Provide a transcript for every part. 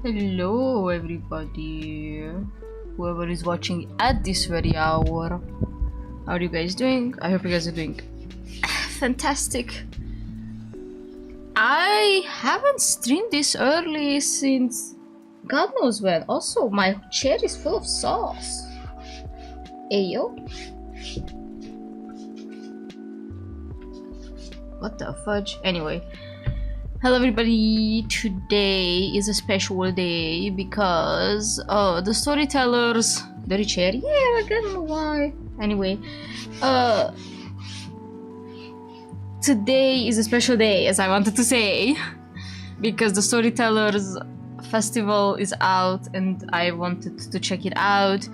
Hello everybody, whoever is watching at this very hour. How are you guys doing? I hope you guys are doing fantastic. I haven't streamed this early since God knows when. Also, my chair is full of sauce. Ayo. What the fudge? Anyway. Hello everybody, today is a special day because the Storyteller's dirty chair, yeah, I don't know why. Anyway, today is a special day, as I wanted to say, because the Storyteller's festival is out and I wanted to check it out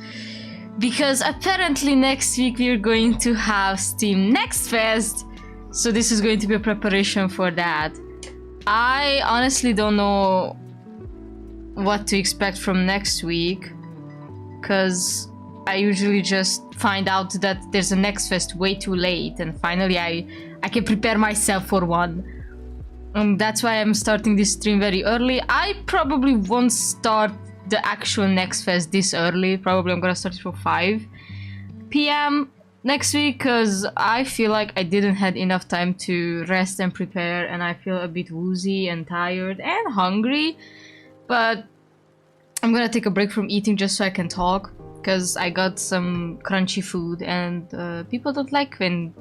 because apparently next week we're going to have Steam Next Fest, so this is going to be a preparation for that. I honestly don't know what to expect from next week, because I usually just find out that there's a Next Fest way too late, and finally I can prepare myself for one. And that's why I'm starting this stream very early. I probably won't start the actual Next Fest this early. Probably I'm gonna start it for 5 PM next week, because I feel like I didn't have enough time to rest and prepare, and I feel a bit woozy and tired and hungry. But I'm gonna take a break from eating just so I can talk, because I got some crunchy food, and people don't like when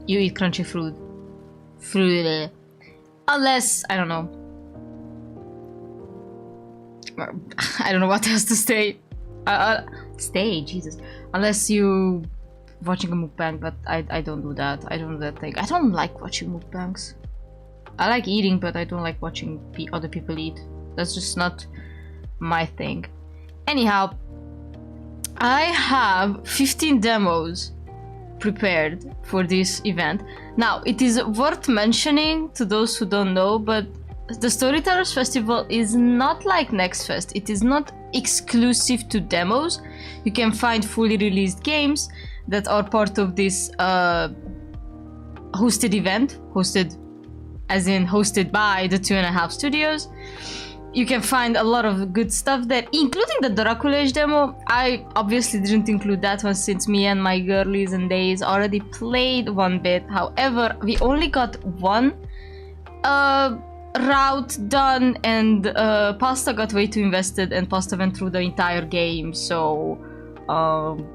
you eat crunchy fruit. Unless, I don't know. I don't know what else to say. Jesus. Unless you watching a mukbang, but I don't do that. I don't do that thing. I don't like watching mukbangs. I like eating, but I don't like watching other people eat. That's just not my thing. Anyhow, I have 15 demos prepared for this event. Now, it is worth mentioning to those who don't know, but the Storytellers Festival is not like Next Fest. It is not exclusive to demos. You can find fully released games that are part of this hosted event, hosted as in hosted by the 2.5 studios. You can find a lot of good stuff there, including the Dracula Age demo. I obviously didn't include that one since me and my girlies and days already played one bit. However, we only got one route done, and Pasta got way too invested and Pasta went through the entire game, so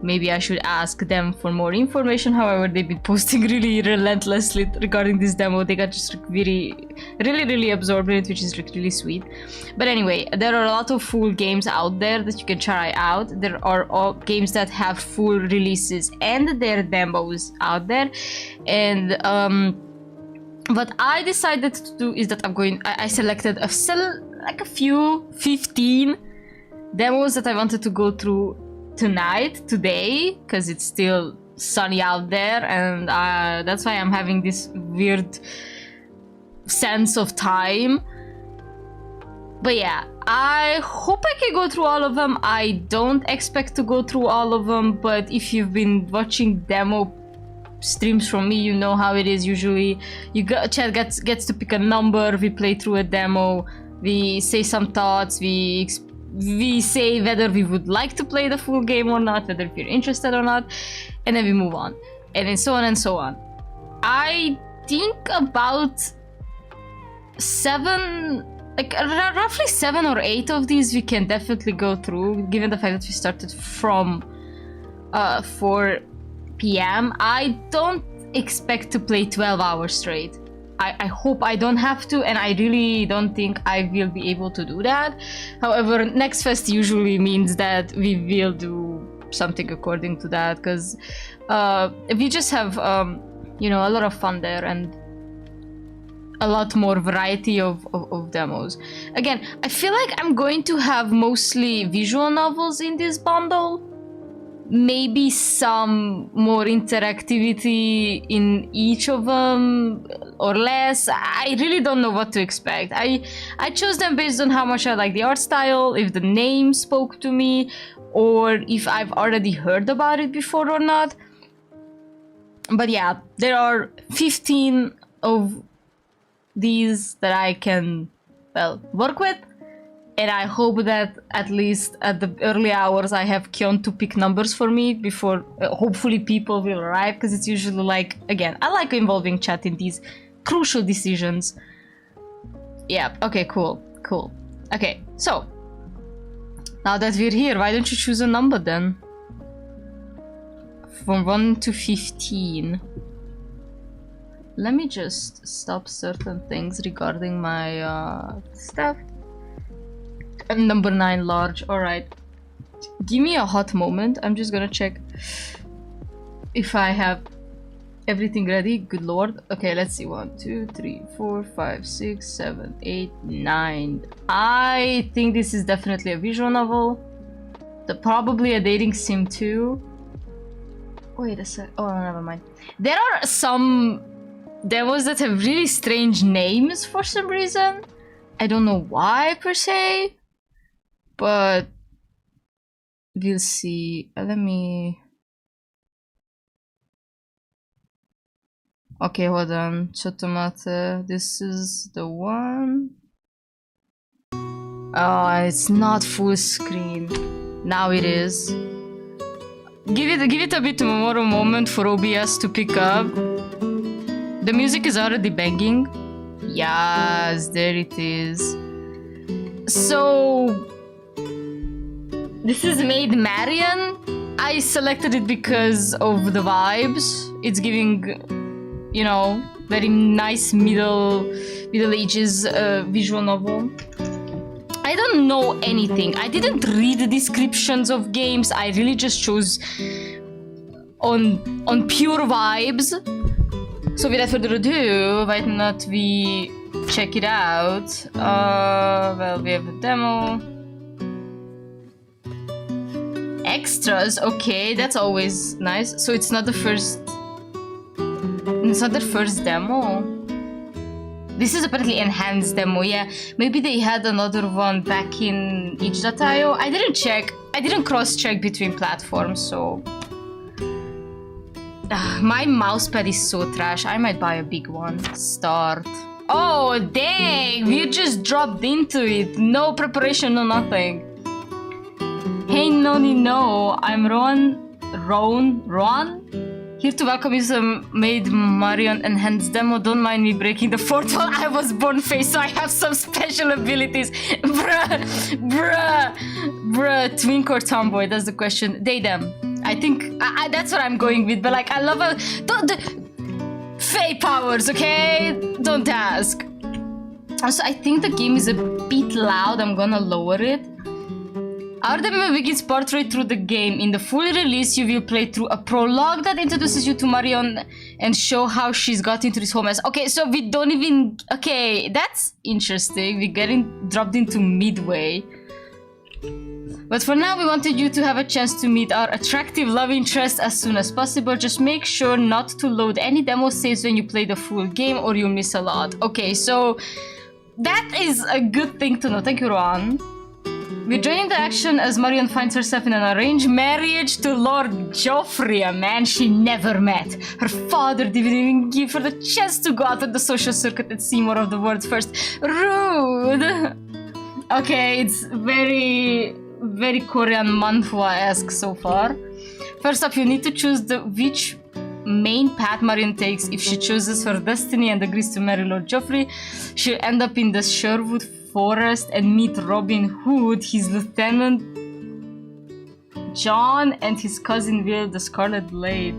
maybe I should ask them for more information. However, they've been posting really relentlessly regarding this demo. They got just really absorbed in it, which is really sweet. But anyway, there are a lot of full games out there that you can try out. There are all games that have full releases and their demos out there. And what I decided to do is that I selected like a few 15 demos that I wanted to go through today, because it's still sunny out there, and that's why I'm having this weird sense of time. But yeah, I hope I can go through all of them. I don't expect to go through all of them, but if you've been watching demo streams from me, you know how it is. Usually chat gets to pick a number, we play through a demo, we say some thoughts, we say whether we would like to play the full game or not, whether we're interested or not, and then we move on, and then so on and so on. I think about roughly 7 or 8 of these we can definitely go through, given the fact that we started from 4 PM. I don't expect to play 12 hours straight. I hope I don't have to, and I really don't think I will be able to do that. However, Next Fest usually means that we will do something according to that, because we just have you know, a lot of fun there and a lot more variety of demos. Again, I feel like I'm going to have mostly visual novels in this bundle, maybe some more interactivity in each of them or less. I really don't know what to expect. I chose them based on how much I like the art style, if the name spoke to me, or if I've already heard about it before or not. But yeah, there are 15 of these that I can, well, work with. And I hope that at least at the early hours I have Kion to pick numbers for me before hopefully people will arrive, because it's usually like, again, I like involving chat in these crucial decisions. Yeah, okay, cool. Okay, so now that we're here, why don't you choose a number then? From 1 to 15. Let me just stop certain things regarding my stuff. And number 9, large. Alright. Give me a hot moment. I'm just gonna check if I have everything ready. Good lord. Okay, let's see. 1, 2, 3, 4, 5, 6, 7, 8, 9. I think this is definitely a visual novel. Probably a dating sim too. Wait a sec. Oh, never mind. There are some demos that have really strange names for some reason. I don't know why per se. But we'll see. Let me... Okay, hold on. Chotomate. This is the one. Oh, it's not full screen. Now it is. Give it a bit more a moment for OBS to pick up. The music is already banging. Yes, there it is. So... this is made Marion. I selected it because of the vibes. It's giving, you know, very nice Middle Ages visual novel. I don't know anything. I didn't read the descriptions of games. I really just chose on pure vibes. So without further ado, why not we check it out? Well, we have a demo. Extras, okay, that's always nice. So it's not the first... it's not the first demo. This is apparently enhanced demo, yeah. Maybe they had another one back in itch.io. I didn't check. I didn't cross-check between platforms, so... my mousepad is so trash. I might buy a big one. Start. Oh, dang! We just dropped into it. No preparation, no nothing. Hey Noni, no, I'm Ron? Here to welcome you some made Marion enhanced demo. Don't mind me breaking the fourth wall. I was born face, so I have some special abilities. Bruh, twink or tomboy, that's the question. They, them. I think, that's what I'm going with, but like, I love the Fae powers, okay? Don't ask. Also, I think the game is a bit loud. I'm gonna lower it. Our demo begins partway through the game. In the full release, you will play through a prologue that introduces you to Marion and show how she's got into this whole mess. Okay, so we don't even... Okay, that's interesting. We're getting dropped into midway. But for now, we wanted you to have a chance to meet our attractive love interest as soon as possible. Just make sure not to load any demo saves when you play the full game or you'll miss a lot. Okay, so that is a good thing to know. Thank you, Ron. We're joining the action as Marion finds herself in an arranged marriage to Lord Joffrey, a man she never met. Her father didn't even give her the chance to go out on the social circuit and see more of the world first. Rude! Okay, it's very Korean manhwa-esque so far. First up, you need to choose which main path Marion takes. If she chooses her destiny and agrees to marry Lord Joffrey, she'll end up in the Sherwood Forest and meet Robin Hood, his lieutenant John, and his cousin Will, the Scarlet Blade.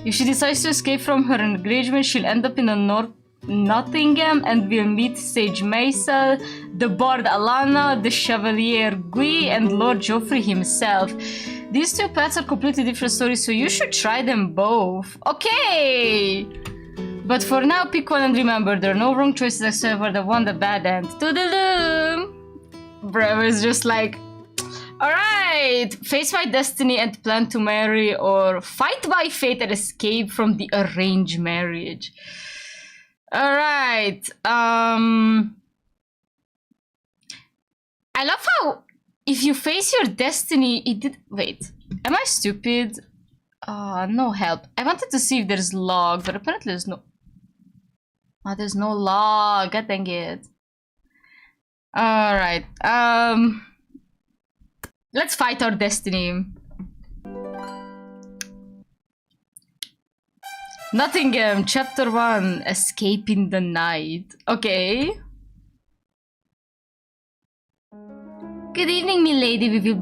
If she decides to escape from her engagement, she'll end up in North Nottingham and will meet Sage Maisel, the Bard Alana, the Chevalier Guy, and Lord Joffrey himself. These two paths are completely different stories, so you should try them both. Okay! But for now, pick one and remember, there are no wrong choices except for the one, the bad end. Toodaloo! Bro is just like, alright! Alright! Face my destiny and plan to marry, or fight my fate and escape from the arranged marriage. Alright. I love how if you face your destiny, it did. Wait, am I stupid? No help. I wanted to see if there's log, but apparently there's no. Oh, there's no log. God dang it. Alright. Let's fight our destiny. Nottingham, Chapter 1, Escaping the Night. Okay. Good evening, milady. We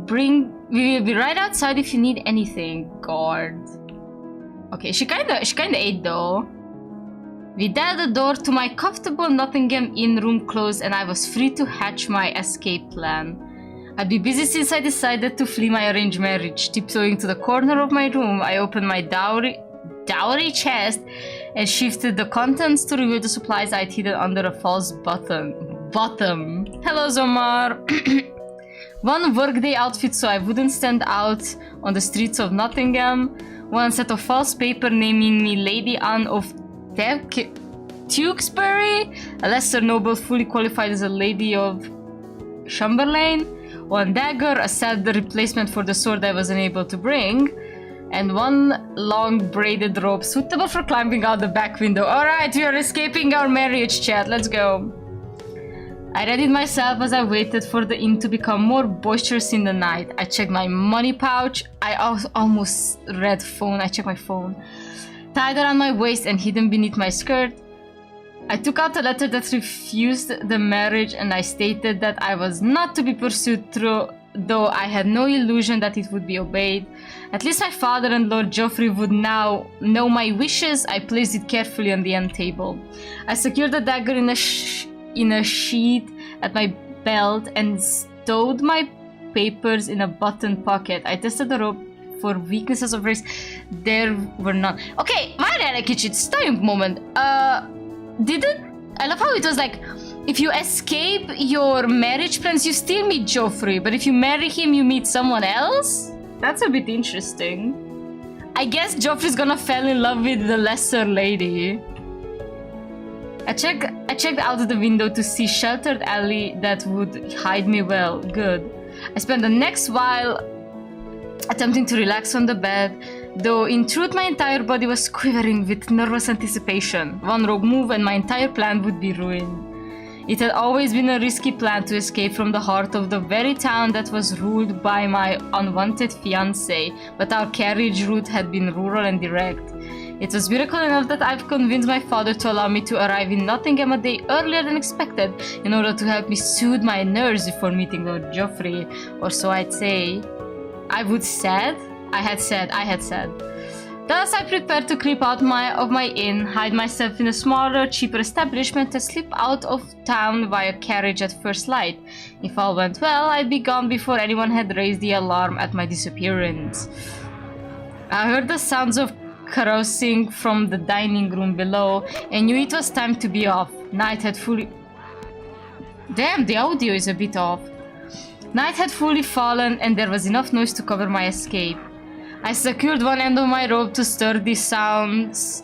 will be right outside if you need anything. Guard. Okay, she kinda ate though. We dialed the door to my comfortable Nottingham Inn room closed, and I was free to hatch my escape plan. I'd be busy since I decided to flee my arranged marriage. Tiptoeing to the corner of my room, I opened my dowry chest and shifted the contents to reveal the supplies I'd hidden under a false bottom. Hello, Zomar. One workday outfit so I wouldn't stand out on the streets of Nottingham. One set of false paper naming me Lady Anne of Tewkesbury, a lesser noble fully qualified as a Lady of Chamberlain. One dagger, a sad replacement for the sword I was unable to bring. And one long braided rope suitable for climbing out the back window. Alright, we are escaping our marriage, chat. Let's go. I readied myself as I waited for the inn to become more boisterous in the night. I checked my money pouch. I almost read phone. I checked my phone. Tied around my waist and hidden beneath my skirt. I took out a letter that refused the marriage, and I stated that I was not to be pursued through, though I had no illusion that it would be obeyed. At least my father and Lord Geoffrey would now know my wishes. I placed it carefully on the end table. I secured the dagger in a sheath at my belt and stowed my papers in a button pocket. I tested the rope for weaknesses of race. There were none. Okay, várjál egy kicsit, stopping moment. I love how it was like, if you escape your marriage plans, you still meet Geoffrey, but if you marry him, you meet someone else? That's a bit interesting. I guess Geoffrey's gonna fall in love with the lesser lady. I checked out of the window to see sheltered alley that would hide me well. Good. I spent the next while attempting to relax on the bed, though in truth my entire body was quivering with nervous anticipation. One rogue move and my entire plan would be ruined. It had always been a risky plan to escape from the heart of the very town that was ruled by my unwanted fiancé, but our carriage route had been rural and direct. It was miracle enough that I've convinced my father to allow me to arrive in Nottingham a day earlier than expected in order to help me soothe my nerves before meeting Lord Geoffrey, or so I'd say. I had said. Thus I prepared to creep out of my inn, hide myself in a smaller, cheaper establishment and slip out of town via carriage at first light. If all went well, I'd be gone before anyone had raised the alarm at my disappearance. I heard the sounds of carousing from the dining room below and knew it was time to be off. Night had fully... Damn, the audio is a bit off. Night had fully fallen and there was enough noise to cover my escape. I secured one end of my rope to sturdy scones.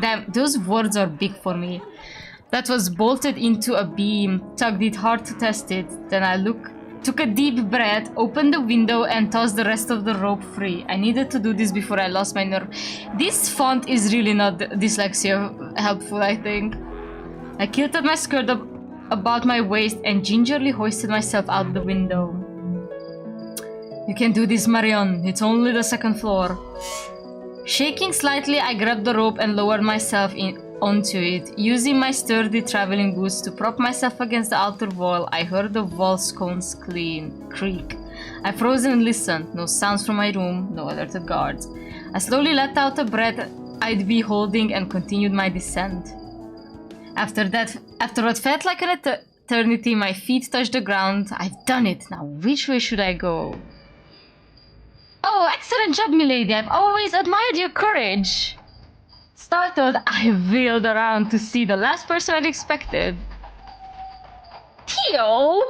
Damn, those words are big for me. That was bolted into a beam, tugged it hard to test it. Then I took a deep breath, opened the window and tossed the rest of the rope free. I needed to do this before I lost my nerve. This font is really not dyslexia helpful, I think. I kilted my skirt about my waist and gingerly hoisted myself out the window. You can do this, Marion. It's only the second floor. Shaking slightly, I grabbed the rope and lowered myself onto it. Using my sturdy traveling boots to prop myself against the outer wall, I heard the wall scones creak. I froze and listened. No sounds from my room, no alerted guards. I slowly let out a breath I'd be holding and continued my descent. After what felt like an eternity, my feet touched the ground. I've done it. Now, which way should I go? Oh, excellent job, milady. I've always admired your courage. Startled, I wheeled around to see the last person I'd expected. Theo?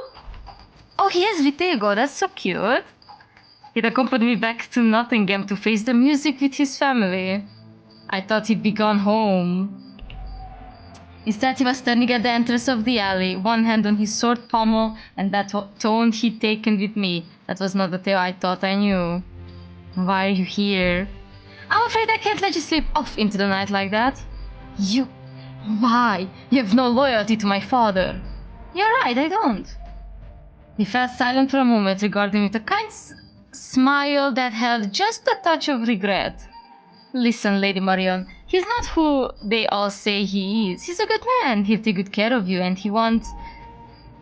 Oh, Oh, he has Vitego, that's so cute. He'd accompanied me back to Nottingham to face the music with his family. I thought he'd be gone home. Instead, he was standing at the entrance of the alley, one hand on his sword pommel, and that tone he'd taken with me. That was not the Theo I thought I knew. Why are you here? I'm afraid I can't let you slip off into the night like that. You... Why? You have no loyalty to my father. You're right, I don't. He fell silent for a moment, regarding me with a kind smile that held just a touch of regret. Listen, Lady Marion, he's not who they all say he is. He's a good man, he'll take good care of you, and he wants...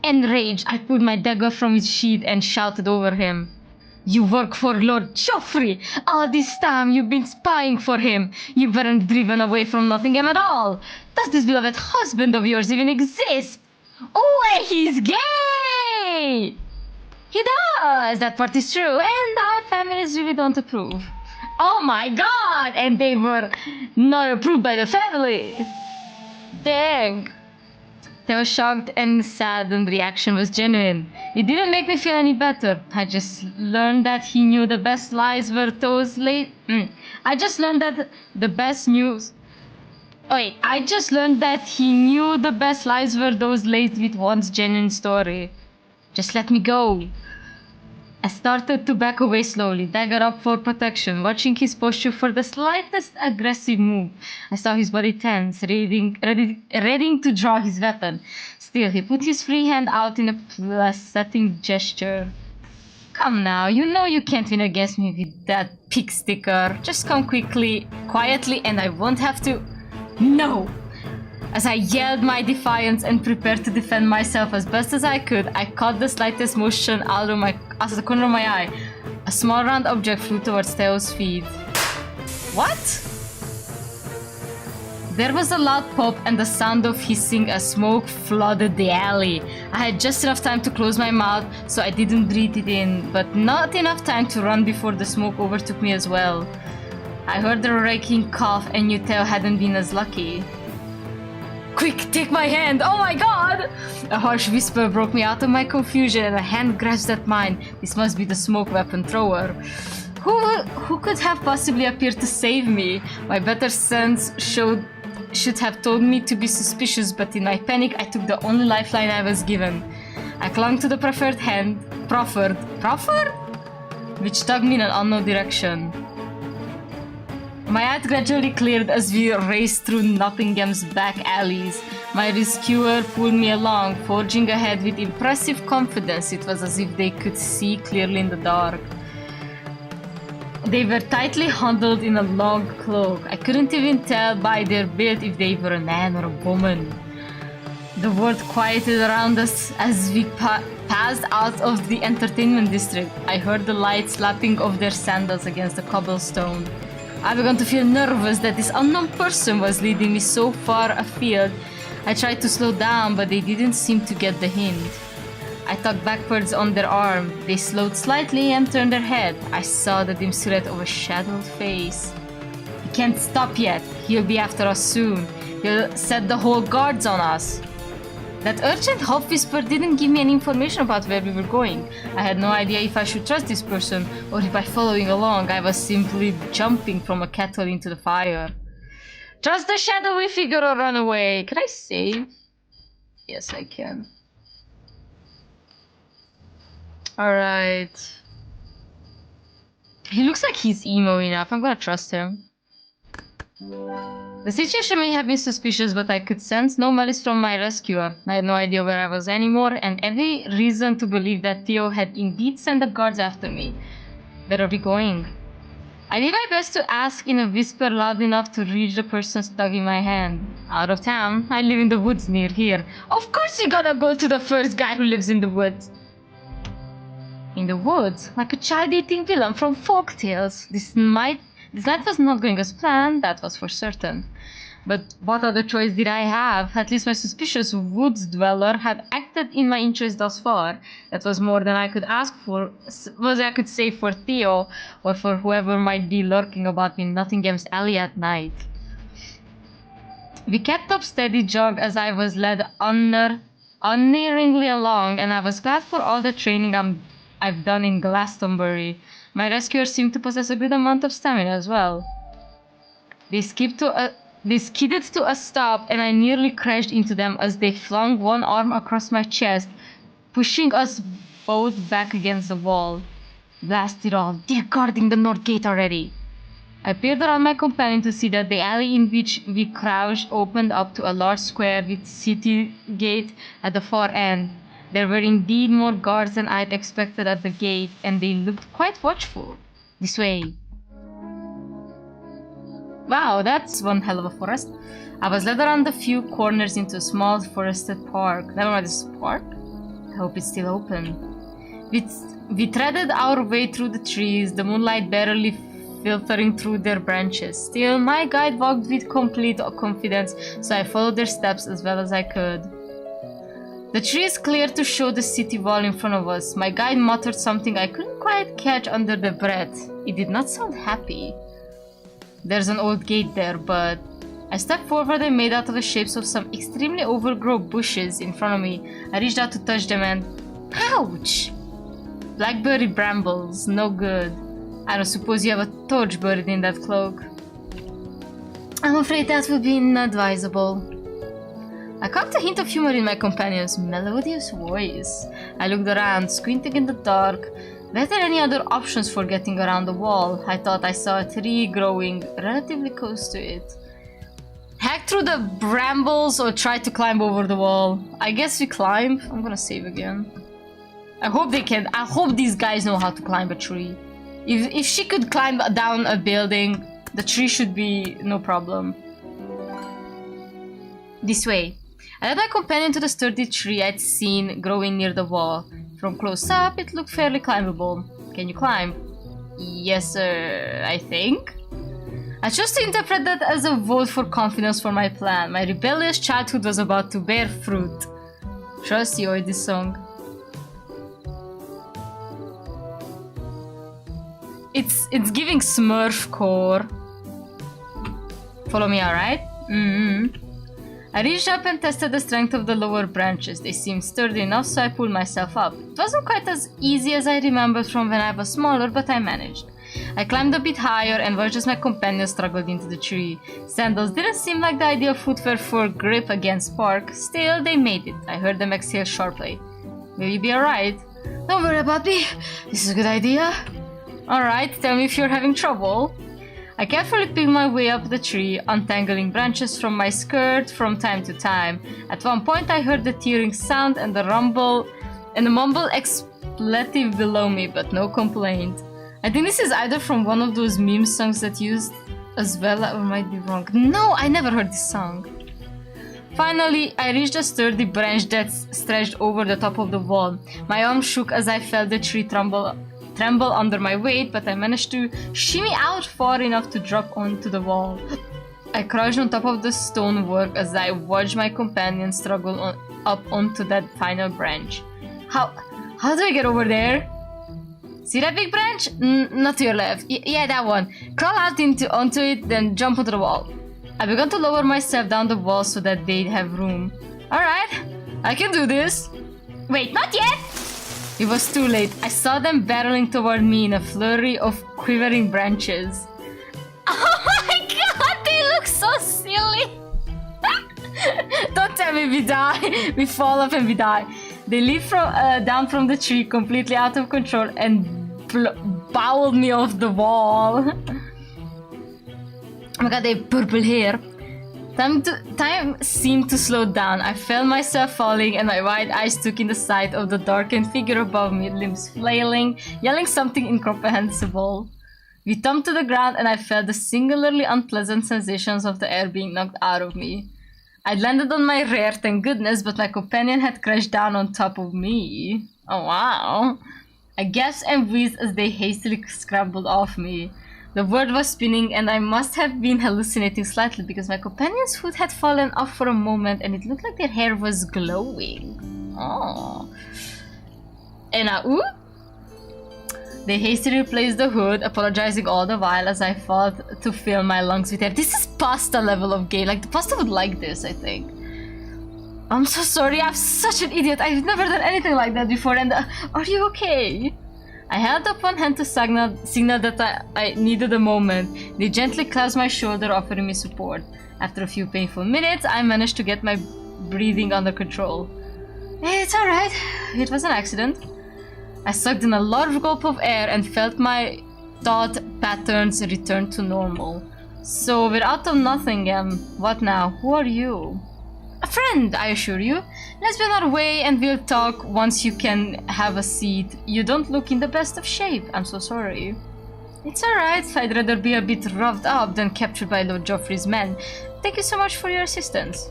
Enraged, I pulled my dagger from its sheath and shouted over him. You work for Lord Joffrey! All this time you've been spying for him! You weren't driven away from Nottingham at all! Does this beloved husband of yours even exist? Oh, he's gay! He does! That part is true, and our families really don't approve. Oh my god! And they were not approved by the family! Dang! They were shocked and saddened. Reaction was genuine. It didn't make me feel any better. I just learned that he knew the best lies were those late... I just learned that the best news... Wait, I just learned that he knew the best lies were those laced with one's genuine story. Just let me go. I started to back away slowly, dagger up for protection, watching his posture for the slightest aggressive move. I saw his body tense, ready to draw his weapon. Still, he put his free hand out in a plus-setting gesture. Come now, you know you can't win against me with that pig sticker. Just come quietly, and I won't have to... No! As I yelled my defiance and prepared to defend myself as best as I could, I caught the slightest motion out of the corner of my eye. A small round object flew towards Theo's feet. What? There was a loud pop and the sound of hissing as smoke flooded the alley. I had just enough time to close my mouth so I didn't breathe it in, but not enough time to run before the smoke overtook me as well. I heard the raking cough and knew Theo hadn't been as lucky. Quick, take my hand! Oh my god! A harsh whisper broke me out of my confusion and a hand grasped at mine. This must be the smoke weapon thrower. Who could have possibly appeared to save me? My better sense should have told me to be suspicious, but in my panic I took the only lifeline I was given. I clung to the proffered hand, which tugged me in an unknown direction. My eyes gradually cleared as we raced through Nottingham's back alleys. My rescuer pulled me along, forging ahead with impressive confidence. It was as if they could see clearly in the dark. They were tightly huddled in a long cloak. I couldn't even tell by their build if they were a man or a woman. The world quieted around us as we passed out of the entertainment district. I heard the light slapping of their sandals against the cobblestone. I began to feel nervous that this unknown person was leading me so far afield. I tried to slow down, but they didn't seem to get the hint. I tugged backwards on their arm. They slowed slightly and turned their head. I saw the dim silhouette of a shadowed face. He can't stop yet. He'll be after us soon. He'll set the whole guards on us. That urgent half whisper didn't give me any information about where we were going. I had no idea if I should trust this person or if by following along I was simply jumping from a kettle into the fire. Trust the shadowy figure or run away. Can I save? Yes, I can. Alright. He looks like he's emo enough. I'm gonna trust him. The situation may have been suspicious, but I could sense no malice from my rescuer. I had no idea where I was anymore, and every reason to believe that Theo had indeed sent the guards after me. Where are we going? I did my best to ask in a whisper loud enough to reach the person tugging my hand. Out of town. I live in the woods near here. Of course you gotta go to the first guy who lives in the woods. In the woods? Like a child-eating villain from folktales. This night was not going as planned, that was for certain. But what other choice did I have? At least my suspicious woods dweller had acted in my interest thus far. That was more than I could ask for, was I could say for Theo, or for whoever might be lurking about in Nottingham's alley at night. We kept up steady jog as I was led unerringly along, and I was glad for all the training I've done in Glastonbury. My rescuers seemed to possess a good amount of stamina as well. They skidded to a stop, and I nearly crashed into them as they flung one arm across my chest, pushing us both back against the wall. Blast it all, they're guarding the north gate already. I peered around my companion to see that the alley in which we crouched opened up to a large square with city gate at the far end. There were indeed more guards than I'd expected at the gate, and they looked quite watchful. This way. Wow, that's one hell of a forest. I was led around a few corners into a small forested park. Never mind, this is a park? I hope it's still open. We threaded our way through the trees, the moonlight barely filtering through their branches. Still, my guide walked with complete confidence, so I followed their steps as well as I could. The trees cleared to show the city wall in front of us. My guide muttered something I couldn't quite catch under the breath. It did not sound happy. There's an old gate there, but... I stepped forward and made out of the shapes of some extremely overgrown bushes in front of me. I reached out to touch them and... Ouch! Blackberry brambles, no good. I don't suppose you have a torch buried in that cloak. I'm afraid that would be inadvisable. I caught a hint of humor in my companion's melodious voice. I looked around, squinting in the dark. Were there any other options for getting around the wall? I thought I saw a tree growing relatively close to it. Hack through the brambles or try to climb over the wall. I guess we climb. I'm gonna save again. I hope they can. I hope these guys know how to climb a tree. If she could climb down a building, the tree should be no problem. This way. I led my companion to the sturdy tree I'd seen growing near the wall. From close up, it looked fairly climbable. Can you climb? Yes, sir, I think. I chose to interpret that as a vote for confidence for my plan. My rebellious childhood was about to bear fruit. Trust you, this song. It's giving Smurf core. Follow me, alright? I reached up and tested the strength of the lower branches. They seemed sturdy enough, so I pulled myself up. It wasn't quite as easy as I remembered from when I was smaller, but I managed. I climbed a bit higher and watched as my companion struggled into the tree. Sandals didn't seem like the ideal footwear for grip against spark. Still, they made it. I heard them exhale sharply. Will you be alright? Don't worry about me. This is a good idea. Alright, tell me if you're having trouble. I carefully picked my way up the tree, untangling branches from my skirt from time to time. At one point I heard the tearing sound and the mumble expletive below me, but no complaint. I think this is either from one of those meme songs that used as well, or might be wrong. No, I never heard this song. Finally, I reached a sturdy branch that stretched over the top of the wall. My arm shook as I felt the tree tremble under my weight, but I managed to shimmy out far enough to drop onto the wall. I crouched on top of the stonework as I watched my companion struggle up onto that final branch. How do I get over there? See that big branch? Not to your left. Yeah, that one. Crawl out onto it, then jump onto the wall. I began to lower myself down the wall so that they'd have room. Alright, I can do this. Wait, not yet! It was too late. I saw them barreling toward me in a flurry of quivering branches. Oh my god, they look so silly! Don't tell me we die. We fall off and we die. They leaped down from the tree completely out of control and bowled me off the wall. Oh my god, they have purple hair. Time seemed to slow down. I felt myself falling and my wide eyes took in the sight of the darkened figure above me, limbs flailing, yelling something incomprehensible. We thumped to the ground and I felt the singularly unpleasant sensations of the air being knocked out of me. I'd landed on my rear, thank goodness, but my companion had crashed down on top of me. Oh wow. I gasped and wheezed as they hastily scrambled off me. The world was spinning and I must have been hallucinating slightly because my companion's hood had fallen off for a moment and it looked like their hair was glowing. Oh. And ooh? They hastily replaced the hood, apologizing all the while as I fought to fill my lungs with air. This is pasta level of gay. Like, the pasta would like this, I think. I'm so sorry, I'm such an idiot. I've never done anything like that before, and are you okay? I held up one hand to signal that I needed a moment. They gently clasped my shoulder, offering me support. After a few painful minutes, I managed to get my breathing under control. It's alright, it was an accident. I sucked in a large gulp of air and felt my thought patterns return to normal. So we're out of nothing, what now? Who are you? A friend, I assure you. Let's be on our way and we'll talk once you can have a seat. You don't look in the best of shape, I'm so sorry. It's alright, I'd rather be a bit roughed up than captured by Lord Joffrey's men. Thank you so much for your assistance.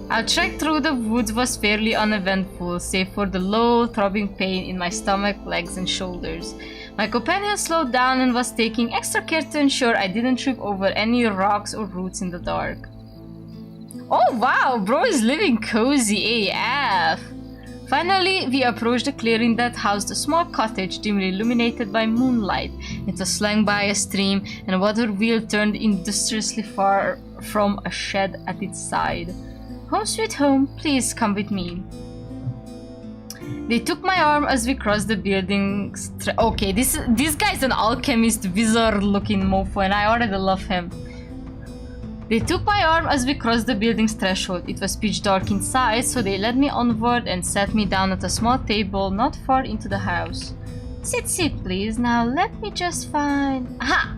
Our trek through the woods was fairly uneventful, save for the low, throbbing pain in my stomach, legs and shoulders. My companion slowed down and was taking extra care to ensure I didn't trip over any rocks or roots in the dark. Oh wow, bro is living cozy AF! Finally, we approached a clearing that housed a small cottage dimly illuminated by moonlight. It was flanked by a stream, and a water wheel turned industriously far from a shed at its side. Home sweet home, please come with me. They took my arm as we crossed the building. Okay, this guy's an alchemist, wizard-looking mofo, and I already love him. They took my arm as we crossed the building's threshold. It was pitch dark inside, so they led me onward and sat me down at a small table not far into the house. Sit, please. Now let me just find... Aha!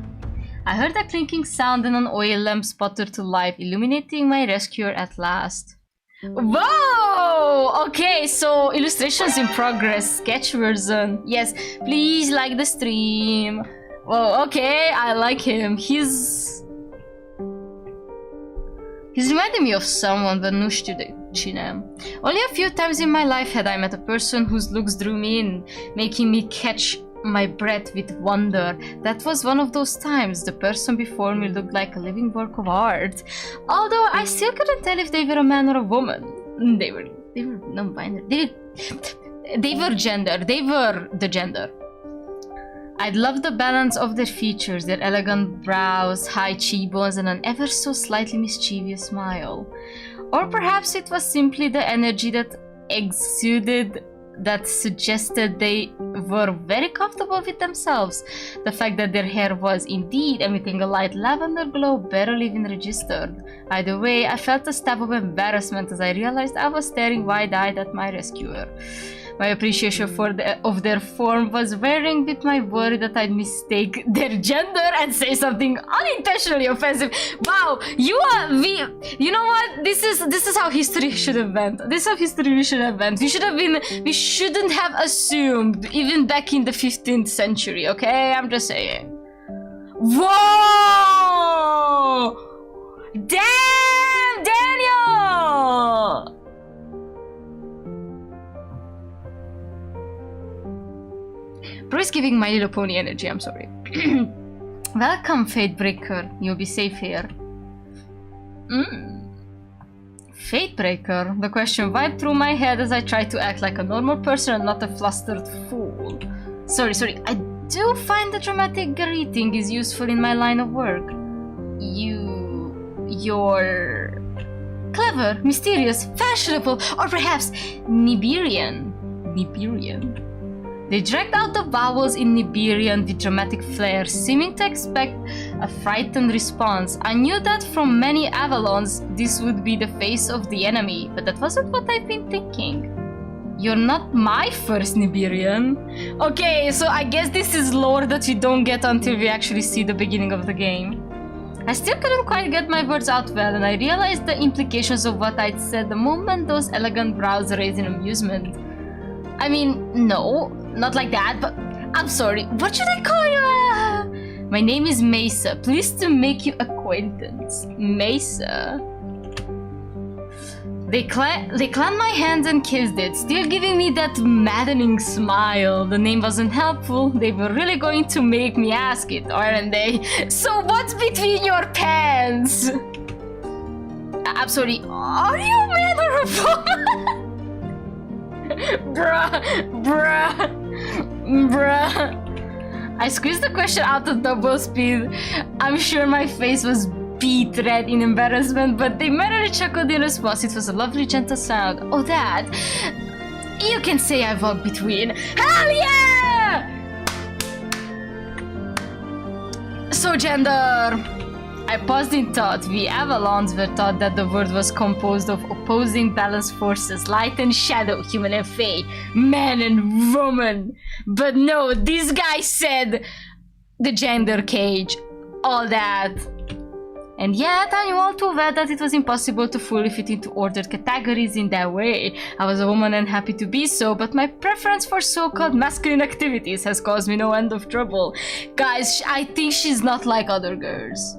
I heard a clinking sound and an oil lamp sputtered to life, illuminating my rescuer at last. Whoa! Okay, so illustrations in progress, sketch version. Yes, please like the stream. Whoa, okay, I like him. He's reminding me of someone, but nu știu de cine. Only a few times in my life had I met a person whose looks drew me in, making me catch my breath with wonder. That was one of those times. The person before me looked like a living work of art. Although I still couldn't tell if they were a man or a woman. They were non-binary. They were gender. They were the gender. I loved the balance of their features, their elegant brows, high cheekbones, and an ever so slightly mischievous smile. Or perhaps it was simply the energy that exuded that suggested they were very comfortable with themselves. The fact that their hair was indeed emitting a light lavender glow barely even registered. Either way, I felt a stab of embarrassment as I realized I was staring wide-eyed at my rescuer. My appreciation of their form was varying with my worry that I'd mistake their gender and say something unintentionally offensive. Wow, you know what? This is how history should have went. This is how history we should have went. We shouldn't have assumed, even back in the 15th century, okay? I'm just saying. Whoa! Damn, Daniel! Bro is giving My Little Pony energy, I'm sorry. Welcome, Fatebreaker. You'll be safe here. Fatebreaker? The question vibed through my head as I tried to act like a normal person and not a flustered fool. Sorry. I do find the dramatic greeting is useful in my line of work. You're... clever, mysterious, fashionable, or perhaps Nibirian. They dragged out the vowels in Nibirian with dramatic flair, seeming to expect a frightened response. I knew that from many Avalons, this would be the face of the enemy, but that wasn't what I've been thinking. You're not my first Nibirian. Okay, so I guess this is lore that we don't get until we actually see the beginning of the game. I still couldn't quite get my words out well, and I realized the implications of what I'd said the moment those elegant brows raised in amusement. I mean, no, not like that, but I'm sorry, what should I call you? My name is Mesa, pleased to make you acquaintance. Mesa. They clamped my hands and kissed it, still giving me that maddening smile. The name wasn't helpful, they were really going to make me ask it, aren't they? So what's between your pants? I'm sorry, are you a man or a woman? Bruh. I squeezed the question out at double speed. I'm sure my face was beet red in embarrassment, but they merrily chuckled in response. It was a lovely, gentle sound. Oh, that? You can say I walk between. Hell yeah! So, gender. I paused in thought. We Avalons were taught that the world was composed of opposing balanced forces, light and shadow, human and fae, man and woman. But no, this guy said the gender cage, all that. And yet, I knew all too well that it was impossible to fully fit into ordered categories in that way. I was a woman and happy to be so, but my preference for so-called masculine activities has caused me no end of trouble. Guys, I think she's not like other girls.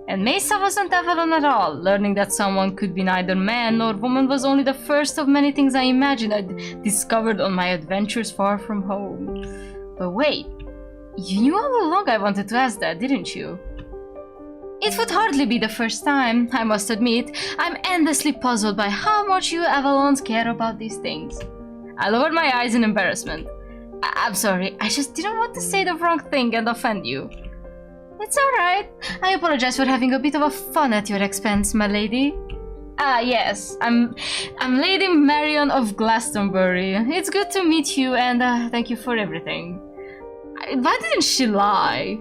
And Mesa wasn't Avalon at all. Learning that someone could be neither man nor woman was only the first of many things I imagined I'd discovered on my adventures far from home. But wait, you knew all along I wanted to ask that, didn't you? It would hardly be the first time, I must admit. I'm endlessly puzzled by how much you Avalons care about these things. I lowered my eyes in embarrassment. I'm sorry, I just didn't want to say the wrong thing and offend you. It's alright. I apologize for having a bit of a fun at your expense, my lady. Ah, yes. I'm Lady Marion of Glastonbury. It's good to meet you and thank you for everything. Why didn't she lie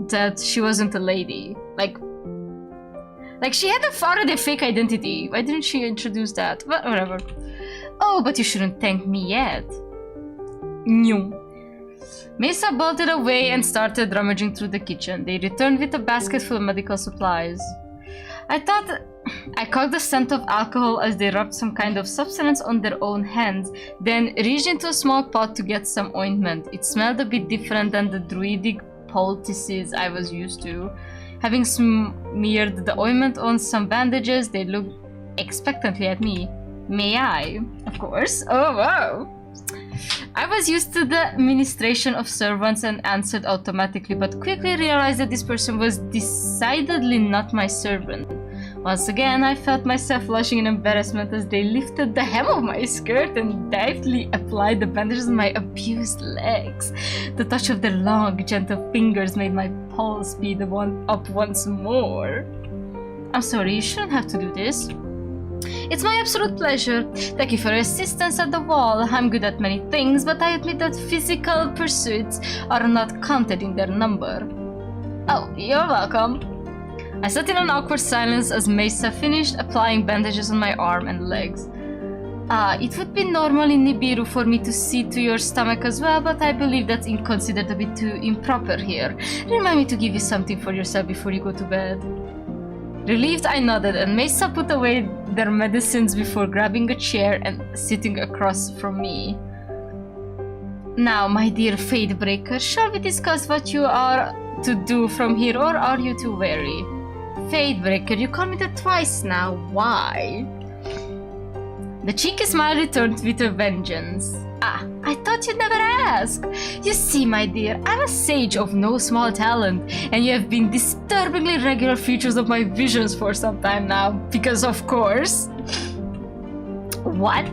that she wasn't a lady? Like she had already a fake identity. Why didn't she introduce that? Whatever. Oh, but you shouldn't thank me yet. No. Mesa bolted away and started rummaging through the kitchen. They returned with a basket full of medical supplies. I caught the scent of alcohol as they rubbed some kind of substance on their own hands, then reached into a small pot to get some ointment. It smelled a bit different than the druidic poultices I was used to. Having smeared the ointment on some bandages, they looked expectantly at me. May I? Of course. Oh, wow. I was used to the administration of servants and answered automatically, but quickly realized that this person was decidedly not my servant. Once again, I felt myself flushing in embarrassment as they lifted the hem of my skirt and deftly applied the bandages on my abused legs. The touch of their long, gentle fingers made my pulse speed up once more. I'm sorry, you shouldn't have to do this. It's my absolute pleasure. Thank you for your assistance at the wall. I'm good at many things, but I admit that physical pursuits are not counted in their number. Oh, you're welcome. I sat in an awkward silence as Mesa finished applying bandages on my arm and legs. It would be normal in Nibiru for me to see to your stomach as well, but I believe that's considered a bit too improper here. Remind me to give you something for yourself before you go to bed. Relieved, I nodded, and Mesa put away their medicines before grabbing a chair and sitting across from me. Now, my dear Fadebreaker, shall we discuss what you are to do from here, or are you too wary? Fadebreaker, you called me that twice now. Why? The cheeky smile returned with a vengeance. I thought you'd never ask. You see, my dear, I'm a sage of no small talent, and you have been disturbingly regular features of my visions for some time now, because of course. What?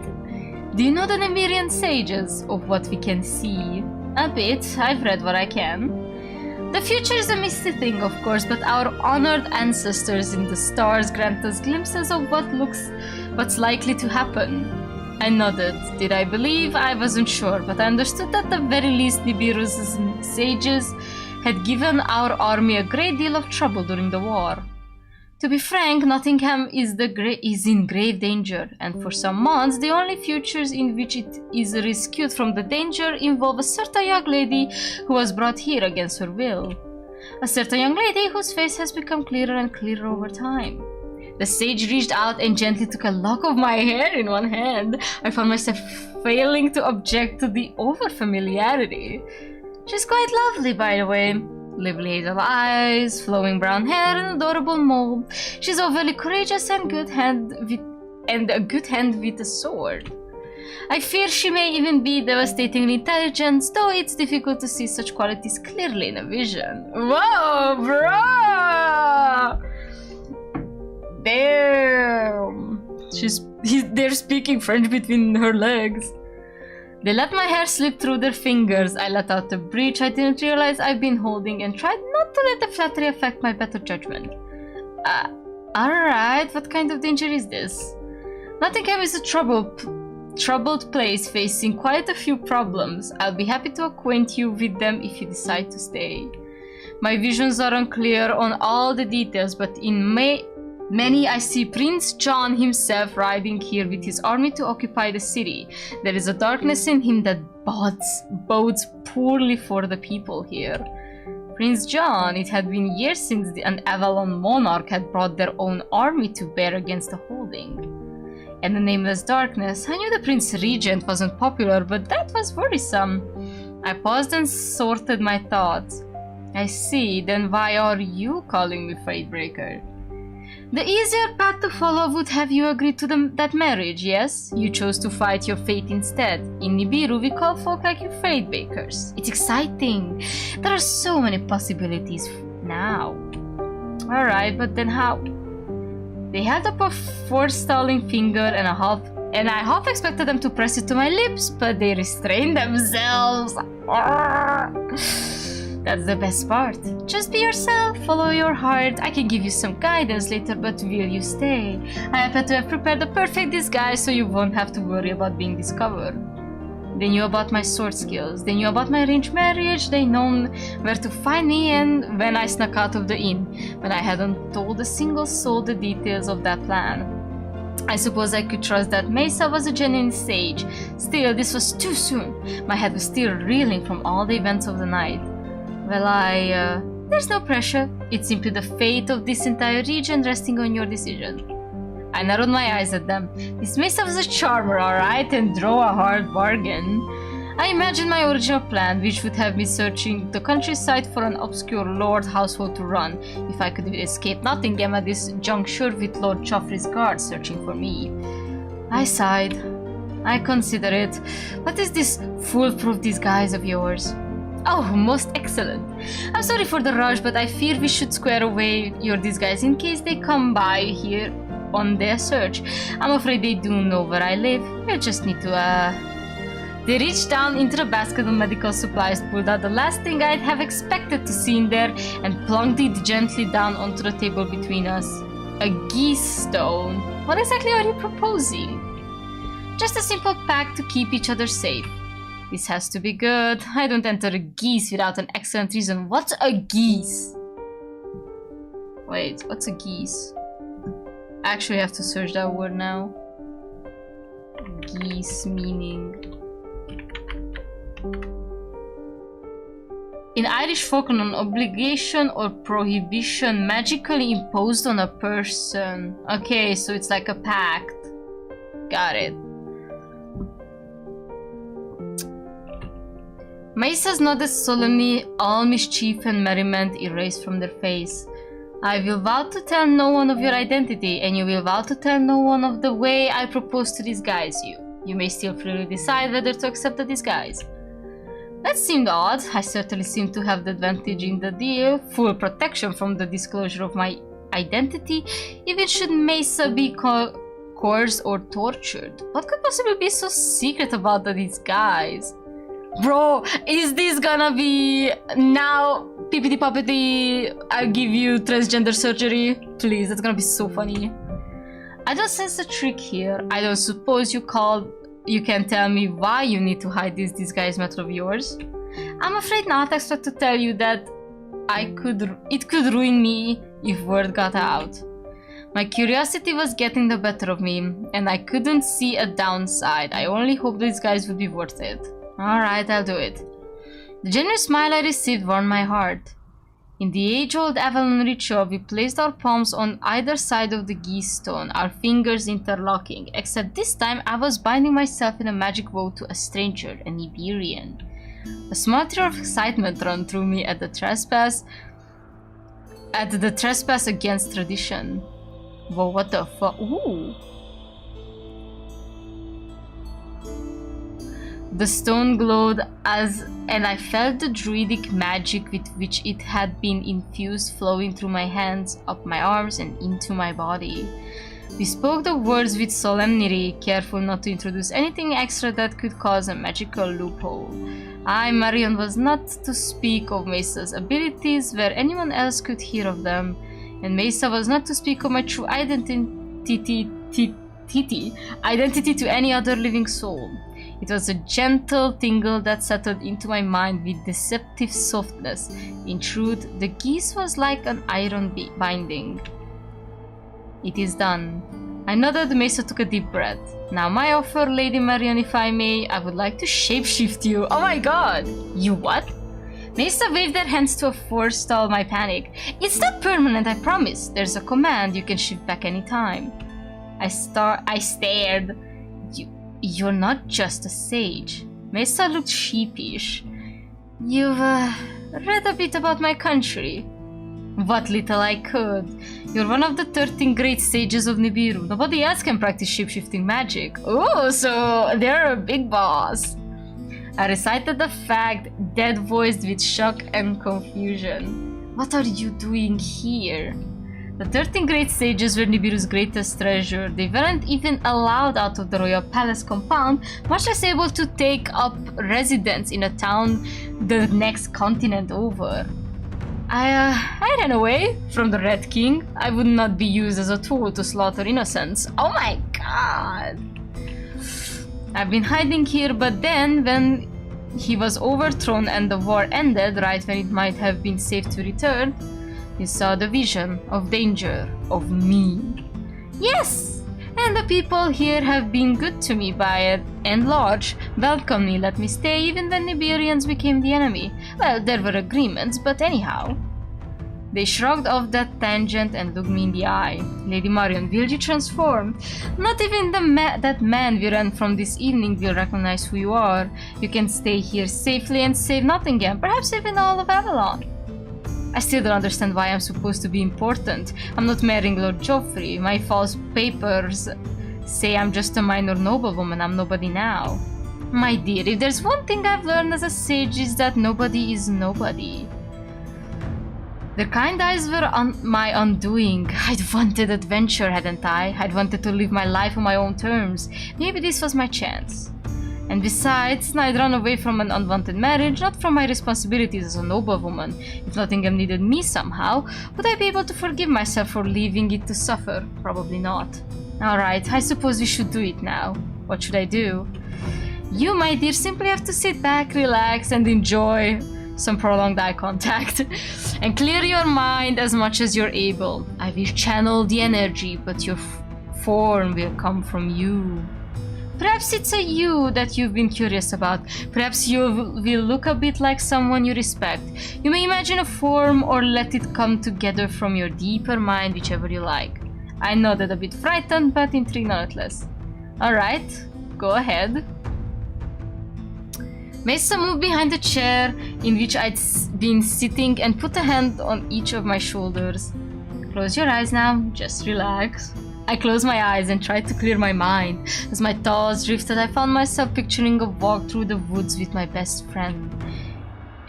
Do you know the Nemirian sages of what we can see? A bit. I've read what I can. The future is a misty thing, of course, but our honored ancestors in the stars grant us glimpses of what's likely to happen. I nodded. Did I believe? I wasn't sure, but I understood that at the very least Nibiru's sages had given our army a great deal of trouble during the war. To be frank, Nottingham is in grave danger, and for some months the only futures in which it is rescued from the danger involve a certain young lady who was brought here against her will. A certain young lady whose face has become clearer and clearer over time. The sage reached out and gently took a lock of my hair in one hand. I found myself failing to object to the over-familiarity. She's quite lovely, by the way. Lively hazel eyes, flowing brown hair, and adorable mole. She's overly courageous and a good hand with a sword. I fear she may even be devastatingly intelligent, though it's difficult to see such qualities clearly in a vision. Whoa, bro! Damn! They're speaking French between her legs. They let my hair slip through their fingers. I let out the breech I didn't realize I've been holding and tried not to let the flattery affect my better judgment. Alright, what kind of danger is this? Nottingham is a troubled place facing quite a few problems. I'll be happy to acquaint you with them if you decide to stay. My visions are unclear on all the details, but in many I see Prince John himself riding here with his army to occupy the city. There is a darkness in him that bodes poorly for the people here. Prince John, it had been years since an Avalon monarch had brought their own army to bear against the holding. And the nameless darkness, I knew the Prince Regent wasn't popular, but that was worrisome. I paused and sorted my thoughts. I see, then why are you calling me Fatebreaker? The easier path to follow would have you agreed to that marriage, yes? You chose to fight your fate instead. In Nibiru, we call folk like you Fatebreakers. It's exciting. There are so many possibilities now. Alright, but then how? They held up a forestalling finger and I half expected them to press it to my lips, but they restrained themselves. That's the best part. Just be yourself, follow your heart. I can give you some guidance later, but will you stay? I happen to have prepared the perfect disguise so you won't have to worry about being discovered. They knew about my sword skills, they knew about my arranged marriage, they knew where to find me and when I snuck out of the inn, but I hadn't told a single soul the details of that plan. I suppose I could trust that Mesa was a genuine sage. Still, this was too soon. My head was still reeling from all the events of the night. Well, there's no pressure. It's simply the fate of this entire region resting on your decision. I narrowed my eyes at them. This Mesa was a charmer, alright, and draw a hard bargain. I imagined my original plan, which would have me searching the countryside for an obscure lord household to run, if I could escape Nottingham at this juncture with Lord Joffrey's guard searching for me. I sighed. I consider it. What is this foolproof disguise of yours? Oh, most excellent. I'm sorry for the rush, but I fear we should square away your disguise in case they come by here on their search. I'm afraid they do know where I live. We'll just need to, They reached down into the basket of medical supplies, pulled out the last thing I'd have expected to see in there, and plunked it gently down onto the table between us. A geese stone. What exactly are you proposing? Just a simple pact to keep each other safe. This has to be good. I don't enter a geese without an excellent reason. What's a geese? Wait, what's a geese? I actually have to search that word now. Geese meaning... In Irish folklore, an obligation or prohibition magically imposed on a person. Okay, so it's like a pact. Got it. Mesas nodded solemnly, all mischief and merriment erased from their face. I will vow to tell no one of your identity, and you will vow to tell no one of the way I propose to disguise you. You may still freely decide whether to accept the disguise. That seemed odd. I certainly seemed to have the advantage in the deal, full protection from the disclosure of my identity, even should Mesa be coerced or tortured. What could possibly be so secret about the disguise? Bro, is this gonna be now pippity poppity, I'll give you transgender surgery? Please, that's gonna be so funny. I don't sense a trick here. I don't suppose you can tell me why you need to hide this disguise method of yours? I'm afraid not. I expect to tell you that it could ruin me if word got out. My curiosity was getting the better of me, and I couldn't see a downside. I only hoped the disguise would be worth it. Alright, I'll do it. The genuine smile I received warmed my heart. In the age-old Avalon ritual, we placed our palms on either side of the geese stone, our fingers interlocking, except this time I was binding myself in a magic vow to a stranger, an Iberian. A small tear of excitement ran through me at the trespass against tradition. Whoa, what the fuck? Ooh! The stone glowed and I felt the druidic magic with which it had been infused flowing through my hands, up my arms, and into my body. We spoke the words with solemnity, careful not to introduce anything extra that could cause a magical loophole. I, Marion, was not to speak of Mesa's abilities where anyone else could hear of them, and Mesa was not to speak of my true identity to any other living soul. It was a gentle tingle that settled into my mind with deceptive softness. In truth, the geese was like an iron binding. It is done. I nodded. Mesa took a deep breath. Now my offer, Lady Marion, if I may, I would like to shapeshift you. Oh my god! You what? Mesa waved her hands to forestall my panic. It's not permanent, I promise. There's a command, you can shift back anytime. I stared. You're not just a sage. Mesa looked sheepish. You've read a bit about my country. What little I could. You're one of the 13 great sages of Nibiru. Nobody else can practice shapeshifting magic. Oh, so they're a big boss. I recited the fact, dead-voiced with shock and confusion. What are you doing here? The 13 great sages were Nibiru's greatest treasure. They weren't even allowed out of the royal palace compound, much less able to take up residence in a town the next continent over. I ran away from the Red King. I would not be used as a tool to slaughter innocents. Oh my god! I've been hiding here, but then when he was overthrown and the war ended, right when it might have been safe to return, you saw the vision of danger, of me. Yes! And the people here have been good to me by and large, welcomed me, let me stay even when Nibirians became the enemy. Well, there were agreements, but anyhow. They shrugged off that tangent and looked me in the eye. Lady Marion, will you transform? Not even that man we ran from this evening will recognize who you are. You can stay here safely and save Nottingham, perhaps even all of Avalon. I still don't understand why I'm supposed to be important. I'm not marrying Lord Joffrey. My false papers say I'm just a minor noblewoman. I'm nobody now. My dear, if there's one thing I've learned as a sage is that nobody is nobody. The kind eyes were my undoing. I'd wanted adventure, hadn't I? I'd wanted to live my life on my own terms. Maybe this was my chance. And besides, I'd run away from an unwanted marriage, not from my responsibilities as a noblewoman. If Nottingham needed me somehow, would I be able to forgive myself for leaving it to suffer? Probably not. Alright, I suppose we should do it now. What should I do? You, my dear, simply have to sit back, relax, and enjoy some prolonged eye contact. And clear your mind as much as you're able. I will channel the energy, but your form will come from you. Perhaps it's a you that you've been curious about. Perhaps you will look a bit like someone you respect. You may imagine a form or let it come together from your deeper mind, whichever you like. I nodded, a bit frightened, but intrigued nonetheless. Alright, go ahead. Mesa moved behind the chair in which I'd been sitting and put a hand on each of my shoulders. Close your eyes now, just relax. I closed my eyes and tried to clear my mind. As my thoughts drifted, I found myself picturing a walk through the woods with my best friend.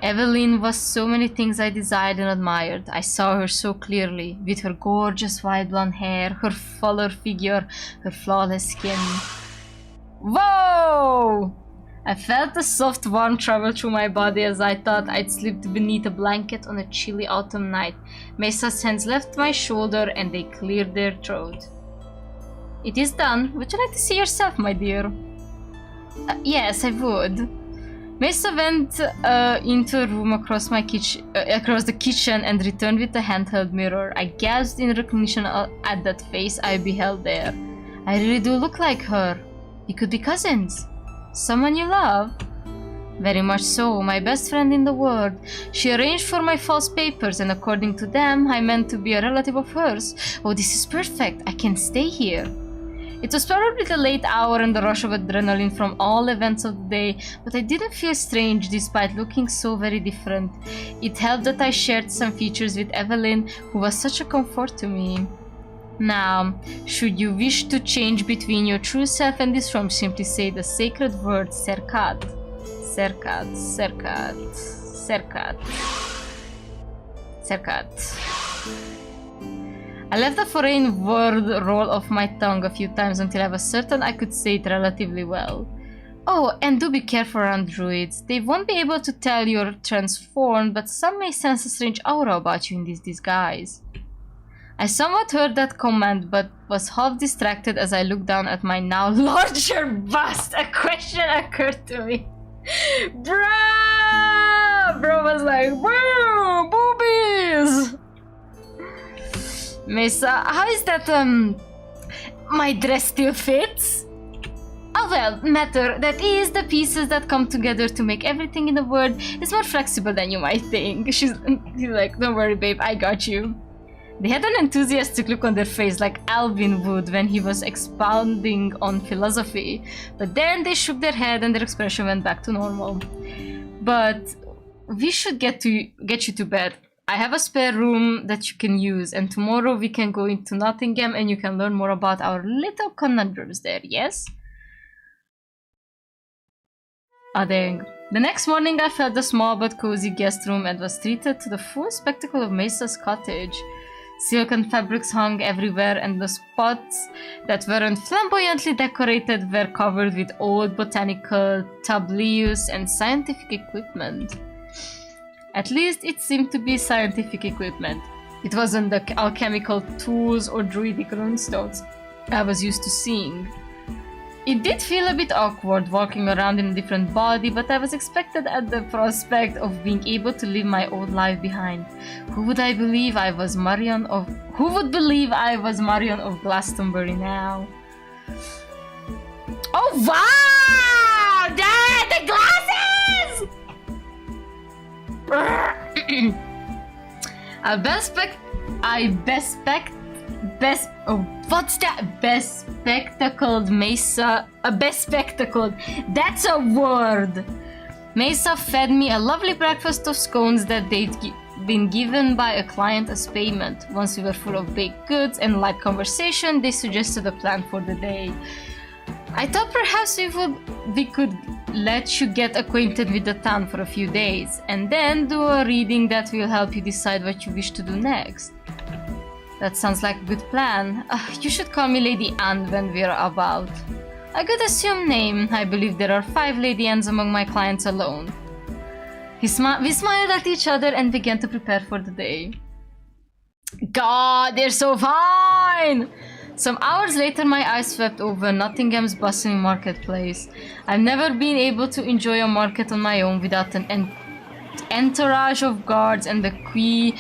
Evelyn was so many things I desired and admired. I saw her so clearly, with her gorgeous white blonde hair, her fuller figure, her flawless skin. Whoa! I felt the soft warmth travel through my body as I thought I'd slipped beneath a blanket on a chilly autumn night. Mesa's hands left my shoulder and they cleared their throat. It is done. Would you like to see yourself, my dear? Yes, I would. Mesa went into a room across the kitchen and returned with a handheld mirror. I gasped in recognition at that face I beheld there. I really do look like her. We could be cousins. Someone you love? Very much so, my best friend in the world. She arranged for my false papers and according to them, I meant to be a relative of hers. Oh, this is perfect. I can stay here. It was probably the late hour and the rush of adrenaline from all events of the day, but I didn't feel strange despite looking so very different. It helped that I shared some features with Evelyn, who was such a comfort to me. Now, should you wish to change between your true self and this form, simply say the sacred word Serkat. Serkat, Serkat, Serkat, Serkat. I left the foreign word roll off my tongue a few times until I was certain I could say it relatively well. Oh, and do be careful around druids. They won't be able to tell you're transformed, but some may sense a strange aura about you in this disguise. I somewhat heard that comment, but was half distracted as I looked down at my now larger bust. A question occurred to me. Bruh! Bro was like, bro, boobies! Mesa, how is that, my dress still fits? Oh well, matter, that is, the pieces that come together to make everything in the world is more flexible than you might think. She's like, don't worry babe, I got you. They had an enthusiastic look on their face like Alvin would when he was expounding on philosophy, but then they shook their head and their expression went back to normal. But we should get you to bed. I have a spare room that you can use, and tomorrow we can go into Nottingham and you can learn more about our little conundrums there, yes? Ah dang. The next morning I felt the small but cozy guest room and was treated to the full spectacle of Mesa's cottage. Silken fabrics hung everywhere and the spots that weren't flamboyantly decorated were covered with old botanical tableaus and scientific equipment. At least it seemed to be scientific equipment. It wasn't the alchemical tools or druidic runestones I was used to seeing. It did feel a bit awkward walking around in a different body, but I was expected at the prospect of being able to leave my old life behind. Who would believe I was Marion of Glastonbury now? Oh wow! The glasses! Bespectacled Mesa. Bespectacled. That's a word! Mesa fed me a lovely breakfast of scones that they'd been given by a client as payment. Once we were full of baked goods and light conversation, they suggested a plan for the day. I thought perhaps we could let you get acquainted with the town for a few days, and then do a reading that will help you decide what you wish to do next. That sounds like a good plan. You should call me Lady Anne when we're about. A good assumed name. I believe there are 5 Lady Annes among my clients alone. We smiled at each other and began to prepare for the day. God, they're so fine! Some hours later, my eyes swept over Nottingham's bustling marketplace. I've never been able to enjoy a market on my own without an entourage of guards and the queue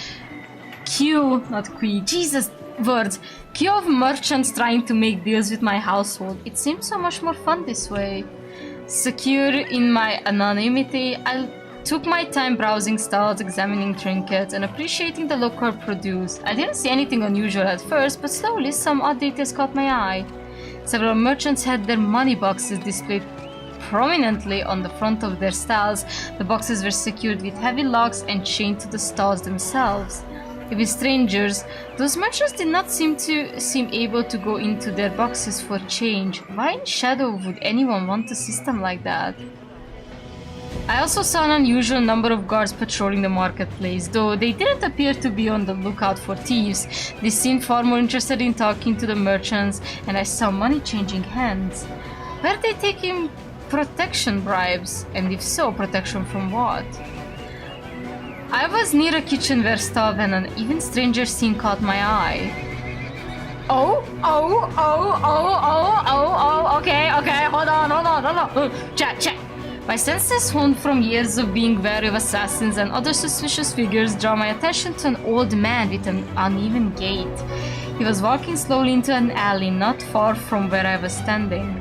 of merchants trying to make deals with my household. It seems so much more fun this way. Secure in my anonymity, I took my time browsing stalls, examining trinkets, and appreciating the local produce. I didn't see anything unusual at first, but slowly some odd details caught my eye. Several merchants had their money boxes displayed prominently on the front of their stalls. The boxes were secured with heavy locks and chained to the stalls themselves. With strangers, those merchants did not seem able to go into their boxes for change. Why in shadow would anyone want a system like that? I also saw an unusual number of guards patrolling the marketplace, though they didn't appear to be on the lookout for thieves. They seemed far more interested in talking to the merchants, and I saw money changing hands. Were they taking protection bribes? And if so, protection from what? I was near a kitchenware stall when an even stranger scene caught my eye. Okay, hold on. Check. My senses honed from years of being wary of assassins and other suspicious figures draw my attention to an old man with an uneven gait. He was walking slowly into an alley not far from where I was standing.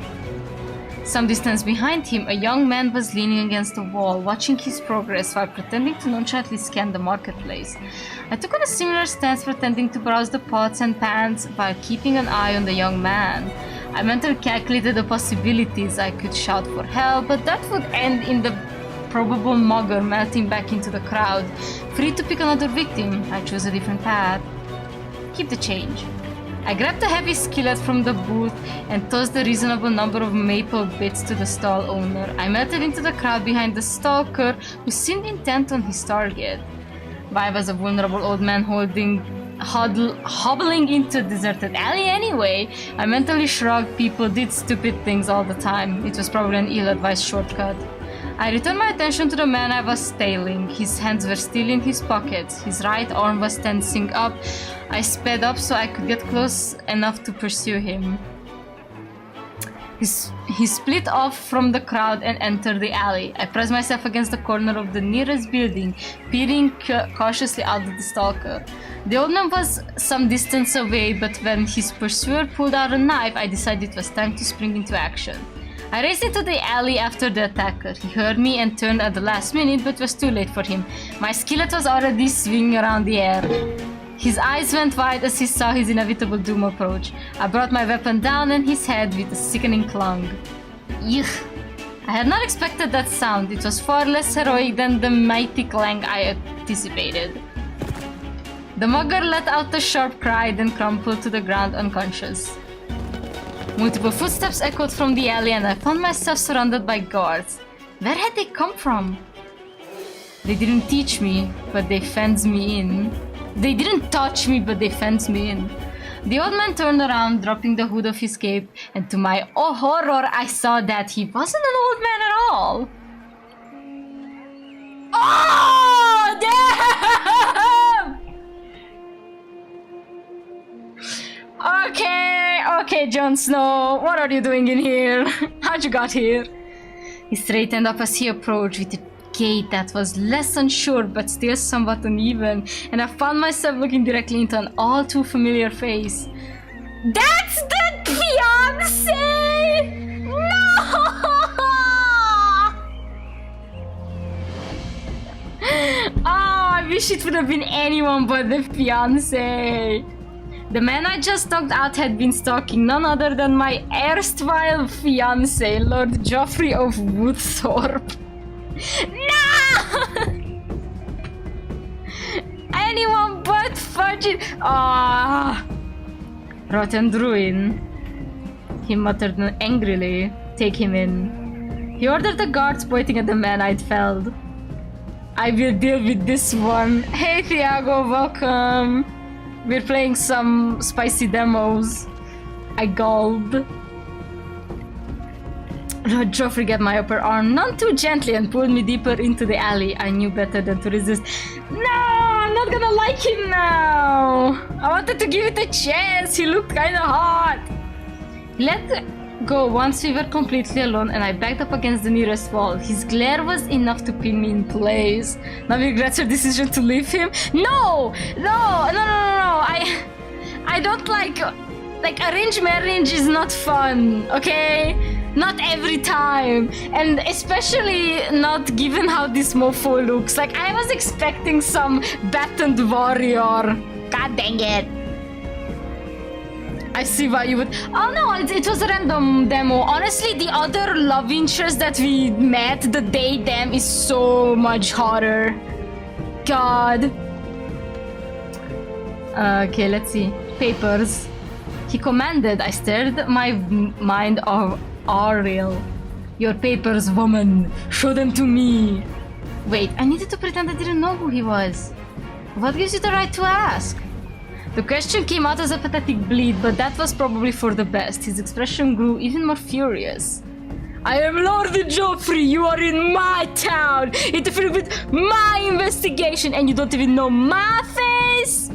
Some distance behind him, a young man was leaning against the wall, watching his progress while pretending to nonchalantly scan the marketplace. I took on a similar stance, pretending to browse the pots and pans while keeping an eye on the young man. I mentally calculated the possibilities. I could shout for help, but that would end in the probable mugger melting back into the crowd. Free to pick another victim, I chose a different path. Keep the change. I grabbed a heavy skillet from the booth and tossed a reasonable number of maple bits to the stall owner. I melted into the crowd behind the stalker, who seemed intent on his target. I was a vulnerable old man holding hobbling into a deserted alley anyway. I mentally shrugged. People did stupid things all the time. It was probably an ill-advised shortcut. I returned my attention to the man I was tailing. His hands were still in his pockets. His right arm was tensing up. I sped up so I could get close enough to pursue him. He split off from the crowd and entered the alley. I pressed myself against the corner of the nearest building, peering cautiously out at the stalker. The old man was some distance away, but when his pursuer pulled out a knife, I decided it was time to spring into action. I raced into the alley after the attacker. He heard me and turned at the last minute, but it was too late for him. My skillet was already swinging around the air. His eyes went wide as he saw his inevitable doom approach. I brought my weapon down on his head with a sickening clong. Yuck! I had not expected that sound. It was far less heroic than the mighty clang I anticipated. The mugger let out a sharp cry, then crumpled to the ground unconscious. Multiple footsteps echoed from the alley and I found myself surrounded by guards. Where had they come from? They didn't teach me, but they fenced me in. They didn't touch me, but they fenced me in. The old man turned around, dropping the hood of his cape, and to my horror, I saw that he wasn't an old man at all. Oh, damn! Okay, Jon Snow, what are you doing in here? How'd you got here? He straightened up as he approached with a gait that was less unsure but still somewhat uneven, and I found myself looking directly into an all too familiar face. That's the fiancé! No! Oh, I wish it would have been anyone but the fiancé. The man I just knocked out had been stalking none other than my erstwhile fiancé, Lord Joffrey of Woodthorpe. No! Anyone but Fudgy. Ah! Rotten ruin. He muttered angrily. Take him in. He ordered the guards, pointing at the man I'd felled. I will deal with this one. Hey Thiago, welcome. We're playing some spicy demos. I gulped. Lord Joffrey got my upper arm none too gently and pulled me deeper into the alley. I knew better than to resist. No, I'm not gonna like him now. I wanted to give it a chance. He looked kinda hot. Let go once we were completely alone and I backed up against the nearest wall. His glare was enough to pin me in place. Now he regrets her decision to leave him. No. I don't like arranged marriage is not fun, okay? Not every time, and especially not given how this mofo looks. Like, I was expecting some battened warrior. God dang it. I see why you would... Oh no, it was a random demo. Honestly, the other love interest that we met, the day them, is so much hotter. God. Okay, let's see. Papers. He commanded. I stared my mind of Ariel. Your papers, woman. Show them to me. Wait, I needed to pretend I didn't know who he was. What gives you the right to ask? The question came out as a pathetic bleat, but that was probably for the best. His expression grew even more furious. I am Lord Joffrey. You are in my town, interfering with my investigation, and you don't even know my face?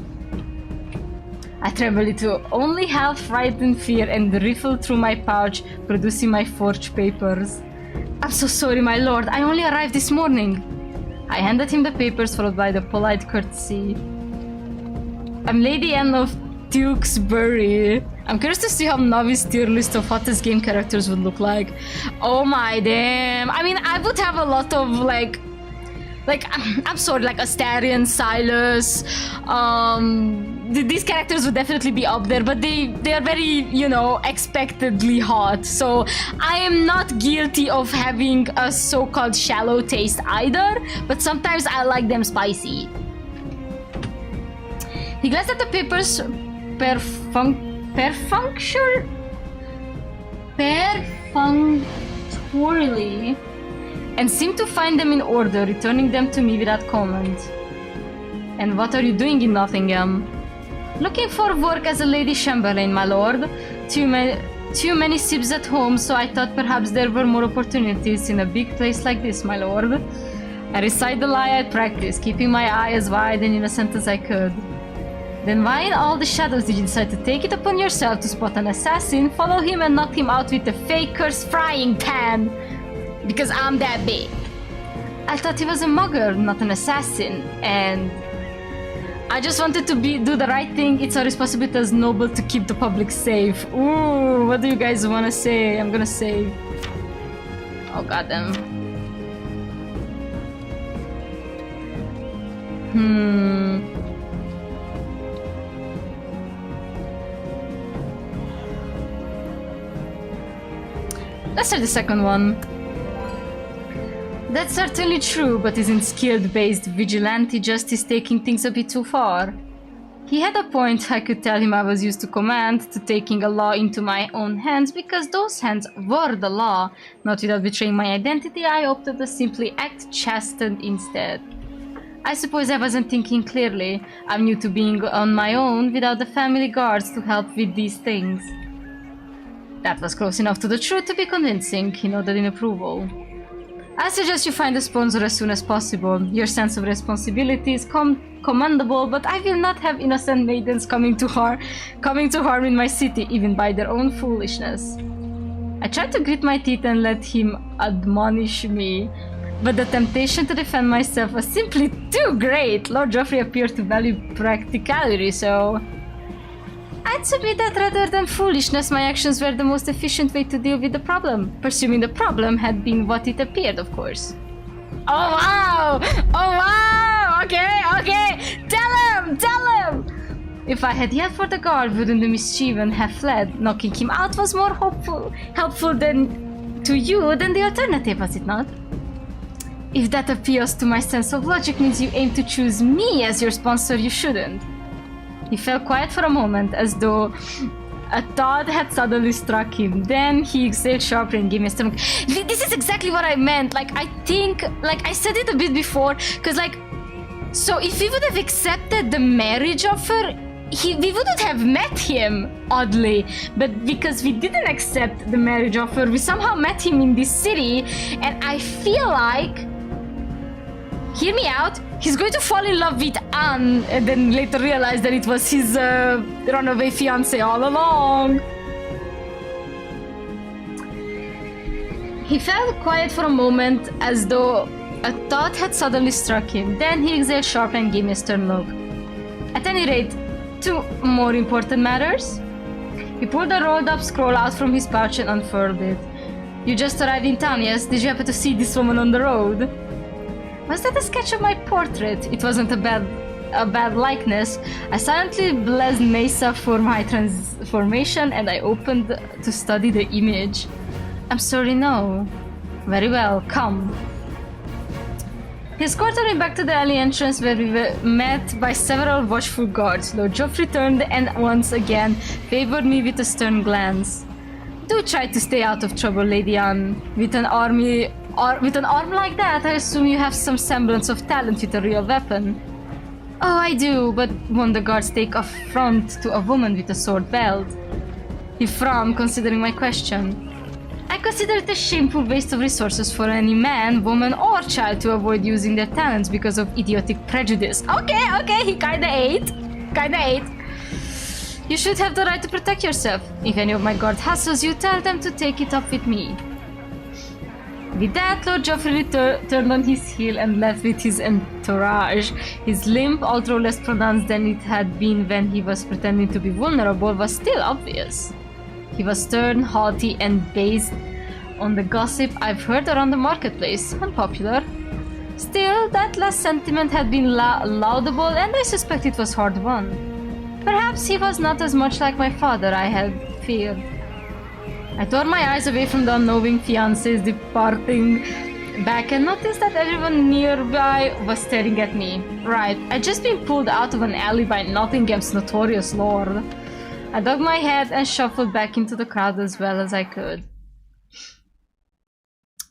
I trembled into only half frightened fear and riffled through my pouch, producing my forged papers. I'm so sorry, my lord. I only arrived this morning. I handed him the papers, followed by the polite courtesy. I'm Lady Anne of Tewksbury. I'm curious to see how Navi's tier list of hottest game characters would look like. Oh my damn. I mean, I would have a lot of like I'm sorry, like Astarion, Silas. These characters would definitely be up there, but they are very, you know, expectedly hot. So I am not guilty of having a so-called shallow taste either, but sometimes I like them spicy. He glanced at the papers perfunctorily and seemed to find them in order, returning them to me without comment. And what are you doing in Nottingham? Looking for work as a lady chamberlain, my lord. Too many sibs at home, so I thought perhaps there were more opportunities in a big place like this, my lord. I recite the lie I practice, keeping my eye as wide and innocent as I could. Then why in all the shadows did you decide to take it upon yourself to spot an assassin, follow him and knock him out with a faker's frying pan? Because I'm that big. I thought he was a mugger, not an assassin, and I just wanted to do the right thing. It's our responsibility as noble to keep the public safe. Ooh, what do you guys want to say? I'm gonna save. Oh, goddamn. Let's start the second one. That's certainly true, but isn't skilled-based vigilante justice taking things a bit too far? He had a point. I could tell him I was used to command, to taking a law into my own hands, because those hands were the law. Not without betraying my identity, I opted to simply act chastened instead. I suppose I wasn't thinking clearly. I'm new to being on my own without the family guards to help with these things. That was close enough to the truth to be convincing, he nodded in approval. I suggest you find a sponsor as soon as possible. Your sense of responsibility is commendable, but I will not have innocent maidens coming to harm in my city, even by their own foolishness. I tried to grit my teeth and let him admonish me, but the temptation to defend myself was simply too great. Lord Joffrey appeared to value practicality, so I'd submit that rather than foolishness, my actions were the most efficient way to deal with the problem, presuming the problem had been what it appeared, of course. Oh wow! Oh wow! Okay! Tell him! If I had yelled for the guard, wouldn't the mischievous have fled? Knocking him out was more helpful to you than the alternative, was it not? If that appeals to my sense of logic means you aim to choose me as your sponsor, you shouldn't. He fell quiet for a moment, as though a thought had suddenly struck him. Then he exhaled sharply and gave me a stomach. This is exactly what I meant. Like, I think, like, I said it a bit before, because, like, so if we would have accepted the marriage offer, we wouldn't have met him, oddly. But because we didn't accept the marriage offer, we somehow met him in this city, and I feel like, hear me out, he's going to fall in love with Anne and then later realize that it was his runaway fiancé all along. He fell quiet for a moment, as though a thought had suddenly struck him. Then he exhaled sharply and gave me a stern look. At any rate, two more important matters. He pulled a rolled up scroll out from his pouch and unfurled it. You just arrived in town, yes? Did you happen to see this woman on the road? Was that a sketch of my portrait? It wasn't a bad likeness. I silently blessed Mesa for my transformation and I opened to study the image. I'm sorry, no. Very well, come. He escorted me back to the alley entrance where we were met by several watchful guards. Lord Joffrey turned and once again favored me with a stern glance. Do try to stay out of trouble, Lady Anne. With an arm like that, I assume you have some semblance of talent with a real weapon. Oh, I do, but won't the guards take affront to a woman with a sword belt? He frowned, considering my question. I consider it a shameful waste of resources for any man, woman, or child to avoid using their talents because of idiotic prejudice. Okay, he kinda ate. You should have the right to protect yourself. If any of my guard hassles you, tell them to take it up with me. With that, Lord Joffrey turned on his heel and left with his entourage. His limp, although less pronounced than it had been when he was pretending to be vulnerable, was still obvious. He was stern, haughty, and based on the gossip I've heard around the marketplace. Unpopular. Still, that last sentiment had been laudable, and I suspect it was hard-won. Perhaps he was not as much like my father I had feared. I tore my eyes away from the unknowing fiancés departing back and noticed that everyone nearby was staring at me. Right, I'd just been pulled out of an alley by Nottingham's notorious lord. I dug my head and shuffled back into the crowd as well as I could.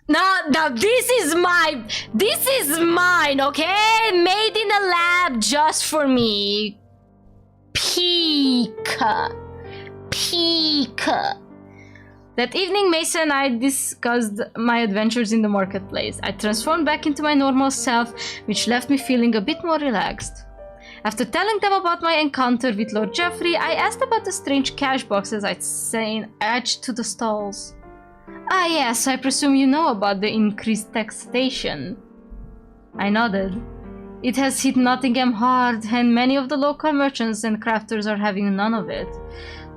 Now this is mine, okay? Made in a lab just for me. Peak. That evening, Mesa and I discussed my adventures in the marketplace. I transformed back into my normal self, which left me feeling a bit more relaxed. After telling them about my encounter with Lord Geoffrey, I asked about the strange cash boxes I'd seen etched to the stalls. Ah yes, I presume you know about the increased taxation. I nodded. It has hit Nottingham hard, and many of the local merchants and crafters are having none of it.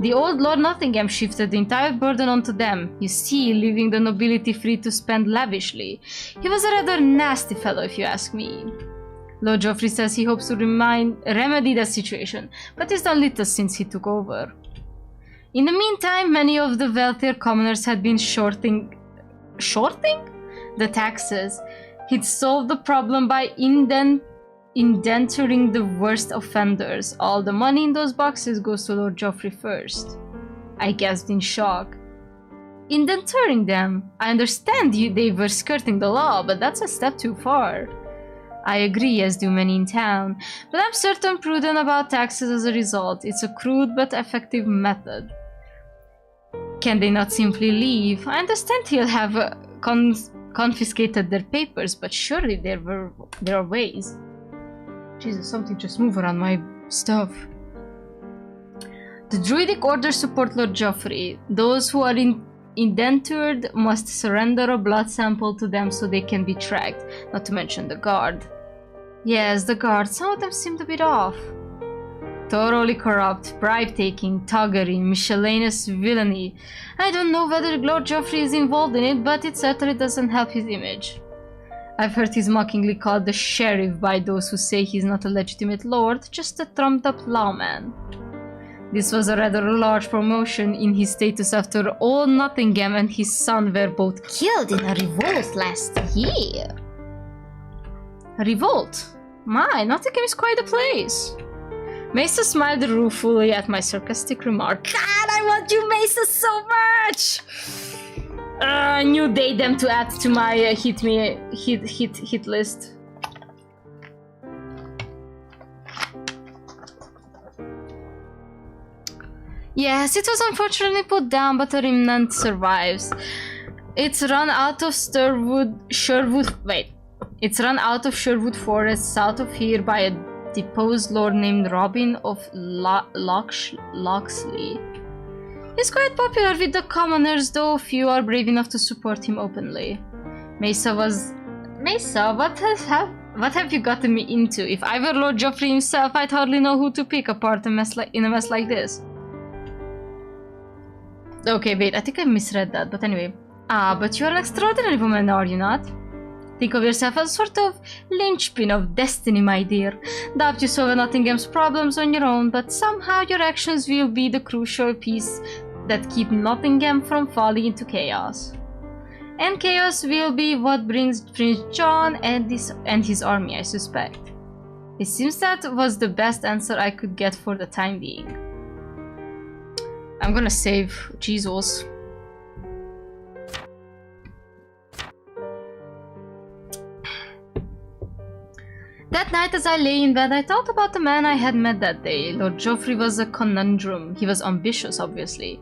The old Lord Nottingham shifted the entire burden onto them, you see, leaving the nobility free to spend lavishly. He was a rather nasty fellow, if you ask me. Lord Geoffrey says he hopes to remedy the situation, but he's done little since he took over. In the meantime, many of the wealthier commoners had been shorting the taxes. He'd solved the problem by indenturing the worst offenders. All the money in those boxes goes to Lord Geoffrey first. I gasped in shock. Indenturing them? I understand they were skirting the law, but that's a step too far. I agree, as do many in town, but I'm certain prudent about taxes as a result. It's a crude but effective method. Can they not simply leave? I understand he'll have confiscated their papers, but surely there are ways. Jesus, something just moved around my stuff. The Druidic orders support Lord Geoffrey. Those who are indentured must surrender a blood sample to them so they can be tracked, not to mention the guard. Yes, the guard. Some of them seemed a bit off. Thoroughly corrupt, bribe-taking, thuggery, miscellaneous villainy. I don't know whether Lord Geoffrey is involved in it, but it certainly doesn't help his image. I've heard he's mockingly called the sheriff by those who say he's not a legitimate lord, just a trumped-up lawman. This was a rather large promotion in his status after all Nottingham and his son were both killed in a revolt last year. A revolt? My, Nottingham is quite a place. Mesa smiled ruefully at my sarcastic remark. God, I want you, Mesa, so much! New datem to add to my hit list. Yes, it was unfortunately put down, but a remnant survives. It's run out of Sherwood Forest south of here by a deposed lord named Robin of Locksley. He's quite popular with the commoners, though few are brave enough to support him openly. Mesa, what have you gotten me into? If I were Lord Geoffrey himself, I'd hardly know who to pick apart in a mess like this. Okay, wait, I think I misread that, but anyway. Ah, but you're an extraordinary woman, are you not? Think of yourself as a sort of linchpin of destiny, my dear. Doubt you solve Nottingham's problems on your own, but somehow your actions will be the crucial piece that keep Nottingham from falling into chaos. And chaos will be what brings Prince John and his army, I suspect. It seems that was the best answer I could get for the time being. I'm gonna save. Jesus. That night as I lay in bed, I thought about the man I had met that day. Lord Geoffrey was a conundrum. He was ambitious, obviously.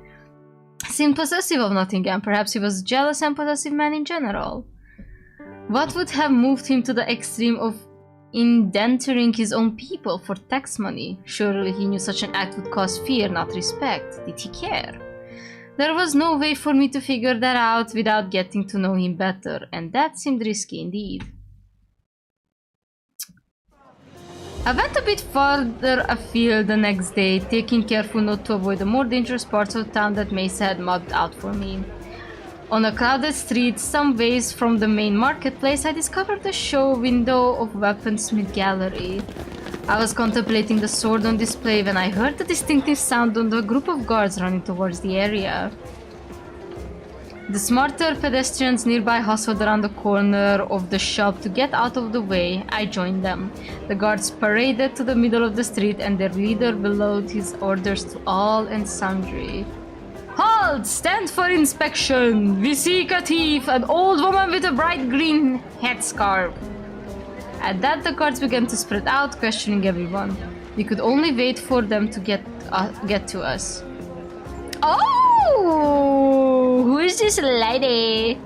Seemed possessive of Nottingham. Perhaps he was a jealous and possessive man in general. What would have moved him to the extreme of indenturing his own people for tax money? Surely he knew such an act would cause fear, not respect. Did he care? There was no way for me to figure that out without getting to know him better, and that seemed risky indeed. I went a bit further afield the next day, taking careful note to avoid the more dangerous parts of town that Mesa had mapped out for me. On a crowded street, some ways from the main marketplace, I discovered the show window of Weaponsmith Gallery. I was contemplating the sword on display when I heard the distinctive sound of a group of guards running towards the area. The smarter pedestrians nearby hustled around the corner of the shop to get out of the way. I joined them. The guards paraded to the middle of the street and their leader bellowed his orders to all and sundry. Halt! Stand for inspection! We seek a thief, an old woman with a bright green headscarf. At that, the guards began to spread out, questioning everyone. We could only wait for them to get to us. Oh! Who is this lady?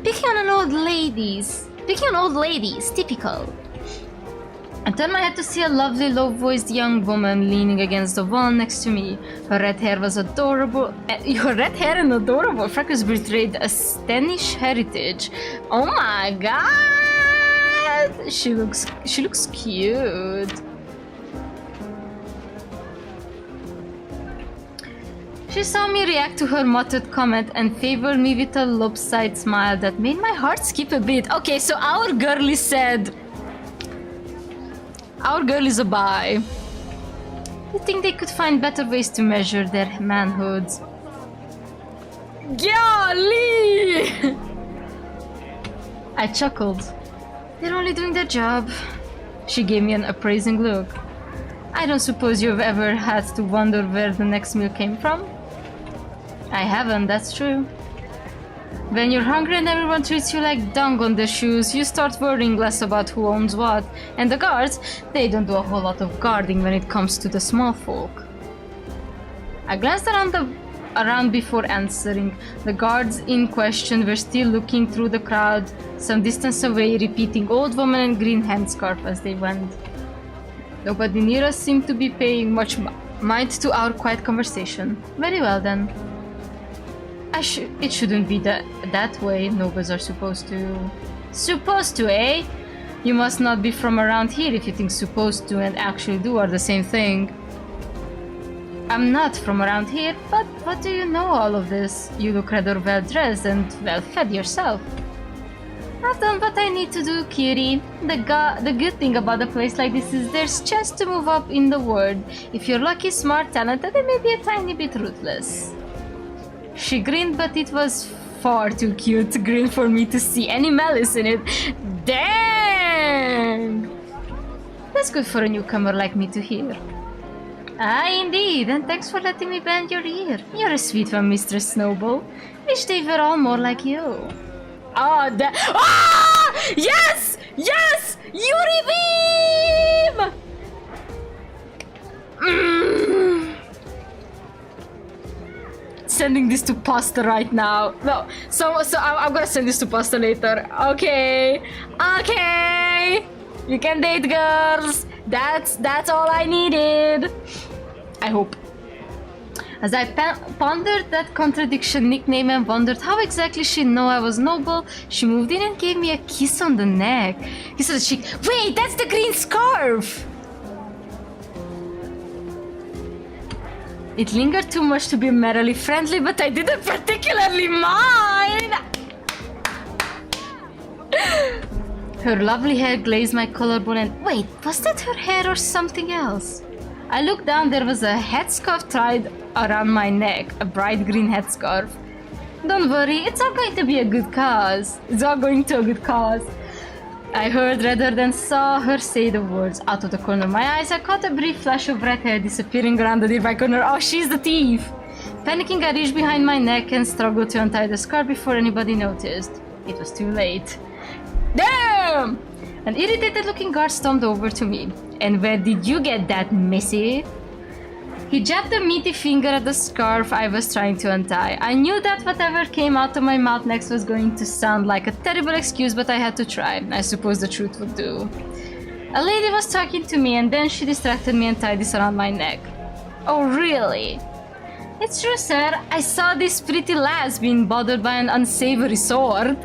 Picking on old ladies, typical. I turned my head to see a lovely, low-voiced young woman leaning against the wall next to me. Her red hair was adorable. Her red hair and adorable freckles betrayed a Spanish heritage. Oh my god! She looks cute. She saw me react to her muttered comment and favored me with a lopsided smile that made my heart skip a bit. Okay, so our girlie said... Our girl is a bi. You think they could find better ways to measure their manhood? Golly! I chuckled. They're only doing their job. She gave me an appraising look. I don't suppose you've ever had to wonder where the next meal came from? I haven't, that's true. When you're hungry and everyone treats you like dung on their shoes, you start worrying less about who owns what. And the guards, they don't do a whole lot of guarding when it comes to the small folk. I glanced around before answering. The guards in question were still looking through the crowd some distance away, repeating old woman and green handscarf as they went. Nobody near us seemed to be paying much mind to our quiet conversation. Very well then. It shouldn't be that way. Nobles are supposed to... Supposed to, eh? You must not be from around here if you think supposed to and actually do are the same thing. I'm not from around here, but what do you know all of this? You look rather well dressed and well fed yourself. I've done what I need to do, cutie. The good thing about a place like this is there's chance to move up in the world. If you're lucky, smart, talented, and maybe a tiny bit ruthless. She grinned, but it was far too cute to grin for me to see any malice in it. Dang! That's good for a newcomer like me to hear. Ah, indeed, and thanks for letting me bend your ear. You're a sweet one, Mistress Snowball. Wish they were all more like you. Oh, ah! Yes! Yes! Yuri beam! Sending this to Pasta right now. No, so I'm gonna send this to Pasta later. Okay, okay. You can date girls. That's all I needed. I hope. As I pondered that contradiction nickname and wondered how exactly she'd know I was noble, she moved in and gave me a kiss on the neck. He said, "Wait, that's the green scarf." It lingered too much to be merrily friendly, but I didn't particularly mind. Her lovely hair glazed my collarbone and... Wait, was that her hair or something else? I looked down, there was a headscarf tied around my neck, a bright green headscarf. Don't worry, it's all going to be a good cause. It's all going to a good cause. I heard rather than saw her say the words. Out of the corner of my eyes, I caught a brief flash of red hair disappearing around the nearby corner. Oh, she's the thief! Panicking, I reached behind my neck and struggled to untie the scarf before anybody noticed. It was too late. Damn! An irritated-looking guard stomped over to me. And where did you get that, missy? He jabbed a meaty finger at the scarf I was trying to untie. I knew that whatever came out of my mouth next was going to sound like a terrible excuse, but I had to try. I suppose the truth would do. A lady was talking to me and then she distracted me and tied this around my neck. Oh, really? It's true, sir. I saw this pretty lass being bothered by an unsavory sword.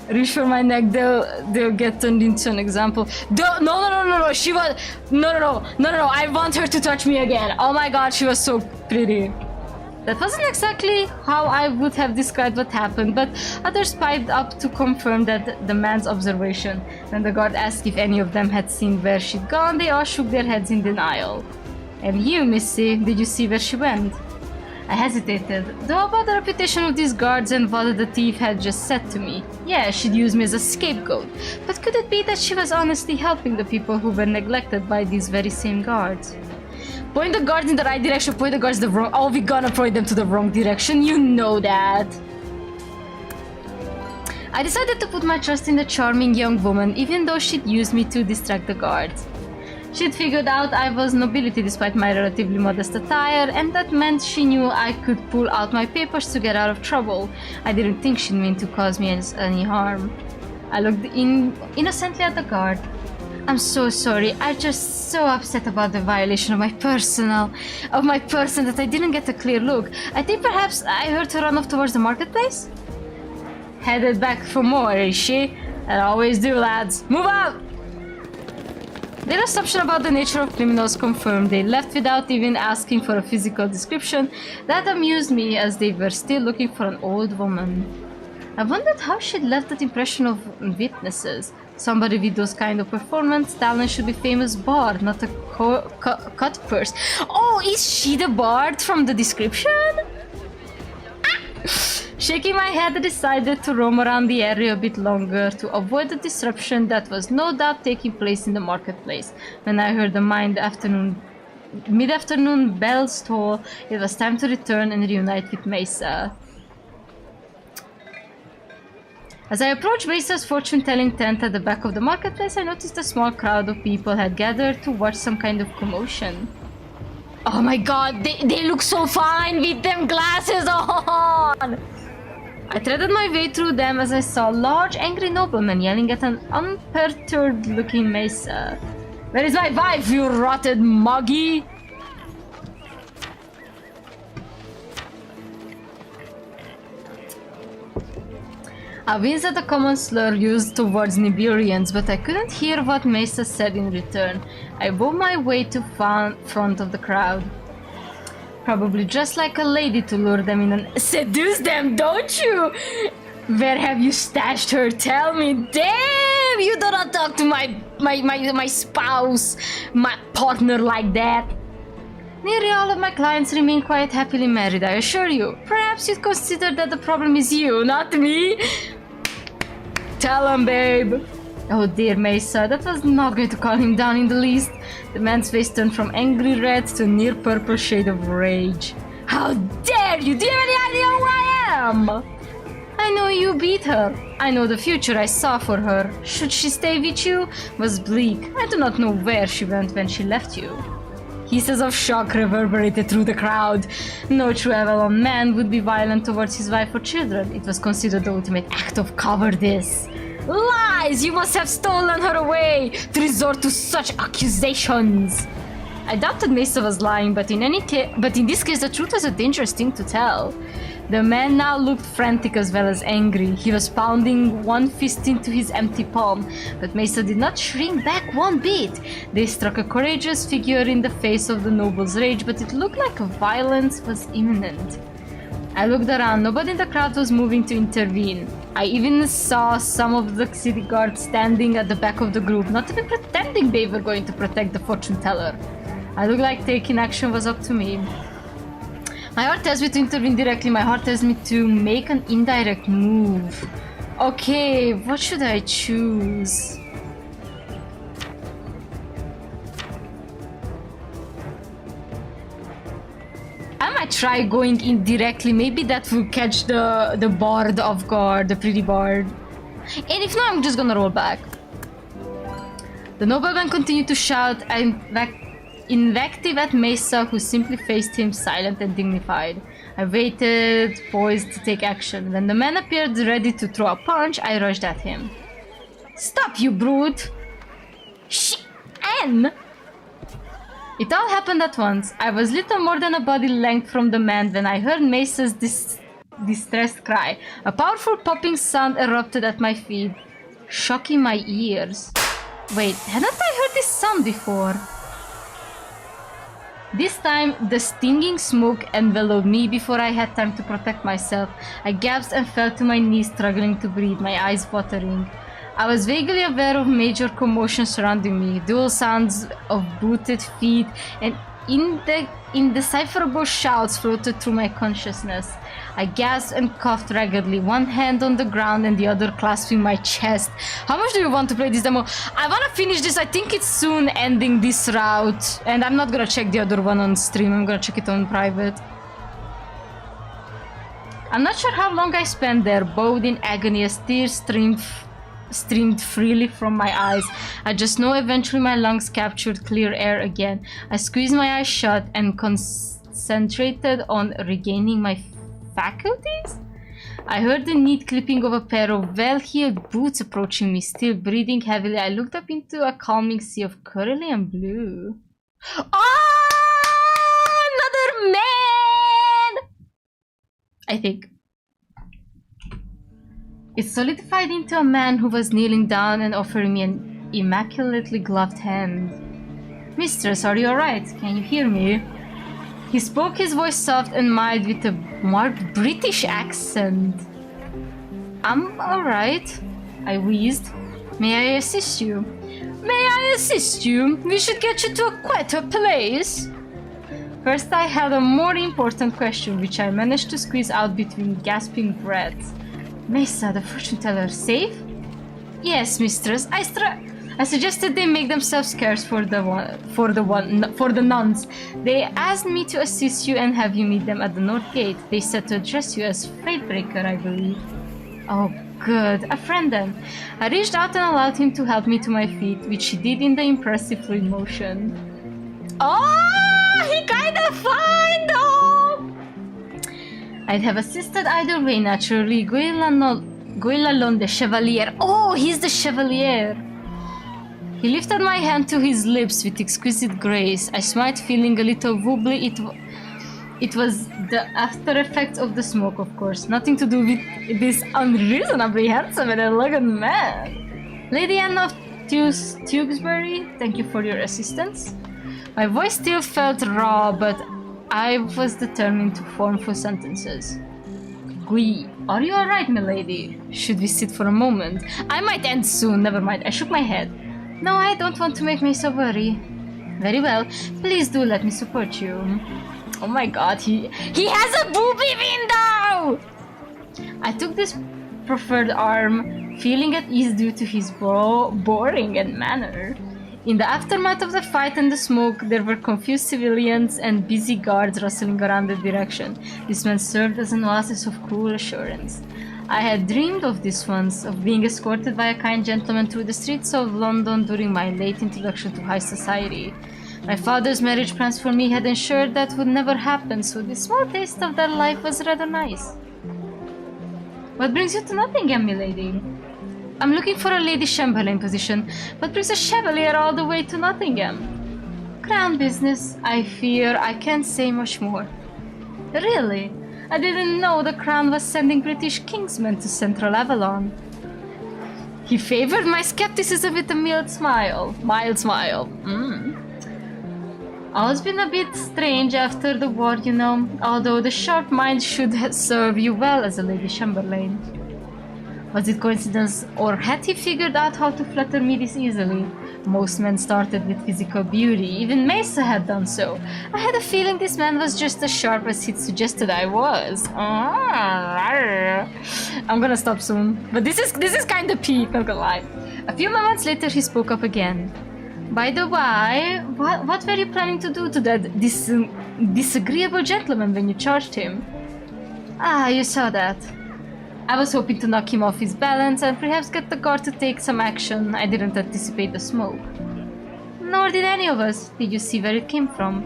Reach for my neck, they'll get turned into an example. No, she was... No, I want her to touch me again. Oh my god, she was so pretty. That wasn't exactly how I would have described what happened, but others piped up to confirm that the man's observation. When the guard asked if any of them had seen where she'd gone, they all shook their heads in denial. And you, missy, did you see where she went? I hesitated, though about the reputation of these guards and what the thief had just said to me. Yeah, she'd use me as a scapegoat, but could it be that she was honestly helping the people who were neglected by these very same guards? Point the guards in the right direction, point the guards the wrong... Oh, we're gonna point them to the wrong direction, you know that! I decided to put my trust in the charming young woman, even though she'd used me to distract the guards. She'd figured out I was nobility despite my relatively modest attire, and that meant she knew I could pull out my papers to get out of trouble. I didn't think she'd mean to cause me any harm. I looked innocently at the guard. I'm so sorry, I'm just so upset about the violation of my person that I didn't get a clear look. I think perhaps I heard her run off towards the marketplace? Headed back for more, is she? I always do, lads. Move out! Their assumption about the nature of criminals confirmed. They left without even asking for a physical description. That amused me, as they were still looking for an old woman. I wondered how she'd left that impression of witnesses. Somebody with those kind of performance talent should be famous bard, not a cut purse. Oh, is she the bard from the description? Shaking my head, I decided to roam around the area a bit longer to avoid the disruption that was no doubt taking place in the marketplace. When I heard the mid-afternoon bells toll, it was time to return and reunite with Mesa. As I approached Mesa's fortune-telling tent at the back of the marketplace, I noticed a small crowd of people had gathered to watch some kind of commotion. Oh my god, they look so fine with them glasses on! I threaded my way through them as I saw a large, angry nobleman yelling at an unperturbed-looking Mesa. Where is my wife, you rotted muggy? I winced at the common slur used towards Niburians, but I couldn't hear what Mesa said in return. I bowed my way to front of the crowd. Probably just like a lady to lure them in and seduce them, don't you? Where have you stashed her? Tell me. Damn, you do not talk to my spouse, my partner like that. Nearly all of my clients remain quite happily married, I assure you. Perhaps you'd consider that the problem is you, not me. Tell him, babe. Oh dear, Mesa, that was not going to calm him down in the least. The man's face turned from angry red to a near purple shade of rage. How dare you! Do you have any idea who I am? I know you beat her. I know the future I saw for her. Should she stay with you? Was bleak. I do not know where she went when she left you. Hisses of shock reverberated through the crowd. No true Avalon man would be violent towards his wife or children. It was considered the ultimate act of cowardice. Lies! You must have stolen her away to resort to such accusations. I doubted Mesa was lying, but in this case the truth was a dangerous thing to tell. The man now looked frantic as well as angry. He was pounding one fist into his empty palm, but Mesa did not shrink back one bit. They struck a courageous figure in the face of the noble's rage, but it looked like violence was imminent. I looked around. Nobody in the crowd was moving to intervene. I even saw some of the city guards standing at the back of the group, not even pretending they were going to protect the fortune teller. I looked like taking action was up to me. My heart tells me to intervene directly. My heart tells me to make an indirect move. Okay, what should I choose? I might try going in directly. Maybe that will catch the bard off guard, the pretty bard. And if not, I'm just gonna roll back. The nobleman continued to shout invective at Mesa, who simply faced him silent and dignified. I waited, poised to take action. When the man appeared ready to throw a punch, I rushed at him. Stop, you brute! Anne! It all happened at once. I was little more than a body length from the man when I heard Mesa's distressed cry. A powerful popping sound erupted at my feet, shocking my ears. Wait, hadn't I heard this sound before? This time, the stinging smoke enveloped me before I had time to protect myself. I gasped and fell to my knees, struggling to breathe, my eyes watering. I was vaguely aware of major commotion surrounding me, dual sounds of booted feet, and indecipherable shouts floated through my consciousness. I gasped and coughed raggedly, one hand on the ground and the other clasping my chest. How much do you want to play this demo? I want to finish this. I think it's soon ending this route, and I'm not gonna check the other one on stream. I'm gonna check it on private. I'm not sure how long I spent there, bowed in agony as tears streamed streamed freely from my eyes. I just know eventually my lungs captured clear air again. I squeezed my eyes shut and concentrated on regaining my faculties. I heard the neat clipping of a pair of well-heeled boots approaching me, still breathing heavily. I looked up into a calming sea of curly and blue. Oh! Another man! I think. It solidified into a man who was kneeling down and offering me an immaculately gloved hand. Mistress, are you alright? Can you hear me? He spoke, his voice soft and mild with a marked British accent. I'm alright, I wheezed. May I assist you? May I assist you? We should get you to a quieter place. First, I had a more important question, which I managed to squeeze out between gasping breaths. Mesa, the fortune teller, safe? Yes, mistress. I suggested they make themselves scarce for the nuns. They asked me to assist you and have you meet them at the north gate. They said to address you as Fatebreaker, I believe. Oh, good. A friend then. I reached out and allowed him to help me to my feet, which he did in the impressive fluid motion. Oh, he kinda fine though! I'd have assisted either way, naturally. Guilalon the Chevalier. Oh, he's the Chevalier! He lifted my hand to his lips with exquisite grace. I smiled, feeling a little wobbly. It was the after effects of the smoke, of course. Nothing to do with this unreasonably handsome and elegant man. Lady Anne of Tewkesbury, thank you for your assistance. My voice still felt raw, but I was determined to form full sentences. Gui, are you alright, milady? Should we sit for a moment? I might end soon, never mind. I shook my head. No, I don't want to make myself worry. Very well. Please do let me support you. Oh my god, he has a booby window! I took this preferred arm, feeling at ease due to his boring and manner. In the aftermath of the fight and the smoke, there were confused civilians and busy guards rustling around the direction. This man served as an oasis of cool assurance. I had dreamed of this once, of being escorted by a kind gentleman through the streets of London during my late introduction to high society. My father's marriage plans for me had ensured that would never happen, so this small taste of that life was rather nice. What brings you to Nottingham, milady? I'm looking for a Lady Chamberlain position. What brings a Chevalier all the way to Nottingham? Crown business. I fear I can't say much more. Really? I didn't know the Crown was sending British kingsmen to Central Avalon. He favored my skepticism with a mild smile. All's been a bit strange after the war, you know, although the sharp mind should serve you well as a Lady Chamberlain. Was it coincidence, or had he figured out how to flatter me this easily? Most men started with physical beauty, even Mesa had done so. I had a feeling this man was just as sharp as he'd suggested I was. I'm gonna stop soon, but this is kinda peak, not gonna lie. A few moments later he spoke up again. By the way, what were you planning to do to that disagreeable gentleman when you charged him? Ah, you saw that. I was hoping to knock him off his balance and perhaps get the guard to take some action. I didn't anticipate the smoke. Nor did any of us. Did you see where it came from?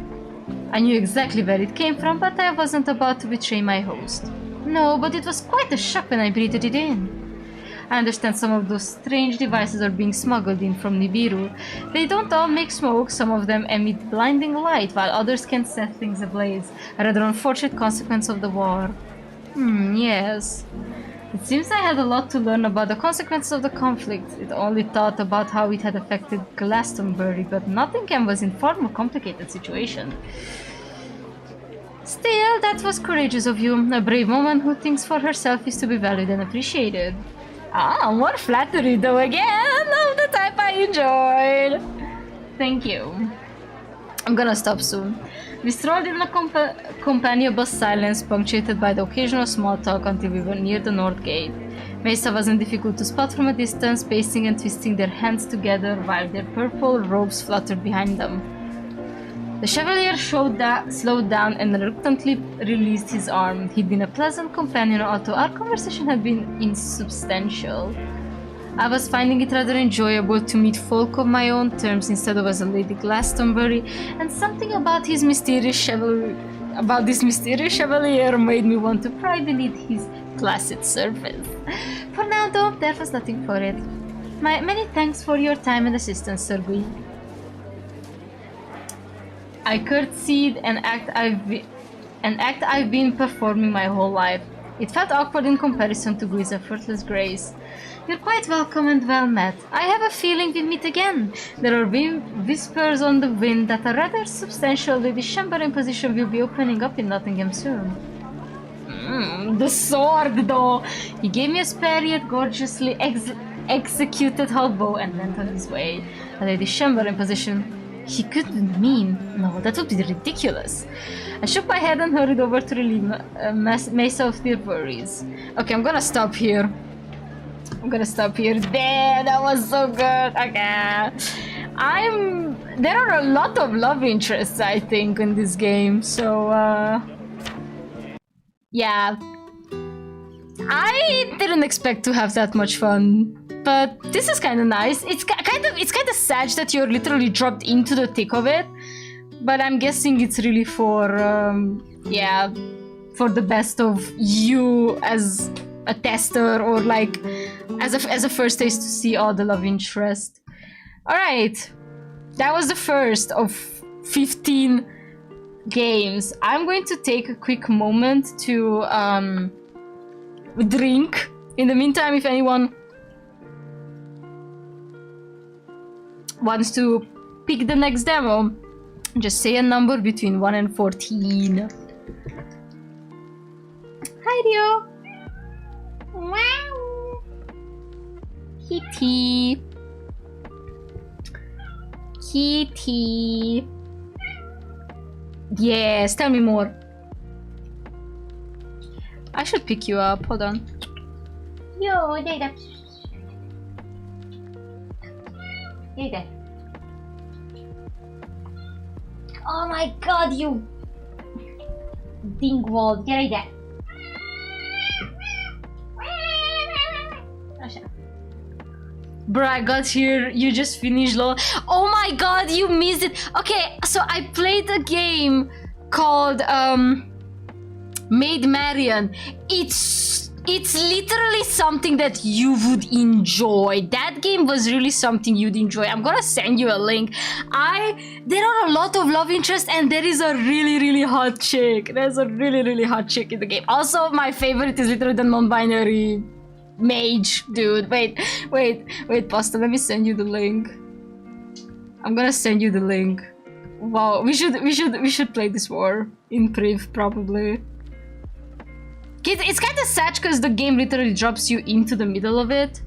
I knew exactly where it came from, but I wasn't about to betray my host. No, but it was quite a shock when I breathed it in. I understand some of those strange devices are being smuggled in from Nibiru. They don't all make smoke, some of them emit blinding light, while others can set things ablaze. A rather unfortunate consequence of the war. Yes. It seems I had a lot to learn about the consequences of the conflict. It only thought about how it had affected Glastonbury, but Nottingham was in far more complicated situation. Still, that was courageous of you. A brave woman who thinks for herself is to be valued and appreciated. Ah, more flattery though again, of the type I enjoyed. Thank you. I'm gonna stop soon. We strolled in a companionable silence, punctuated by the occasional small talk until we were near the north gate. Mesa wasn't difficult to spot from a distance, pacing and twisting their hands together while their purple robes fluttered behind them. The Chevalier slowed down and reluctantly released his arm. He'd been a pleasant companion, although our conversation had been insubstantial. I was finding it rather enjoyable to meet folk of my own terms instead of as a Lady Glastonbury, and something about this mysterious chevalier made me want to pry beneath his placid surface. For now though, there was nothing for it. Many thanks for your time and assistance, Sir Gui. I curtsied, an act I've been performing my whole life. It felt awkward in comparison to Gui's effortless grace. You're quite welcome and well met. I have a feeling we'll meet again. There are whispers on the wind that a rather substantial Lady Chamberlain position will be opening up in Nottingham soon. The sword, though! He gave me a spare yet gorgeously executed halberd and went on his way. A Lady Chamberlain position. He couldn't mean. No, that would be ridiculous. I shook my head and hurried over to relieve Mesa of their worries. Okay, I'm gonna stop here. Damn, that was so good. Okay. There are a lot of love interests, I think, in this game, so yeah. I didn't expect to have that much fun. But this is kind of nice. It's kind of sad that you're literally dropped into the thick of it. But I'm guessing it's really for yeah, for the best of you as a tester, or like as a first taste to see all the love interest. All right, that was the first of 15 games. I'm going to take a quick moment to drink. In the meantime, if anyone wants to pick the next demo, just say a number between 1 and 14. Hi, Rio. Wow. Kitty. Yes, tell me more. I should pick you up. Hold on. Yo, there. Hey there. Oh my god, you dingwall. Get right there. Bruh, I got here, you just finished lol. Oh my god, you missed it. Okay, so I played a game called Made Marion. It's literally something that you would enjoy. That game was really something you'd enjoy. I'm gonna send you a link. There are a lot of love interest, and there is a really hot chick. There's a really hot chick in the game. Also, my favorite is literally the non-binary mage dude. Wait, Pasta, let me send you the link. I'm gonna send you the link. Wow, we should play this war in priv probably. It's kind of sad because the game literally drops you into the middle of it.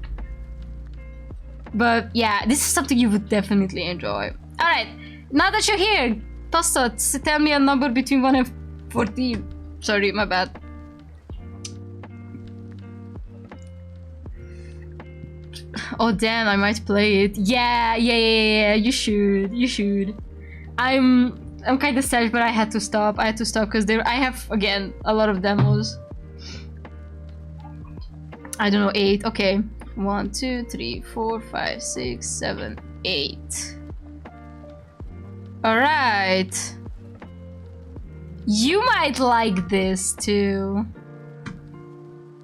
But yeah, this is something you would definitely enjoy. Alright, now that you're here, Pasta, tell me a number between 1 and 14. Sorry, my bad. Oh damn, I might play it. Yeah, you should. I'm kind of sad, but I had to stop. Because I have, again, a lot of demos. I don't know, 8. Okay. 1, 2, 3, 4, 5, 6, 7, 8. Alright. You might like this too.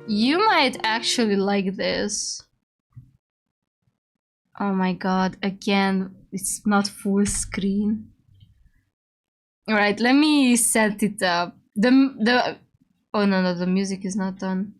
You might actually like this. Oh my god, again, it's not full screen. Alright, let me set it up. Oh no, the music is not done.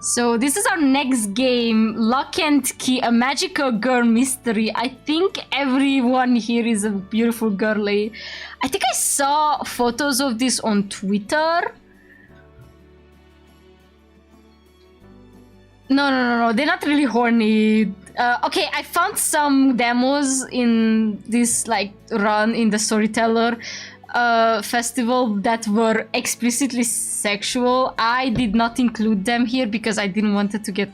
So this is our next game, Lock and Key, a magical girl mystery. I think everyone here is a beautiful girly. I think I saw photos of this on Twitter. No, they're not really horny. Okay, I found some demos in this like run in the Storyteller festival that were explicitly sexual. I did not include them here because I didn't want it to get,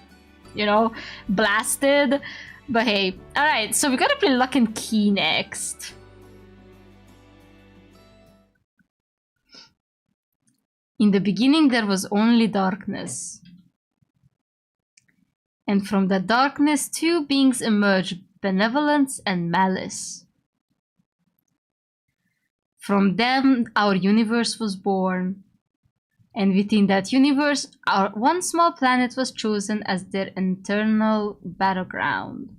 you know, blasted. But hey, alright, so we gotta play Lock and Key next. In the beginning there was only darkness. And from the darkness two beings emerged, benevolence and malice. From them our universe was born. And within that universe, our one small planet was chosen as their eternal battleground.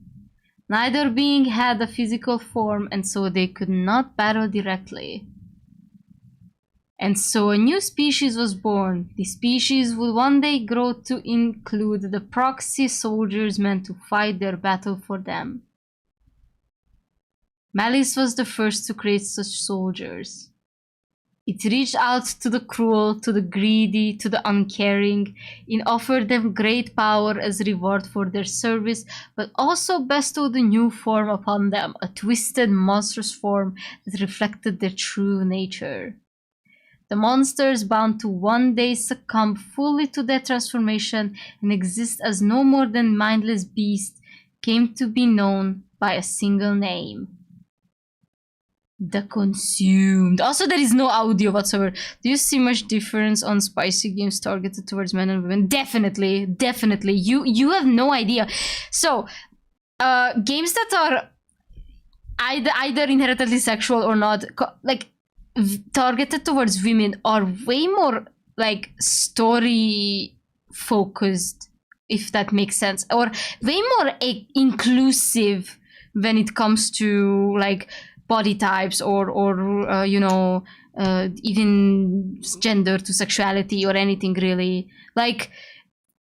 Neither being had a physical form, and so they could not battle directly. And so a new species was born. The species would one day grow to include the proxy soldiers meant to fight their battle for them. Malice was the first to create such soldiers. It reached out to the cruel, to the greedy, to the uncaring. It offered them great power as reward for their service, but also bestowed a new form upon them, a twisted, monstrous form that reflected their true nature. The monsters, bound to one day succumb fully to their transformation and exist as no more than mindless beasts, came to be known by a single name. The Consumed. Also, there is no audio whatsoever. Do you see much difference on spicy games targeted towards men and women? Definitely, definitely. You have no idea. So, games that are either inherently sexual or not, like targeted towards women, are way more like story focused, if that makes sense, or way more inclusive when it comes to like body types or you know, even gender to sexuality or anything really. Like,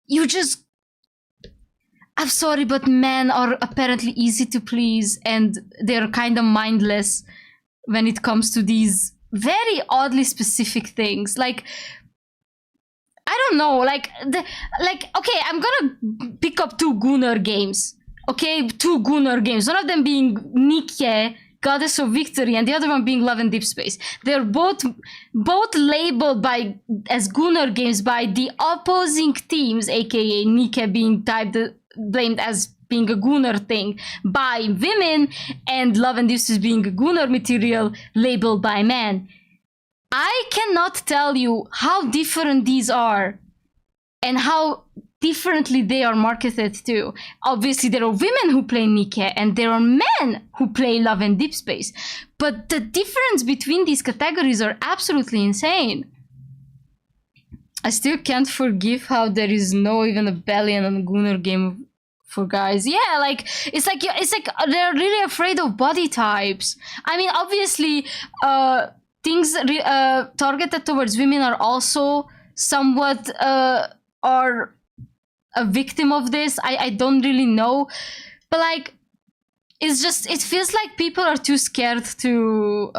you just, I'm sorry, but men are apparently easy to please and they're kind of mindless when it comes to these very oddly specific things. Like, I don't know, like okay, I'm gonna pick up two Gunnar games. Okay, two Gunnar games. One of them being Nike, Goddess of Victory, and the other one being Love and Deep Space. They're both labeled as Gunnar games by the opposing teams, aka Nike being blamed as being a Gunnar thing by women, and Love and Deep Space being a Gunnar material labeled by men. I cannot tell you how different these are and how differently they are marketed too. Obviously, there are women who play Nike and there are men who play Love and Deep Space. But the difference between these categories are absolutely insane. I still can't forgive how there is no even a Bellion and Gunnar game for guys. Yeah, like it's like they're really afraid of body types. I mean, obviously, things targeted towards women are also somewhat are a victim of this. I don't really know, but like, it's just, it feels like people are too scared to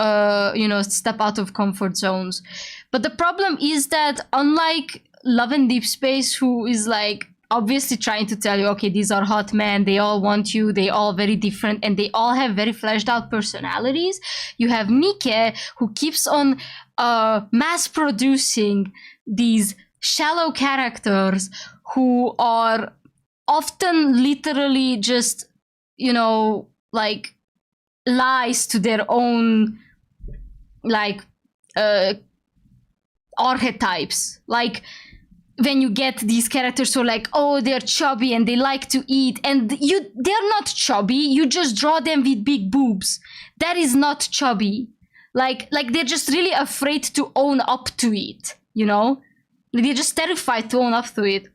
you know, step out of comfort zones. But the problem is that unlike Love and Deep Space, who is like obviously trying to tell you, okay, these are hot men, they all want you, they all very different, and they all have very fleshed out personalities, you have Nike, who keeps on mass producing these shallow characters who are often literally just, you know, like lies to their own like archetypes. Like, when you get these characters so like, oh, they're chubby and they like to eat, and they're not chubby, you just draw them with big boobs. That is not chubby. Like they're just really afraid to own up to it, you know? They're just terrified to own up to it.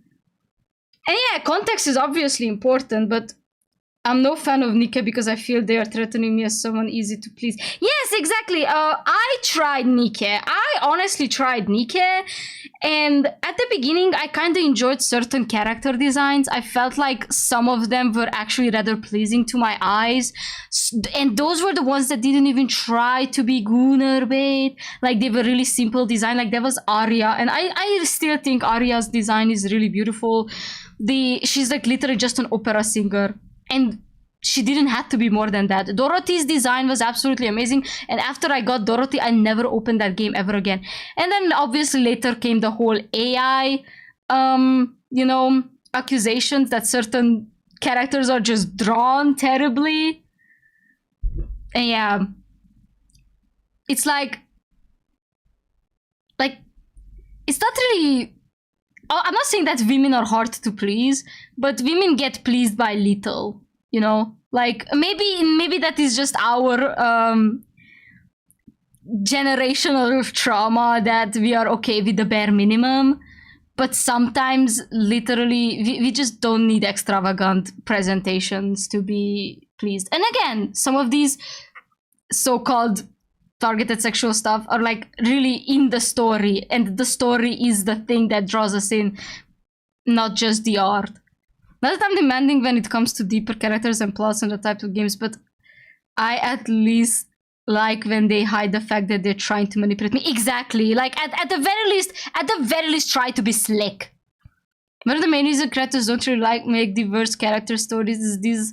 And yeah, context is obviously important, but I'm no fan of Nike because I feel they are threatening me as someone easy to please. Yes, exactly. I tried Nike. I honestly tried Nike. And at the beginning, I kind of enjoyed certain character designs. I felt like some of them were actually rather pleasing to my eyes. And those were the ones that didn't even try to be Gunnar bait. Like, they were really simple design. Like, there was Arya. And I still think Arya's design is really beautiful. She's like literally just an opera singer. And she didn't have to be more than that. Dorothy's design was absolutely amazing. And after I got Dorothy, I never opened that game ever again. And then obviously later came the whole AI, you know, accusations that certain characters are just drawn terribly. And yeah, it's like it's not really... I'm not saying that women are hard to please, but women get pleased by little, you know? Like, maybe that is just our generational trauma that we are okay with the bare minimum. But sometimes, literally, we just don't need extravagant presentations to be pleased. And again, some of these so-called targeted sexual stuff are like really in the story, and the story is the thing that draws us in, not just the art. Not that I'm demanding when it comes to deeper characters and plots and the type of games, but I at least like when they hide the fact that they're trying to manipulate me. Exactly. Like at the very least try to be slick. One of the main reasons creators don't really make diverse character stories is these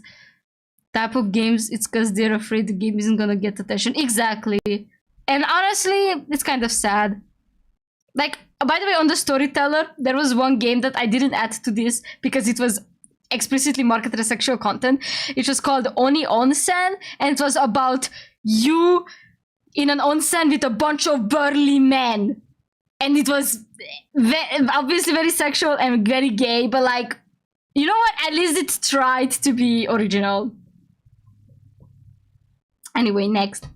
type of games. It's because they're afraid the game isn't gonna get attention. Exactly. And honestly, it's kind of sad. Like, by the way, on the Storyteller, there was one game that I didn't add to this because it was explicitly marketed as sexual content. It was called Oni Onsen, and it was about you in an onsen with a bunch of burly men. And it was obviously very sexual and very gay, but like, you know what? At least it tried to be original. Anyway, next.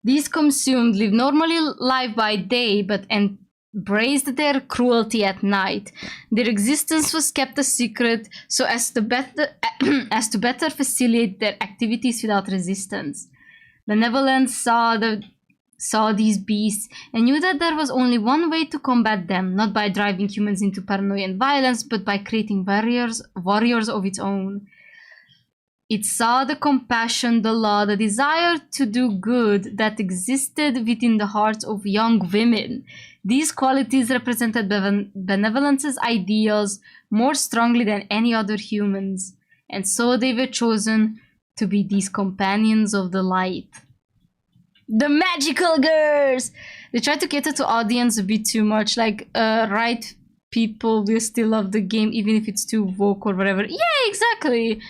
These consumed live normally life by day, but embraced their cruelty at night. Their existence was kept a secret so as to better facilitate their activities without resistance. Benevolent saw these beasts and knew that there was only one way to combat them, not by driving humans into paranoia and violence, but by creating warriors of its own. It saw the compassion, the law, the desire to do good that existed within the hearts of young women. These qualities represented benevolence's ideals more strongly than any other humans, and so they were chosen to be these companions of the light. The magical girls! They try to cater to audience a bit too much, like, right people will still love the game even if it's too woke or whatever. Yeah, exactly!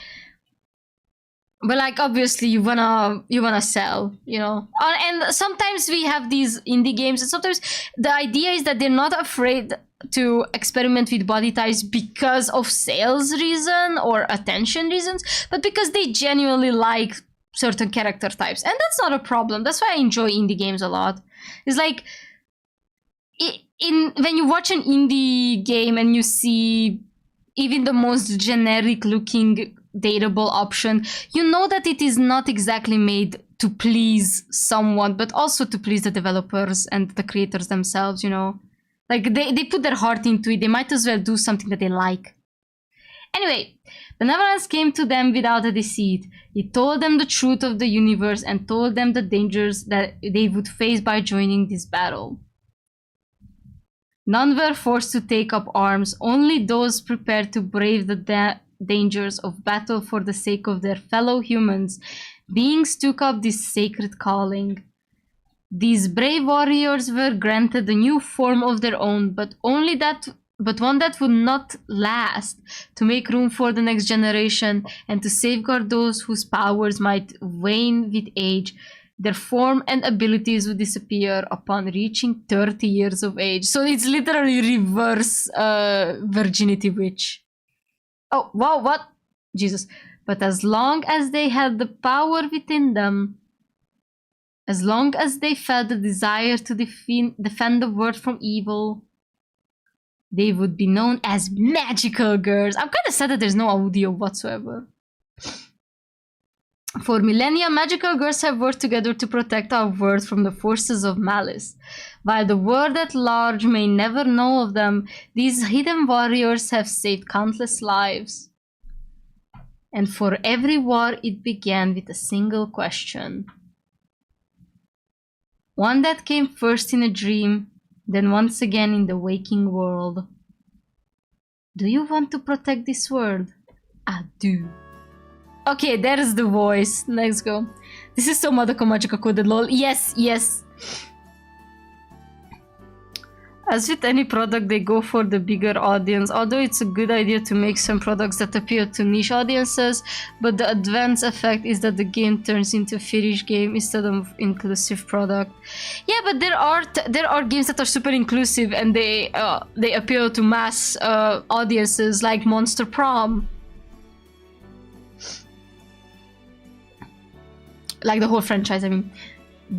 But like, obviously you wanna sell, you know? And sometimes we have these indie games, and sometimes the idea is that they're not afraid to experiment with body types because of sales reason or attention reasons, but because they genuinely like certain character types. And that's not a problem. That's why I enjoy indie games a lot. It's like, when you watch an indie game and you see even the most generic looking dateable option, you know that it is not exactly made to please someone, but also to please the developers and the creators themselves, you know? Like, they put their heart into it. They might as well do something that they like. Anyway, benevolence came to them without a deceit. It told them the truth of the universe and told them the dangers that they would face by joining this battle. None were forced to take up arms, only those prepared to brave the dangers of battle for the sake of their fellow humans beings took up this sacred calling. These brave warriors were granted a new form of their own, but one that would not last, to make room for the next generation and to safeguard those whose powers might wane with age. Their form and abilities would disappear upon reaching 30 years of age. So it's literally reverse virginity witch. Oh, wow, what? Jesus. But as long as they had the power within them, as long as they felt the desire to defend the world from evil, they would be known as magical girls. I'm kind of sad that there's no audio whatsoever. For millennia, magical girls have worked together to protect our world from the forces of malice. While the world at large may never know of them, these hidden warriors have saved countless lives. And for every war, it began with a single question. One that came first in a dream, then once again in the waking world. Do you want to protect this world? I do. Okay, there's the voice. Let's go. This is so Madoka Magica coded, lol. Yes, yes. As with any product, they go for the bigger audience, although it's a good idea to make some products that appeal to niche audiences, but the advanced effect is that the game turns into a fetish game instead of inclusive product. Yeah, but there are games that are super inclusive and they appeal to mass audiences, like Monster Prom. Like the whole franchise, I mean.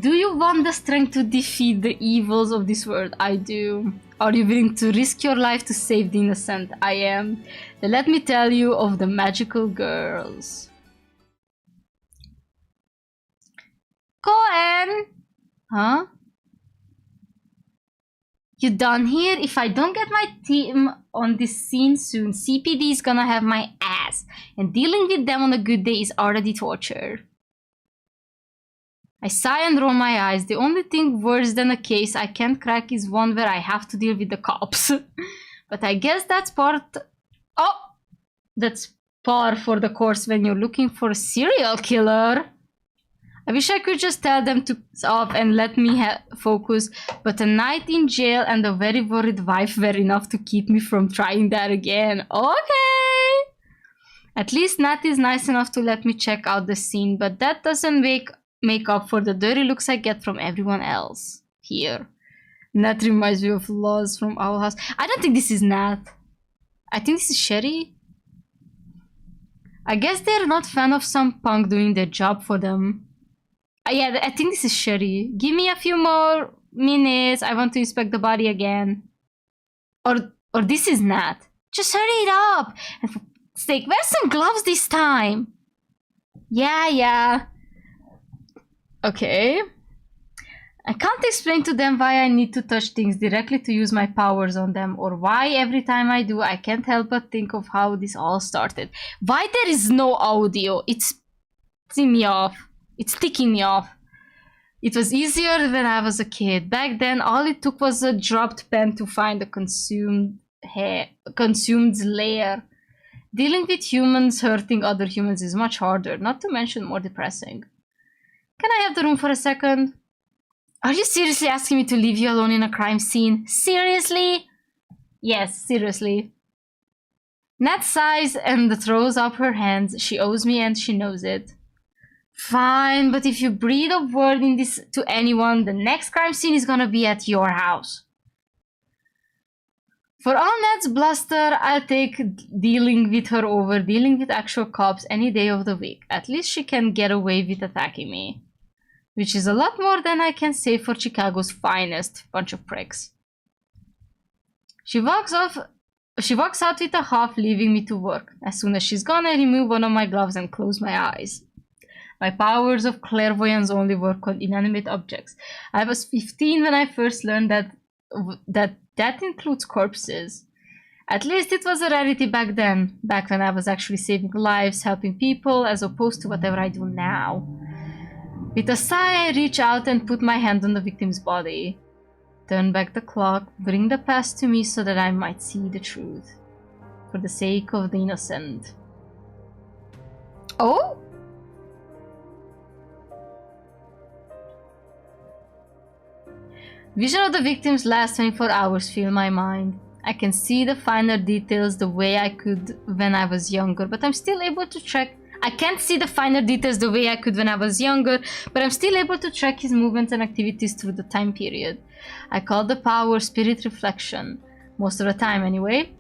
Do you want the strength to defeat the evils of this world? I do. Are you willing to risk your life to save the innocent? I am. Then let me tell you of the magical girls. Cohen! Huh? You done here? If I don't get my team on this scene soon, CPD is gonna have my ass. And dealing with them on a good day is already torture. I sigh and roll my eyes. The only thing worse than a case I can't crack is one where I have to deal with the cops. But I guess that's part... Oh! That's par for the course when you're looking for a serial killer. I wish I could just tell them to stop and let me focus, but a night in jail and a very worried wife were enough to keep me from trying that again. Okay! At least Nat is nice enough to let me check out the scene, but that doesn't make up for the dirty looks I get from everyone else here. Nat reminds me of Loz from Owl House. I don't think this is Nat. I think this is Sherry. I guess they're not fan of some punk doing their job for them. Yeah, I think this is Sherry. Give me a few more minutes. I want to inspect the body again. Or this is Nat. Just hurry it up. And for sake, wear some gloves this time. Yeah. Okay. I can't explain to them why I need to touch things directly to use my powers on them, or why every time I do I can't help but think of how this all started. Why there is no audio? It's pissing me off. It's ticking me off. It was easier when I was a kid. Back then all it took was a dropped pen to find a consumed lair. Dealing with humans hurting other humans is much harder, not to mention more depressing. Can I have the room for a second? Are you seriously asking me to leave you alone in a crime scene? Seriously? Yes, seriously. Nat sighs and throws up her hands. She owes me and she knows it. Fine, but if you breathe a word in this to anyone, the next crime scene is gonna be at your house. For all Nat's bluster, I'll take dealing with her over dealing with actual cops any day of the week. At least she can get away with attacking me. Which is a lot more than I can say for Chicago's finest bunch of pricks. She walks out with a huff, leaving me to work. As soon as she's gone, I remove one of my gloves and close my eyes. My powers of clairvoyance only work on inanimate objects. I was 15 when I first learned that includes corpses. At least it was a rarity back then, back when I was actually saving lives, helping people, as opposed to whatever I do now. With a sigh, I reach out and put my hand on the victim's body. Turn back the clock, bring the past to me so that I might see the truth. For the sake of the innocent. Oh? Vision of the victim's last 24 hours fill my mind. I can see the finer details the way I could when I was younger, but I'm still able to track. I can't see the finer details the way I could when I was younger, but I'm still able to track his movements and activities through the time period. I call the power spirit reflection. Most of the time, anyway.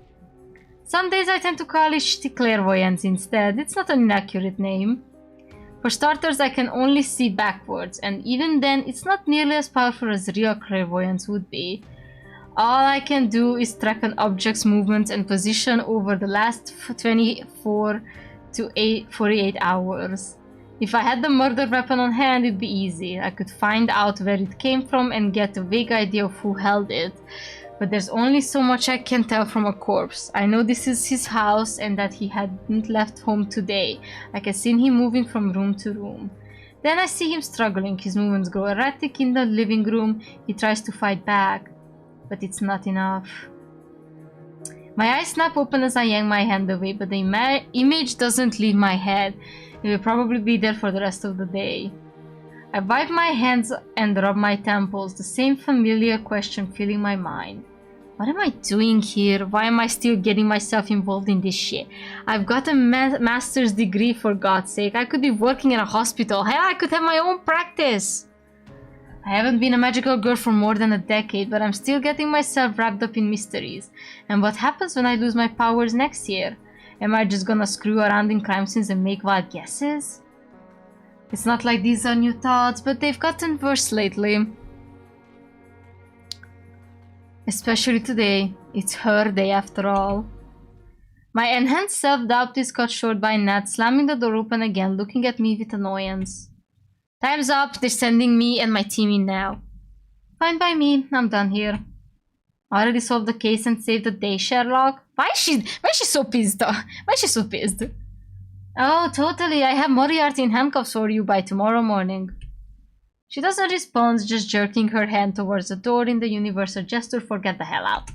Some days I tend to call it clairvoyance instead. It's not an inaccurate name. For starters, I can only see backwards, and even then, it's not nearly as powerful as real clairvoyance would be. All I can do is track an object's movements and position over the last 24 to 48 hours. If I had the murder weapon on hand, it'd be easy. I could find out where it came from and get a vague idea of who held it. But there's only so much I can tell from a corpse. I know this is his house and that he hadn't left home today. I can see him moving from room to room. Then I see him struggling. His movements grow erratic in the living room. He tries to fight back, but it's not enough. My eyes snap open as I yank my hand away, but the image doesn't leave my head. It will probably be there for the rest of the day. I wipe my hands and rub my temples, the same familiar question filling my mind. What am I doing here? Why am I still getting myself involved in this shit? I've got a master's degree, for God's sake. I could be working in a hospital. Hell, I could have my own practice. I haven't been a magical girl for more than a decade, but I'm still getting myself wrapped up in mysteries. And what happens when I lose my powers next year? Am I just gonna screw around in crime scenes and make wild guesses? It's not like these are new thoughts, but they've gotten worse lately. Especially today. It's her day after all. My enhanced self-doubt is cut short by Nat slamming the door open again, looking at me with annoyance. Time's up, they're sending me and my team in now. Fine by me, I'm done here. Already solved the case and saved the day, Sherlock? Why is she so pissed though? Why is she so pissed? Oh, totally, I have Moriarty in handcuffs for you by tomorrow morning. She doesn't respond, just jerking her hand towards the door in the universal gesture for get the hell out.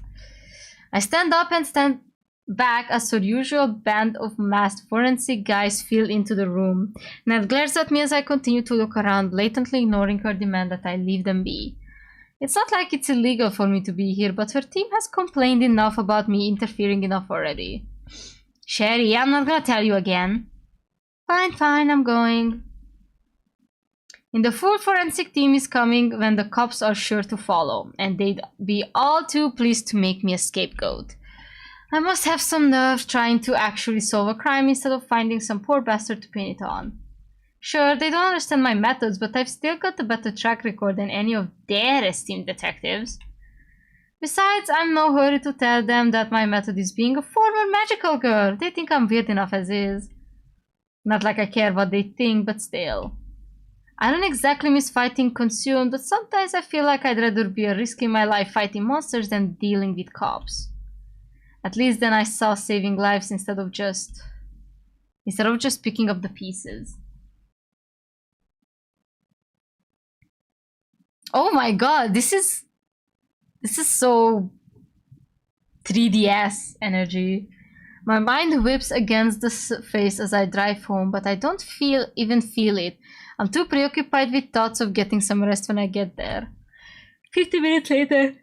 I stand up and stand back as her usual band of masked forensic guys fill into the room. Ned glares at me as I continue to look around, blatantly ignoring her demand that I leave them be. It's not like it's illegal for me to be here, but her team has complained enough about me interfering enough already. Sherry, I'm not gonna tell you again. Fine, I'm going. And the full forensic team is coming when the cops are sure to follow, and they'd be all too pleased to make me a scapegoat. I must have some nerve trying to actually solve a crime instead of finding some poor bastard to pin it on. Sure, they don't understand my methods, but I've still got a better track record than any of their esteemed detectives. Besides, I'm no hurry to tell them that my method is being a former magical girl. They think I'm weird enough as is. Not like I care what they think, but still. I don't exactly miss fighting consumed, but sometimes I feel like I'd rather be risking my life fighting monsters than dealing with cops. At least then I saw saving lives instead of just picking up the pieces. Oh my god, this is so 3DS energy. My mind whips against the face as I drive home, but I don't even feel it. I'm too preoccupied with thoughts of getting some rest when I get there. 50 minutes later,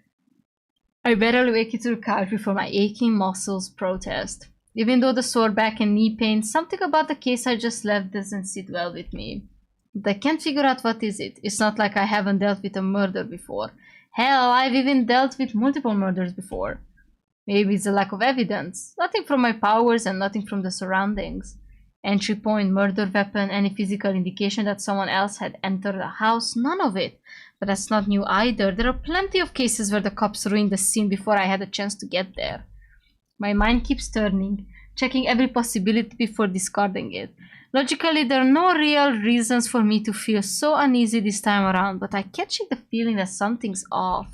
I barely make it to the couch before my aching muscles protest. Even though the sore back and knee pain, something about the case I just left doesn't sit well with me. But I can't figure out what is it. It's not like I haven't dealt with a murder before. Hell, I've even dealt with multiple murders before. Maybe it's a lack of evidence. Nothing from my powers and nothing from the surroundings. Entry point, murder weapon, any physical indication that someone else had entered the house, none of it. But that's not new either. There are plenty of cases where the cops ruined the scene before I had a chance to get there. My mind keeps turning, checking every possibility before discarding it. Logically, there are no real reasons for me to feel so uneasy this time around, but I can't shake the feeling that something's off.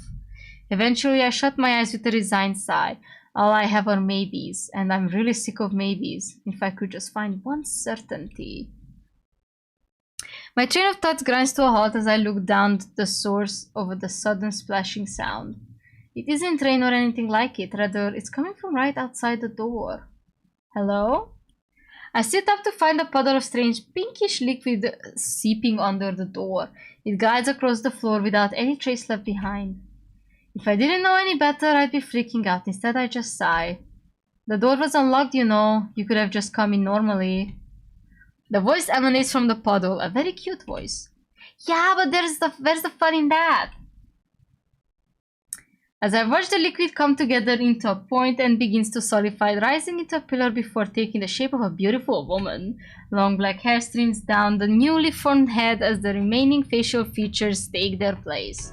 Eventually, I shut my eyes with a resigned sigh. All I have are maybes, and I'm really sick of maybes. If I could just find one certainty. My train of thoughts grinds to a halt as I look down the source of the sudden splashing sound. It isn't rain or anything like it, rather it's coming from right outside the door. Hello? I sit up to find a puddle of strange pinkish liquid seeping under the door. It glides across the floor without any trace left behind. If I didn't know any better, I'd be freaking out. Instead, I just sigh. The door was unlocked, you know. You could have just come in normally. The voice emanates from the puddle, a very cute voice. Yeah, but where's the fun in that? As I watch the liquid come together into a point and begins to solidify, rising into a pillar before taking the shape of a beautiful woman. Long black hair streams down the newly formed head as the remaining facial features take their place.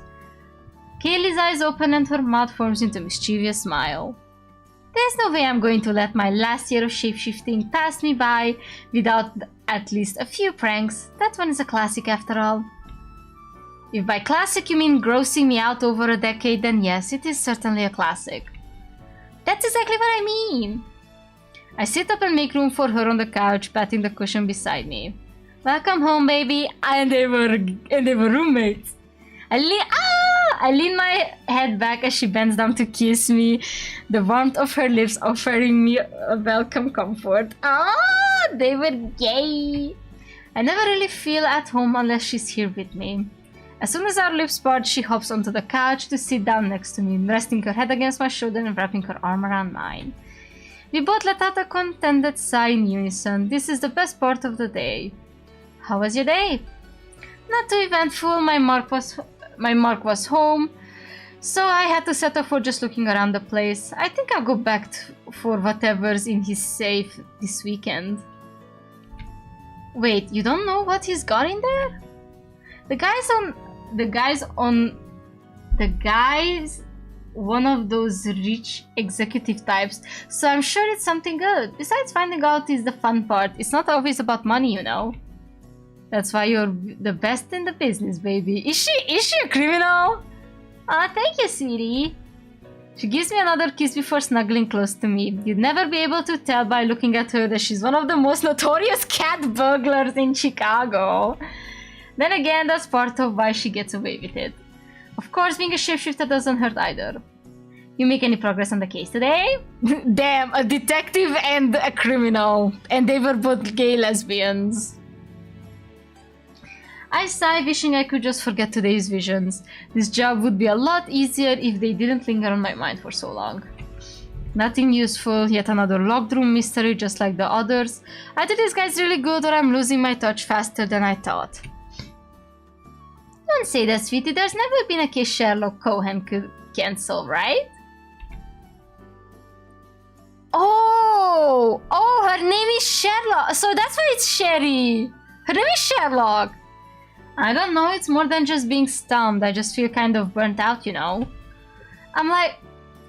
Kaylee's eyes open and her mouth forms into a mischievous smile. There's no way I'm going to let my last year of shapeshifting pass me by without at least a few pranks. That one is a classic after all. If by classic you mean grossing me out over a decade, then yes, it is certainly a classic. That's exactly what I mean. I sit up and make room for her on the couch, patting the cushion beside me. Welcome home, baby. And they were roommates. I lean my head back as she bends down to kiss me, the warmth of her lips offering me a welcome comfort. Ah, they were gay. I never really feel at home unless she's here with me. As soon as our lips part, she hops onto the couch to sit down next to me, resting her head against my shoulder and wrapping her arm around mine. We both let out a contented sigh in unison. This is the best part of the day. How was your day? Not too eventful. My mark was home, so I had to settle for just looking around the place. I think I'll go back for whatever's in his safe this weekend. Wait, you don't know what he's got in there? The guy's one of those rich executive types, so I'm sure it's something good. Besides, finding out is the fun part. It's not always about money, you know. That's why you're the best in the business, baby. Is she a criminal? Ah, thank you, sweetie. She gives me another kiss before snuggling close to me. You'd never be able to tell by looking at her that she's one of the most notorious cat burglars in Chicago. Then again, that's part of why she gets away with it. Of course, being a shapeshifter doesn't hurt either. You make any progress on the case today? Damn, a detective and a criminal. And they were both gay lesbians. I sigh, wishing I could just forget today's visions. This job would be a lot easier if they didn't linger on my mind for so long. Nothing useful, yet another locked room mystery just like the others. Either this guy's really good or I'm losing my touch faster than I thought. Don't say that, sweetie. There's never been a case Sherlock Cohen can't solve, right? Oh, her name is Sherlock. So that's why it's Sherry. Her name is Sherlock. I don't know, it's more than just being stumped. I just feel kind of burnt out, you know? I'm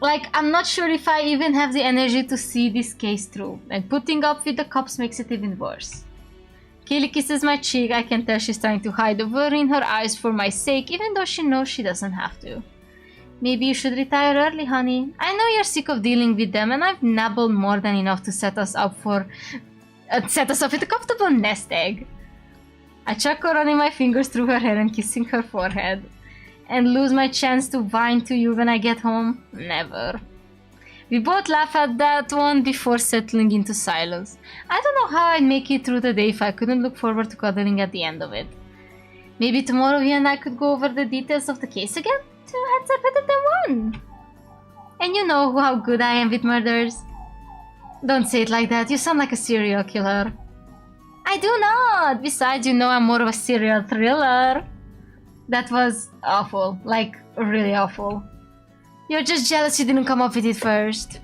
I'm not sure if I even have the energy to see this case through. And putting up with the cops makes it even worse. Kaylee kisses my cheek. I can tell she's trying to hide the worry in her eyes for my sake, even though she knows she doesn't have to. Maybe you should retire early, honey. I know you're sick of dealing with them, and I've nabbled more than enough to set us up with a comfortable nest egg. I chuckle, running my fingers through her hair and kissing her forehead. And lose my chance to whine to you when I get home? Never. We both laugh at that one before settling into silence. I don't know how I'd make it through the day if I couldn't look forward to cuddling at the end of it. Maybe tomorrow you and I could go over the details of the case again? 2 heads are better than 1. And you know how good I am with murders. Don't say it like that, you sound like a serial killer. I do not! Besides, you know I'm more of a serial thriller. That was awful. Like, really awful. You're just jealous you didn't come up with it first.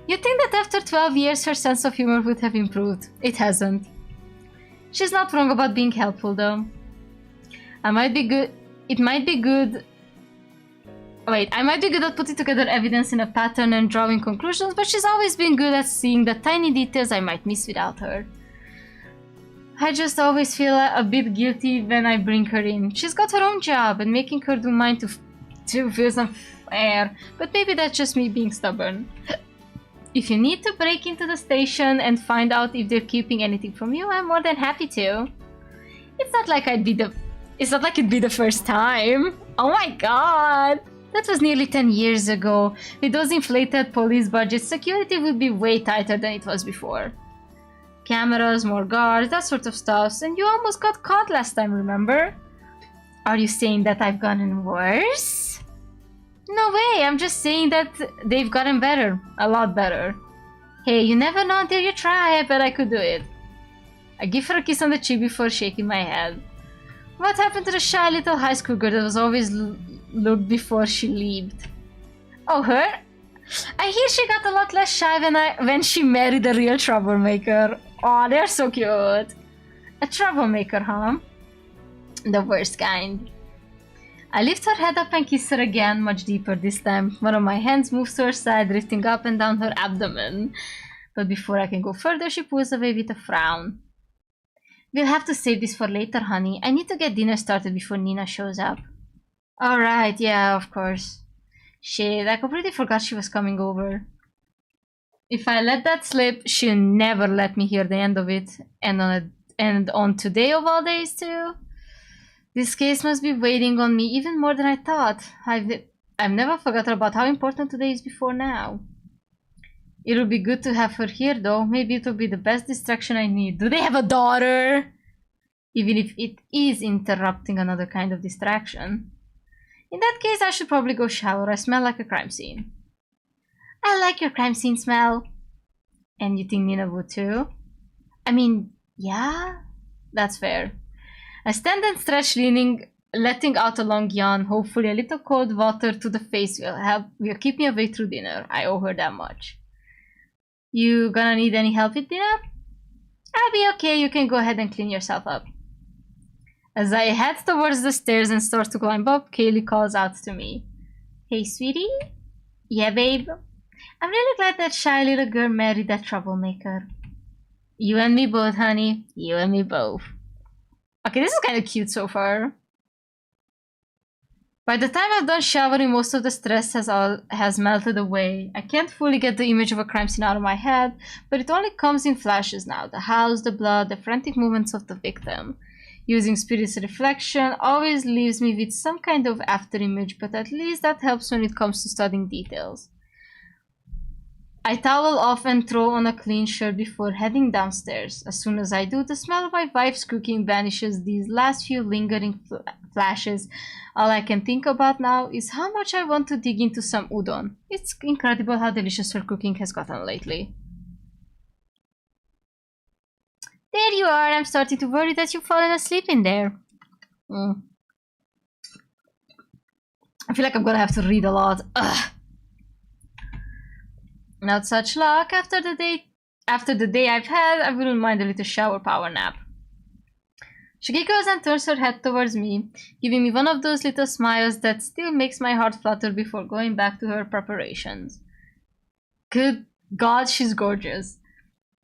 You'd think that after 12 years her sense of humor would have improved. It hasn't. She's not wrong about being helpful though. I might be good at putting together evidence in a pattern and drawing conclusions, but she's always been good at seeing the tiny details I might miss without her. I just always feel a bit guilty when I bring her in. She's got her own job, and making her do mine to feels unfair, but maybe that's just me being stubborn. If you need to break into the station and find out if they're keeping anything from you, I'm more than happy to. It's not like it'd be the first time. Oh my god! That was nearly 10 years ago. With those inflated police budgets, security would be way tighter than it was before. Cameras, more guards, that sort of stuff, and you almost got caught last time, remember? Are you saying that I've gotten worse? No way, I'm just saying that they've gotten better. A lot better. Hey, you never know until you try. I bet I could do it. I give her a kiss on the cheek before shaking my head. What happened to the shy little high school girl that was always looked before she left? Oh, her? I hear she got a lot less shy when she married a real troublemaker. Aw, they're so cute. A troublemaker, huh? The worst kind. I lift her head up and kiss her again, much deeper this time. One of my hands moves to her side, drifting up and down her abdomen. But before I can go further, she pulls away with a frown. We'll have to save this for later, honey. I need to get dinner started before Nina shows up. Alright, yeah, of course. Shit, I completely forgot she was coming over. If I let that slip, she'll never let me hear the end of it. And on today of all days, too. This case must be waiting on me even more than I thought. I've never forgotten about how important today is before now. It'll be good to have her here though. Maybe it'll be the best distraction I need. Do they have a daughter? even if it is interrupting another kind of distraction. In that case, I should probably go shower. I smell like a crime scene. I like your crime scene smell. And you think Nina would too? I mean, yeah, that's fair. I stand and stretch, leaning, letting out a long yawn. Hopefully a little cold water to the face will keep me awake through dinner. I owe her that much. You gonna need any help with dinner? I'll be okay, you can go ahead and clean yourself up. As I head towards the stairs and start to climb up, Kaylee calls out to me. Hey, sweetie? Yeah, babe? I'm really glad that shy little girl married that troublemaker. You and me both, honey. You and me both. Okay, this is kind of cute so far. By the time I've done showering, most of the stress has melted away. I can't fully get the image of a crime scene out of my head, but it only comes in flashes now. The house, the blood, the frantic movements of the victim. Using Spirit's reflection always leaves me with some kind of afterimage, but at least that helps when it comes to studying details. I towel off and throw on a clean shirt before heading downstairs. As soon as I do, the smell of my wife's cooking banishes these last few lingering flashes. All I can think about now is how much I want to dig into some udon. It's incredible how delicious her cooking has gotten lately. There you are. I'm starting to worry that you've fallen asleep in there. I feel like I'm gonna have to read a lot. Ugh. Not such luck. After the day I've had, I wouldn't mind a little shower power nap. She giggles and turns her head towards me, giving me one of those little smiles that still makes my heart flutter before going back to her preparations. Good God, she's gorgeous.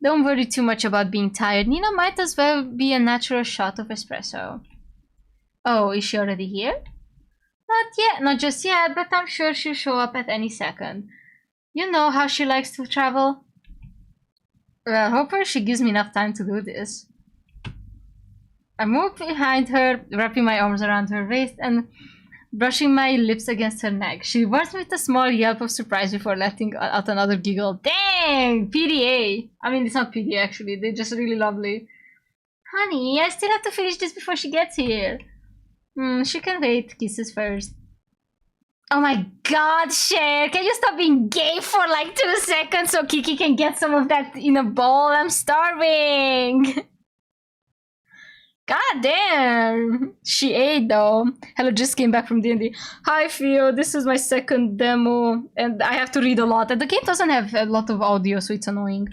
Don't worry too much about being tired. Nina might as well be a natural shot of espresso. Oh, is she already here? Not yet, not just yet, but I'm sure she'll show up at any second. You know how she likes to travel. Well, hopefully she gives me enough time to do this. I move behind her, wrapping my arms around her waist and brushing my lips against her neck. She rewards me with a small yelp of surprise before letting out another giggle. Dang! PDA! I mean, it's not PDA actually, they're just really lovely. Honey, I still have to finish this before she gets here. She can wait. Kisses first. Oh my god, Cher, can you stop being gay for like 2 seconds so Kiki can get some of that in a bowl? I'm starving! God damn! She ate though. Hello, just came back from D&D. Hi Theo, this is my second demo and I have to read a lot. And the game doesn't have a lot of audio, so it's annoying.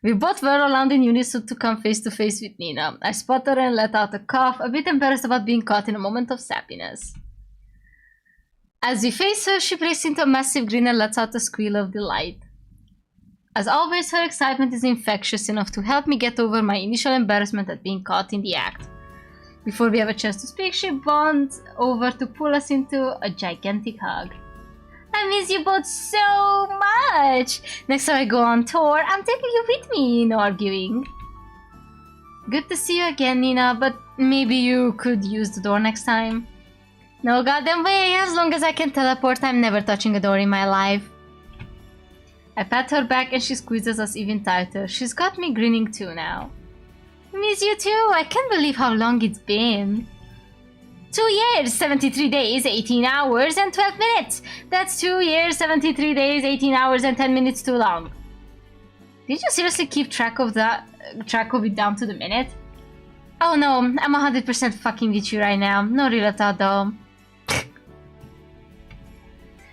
We both whirl around in unison to come face to face with Nina. I spot her and let out a cough, a bit embarrassed about being caught in a moment of sappiness. As we face her, she breaks into a massive grin and lets out a squeal of delight. As always, her excitement is infectious enough to help me get over my initial embarrassment at being caught in the act. Before we have a chance to speak, she bonds over to pull us into a gigantic hug. I miss you both so much! Next time I go on tour, I'm taking you with me, no arguing. Good to see you again, Nina, but maybe you could use the door next time. No goddamn way, as long as I can teleport, I'm never touching a door in my life. I pat her back and she squeezes us even tighter. She's got me grinning too now. Miss you too, I can't believe how long it's been. 2 years, 73 days, 18 hours and 12 minutes. That's 2 years, 73 days, 18 hours and 10 minutes too long. Did you seriously keep track of it down to the minute? Oh no, I'm 100% fucking with you right now. No real thought though.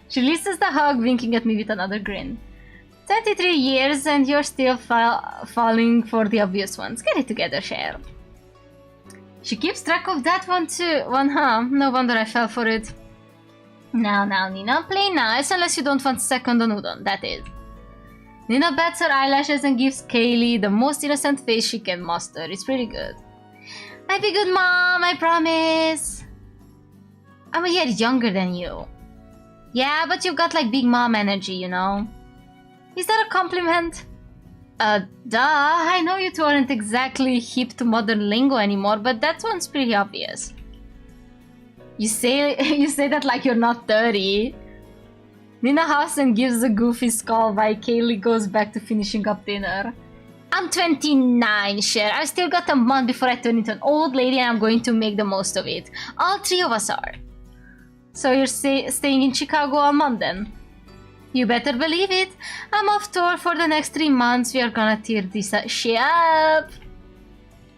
She releases the hug, winking at me with another grin. 23 years and you're still falling for the obvious ones. Get it together, Cher. She keeps track of that one too. Huh? No wonder I fell for it. Now, Nina, play nice unless you don't want second on udon, that is. Nina bats her eyelashes and gives Kaylee the most innocent face she can muster. It's pretty good. I'll be good, Mom, I promise. I'm a year younger than you. Yeah, but you've got like big mom energy, you know. Is that a compliment? Duh, I know you two aren't exactly hip to modern lingo anymore, but that one's pretty obvious. You say that like you're not 30. Nina huffs and gives a goofy skull while Kaylee goes back to finishing up dinner. I'm 29, Cher. I've still got a month before I turn into an old lady and I'm going to make the most of it. All three of us are. So you're staying in Chicago all month then? You better believe it. I'm off tour for the next 3 months. We are gonna tear this shit up.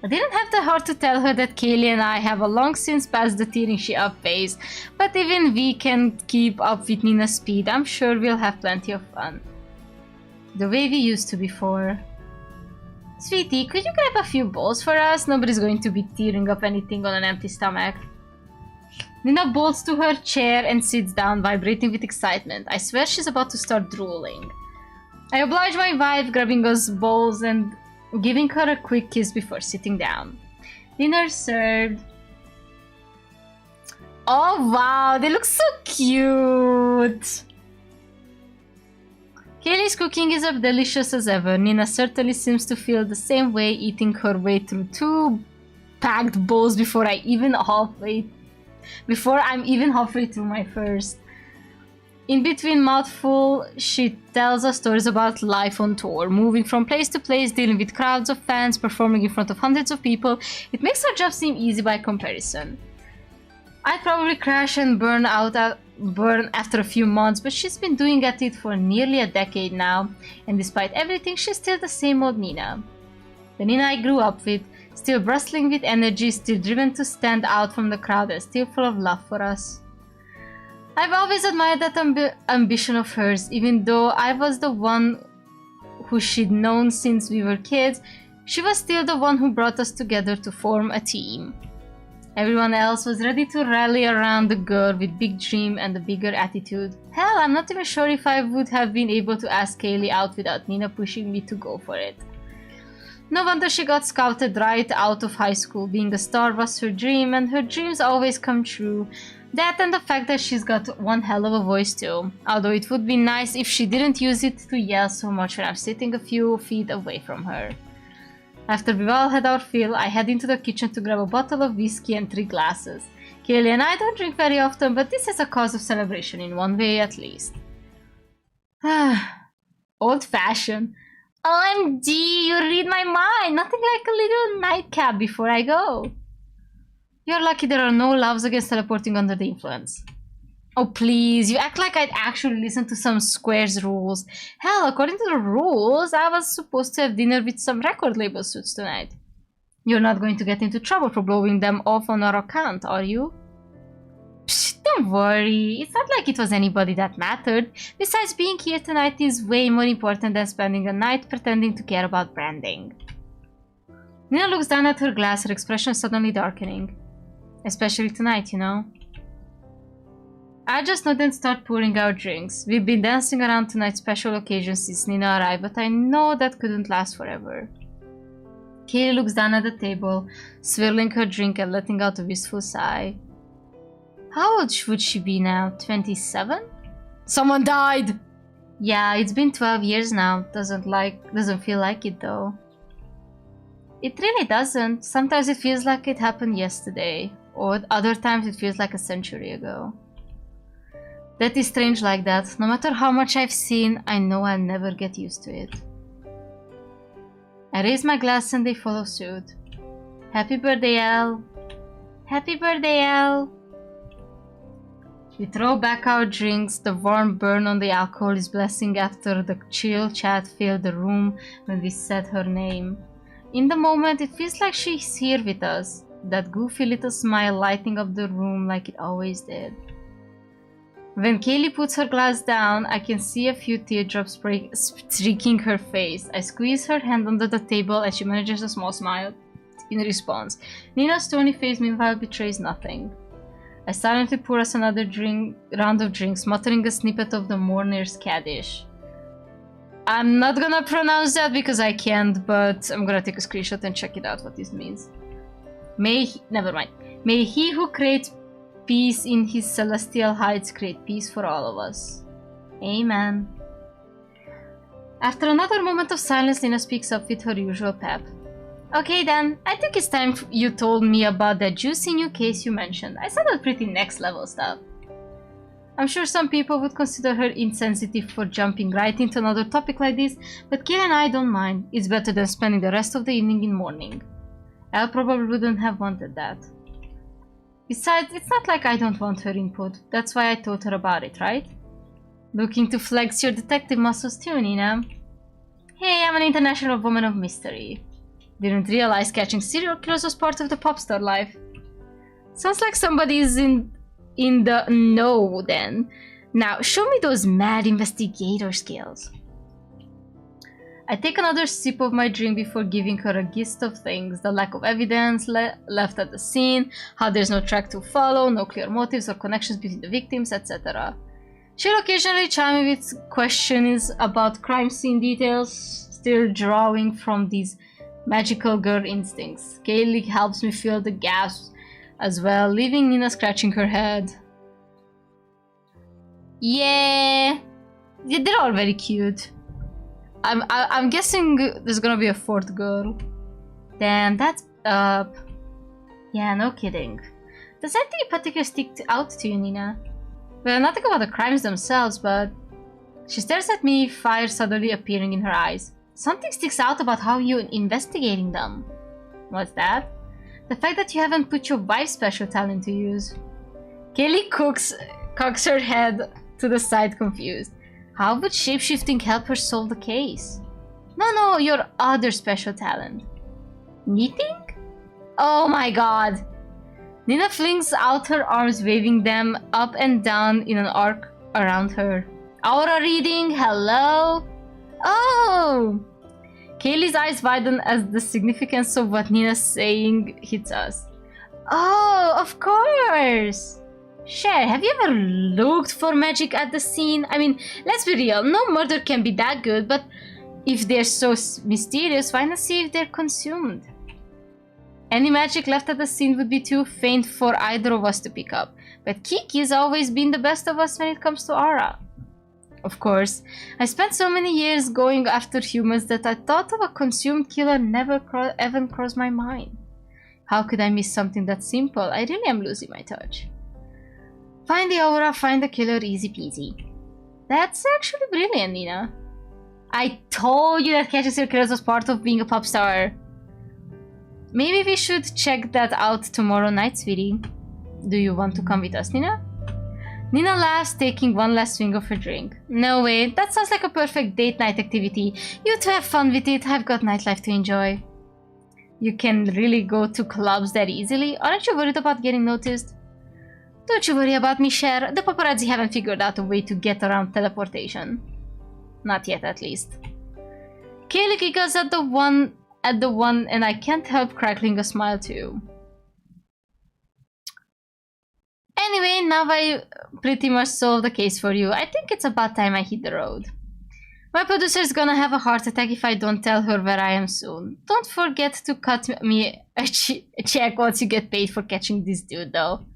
I didn't have the heart to tell her that Kaylee and I have a long since passed the tearing shit up phase. But even we can keep up with Nina's speed. I'm sure we'll have plenty of fun. The way we used to before. Sweetie, could you grab a few bowls for us? Nobody's going to be tearing up anything on an empty stomach. Nina bolts to her chair and sits down, vibrating with excitement. I swear she's about to start drooling. I oblige my wife, grabbing us bowls and giving her a quick kiss before sitting down. Dinner served. Oh wow, they look so cute! Kaylee's cooking is as delicious as ever. Nina certainly seems to feel the same way, eating her way through 2 packed bowls before I'm even halfway through my first. In between mouthful, she tells us stories about life on tour, moving from place to place, dealing with crowds of fans, performing in front of hundreds of people. It makes her job seem easy by comparison. I'd probably crash and burn after a few months, but she's been doing it for nearly a decade now, and despite everything, she's still the same old Nina. The Nina I grew up with, still bristling with energy, still driven to stand out from the crowd, and still full of love for us. I've always admired that ambition of hers. Even though I was the one who she'd known since we were kids, she was still the one who brought us together to form a team. Everyone else was ready to rally around the girl with big dream and a bigger attitude. Hell, I'm not even sure if I would have been able to ask Kaylee out without Nina pushing me to go for it. No wonder she got scouted right out of high school. Being a star was her dream, and her dreams always come true. That and the fact that she's got one hell of a voice too. Although it would be nice if she didn't use it to yell so much when I'm sitting a few feet away from her. After we've all had our fill, I head into the kitchen to grab a bottle of whiskey and 3 glasses. Kaylee and I don't drink very often, but this is a cause of celebration in one way at least. Old-fashioned. OMG, you read my mind! Nothing like a little nightcap before I go. You're lucky there are no laws against teleporting under the influence. Oh please, you act like I'd actually listen to some Square's rules. Hell, according to the rules, I was supposed to have dinner with some record label suits tonight. You're not going to get into trouble for blowing them off on our account, are you? Psh, don't worry, it's not like it was anybody that mattered. Besides, being here tonight is way more important than spending a night pretending to care about branding. Nina looks down at her glass, her expression suddenly darkening. Especially tonight, you know. I just nod and start pouring out drinks. We've been dancing around tonight's special occasion since Nina arrived, but I know that couldn't last forever. Kaylee looks down at the table, swirling her drink and letting out a wistful sigh. How old would she be now? 27? Someone died! Yeah, it's been 12 years now. Doesn't feel like it though. It really doesn't. Sometimes it feels like it happened yesterday, or other times it feels like a century ago. That is strange like that. No matter how much I've seen, I know I'll never get used to it. I raise my glass and they follow suit. Happy birthday, Elle. Happy birthday, Elle. We throw back our drinks. The warm burn on the alcohol is blessing after the chill chat filled the room when we said her name. In the moment, it feels like she's here with us. That goofy little smile lighting up the room like it always did. When Kaylee puts her glass down, I can see a few teardrops streaking her face. I squeeze her hand under the table and she manages a small smile in response. Nina's stony face meanwhile betrays nothing. I silently pour us another round of drinks, muttering a snippet of the mourner's Kaddish. I'm not gonna pronounce that because I can't, but I'm gonna take a screenshot and check it out what this means. Never mind. May he who creates peace in his celestial heights create peace for all of us. Amen. After another moment of silence, Nina speaks up with her usual pep. Okay then, I think it's time you told me about that juicy new case you mentioned. I saw that pretty next level stuff. I'm sure some people would consider her insensitive for jumping right into another topic like this, but Kaylee and I don't mind. It's better than spending the rest of the evening in mourning. Elle probably wouldn't have wanted that. Besides, it's not like I don't want her input. That's why I told her about it, right? Looking to flex your detective muscles too, Nina. Hey, I'm an international woman of mystery. Didn't realize catching serial killers was part of the pop star life. Sounds like somebody's in the know then. Now, show me those mad investigator skills. I take another sip of my drink before giving her a gist of things. The lack of evidence left at the scene, how there's no track to follow, no clear motives or connections between the victims, etc. She'll occasionally chime me with questions about crime scene details, still drawing from these magical girl instincts. Kaylee helps me fill the gaps as well, leaving Nina scratching her head. Yeah, they're all very cute. I'm guessing there's gonna be a fourth girl. Damn, that's up. Yeah, no kidding. Does anything particularly stick out to you, Nina? Well, nothing about the crimes themselves, but... She stares at me, fire suddenly appearing in her eyes. Something sticks out about how you're investigating them. What's that? The fact that you haven't put your wife's special talent to use. Kaylee cocks her head to the side, confused. How would shapeshifting help her solve the case? No, your other special talent. Knitting? Oh my god! Nina flings out her arms, waving them up and down in an arc around her. Aura reading, hello? Oh! Kaylee's eyes widen as the significance of what Nina's saying hits us. Oh, of course! Cher, have you ever looked for magic at the scene? I mean, let's be real, no murder can be that good, but if they're so mysterious, why not see if they're consumed? Any magic left at the scene would be too faint for either of us to pick up, but Kiki's always been the best of us when it comes to aura. Of course, I spent so many years going after humans that I thought of a consumed killer never even crossed my mind. How could I miss something that simple? I really am losing my touch. Find the aura, find the killer, easy peasy. That's actually brilliant, Nina. I told you that catching serial killers was part of being a pop star. Maybe we should check that out tomorrow night, sweetie. Do you want to come with us, Nina? Nina laughs, taking one last swing of her drink. No way, that sounds like a perfect date night activity. You two have fun with it, I've got nightlife to enjoy. You can really go to clubs that easily? Aren't you worried about getting noticed? Don't you worry about me, Cher. The paparazzi haven't figured out a way to get around teleportation. Not yet, at least. Kaylee giggles at the one, and I can't help crackling a smile too. Anyway, now I pretty much solved the case for you. I think it's about time I hit the road. My producer's gonna have a heart attack if I don't tell her where I am soon. Don't forget to cut me a check once you get paid for catching this dude, though.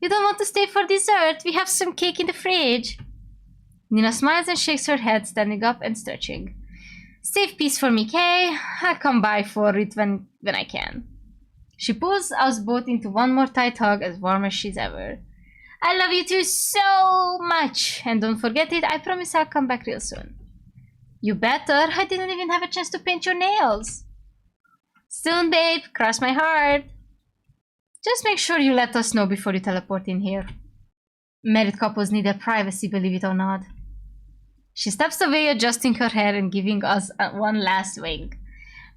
You don't want to stay for dessert? We have some cake in the fridge. Nina smiles and shakes her head, standing up and stretching. Save peace for me, Kay. I'll come by for it when I can. She pulls us both into one more tight hug, as warm as she's ever. I love you two so much. And don't forget it, I promise I'll come back real soon. You better. I didn't even have a chance to paint your nails. Soon, babe. Cross my heart. Just make sure you let us know before you teleport in here. Married couples need their privacy, believe it or not. She steps away, adjusting her hair and giving us one last wink.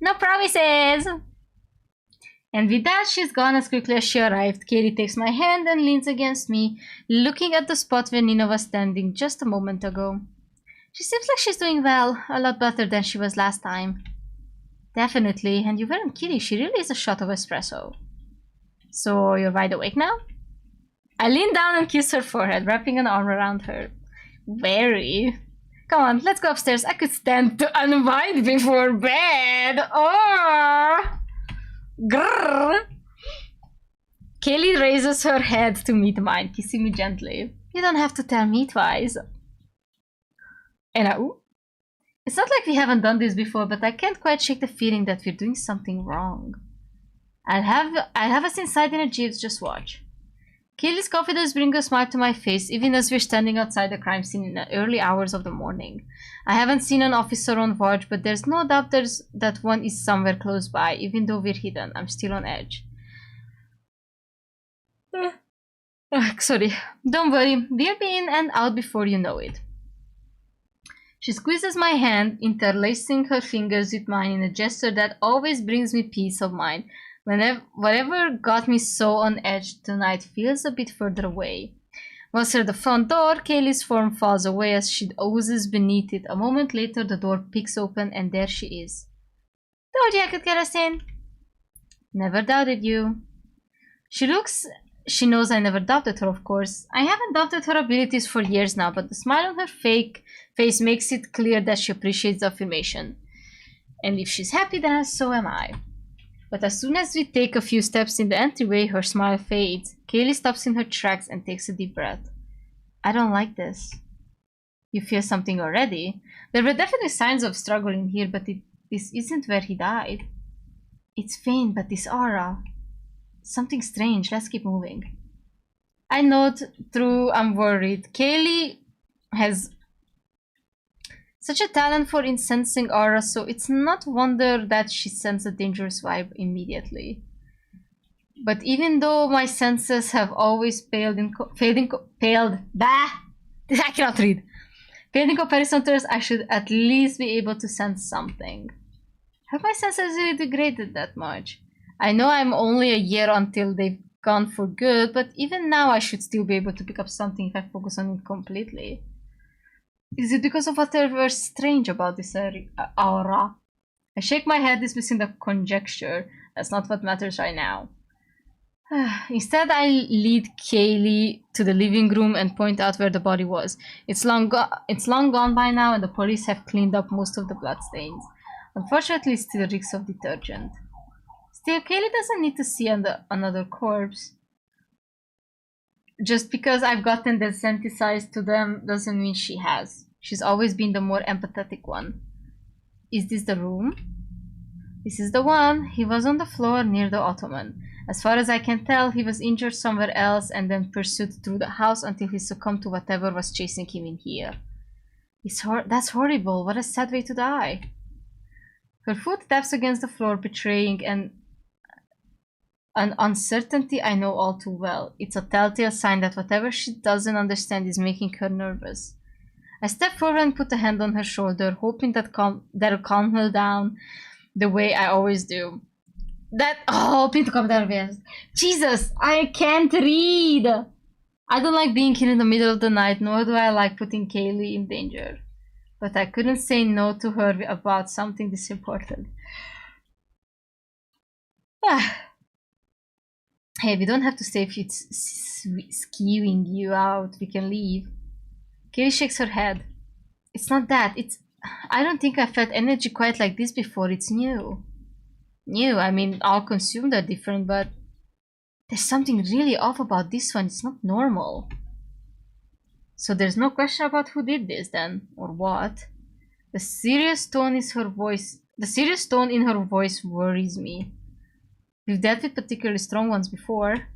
No promises! And with that, she's gone as quickly as she arrived. Katie takes my hand and leans against me, looking at the spot where Nina was standing just a moment ago. She seems like she's doing well, a lot better than she was last time. Definitely, and you weren't kidding, she really is a shot of espresso. So, you're wide awake now? I lean down and kiss her forehead, wrapping an arm around her. Very. Come on, let's go upstairs. I could stand to unwind before bed. Oh! Grrr! Kaylee raises her head to meet mine, kissing me gently. You don't have to tell me twice. And it's not like we haven't done this before, but I can't quite shake the feeling that we're doing something wrong. I'll have us inside in a jiff, just watch. Kaylee's confidence brings a smile to my face, even as we're standing outside the crime scene in the early hours of the morning. I haven't seen an officer on watch, but there's no doubt that one is somewhere close by, even though we're hidden. I'm still on edge. Sorry. Don't worry, we'll be in and out before you know it. She squeezes my hand, interlacing her fingers with mine in a gesture that always brings me peace of mind. Whatever got me so on edge tonight feels a bit further away. Once at the front door, Kaylee's form falls away as she oozes beneath it. A moment later, the door picks open and there she is. Told you I could get us in. Never doubted you. She knows I never doubted her, of course. I haven't doubted her abilities for years now, but the smile on her fake face makes it clear that she appreciates the affirmation. And if she's happy, then so am I. But as soon as we take a few steps in the entryway, her smile fades. Kaylee stops in her tracks and takes a deep breath. I don't like this. You feel something already? There were definitely signs of struggle in here, but this isn't where he died. It's faint, but this aura. Something strange. Let's keep moving. I nod through. I'm worried. Kaylee has such a talent for incensing aura, so it's not wonder that she senses a dangerous vibe immediately. But even though my senses have always failed in comparison to hers, I should at least be able to sense something. Have my senses really degraded that much? I know I'm only a year until they've gone for good, but even now I should still be able to pick up something if I focus on it completely. Is it because of whatever strange about this aura? I shake my head, dismissing the conjecture. That's not what matters right now. Instead, I lead Kaylee to the living room and point out where the body was. It's long gone by now, and the police have cleaned up most of the bloodstains. Unfortunately, it still reeks of detergent. Still, Kaylee doesn't need to see another corpse. Just because I've gotten desensitized to them doesn't mean she has. She's always been the more empathetic one. Is this the room? This is the one. He was on the floor near the ottoman. As far as I can tell, he was injured somewhere else and then pursued through the house until he succumbed to whatever was chasing him in here. That's horrible. What a sad way to die. Her foot taps against the floor, betraying an uncertainty I know all too well. It's a telltale sign that whatever she doesn't understand is making her nervous. I step forward and put a hand on her shoulder, hoping that'll calm her down the way I always do. Hoping to calm down. Jesus, I can't read! I don't like being here in the middle of the night, nor do I like putting Kaylee in danger. But I couldn't say no to her about something this important. Hey, we don't have to stay if it's skewing you out. We can leave. Kaylee shakes her head. It's not that. I don't think I felt energy quite like this before. It's new. I mean, all consumed are different, but there's something really off about this one. It's not normal. So there's no question about who did this then, or what. The serious tone in her voice worries me. We've dealt with particularly strong ones before.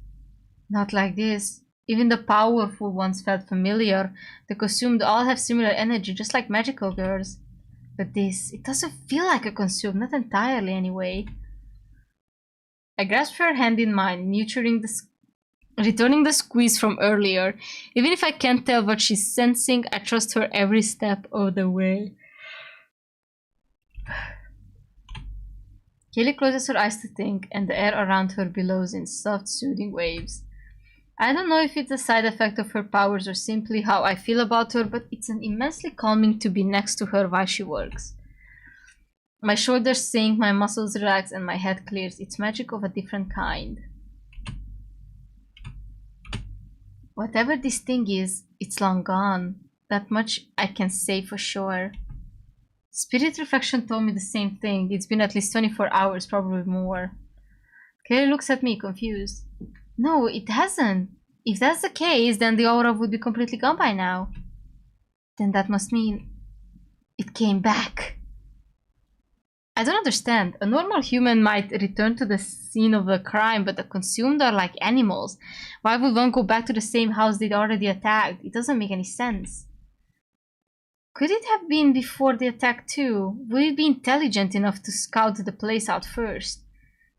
Not like this. Even the powerful ones felt familiar. The consumed all have similar energy, just like magical girls. But this, it doesn't feel like a consumed, not entirely anyway. I grasp her hand in mine, returning the squeeze from earlier. Even if I can't tell what she's sensing, I trust her every step of the way. Kaylee closes her eyes to think, and the air around her billows in soft, soothing waves. I don't know if it's a side effect of her powers or simply how I feel about her, but it's an immensely calming to be next to her while she works. My shoulders sink, my muscles relax, and my head clears. It's magic of a different kind. Whatever this thing is, it's long gone. That much I can say for sure. Spirit Reflection told me the same thing. It's been at least 24 hours, probably more. Kaylee looks at me, confused. No, it hasn't. If that's the case, then the aura would be completely gone by now. Then that must mean it came back. I don't understand. A normal human might return to the scene of the crime, but the consumed are like animals. Why would one go back to the same house they'd already attacked? It doesn't make any sense. Could it have been before the attack too? Would it be intelligent enough to scout the place out first?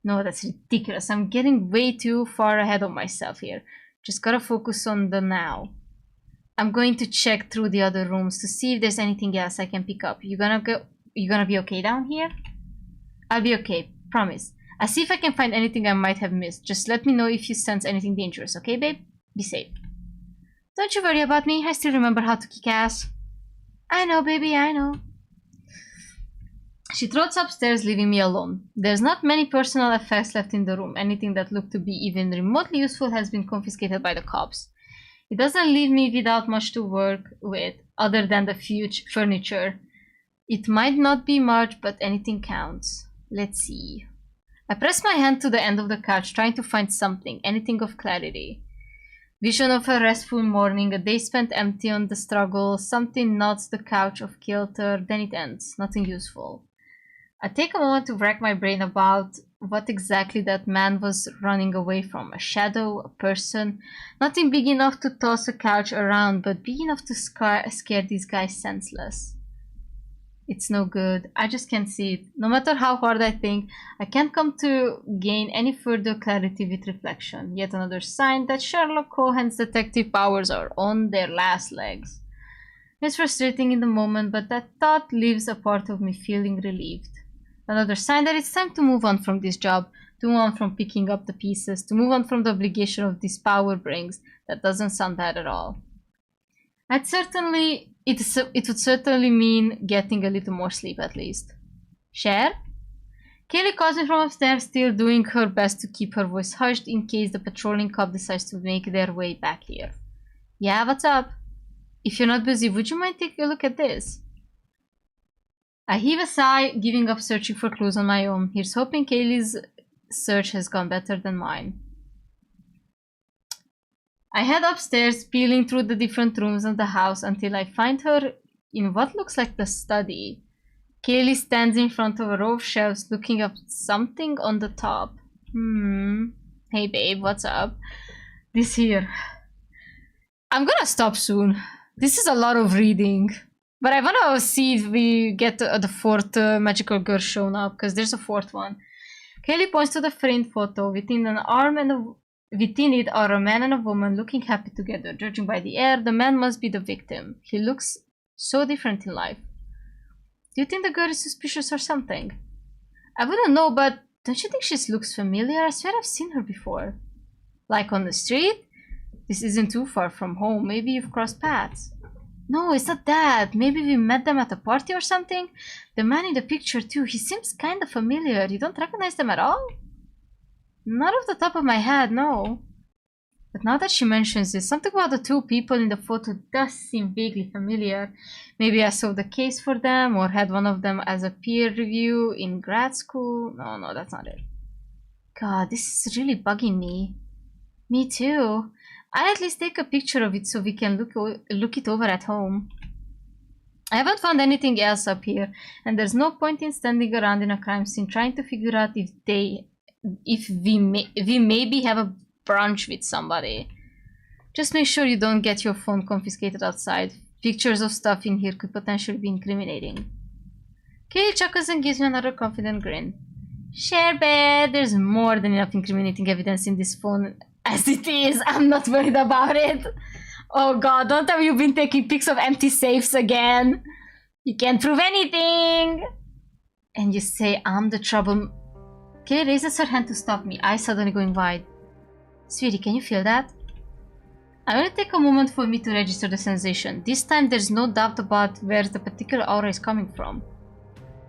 No, that's ridiculous. I'm getting way too far ahead of myself here. Just gotta focus on the now. I'm going to check through the other rooms to see if there's anything else I can pick up. You gonna be okay down here? I'll be okay, promise. I'll see if I can find anything I might have missed. Just let me know if you sense anything dangerous, okay, babe? Be safe. Don't you worry about me. I still remember how to kick ass. I know, baby, I know. She trots upstairs, leaving me alone. There's not many personal effects left in the room. Anything that looked to be even remotely useful has been confiscated by the cops. It doesn't leave me without much to work with, other than the few furniture. It might not be much, but anything counts. Let's see. I press my hand to the end of the couch, trying to find something, anything of clarity. Vision of a restful morning, a day spent empty on the struggle, something nods the couch of kilter, then it ends, nothing useful. I take a moment to rack my brain about what exactly that man was running away from. A shadow, a person, nothing big enough to toss a couch around, but big enough to scare these guys senseless. It's no good. I just can't see it. No matter how hard I think, I can't come to gain any further clarity with reflection. Yet another sign that Sherlock Cohen's detective powers are on their last legs. It's frustrating in the moment, but that thought leaves a part of me feeling relieved. Another sign that it's time to move on from this job, to move on from picking up the pieces, to move on from the obligation of this power brings. That doesn't sound bad at all. It would certainly mean getting a little more sleep at least. Cher? Kaylee calls me from upstairs, still doing her best to keep her voice hushed in case the patrolling cop decides to make their way back here. Yeah, what's up? If you're not busy, would you mind taking a look at this? I heave a sigh, giving up searching for clues on my own. Here's hoping Kaylee's search has gone better than mine. I head upstairs, peeling through the different rooms of the house until I find her in what looks like the study. Kaylee stands in front of a row of shelves looking up something on the top. Hey babe, what's up? This here. I'm gonna stop soon. This is a lot of reading. But I wanna see if we get the fourth magical girl shown up, because there's a fourth one. Kaylee points to the framed photo. Within it are a man and a woman looking happy together. Judging by the air, the man must be the victim. He looks so different in life. Do you think the girl is suspicious or something? I wouldn't know, but don't you think she looks familiar? I swear I've seen her before. Like on the street? This isn't too far from home. Maybe you've crossed paths. No, it's not that. Maybe we met them at a party or something? The man in the picture too. He seems kind of familiar. You don't recognize them at all? Not off the top of my head, no. But now that she mentions it, something about the two people in the photo does seem vaguely familiar. Maybe I solved the case for them or had one of them as a peer review in grad school. No, that's not it. God, this is really bugging me. Me too. I'll at least take a picture of it so we can look it over at home. I haven't found anything else up here, and there's no point in standing around in a crime scene trying to figure out if we maybe have a brunch with somebody. Just make sure you don't get your phone confiscated outside. Pictures of stuff in here could potentially be incriminating. Kaylee chuckles and gives me another confident grin. Share bed, there's more than enough incriminating evidence in this phone as it is. I'm not worried about it. Oh god, don't have you been taking pics of empty safes again? You can't prove anything. And you say I'm the trouble. Kaylee raises her hand to stop me, eyes suddenly going wide. Sweetie, can you feel that? I'm gonna take a moment for me to register the sensation. This time there's no doubt about where the particular aura is coming from.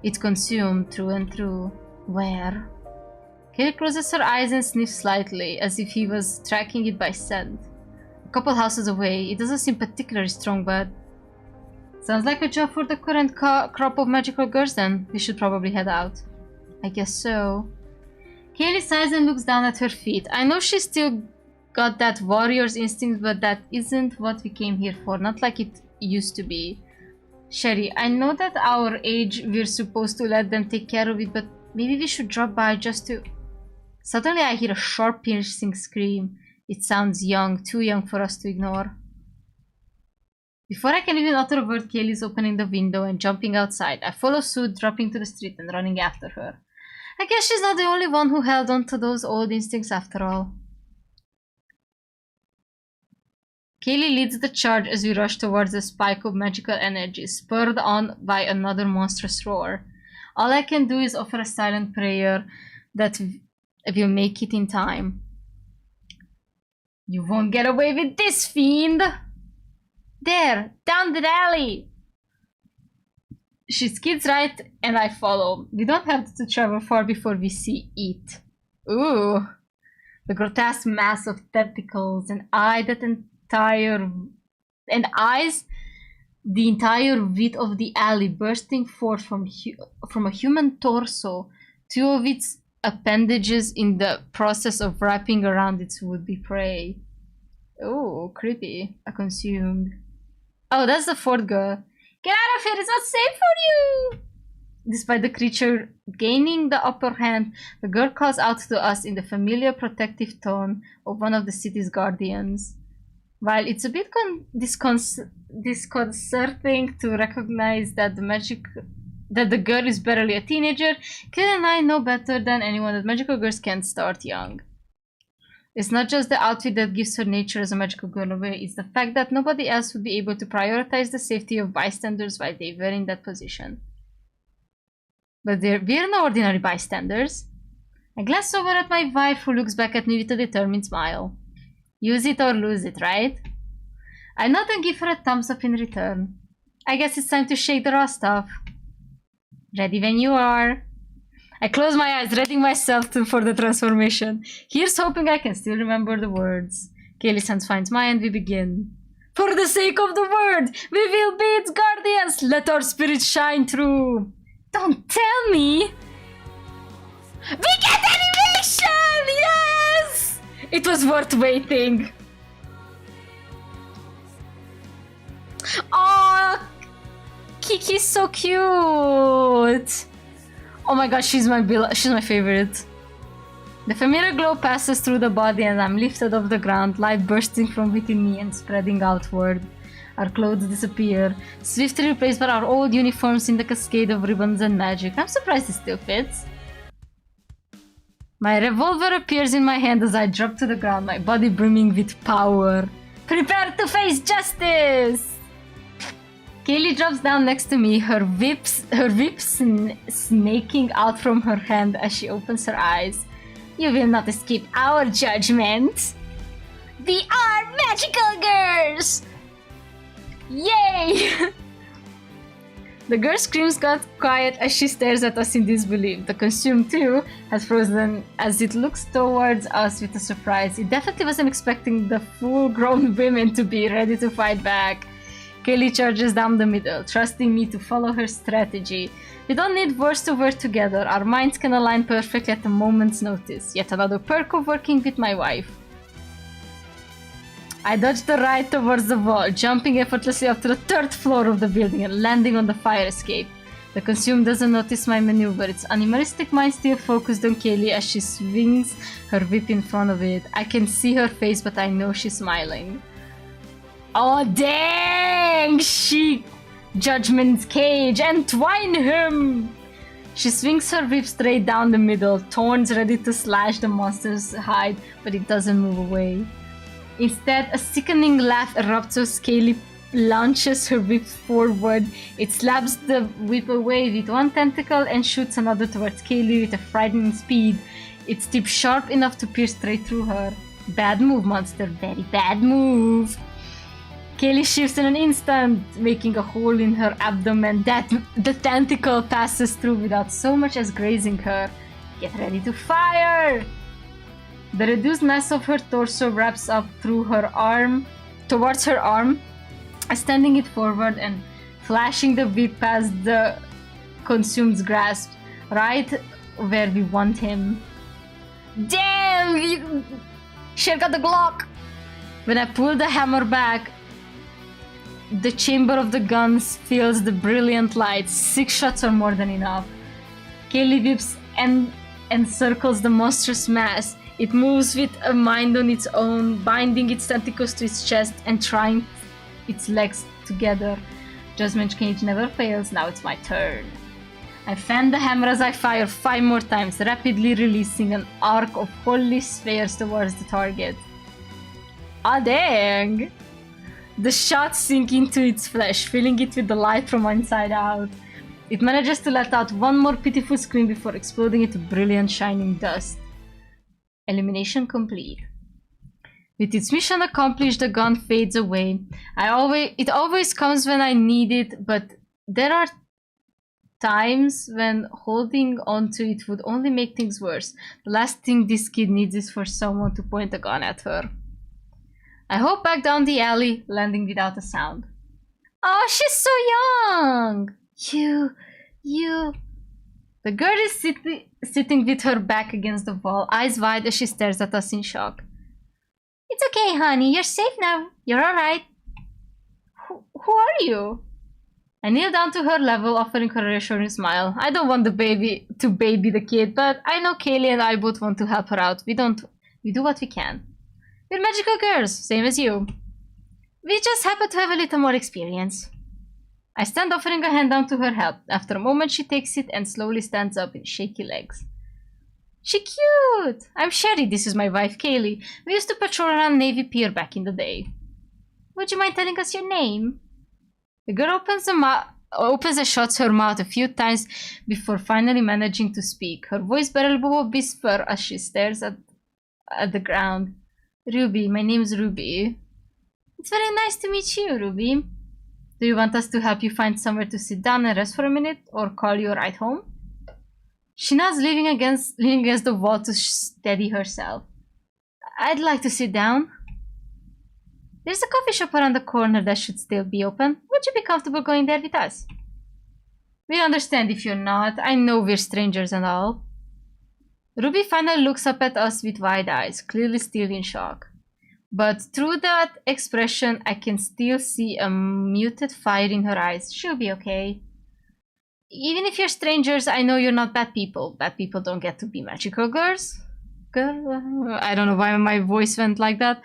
It's consumed through and through. Where? Kaylee closes her eyes and sniffs slightly, as if he was tracking it by scent. A couple houses away. It doesn't seem particularly strong, but... Sounds like a job for the current crop of magical girls then. We should probably head out. I guess so. Kaylee sighs and looks down at her feet. I know she's still got that warrior's instinct, but that isn't what we came here for. Not like it used to be. Sherry, I know that our age we're supposed to let them take care of it, but maybe we should drop by just to... Suddenly I hear a sharp piercing scream. It sounds young, too young for us to ignore. Before I can even utter a word, Kaylee's opening the window and jumping outside. I follow suit, dropping to the street and running after her. I guess she's not the only one who held on to those old instincts after all. Kaylee leads the charge as we rush towards the spike of magical energy, spurred on by another monstrous roar. All I can do is offer a silent prayer that we'll make it in time. You won't get away with this, fiend! There, down the alley! She skids right and I follow. We don't have to travel far before we see it. Ooh! The grotesque mass of tentacles and eyes, the entire width of the alley bursting forth from a human torso, two of its appendages in the process of wrapping around its would-be prey. Oh, creepy. I consumed. Oh, that's the fourth girl. Get out of here, it's not safe for you! Despite the creature gaining the upper hand, the girl calls out to us in the familiar protective tone of one of the city's guardians. While it's a bit disconcerting to recognize that the girl is barely a teenager, Kid and I know better than anyone that magical girls can't start young. It's not just the outfit that gives her nature as a magical girl away, it's the fact that nobody else would be able to prioritize the safety of bystanders while they were in that position. But we're no ordinary bystanders. I glance over at my wife, who looks back at me with a determined smile. Use it or lose it, right? I nod and give her a thumbs up in return. I guess it's time to shake the raw stuff. Ready when you are. I close my eyes, readying myself for the transformation. Here's hoping I can still remember the words. Kaylee's hand finds mine and we begin. For the sake of the word, we will be its guardians. Let our spirits shine through. Don't tell me. We get animation! Yes! It was worth waiting. Oh, Kiki's so cute. Oh my god, she's my favorite. The familiar glow passes through the body and I'm lifted off the ground, light bursting from within me and spreading outward. Our clothes disappear, swiftly replaced by our old uniforms in the cascade of ribbons and magic. I'm surprised it still fits. My revolver appears in my hand as I drop to the ground, my body brimming with power. Prepare to face justice! Kaylee drops down next to me, her whips snaking out from her hand as she opens her eyes. You will not escape our judgment. We are magical girls! Yay! The girl screams got quiet as she stares at us in disbelief. The costume too has frozen as it looks towards us with a surprise. It definitely wasn't expecting the full-grown women to be ready to fight back. Kaylee charges down the middle, trusting me to follow her strategy. We don't need words to work together, our minds can align perfectly at a moment's notice. Yet another perk of working with my wife. I dodge the right towards the wall, jumping effortlessly up to the third floor of the building and landing on the fire escape. The consume doesn't notice my maneuver, its animalistic mind still focused on Kaylee as she swings her whip in front of it. I can see her face, but I know she's smiling. Oh dang! She Judgment's cage, entwine him! She swings her whip straight down the middle, thorns ready to slash the monster's hide, but it doesn't move away. Instead, a sickening laugh erupts as Kaylee launches her whip forward. It slaps the whip away with one tentacle and shoots another towards Kaylee with a frightening speed. Its tip sharp enough to pierce straight through her. Bad move, monster. Very bad move. Kaylee shifts in an instant, making a hole in her abdomen that the tentacle passes through without so much as grazing her. Get ready to fire! The reduced mass of her torso wraps up through her arm, towards her arm, extending it forward and flashing the whip past the consumed grasp, right where we want him. Damn! She got the Glock! When I pull the hammer back, The chamber of the guns fills the brilliant light. 6 shots are more than enough. Kaylee whips and encircles the monstrous mass. It moves with a mind on its own, binding its tentacles to its chest and trying its legs together. Judgment Cage never fails. Now it's my turn. I fan the hammer as I fire 5 more times, rapidly releasing an arc of holy spheres towards the target. Ah dang! The shots sink into its flesh, filling it with the light from inside out. It manages to let out one more pitiful scream before exploding into brilliant shining dust. Elimination complete. With its mission accomplished, the gun fades away. It always comes when I need it, but there are times when holding onto it would only make things worse. The last thing this kid needs is for someone to point a gun at her. I hop back down the alley, landing without a sound. Oh, she's so young! You... The girl is sitting with her back against the wall, eyes wide as she stares at us in shock. It's okay, honey. You're safe now. You're alright. Who are you? I kneel down to her level, offering her a reassuring smile. I don't want the baby to baby the kid, but I know Kaylee and I both want to help her out. We do what we can. We're magical girls, same as you. We just happen to have a little more experience. I stand offering a hand down to her help. After a moment, she takes it and slowly stands up in shaky legs. She cute! I'm Sherry, this is my wife Kaylee. We used to patrol around Navy Pier back in the day. Would you mind telling us your name? The girl opens and shuts her mouth a few times before finally managing to speak. Her voice barely a whisper as she stares at the ground. Ruby, my name's Ruby. It's very nice to meet you, Ruby. Do you want us to help you find somewhere to sit down and rest for a minute, or call you a ride home? She nods, leaning against the wall to steady herself. I'd like to sit down. There's a coffee shop around the corner that should still be open. Would you be comfortable going there with us? We understand if you're not. I know we're strangers and all. Ruby finally looks up at us with wide eyes, clearly still in shock. But through that expression, I can still see a muted fire in her eyes. She'll be okay. Even if you're strangers, I know you're not bad people. Bad people don't get to be magical girls. I don't know why my voice went like that.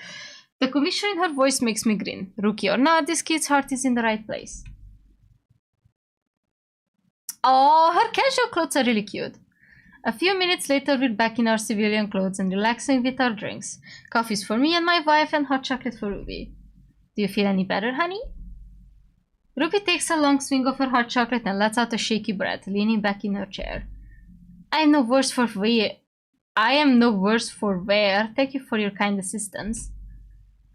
The conviction in her voice makes me grin. Rookie or not, this kid's heart is in the right place. Oh, her casual clothes are really cute. A few minutes later, we're back in our civilian clothes and relaxing with our drinks. Coffee's for me and my wife and hot chocolate for Ruby. Do you feel any better, honey? Ruby takes a long swing of her hot chocolate and lets out a shaky breath, leaning back in her chair. I am no worse for wear. Thank you for your kind assistance.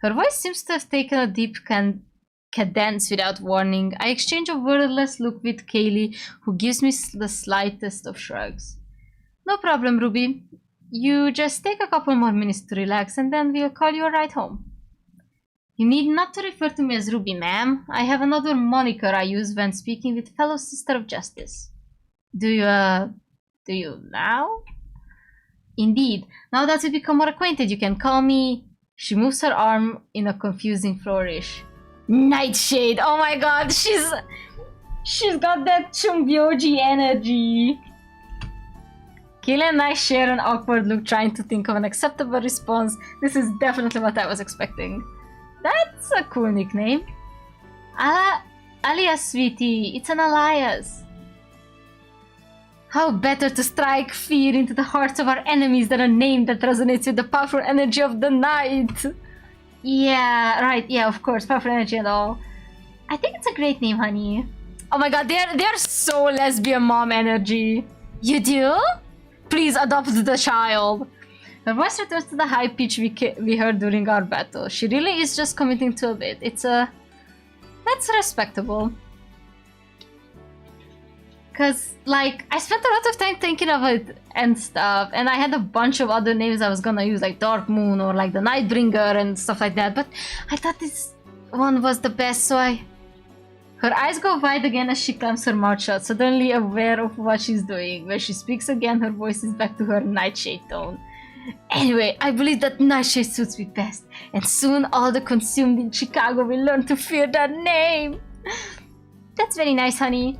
Her voice seems to have taken a deep cadence without warning. I exchange a wordless look with Kaylee, who gives me the slightest of shrugs. No problem, Ruby. You just take a couple more minutes to relax and then we'll call you a ride home. You need not to refer to me as Ruby, ma'am. I have another moniker I use when speaking with fellow Sister of Justice. Do you now? Indeed. Now that we've become more acquainted, you can call me... She moves her arm in a confusing flourish. Nightshade! Oh my god, she's got that Chungbyoji energy. Kaylee and I share an awkward look, trying to think of an acceptable response. This is definitely what I was expecting. That's a cool nickname. Alias, sweetie. It's an alias. How better to strike fear into the hearts of our enemies than a name that resonates with the powerful energy of the night. Yeah, right. Yeah, of course. Powerful energy and all. I think it's a great name, honey. Oh my god, they're so lesbian mom energy. You do? Please adopt the child. Her voice returns to the high pitch we heard during our battle. She really is just committing to a bit. That's respectable. Cause, like, I spent a lot of time thinking of it and stuff, and I had a bunch of other names I was gonna use, like Dark Moon or like the Nightbringer and stuff like that, but I thought this one was the best, so Her eyes go wide again as she clamps her mouth shut, suddenly aware of what she's doing. When she speaks again, her voice is back to her nightshade tone. Anyway, I believe that nightshade suits me best, and soon all the consumed in Chicago will learn to fear that name. That's very nice, honey.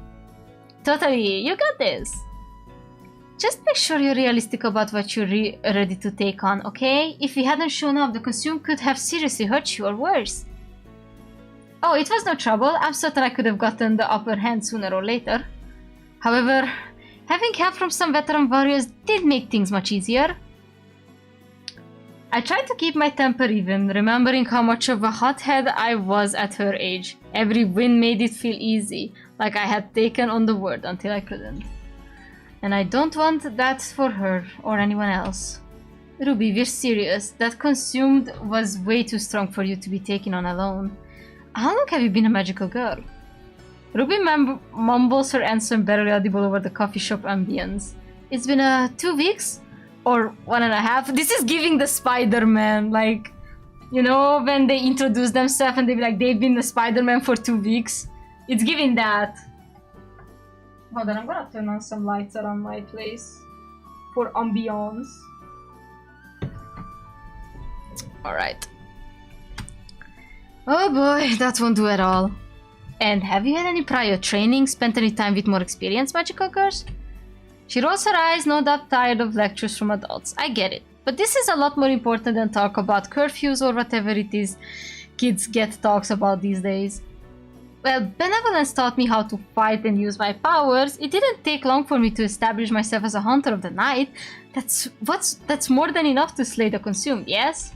Totally, you got this. Just make sure you're realistic about what you're ready to take on, okay? If we hadn't shown up, the consume could have seriously hurt you or worse. Oh, it was no trouble. I'm certain I could have gotten the upper hand sooner or later. However, having help from some veteran warriors did make things much easier. I tried to keep my temper even, remembering how much of a hothead I was at her age. Every win made it feel easy, like I had taken on the world until I couldn't. And I don't want that for her or anyone else. Ruby, we're serious. That consumed was way too strong for you to be taken on alone. How long have you been a magical girl? Ruby mumbles her answer barely audible over the coffee shop ambience. It's been 2 weeks? Or 1.5? This is giving the Spider-Man, like, you know, when they introduce themselves and they be like, they've been the Spider-Man for 2 weeks. It's giving that. Hold on, I'm gonna turn on some lights around my place for ambiance. Alright. Oh boy, that won't do at all. And have you had any prior training, spent any time with more experienced magical girls? She rolls her eyes, no doubt tired of lectures from adults. I get it. But this is a lot more important than talk about curfews or whatever it is kids get talks about these days. Well, benevolence taught me how to fight and use my powers. It didn't take long for me to establish myself as a hunter of the night. That's more than enough to slay the consumed, yes?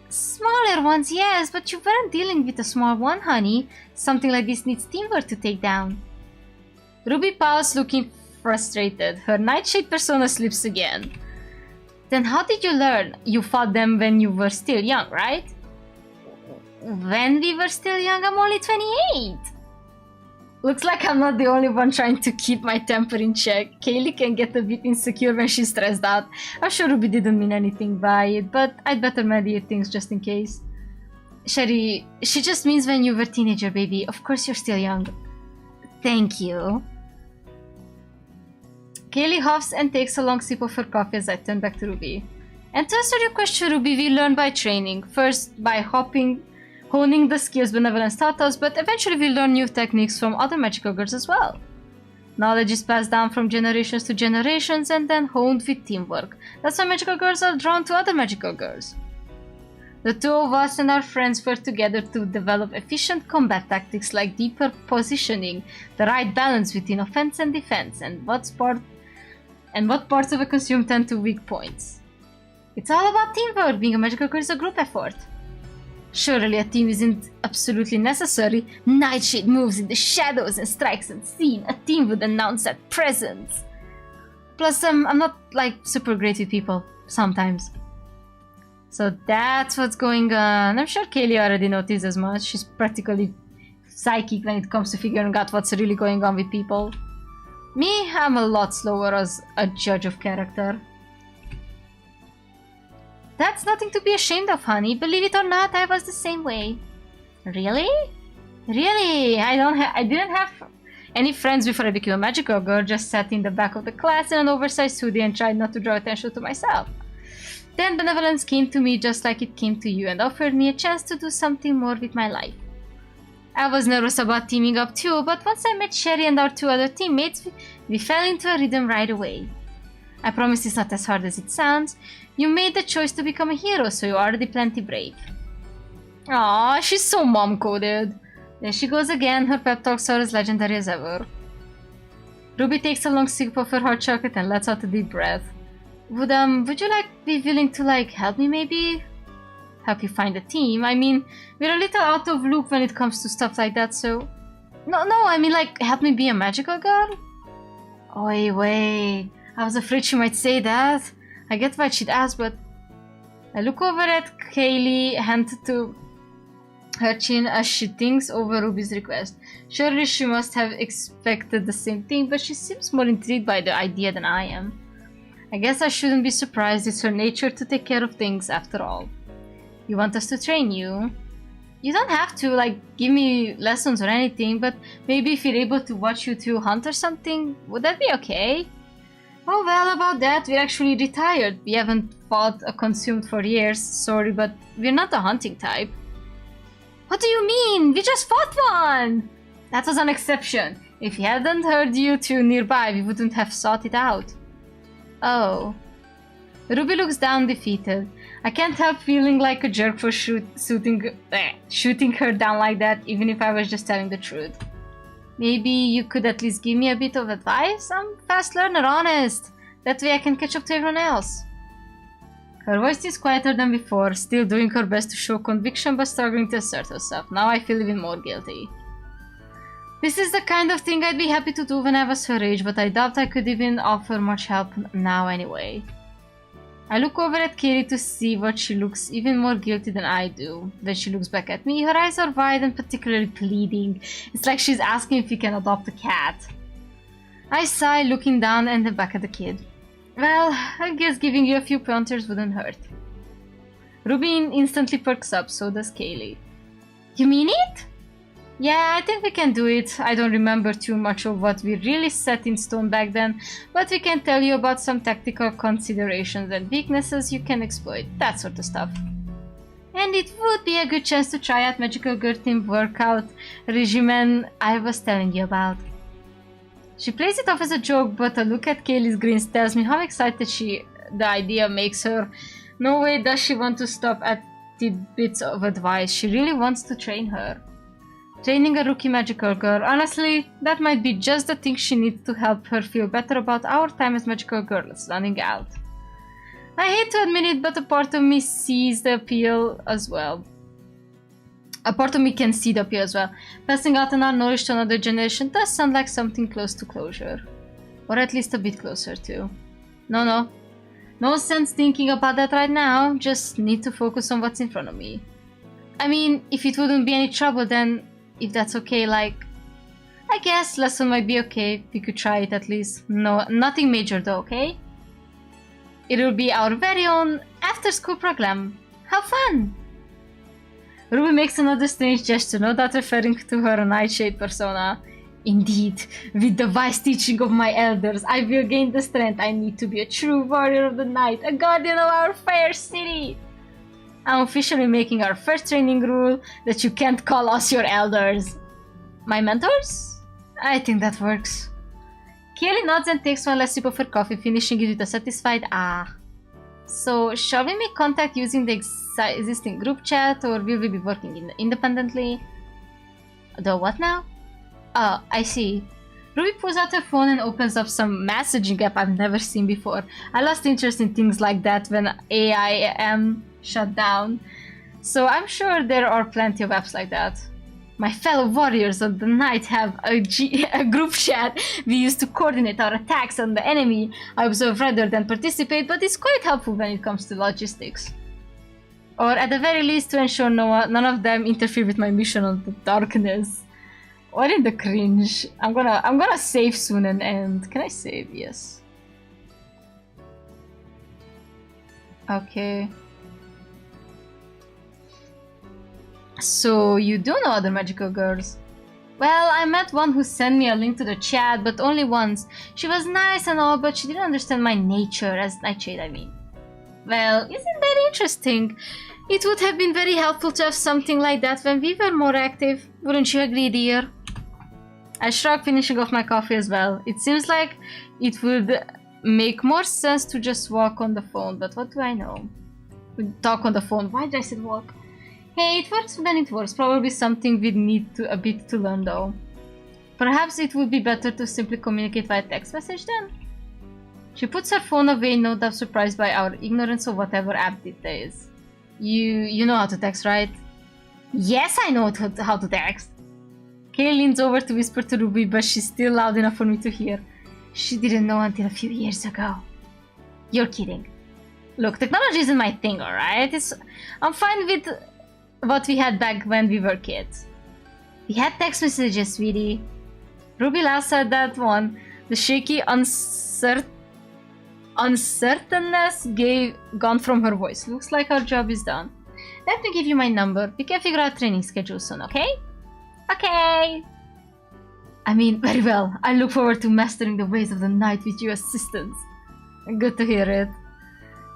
Smaller ones, yes, but you weren't dealing with a small one, honey. Something like this needs teamwork to take down. Ruby paused, looking frustrated. Her nightshade persona slips again. Then how did you learn? You fought them when you were still young, right? When we were still young, I'm only 28. Looks like I'm not the only one trying to keep my temper in check. Kaylee can get a bit insecure when she's stressed out. I'm sure Ruby didn't mean anything by it, but I'd better mediate things just in case. Sherry, she just means when you were a teenager, baby. Of course you're still young. Thank you. Kaylee huffs and takes a long sip of her coffee as I turn back to Ruby. And to answer your question, Ruby, we learn by training. First, by honing the skills Benevolence taught us, but eventually we learn new techniques from other magical girls as well. Knowledge is passed down from generations to generations and then honed with teamwork. That's why magical girls are drawn to other magical girls. The two of us and our friends work together to develop efficient combat tactics like deeper positioning, the right balance between offense and defense, and what parts of a consume tend to weak points. It's all about teamwork. Being a magical girl is a group effort. Surely a team isn't absolutely necessary. Nightshade moves in the shadows and strikes unseen. A team would announce that presence. Plus, I'm not like super great with people sometimes. So that's what's going on. I'm sure Kaylee already noticed as much. She's practically psychic when it comes to figuring out what's really going on with people. Me, I'm a lot slower as a judge of character. That's nothing to be ashamed of, honey. Believe it or not, I was the same way. Really? Really? I didn't have any friends before I became a magical girl. Just sat in the back of the class in an oversized hoodie and tried not to draw attention to myself. Then Benevolence came to me just like it came to you and offered me a chance to do something more with my life. I was nervous about teaming up too, but once I met Sherry and our two other teammates, we fell into a rhythm right away. I promise it's not as hard as it sounds. You made the choice to become a hero, so you're already plenty brave. Aww, she's so mom-coded. There she goes again, her pep talks are as legendary as ever. Ruby takes a long sip of her hot chocolate and lets out a deep breath. Would you be willing to help me maybe? Help you find a team? I mean, we're a little out of loop when it comes to stuff like that, so... No, I mean help me be a magical girl? Oi, wait. I was afraid she might say that. I get why she'd ask, but... I look over at Kaylee, hand to her chin as she thinks over Ruby's request. Surely she must have expected the same thing, but she seems more intrigued by the idea than I am. I guess I shouldn't be surprised. It's her nature to take care of things, after all. You want us to train you? You don't have to, give me lessons or anything, but maybe if you're able to watch you two hunt or something, would that be okay? Oh well, about that, we're actually retired. We haven't fought or consumed for years, sorry, but we're not the hunting type. What do you mean? We just fought one! That was an exception. If he hadn't heard you two nearby, we wouldn't have sought it out. Oh. Ruby looks down defeated. I can't help feeling like a jerk for shooting her down like that, even if I was just telling the truth. Maybe you could at least give me a bit of advice? I'm a fast learner, honest. That way I can catch up to everyone else. Her voice is quieter than before, still doing her best to show conviction but struggling to assert herself. Now I feel even more guilty. This is the kind of thing I'd be happy to do when I was her age, but I doubt I could even offer much help now anyway. I look over at Kaylee to see what she looks even more guilty than I do. Then she looks back at me. Her eyes are wide and particularly pleading. It's like she's asking if we can adopt a cat. I sigh, looking down and then back at the kid. Well, I guess giving you a few pointers wouldn't hurt. Ruby instantly perks up, so does Kaylee. You mean it? Yeah, I think we can do it. I don't remember too much of what we really set in stone back then, but we can tell you about some tactical considerations and weaknesses you can exploit, that sort of stuff. And it would be a good chance to try out Magical Girl team workout regimen I was telling you about. She plays it off as a joke, but a look at Kaylee's grins tells me how excited the idea makes her. No way does she want to stop at tidbits of advice. She really wants to train her. Training a rookie magical girl, honestly, that might be just the thing she needs to help her feel better about our time as magical girls running out. I hate to admit it, but a part of me sees the appeal as well. A part of me can see the appeal as well. Passing out an knowledge to another generation does sound like something close to closure. Or at least a bit closer to. No sense thinking about that right now, just need to focus on what's in front of me. I mean, if it wouldn't be any trouble then, if that's okay, like, I guess lesson might be okay, we could try it at least. No, nothing major though, okay? It'll be our very own after-school program. How fun! Ruby makes another strange gesture, no doubt referring to her nightshade persona. Indeed, with the wise teaching of my elders, I will gain the strength I need to be a true warrior of the night, a guardian of our fair city. I'm officially making our first training rule that you can't call us your elders. My mentors? I think that works. Kaylee nods and takes one last sip of her coffee, finishing it with a satisfied ah. So, shall we make contact using the existing group chat, or will we be working independently? The what now? Oh, I see. Ruby pulls out her phone and opens up some messaging app I've never seen before. I lost interest in things like that when AIM shut down, so I'm sure there are plenty of apps like that. My fellow warriors of the night have a group chat we use to coordinate our attacks on the enemy. I observe rather than participate, but it's quite helpful when it comes to logistics. Or at the very least to ensure none of them interfere with my mission on the darkness. What in the cringe? I'm gonna save soon and end. Can I save? Yes. Okay. So, you do know other magical girls? Well, I met one who sent me a link to the chat, but only once. She was nice and all, but she didn't understand my nature, as nightshade I mean. Well, isn't that interesting? It would have been very helpful to have something like that when we were more active. Wouldn't you agree, dear? I shrug, finishing off my coffee as well. It seems like it would make more sense to just walk on the phone, but what do I know? Talk on the phone. Why did I say walk? Hey, it works when it works. Probably something we'd need a bit to learn though. Perhaps it would be better to simply communicate via text message then? She puts her phone away, no doubt surprised by our ignorance of whatever app it is. You know how to text, right? Yes, I know how to text. Kay leans over to whisper to Ruby, but she's still loud enough for me to hear. She didn't know until a few years ago. You're kidding. Look, technology isn't my thing, alright? I'm fine with what we had back when we were kids. We had text messages, sweetie. Ruby laughs at that one. The shaky uncertainness gone from her voice. Looks like our job is done. Let me give you my number. We can figure out training schedule soon, okay? Okay! I mean, very well. I look forward to mastering the ways of the night with your assistance. Good to hear it.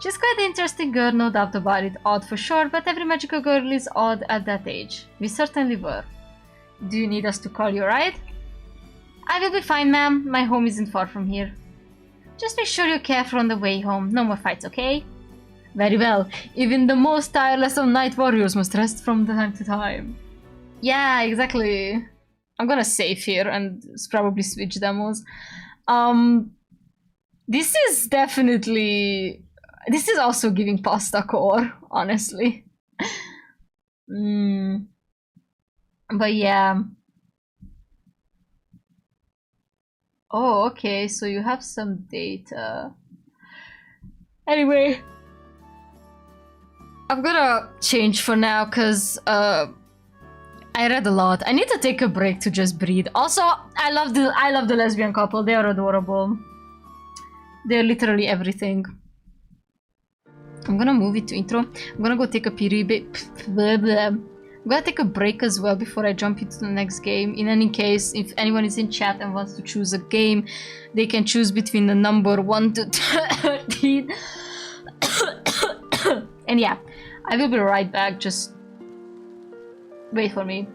She's quite an interesting girl, no doubt about it. Odd for sure, but every magical girl is odd at that age. We certainly were. Do you need us to call you a ride? I will be fine, ma'am. My home isn't far from here. Just make sure you're careful on the way home. No more fights, okay? Very well. Even the most tireless of night warriors must rest from time to time. Yeah, exactly. I'm gonna save here and probably switch demos. This is definitely... This is also giving pasta core, honestly. But yeah. Oh, okay, so you have some data. Anyway. I'm gonna change for now, because I read a lot. I need to take a break to just breathe. Also, I love the lesbian couple. They are adorable. They're literally everything. I'm gonna move it to intro. I'm gonna go take a I'm gonna take a break as well before I jump into the next game. In any case, if anyone is in chat and wants to choose a game, they can choose between the number 1 to 13. And yeah, I will be right back. Just wait for me.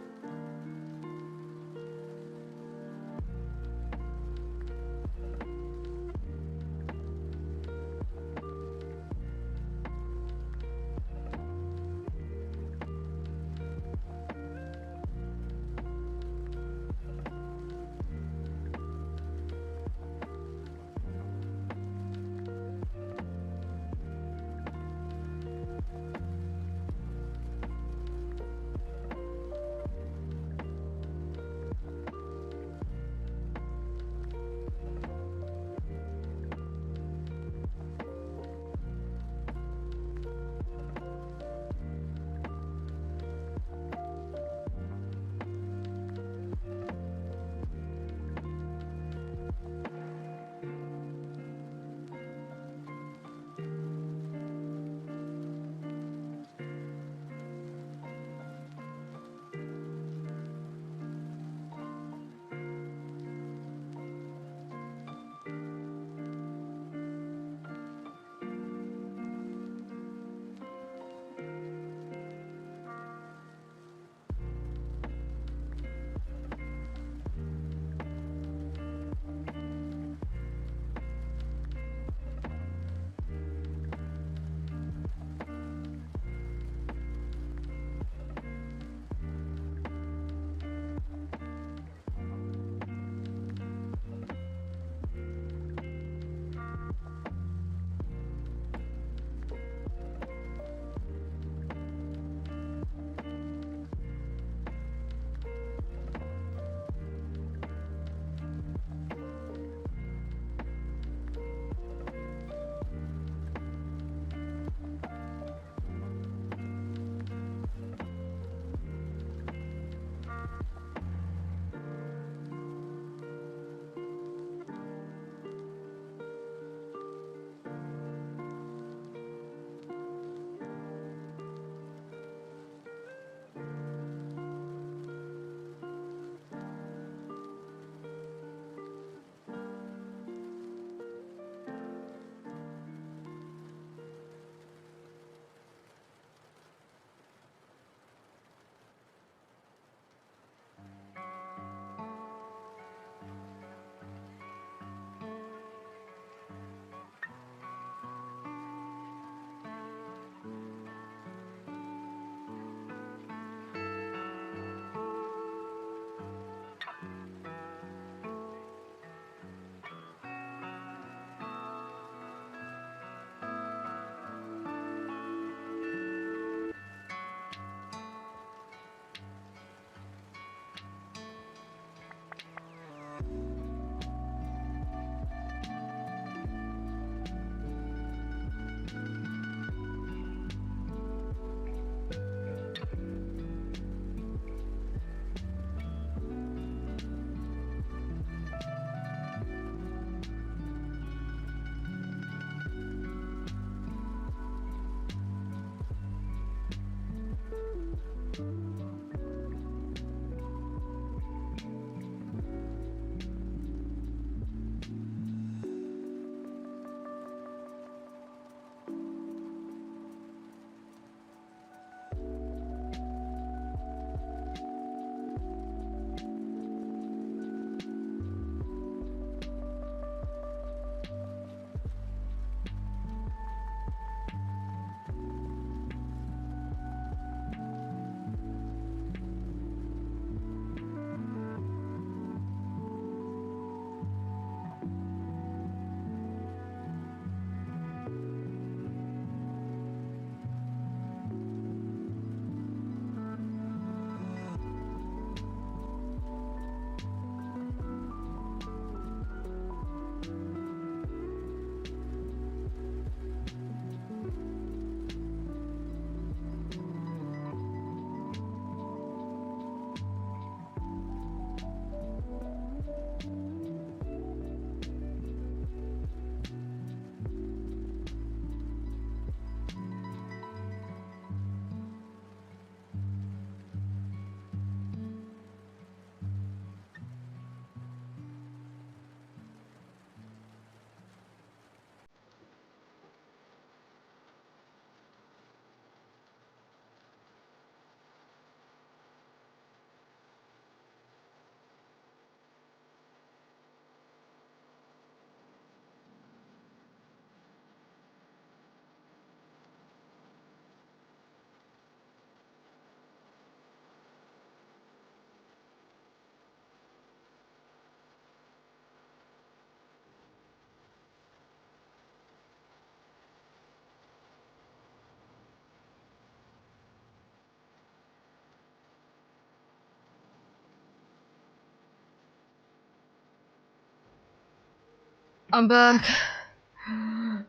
I'm back.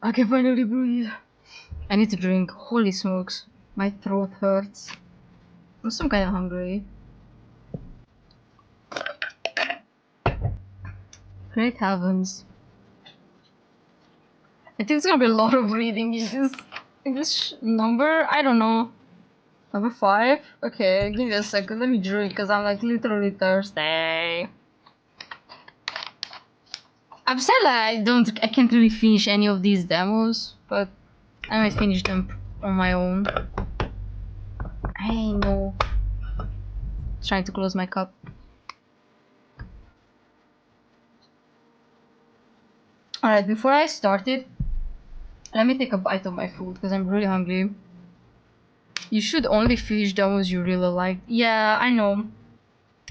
I can finally breathe. I need to drink. Holy smokes. My throat hurts. I'm some kind of hungry. Great heavens. I think it's gonna be a lot of reading in this number. I don't know. Number 5? Okay, give me a second. Let me drink because I'm like literally thirsty. I'm sad that I can't really finish any of these demos, but I might finish them on my own. I know. Trying to close my cup. Alright, before I start it, let me take a bite of my food because I'm really hungry. You should only finish demos you really like. Yeah, I know.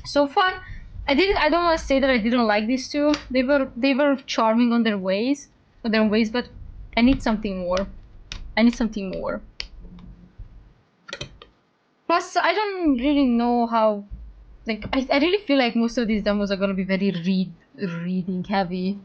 So far, I don't want to say that I didn't like these two. They were charming on their ways, but I need something more. I need something more. Plus, I don't really know how. Like, I really feel like most of these demos are gonna be very reading heavy.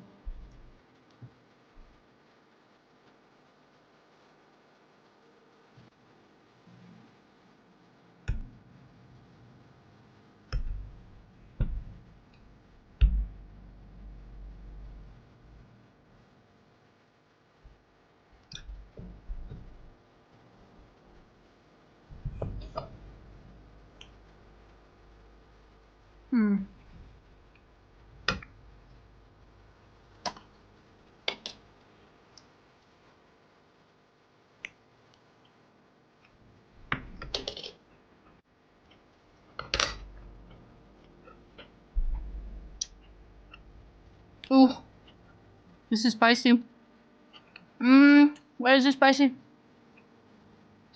Ooh, this is spicy. Where is this spicy?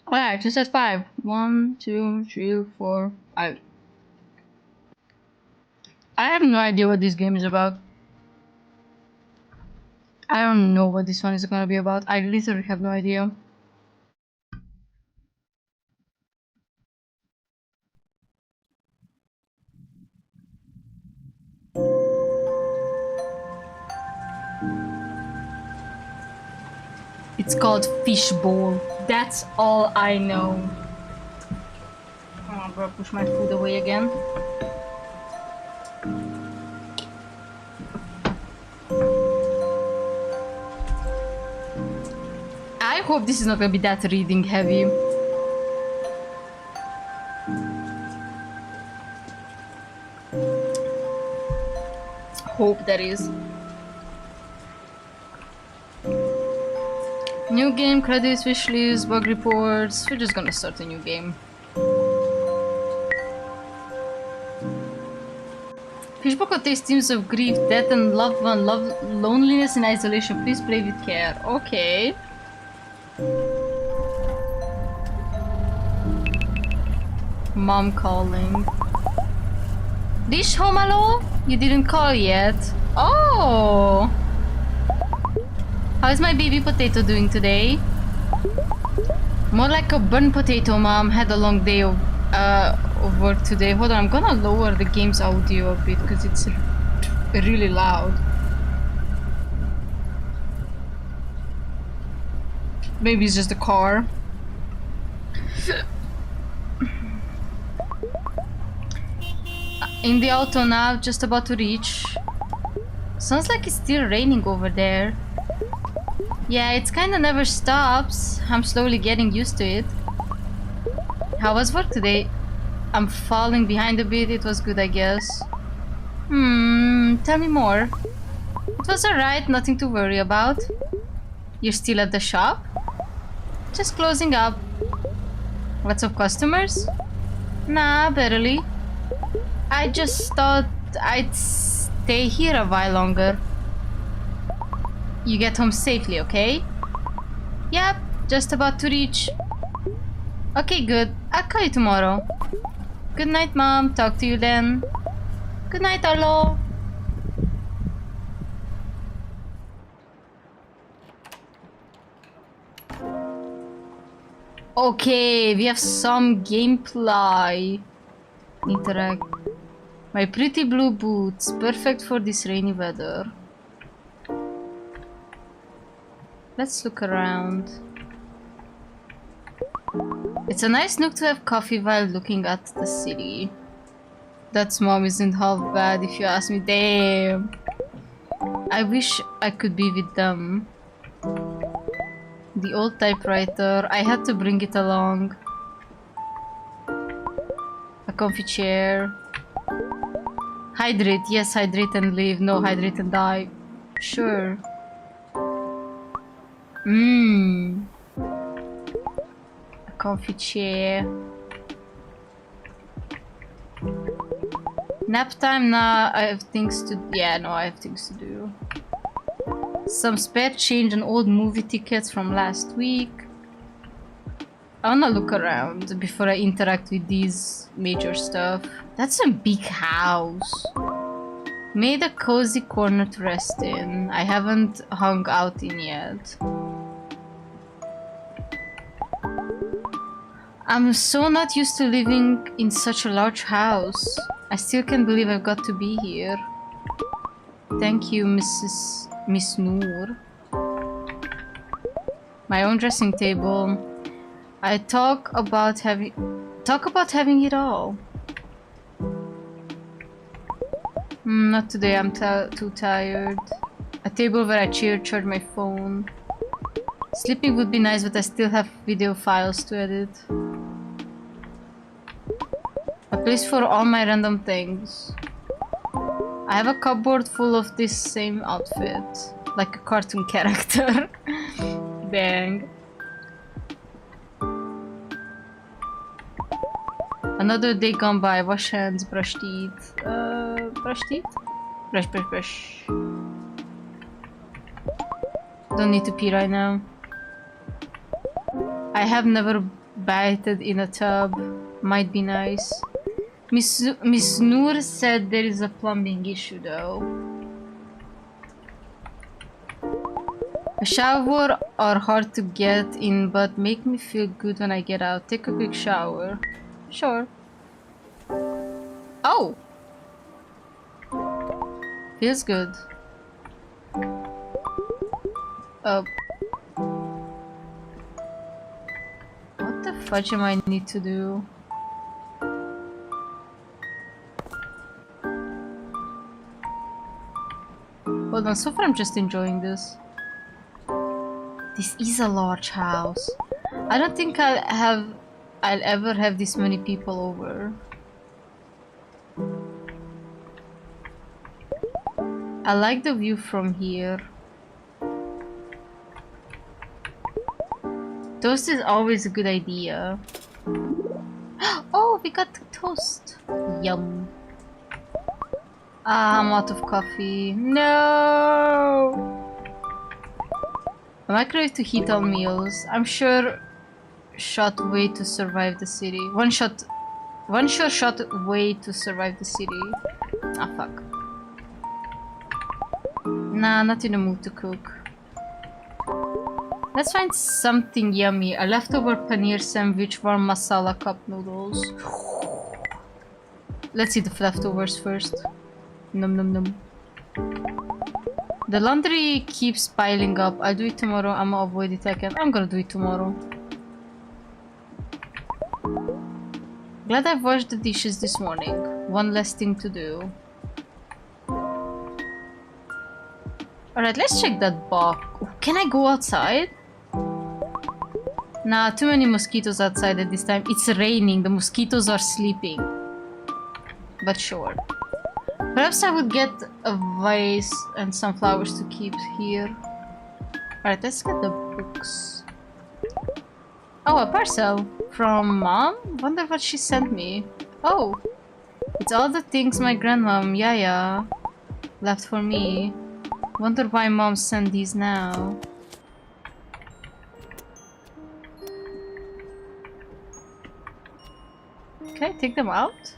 Oh yeah, it just says 5. 1, 2, 3, 4, 5. I have no idea what this game is about. I don't know what this one is gonna be about. I literally have no idea. It's called Fishbowl. That's all I know. I'm gonna push my food away again. I hope this is not gonna be that reading heavy. Hope that is. New game, credits, wish list, bug reports. We're just gonna start a new game. Fishbowl contains themes of grief, death, and loved one, loneliness, and isolation. Please play with care. Okay. Mom calling. Dish home, hello? You didn't call yet. Oh! How is my baby potato doing today? More like a burnt potato, Mom. Had a long day of work today. Hold on, I'm gonna lower the game's audio a bit because it's really loud. Maybe it's just the car. In the auto now, just about to reach. Sounds like it's still raining over there. Yeah, it's kinda never stops. I'm slowly getting used to it. How was work today? I'm falling behind a bit. It was good, I guess. Tell me more. It was alright, nothing to worry about. You're still at the shop? Just closing up. Lots of customers? Nah, barely. I just thought I'd stay here a while longer. You get home safely, okay? Yep, just about to reach. Okay, good. I'll call you tomorrow. Good night, Mom. Talk to you then. Good night, Arlo. Okay, we have some gameplay. Interact. My pretty blue boots, perfect for this rainy weather. Let's look around. It's a nice nook to have coffee while looking at the city. That's mom isn't half bad if you ask me. Damn. I wish I could be with them. The old typewriter. I had to bring it along. A comfy chair. Hydrate. Yes, hydrate and live. No, hydrate and die. Sure. A comfy chair. Nap time? Nah, I have things to... Yeah, no, I have things to do. Some spare change and old movie tickets from last week. I wanna look around before I interact with these major stuff. That's a big house. Made a cozy corner to rest in. I haven't hung out in yet. I'm so not used to living in such a large house. I still can't believe I've got to be here. Thank you, Miss Noor. My own dressing table. I talk about having it all. Not today, I'm too tired. A table where I charge my phone. Sleeping would be nice, but I still have video files to edit. A place for all my random things. I have a cupboard full of this same outfit. Like a cartoon character. Dang. Another day gone by. Wash hands, brush teeth. Brush teeth? Brush. Don't need to pee right now. I have never bathed in a tub. Might be nice. Miss Noor said there is a plumbing issue though. A shower are hard to get in but make me feel good when I get out. Take a quick shower. Sure. Oh! Feels good. What the fudge am I need to do? Hold on, so far I'm just enjoying this. This is a large house. I don't think I'll ever have this many people over. I like the view from here. Toast is always a good idea. Oh, we got toast. Yum. Ah, I'm out of coffee. No! A microwave to heat all meals. I'm sure shot way to survive the city. One sure shot way to survive the city. Ah, fuck. Nah, not in the mood to cook. Let's find something yummy. A leftover paneer sandwich, warm masala cup noodles. Let's eat the leftovers first. Num num num. The laundry keeps piling up. I'll do it tomorrow. I'm gonna avoid it again. I'm gonna do it tomorrow. Glad I've washed the dishes this morning. One less thing to do. Alright, let's check that box. Can I go outside? Nah, too many mosquitoes outside at this time. It's raining. The mosquitoes are sleeping. But sure. Perhaps I would get a vase and some flowers to keep here. Alright, let's get the books. Oh, a parcel. From mom? Wonder what she sent me. Oh. It's all the things my grandmom, Yaya, left for me. Wonder why mom sent these now. Can I take them out?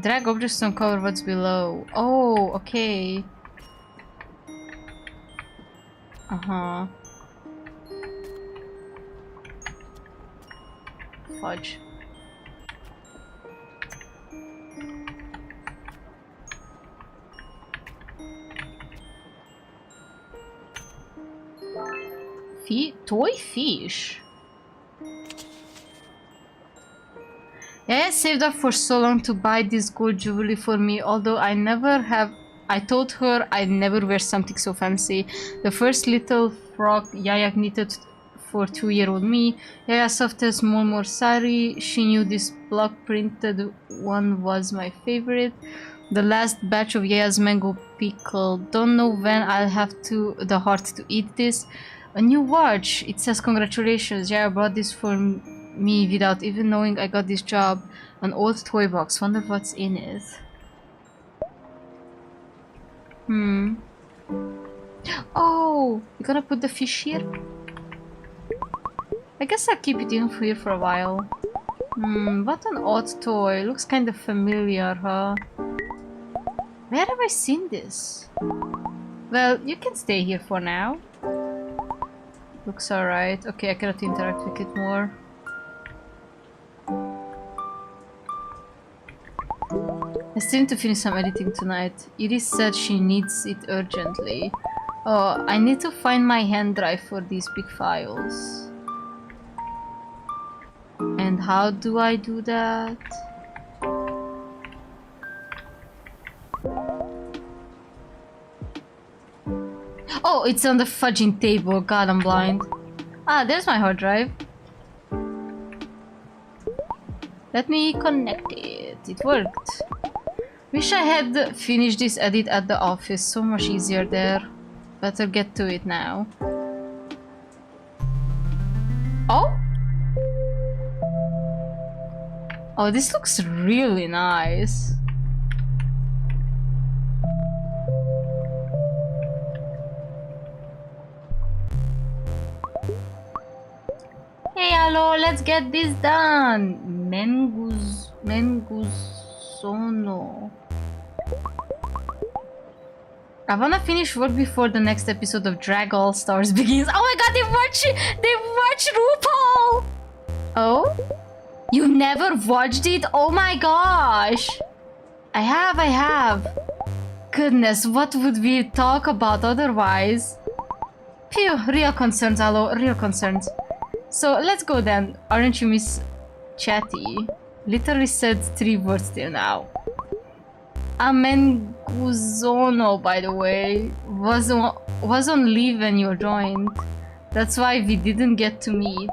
Drag objects to uncover what's below. Oh, okay. Uh-huh. Fudge. Toy fish? Yeah, I saved up for so long to buy this gold jewelry for me, although I never have. I told her I'd never wear something so fancy. The first little frock Yaya knitted for 2-year-old me. Yaya softer, small, more sari. She knew this block printed one was my favorite. The last batch of Yaya's mango pickle. Don't know when I'll have the heart to eat this. A new watch. It says congratulations. Yaya brought this for me without even knowing I got this job. An old toy box. Wonder what's in it. Oh, you gonna put the fish here? I guess I'll keep it in here for a while. What an odd toy. Looks kind of familiar, huh? Where have I seen this? Well, you can stay here for now. Looks alright. Okay, I cannot interact with it more. I still need to finish some editing tonight. Iris said she needs it urgently. Oh, I need to find my hand drive for these big files. And how do I do that? Oh, it's on the fudging table. God, I'm blind. Ah, there's my hard drive. Let me connect it. It worked. Wish I had finished this edit at the office. So much easier there. Better get to it now. Oh? Oh, this looks really nice. Hey, hello, let's get this done. Menguzono. I wanna finish work before the next episode of Drag All Stars begins. Oh my god, they watch RuPaul! Oh? You never watched it? Oh my gosh! I have. Goodness, what would we talk about otherwise? Phew, real concerns, hello, real concerns. So, let's go then. Aren't you Miss Chatty? Literally said 3 words till now. Amenguzono, by the way, was on leave when you joined. That's why we didn't get to meet.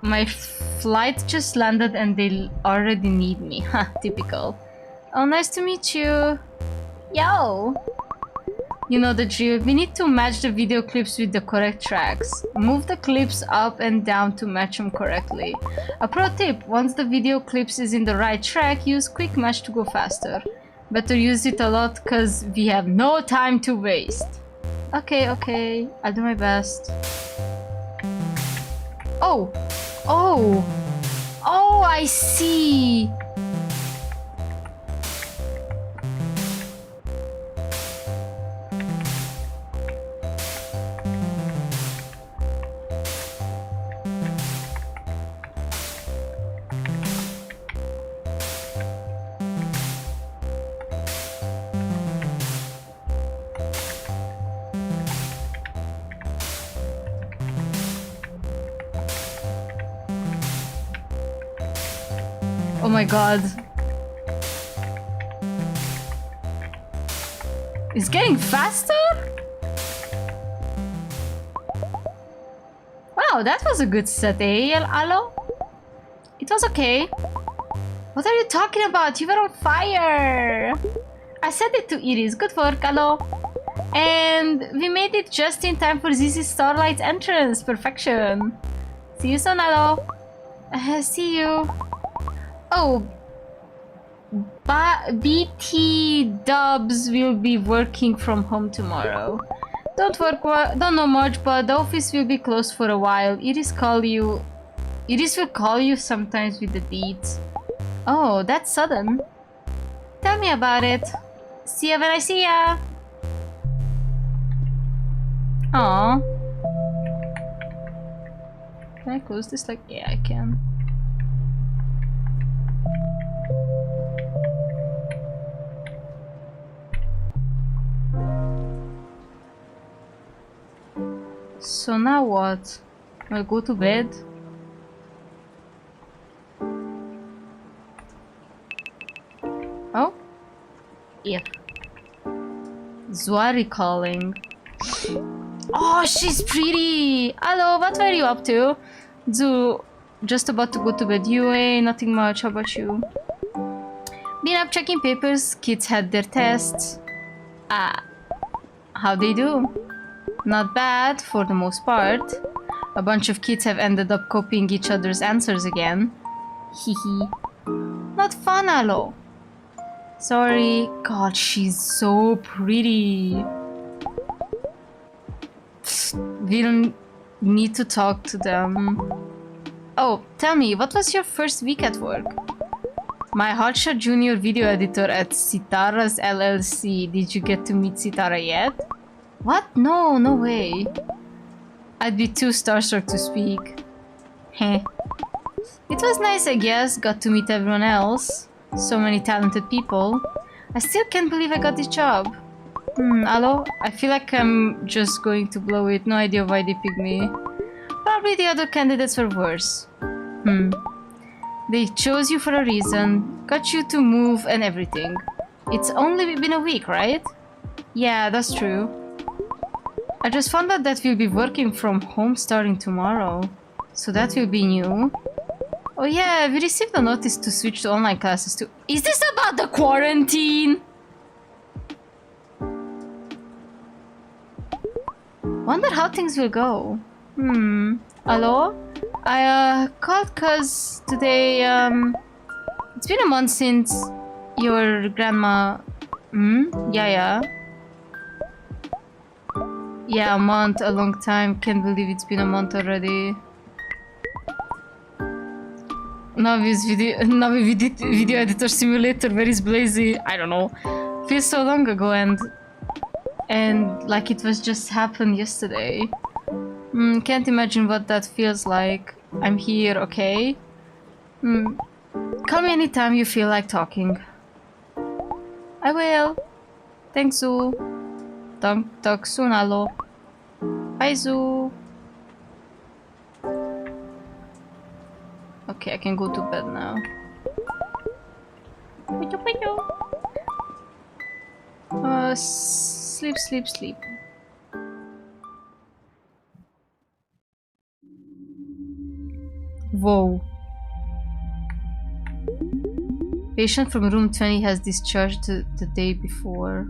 My flight just landed and they already need me. Ha, typical. Oh, nice to meet you. Yo! You know the drill. We need to match the video clips with the correct tracks. Move the clips up and down to match them correctly. A pro tip, once the video clips is in the right track, use quick match to go faster. Better use it a lot cause we have no time to waste. Okay, I'll do my best. Oh, I see. Oh my god. It's getting faster? Wow, that was a good set, eh, Alo? It was okay. What are you talking about? You were on fire! I said it to Iris. Good work, Alo. And we made it just in time for Zizi's Starlight entrance. Perfection. See you soon, Alo. See you. Oh, BT Dubs will be working from home tomorrow. Don't know much, but the office will be closed for a while. Iris will call you sometimes with the deeds. Oh, that's sudden. Tell me about it. See ya when I see ya. Aww. Can I close this? Like, yeah, I can. So now what? I'll go to bed? Oh? Yeah. Zwari calling. Oh, she's pretty! Hello, what were you up to? Zu, just about to go to bed. You, nothing much. How about you? Been up checking papers. Kids had their tests. How they do? Not bad, for the most part. A bunch of kids have ended up copying each other's answers again. Hehe. Not fun, hello. Sorry. God, she's so pretty. We don't need to talk to them. Oh, tell me, what was your first week at work? My hotshot junior video editor at Sitara's LLC. Did you get to meet Sitara yet? What? No, no way. I'd be too starstruck to speak. Heh. It was nice, I guess. Got to meet everyone else. So many talented people. I still can't believe I got this job. Hello? I feel like I'm just going to blow it. No idea why they picked me. Probably the other candidates were worse. They chose you for a reason. Got you to move and everything. It's only been a week, right? Yeah, that's true. I just found out that we'll be working from home starting tomorrow. So that will be new. Oh yeah, we received a notice to switch to online classes too. Is this about the quarantine? Wonder how things will go. Hello? I called cause today, it's been a month since your grandma... Yeah. Yeah, a month, a long time. Can't believe it's been a month already. Navi's video editor simulator, where is Blazy? I don't know. Feels so long ago and like it was just happened yesterday. Can't imagine what that feels like. I'm here, okay? Call me anytime you feel like talking. I will. Thanks, Zoo. Talk soon, hello. Bye, Zoo. Okay, I can go to bed now. Sleep. Whoa. Patient from room 20 has discharged the day before.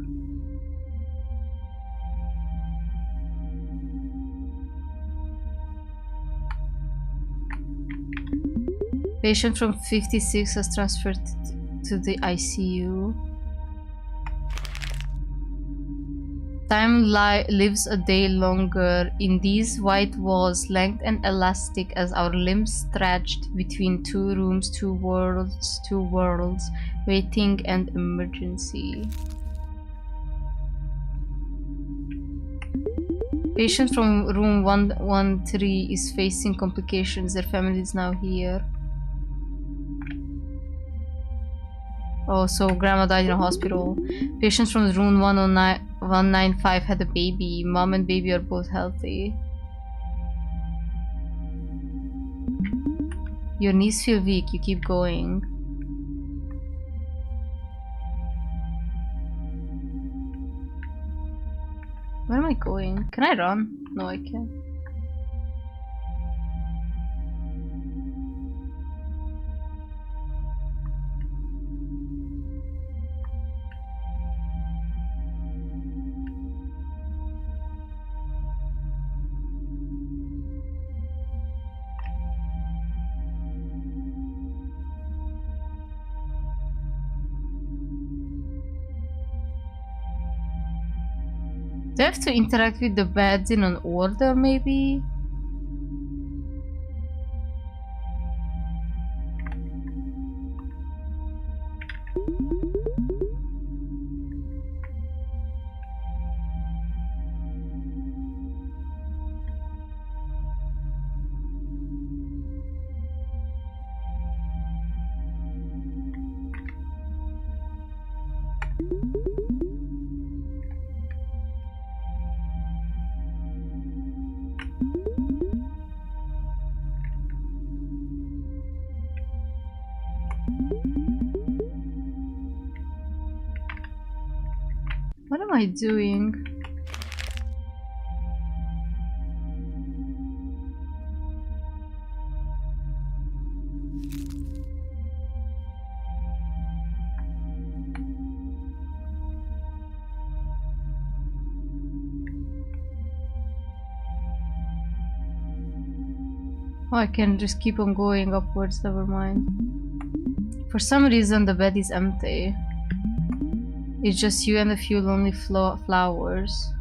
Patient from 56 has transferred to the ICU. Time lives a day longer in these white walls, length and elastic as our limbs stretched between two rooms, two worlds, waiting and emergency. Patient from room 113 is facing complications. Their family is now here. Oh, so grandma died in a hospital. Patients from room 195 had a baby. Mom and baby are both healthy. Your knees feel weak. You keep going. Where am I going? Can I run? No, I can't. Do I have to interact with the beds in an order, maybe? am I doing? Oh, I can just keep on going upwards, never mind. For some reason the bed is empty. It's just you and a few lonely flowers.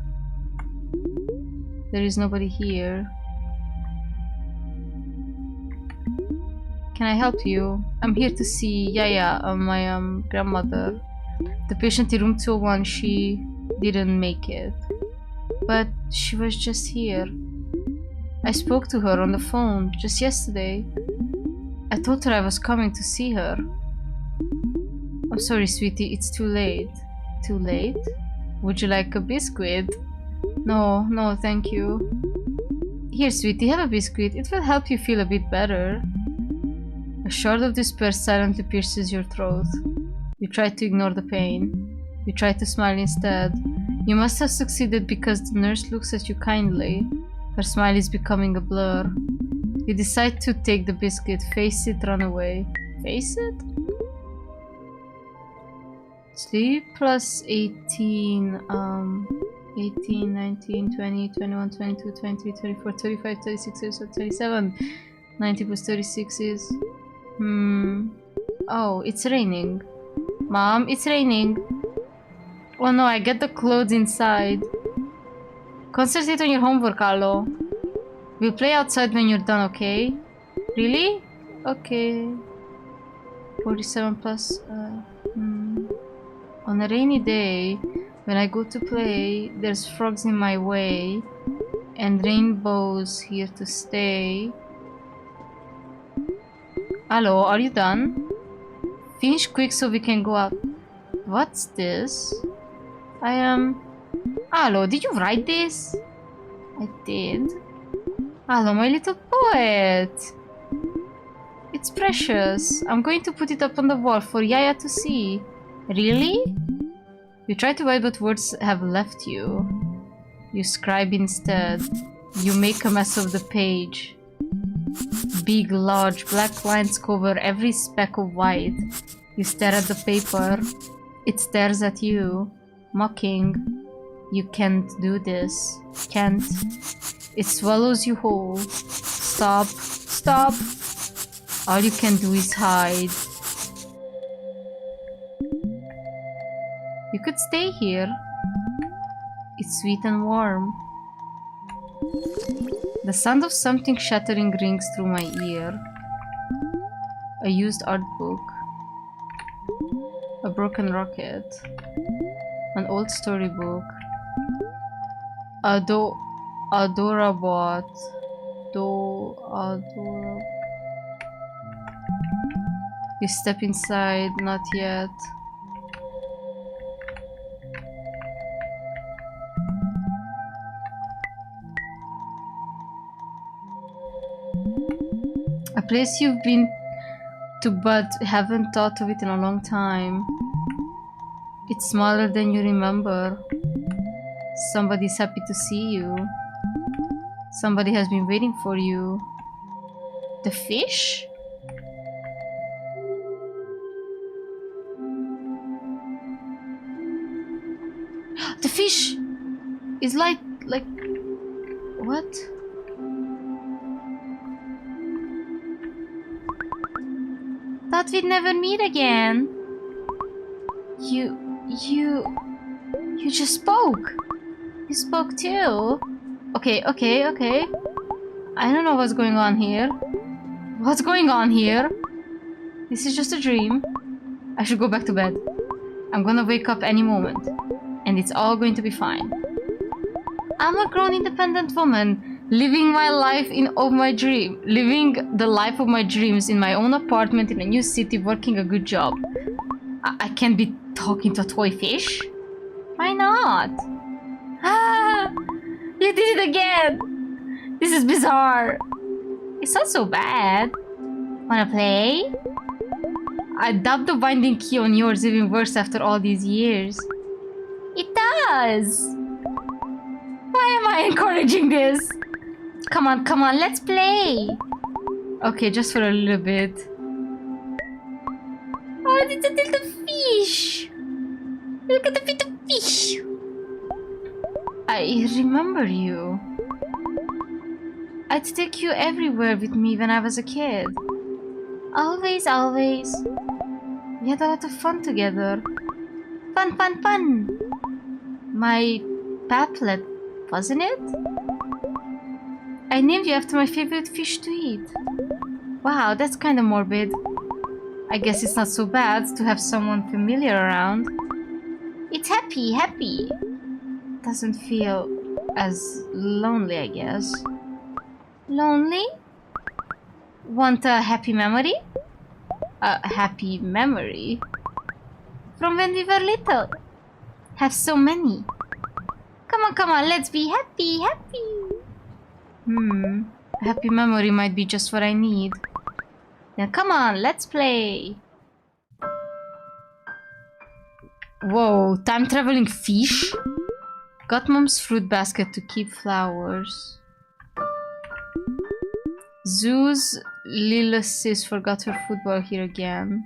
There is nobody here. Can I help you? I'm here to see Yaya, my grandmother. The patient in room 201, she didn't make it. But she was just here. I spoke to her on the phone just yesterday. I told her I was coming to see her. I'm sorry, sweetie, it's too late. Too late? Would you like a biscuit? No, no, thank you. Here, sweetie, have a biscuit. It will help you feel a bit better. A shot of despair silently pierces your throat. You try to ignore the pain. You try to smile instead. You must have succeeded because the nurse looks at you kindly. Her smile is becoming a blur. You decide to take the biscuit, face it, run away. Face it? Sleep plus 18, 18, 19, 20, 21, 22, 23, 24, 35, 36, 37. 90 plus 36 is... Oh, it's raining. Mom, it's raining. Oh no, I get the clothes inside. Concentrate on your homework, Alo. We'll play outside when you're done, okay? Really? Okay. 47 plus... On a rainy day, when I go to play, there's frogs in my way, and rainbows here to stay. Hello, are you done? Finish quick so we can go out. What's this? I am... Hello, did you write this? I did. Hello, my little poet. It's precious. I'm going to put it up on the wall for Yaya to see. Really? You try to write, but words have left you. You scribe instead. You make a mess of the page. Big, large, black lines cover every speck of white. You stare at the paper. It stares at you, mocking. You can't do this. Can't. It swallows you whole. Stop. Stop. All you can do is hide. You could stay here. It's sweet and warm. The sound of something shattering rings through my ear. A used art book. A broken rocket. An old storybook. Adorabot. Adorabot. You step inside, not yet. A place you've been to but haven't thought of it in a long time. It's smaller than you remember. Somebody's happy to see you. Somebody has been waiting for you. The fish? The fish is like what? Thought we'd never meet again. You just spoke. You spoke too. Okay. I don't know what's going on here. What's going on here? This is just a dream. I should go back to bed. I'm gonna wake up any moment. And it's all going to be fine. I'm a grown independent woman, living my life living the life of my dreams in my own apartment in a new city, working a good job. I can't be talking to a toy fish. Why not? Ah, you did it again. This is bizarre. It's not so bad. Wanna play? I dubbed the binding key on yours even worse after all these years. It does! Why am I encouraging this? Come on, let's play! Okay, just for a little bit. Oh, it's a little fish! Look at the little fish! I remember you. I'd take you everywhere with me when I was a kid. Always, always. We had a lot of fun together. Fun, fun, fun! My paplet, wasn't it? I named you after my favorite fish to eat. Wow, that's kinda morbid. I guess it's not so bad to have someone familiar around. It's happy, happy. Doesn't feel as lonely, I guess. Lonely? Want a happy memory? A happy memory? From when we were little. Have so many. Come on, let's be happy, happy. A happy memory might be just what I need. Then come on, let's play. Whoa, time traveling fish? Got mom's fruit basket to keep flowers. Zoo's little sis forgot her football here again.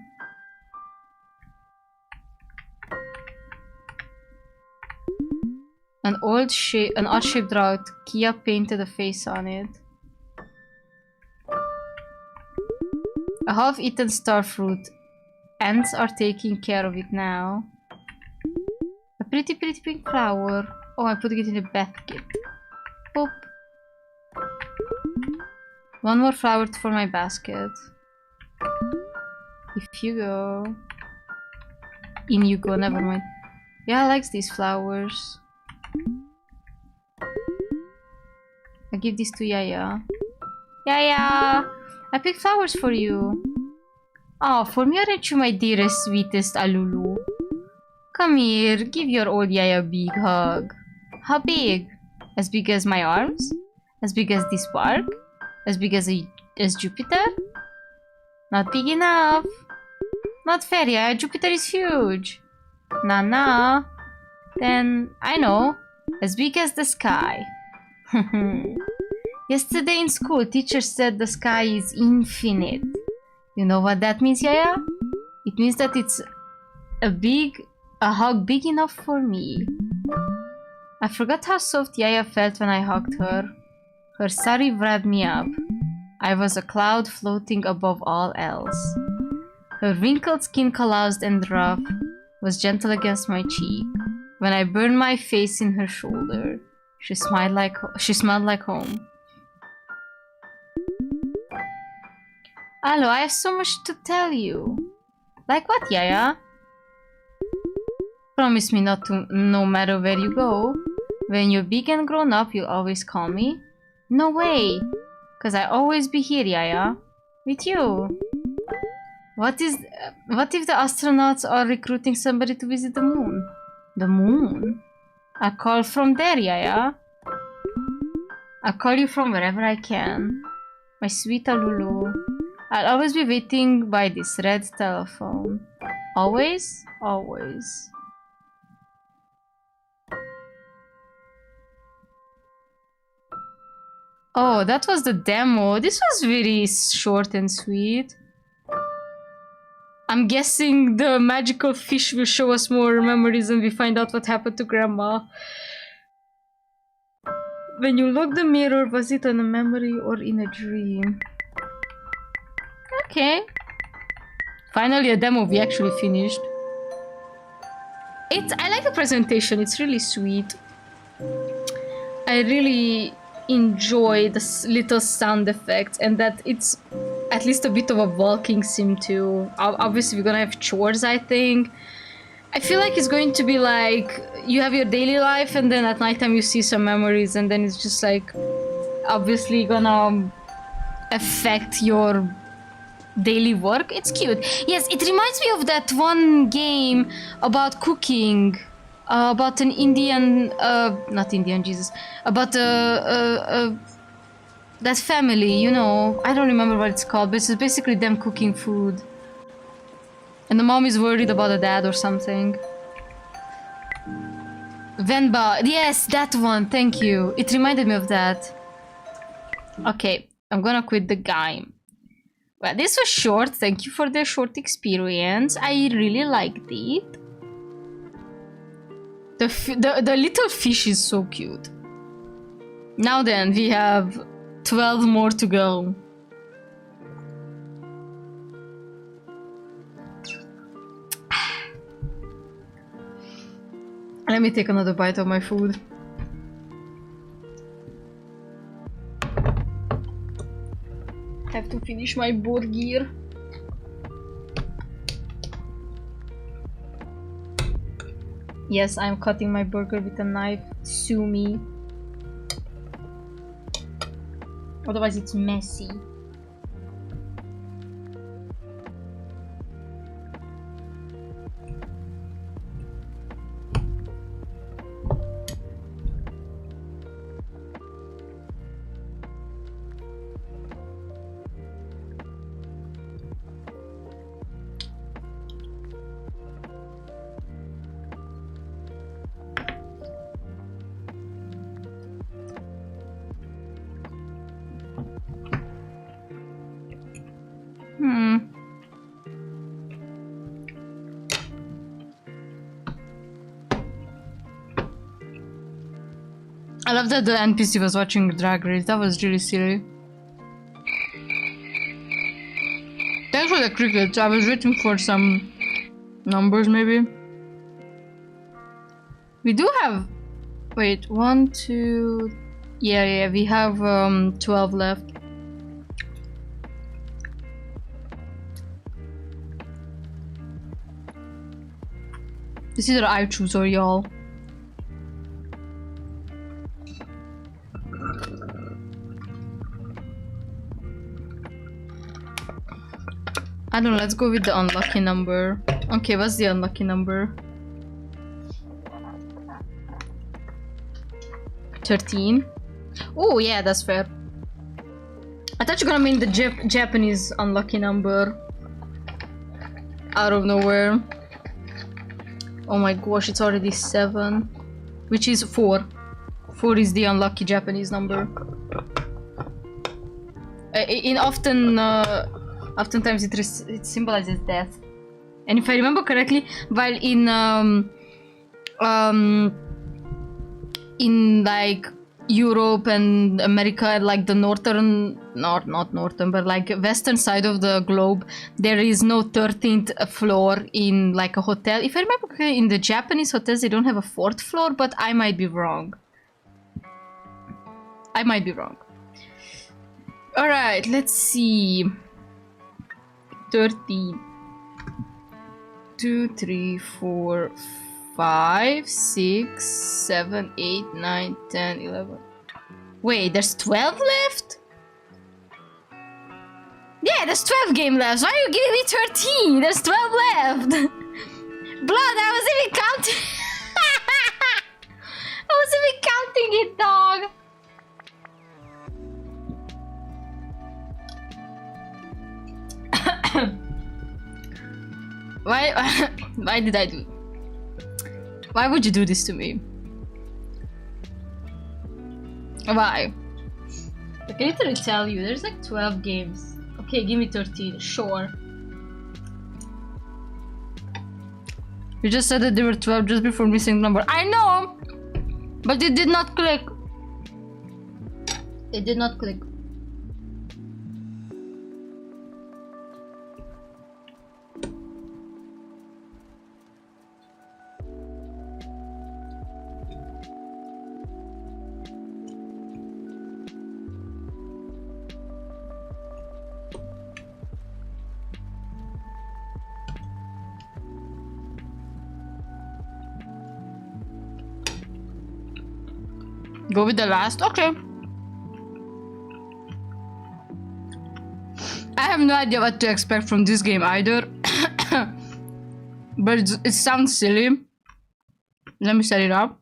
An odd-shaped route. Kia painted a face on it. A half-eaten starfruit. Ants are taking care of it now. A pretty pink flower. Oh, I'm putting it in a basket. Boop. One more flower for my basket. If you go. In you go, never mind. Yeah, I like these flowers. I give this to Yaya. Yaya! I picked flowers for you. Oh, for me, aren't you my dearest, sweetest Alulu? Come here, give your old Yaya a big hug. How big? As big as my arms? As big as this park? As big as Jupiter? Not big enough. Not fair, Yaya. Jupiter is huge. Nah. Then, I know. As big as the sky. Yesterday in school, teacher said the sky is infinite. You know what that means, Yaya? It means that it's a hug big enough for me. I forgot how soft Yaya felt when I hugged her. Her sari wrapped me up. I was a cloud floating above all else. Her wrinkled skin, calloused and rough, was gentle against my cheek. When I burned my face in her shoulder, she smiled like home. Hello, I have so much to tell you. Like what, Yaya? Promise me not to, no matter where you go. When you're big and grown up, you'll always call me. No way! Cause I always be here, Yaya. With you. What if the astronauts are recruiting somebody to visit the moon? The moon? I call from there, Yaya. I call you from wherever I can. My sweet Alulu. I'll always be waiting by this red telephone. Always, always. Oh, that was the demo. This was very short and sweet. I'm guessing the magical fish will show us more memories and we find out what happened to Grandma. When you locked the mirror, was it in a memory or in a dream? Okay. Finally a demo we actually finished. I like the presentation, it's really sweet. I really enjoy the little sound effects and that it's at least a bit of a walking sim too. Obviously we're gonna have chores, I think. I feel like it's going to be like you have your daily life and then at nighttime you see some memories and then it's just like obviously gonna affect your daily work. It's cute. Yes, it reminds me of that one game about cooking. About an Indian, not Indian, Jesus. About that family, you know. I don't remember what it's called, but it's basically them cooking food. And the mom is worried about the dad or something. Venba, yes, that one, thank you. It reminded me of that. Okay, I'm gonna quit the game. Well, this was short, thank you for the short experience. I really liked it. The little fish is so cute. Now then, we have 12 more to go. Let me take another bite of my food. Have to finish my burger. Yes, I'm cutting my burger with a knife. Sue me. Otherwise it's messy. I love that the NPC was watching Drag Race. That was really silly. Thanks for the crickets. I was waiting for some numbers, maybe. We do have... Wait, 1, 2... Yeah, we have 12 left. It's either I choose or y'all. I don't know, let's go with the unlucky number. Okay, what's the unlucky number? 13. Oh, yeah, that's fair. I thought you were gonna mean the Japanese unlucky number. Out of nowhere. Oh my gosh, it's already 7. Which is 4. 4 is the unlucky Japanese number. Oftentimes it symbolizes death. And if I remember correctly, while in like Europe and America, like the not northern, but like western side of the globe, there is no 13th floor in like a hotel. If I remember correctly, in the Japanese hotels they don't have a 4th floor, but I might be wrong. I might be wrong. Alright, let's see. 13. 2, 3, 4, 5, 6, 7, 8, 9, 10, 11. Wait, there's 12 left? Yeah, there's 12 game left. Why are you giving me 13? There's 12 left. Blood, I wasn't even counting. I wasn't even counting it, dog. Why did I do? Why would you do this to me? Why? I can literally tell you, there's like 12 games. Okay, give me 13, sure. You just said that there were 12 just before missing the number. I know! But it did not click. It did not click. Go with the last? Okay. I have no idea what to expect from this game either. But it sounds silly. Let me set it up.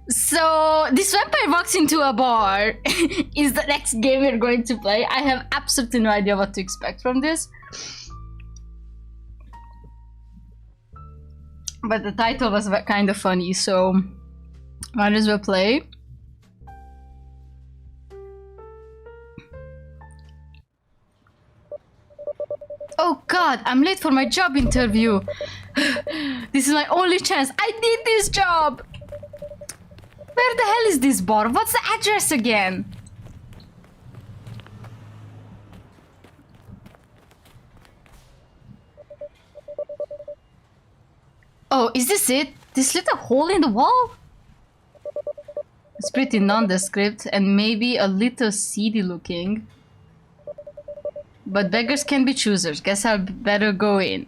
So, this vampire walks into a bar is the next game we're going to play. I have absolutely no idea what to expect from this. But the title was kind of funny, so might as well play. Oh god, I'm late for my job interview. This is my only chance. I need this job! Where the hell is this bar? What's the address again? Oh, is this it? This little hole in the wall? It's pretty nondescript and maybe a little seedy looking. But beggars can be choosers. Guess I'll better go in.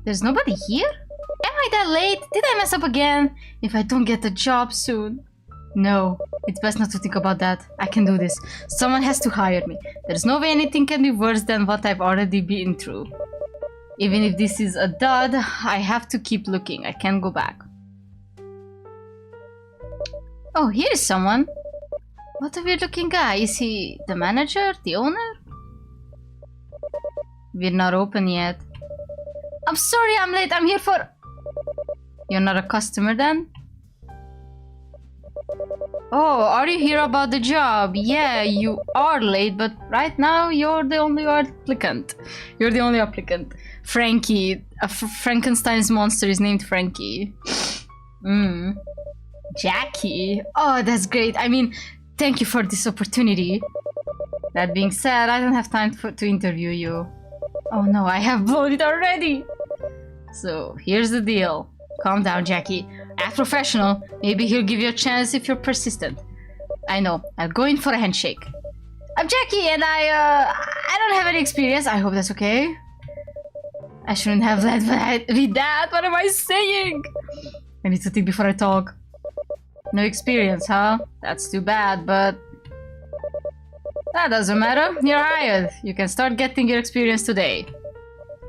There's nobody here? Am I that late? Did I mess up again? If I don't get a job soon. No, it's best not to think about that. I can do this. Someone has to hire me. There's no way anything can be worse than what I've already been through. Even if this is a dud, I have to keep looking. I can't go back. Oh, here is someone. What a weird looking guy. Is he the manager? The owner? We're not open yet. I'm sorry I'm late. I'm here for... You're not a customer then? Oh, are you here about the job? Yeah, you are late, but right now you're the only applicant. You're the only applicant. Frankie. Frankenstein's monster is named Frankie. Jackie. Oh, that's great. I mean, thank you for this opportunity. That being said, I don't have time to interview you. Oh no, I have blown it already. So, here's the deal. Calm down, Jackie. Act professional. Maybe he'll give you a chance if you're persistent. I know. I'll go in for a handshake. I'm Jackie and I don't have any experience. I hope that's okay. I shouldn't have led with that. What am I saying? I need to think before I talk. No experience, huh? That's too bad, but... That doesn't matter. You're hired. You can start getting your experience today.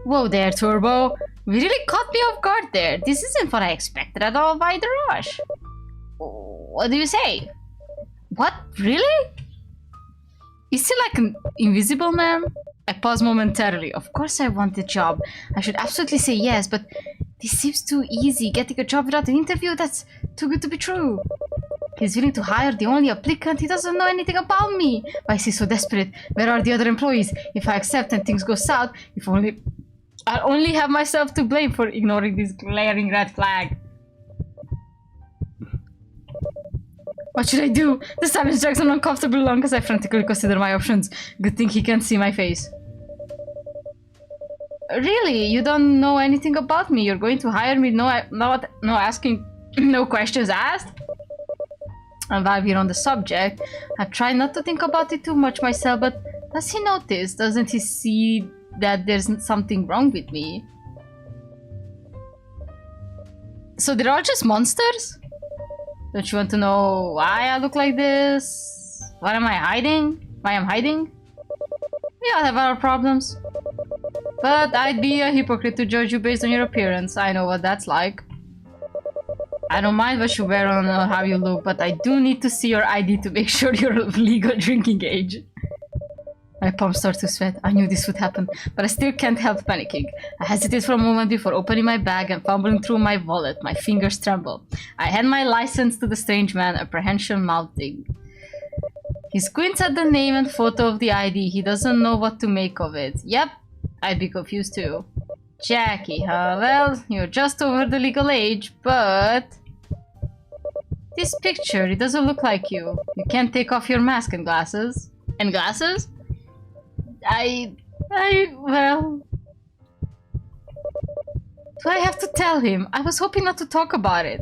Whoa there, Turbo. We really caught me off guard there. This isn't what I expected at all by the rush. What do you say? What? Really? Is he like an invisible man? I pause momentarily. Of course I want the job. I should absolutely say yes, but this seems too easy. Getting a job without an interview? That's too good to be true. He's willing to hire the only applicant. He doesn't know anything about me. Why is he so desperate? Where are the other employees? If I accept and things go south, if only... I'll only have myself to blame for ignoring this glaring red flag. What should I do? The silence drags on uncomfortably long as I frantically consider my options. Good thing he can't see my face. Really? You don't know anything about me? You're going to hire me? No asking, no questions asked? And while we're on the subject, I try not to think about it too much myself, but does he notice? Doesn't he see that there's something wrong with me? So they're all just monsters? Don't you want to know why I look like this? What am I hiding? Why I'm hiding? We all have our problems. But I'd be a hypocrite to judge you based on your appearance. I know what that's like. I don't mind what you wear or how you look, but I do need to see your ID to make sure you're of legal drinking age. My palms start to sweat. I knew this would happen, but I still can't help panicking. I hesitate for a moment before opening my bag and fumbling through my wallet. My fingers tremble. I hand my license to the strange man, apprehension mounting. He squints at the name and photo of the ID. He doesn't know what to make of it. Yep, I'd be confused too. Jackie, huh? Well, you're just over the legal age, but... This picture, it doesn't look like you. You can't take off your mask and glasses. And glasses? Well... Do I have to tell him? I was hoping not to talk about it.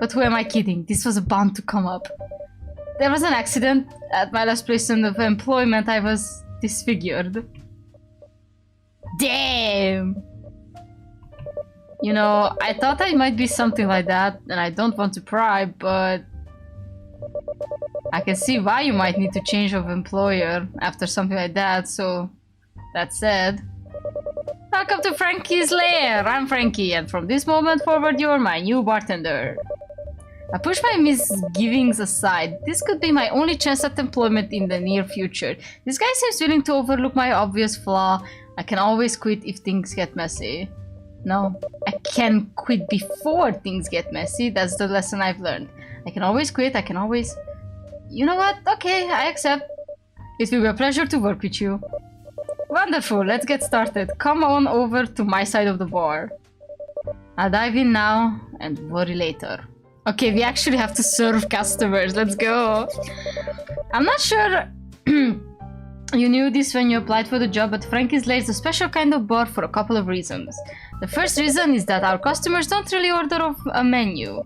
But who am I kidding? This was bound to come up. There was an accident at my last place of employment. I was disfigured. Damn! You know, I thought I might be something like that, and I don't want to pry, but... I can see why you might need to change of employer after something like that, so that said. Welcome to Frankie's Lair! I'm Frankie, and from this moment forward you're my new bartender. I push my misgivings aside. This could be my only chance at employment in the near future. This guy seems willing to overlook my obvious flaw. I can always quit if things get messy. No, I can quit before things get messy. That's the lesson I've learned. I can always quit, I can always... You know what? Okay, I accept. It will be a pleasure to work with you. Wonderful, let's get started. Come on over to my side of the bar. I'll dive in now and worry later. Okay, we actually have to serve customers. Let's go. I'm not sure you knew this when you applied for the job, but Frankie's Lair is a special kind of bar for a couple of reasons. The first reason is that our customers don't really order off a menu.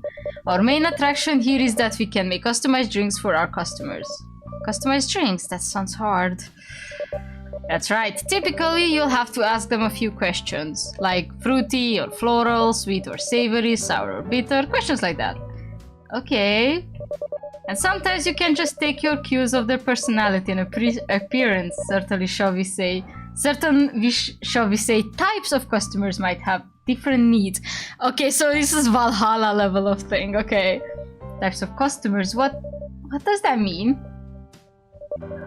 Our main attraction here is that we can make customized drinks for our customers. Customized drinks? That sounds hard. That's right. Typically, you'll have to ask them a few questions, like fruity or floral, sweet or savory, sour or bitter, questions like that. Okay. And sometimes you can just take your cues of their personality and appearance. Certainly, shall we say, types of customers might have different needs. Okay, so this is Valhalla level of thing. Okay. Types of customers. What does that mean?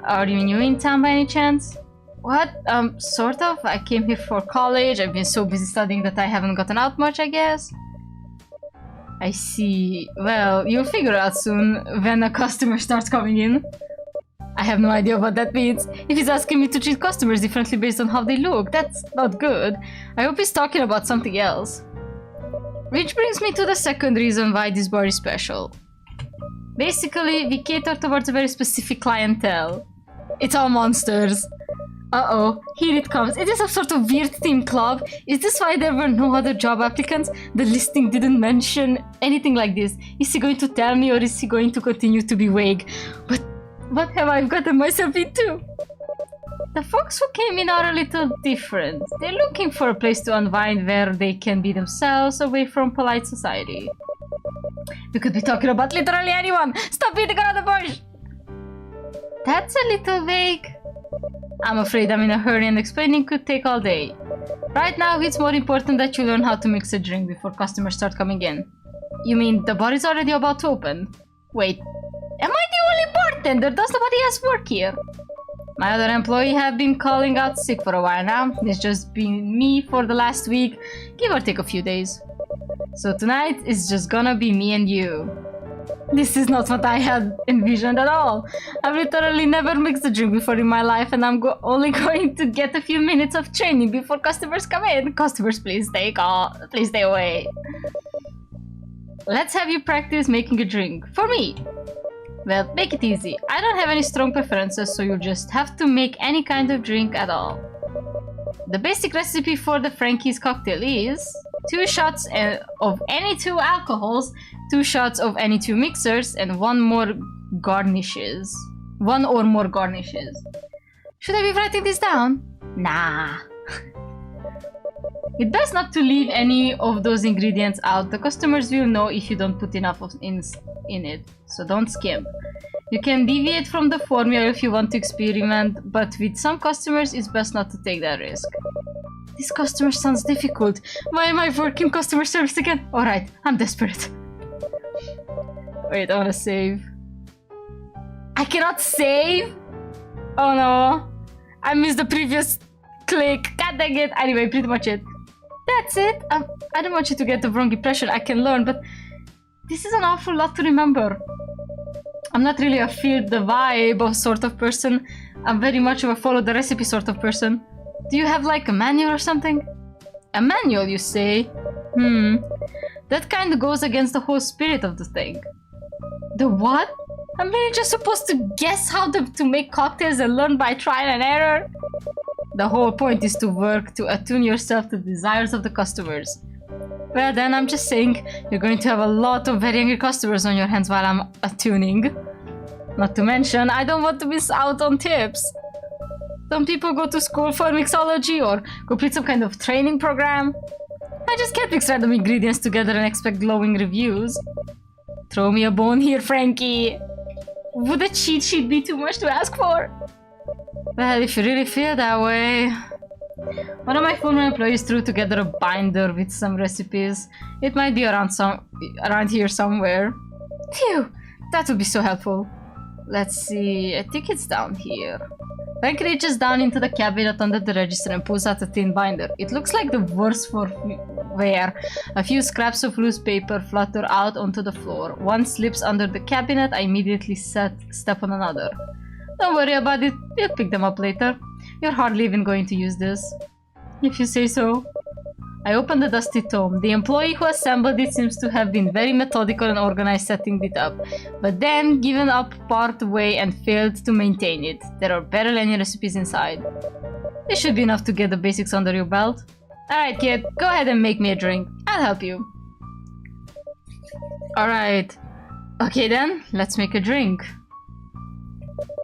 Are you new in town by any chance? What? Sort of. I came here for college. I've been so busy studying that I haven't gotten out much, I guess. I see. Well, you'll figure out soon when a customer starts coming in. I have no idea what that means. If he's asking me to treat customers differently based on how they look, that's not good. I hope he's talking about something else. Which brings me to the second reason why this bar is special. Basically, we cater towards a very specific clientele. It's all monsters. Uh-oh, here it comes. Is this some sort of weird theme club? Is this why there were no other job applicants? The listing didn't mention anything like this. Is he going to tell me, or is he going to continue to be vague? But what have I gotten myself into? The folks who came in are a little different. They're looking for a place to unwind where they can be themselves away from polite society. We could be talking about literally anyone! Stop beating around the bush! That's a little vague. I'm afraid I'm in a hurry and explaining could take all day. Right now, it's more important that you learn how to mix a drink before customers start coming in. You mean the bar is already about to open? Wait, am I the only bartender? Does nobody else work here? My other employee have been calling out sick for a while now. It's just been me for the last week, give or take a few days. So tonight, it's just gonna be me and you. This is not what I had envisioned at all. I've literally never mixed a drink before in my life, and I'm only going to get a few minutes of training before customers come in. Customers, please stay away. Let's have you practice making a drink. For me. Well, make it easy. I don't have any strong preferences, so you'll just have to make any kind of drink at all. The basic recipe for the Frankie's cocktail is 2 shots of any 2 alcohols, 2 shots of any 2 mixers, and 1 or more garnishes. Should I be writing this down? Nah. It's best not to leave any of those ingredients out. The customers will know if you don't put enough in it, so don't skimp. You can deviate from the formula if you want to experiment, but with some customers it's best not to take that risk. This customer sounds difficult. Why am I working customer service again? Alright, I'm desperate. Wait, I wanna save. I cannot save? Oh no. I missed the previous click. God dang it. Anyway, pretty much it. That's it. I don't want you to get the wrong impression. I can learn, but this is an awful lot to remember. I'm not really a feel the vibe sort of person. I'm very much of a follow the recipe sort of person. Do you have like a manual or something? A manual, you say? That kind of goes against the whole spirit of the thing. The what? I'm really just supposed to guess how to make cocktails and learn by trial and error? The whole point is to work to attune yourself to the desires of the customers. Well then, I'm just saying, you're going to have a lot of very angry customers on your hands while I'm attuning. Not to mention, I don't want to miss out on tips. Some people go to school for mixology or complete some kind of training program. I just can't mix random ingredients together and expect glowing reviews. Throw me a bone here, Frankie. Would a cheat sheet be too much to ask for? Well, if you really feel that way. One of my former employees threw together a binder with some recipes. It might be around here somewhere. Phew, that would be so helpful. Let's see, I think it's down here. Frank reaches down into the cabinet under the register and pulls out a thin binder. It looks like the worse for wear. A few scraps of loose paper flutter out onto the floor. One slips under the cabinet. I immediately step on another. Don't worry about it. We'll pick them up later. You're hardly even going to use this. If you say so. I open the dusty tome. The employee who assembled it seems to have been very methodical and organized setting it up, but then given up part way and failed to maintain it. There are barely any recipes inside. This should be enough to get the basics under your belt. Alright kid, go ahead and make me a drink. I'll help you. Alright. Okay then, let's make a drink.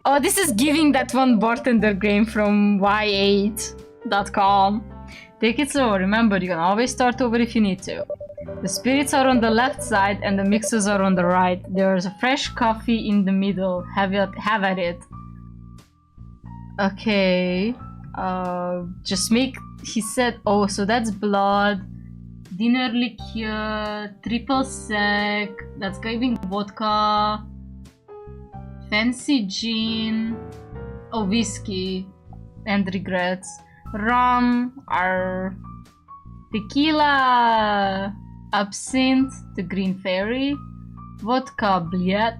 Oh, this is giving that one bartender game from y8.com. Take it slow, remember you can always start over if you need to. The spirits are on the left side and the mixers are on the right. There's a fresh coffee in the middle. Have at it. Okay. Just make... He said... Oh, so that's blood. Dinner liqueur. Triple sec. That's giving vodka. Fancy gin. Oh, whiskey. And regrets. Rum, our tequila, absinthe, the green fairy, vodka, bliat,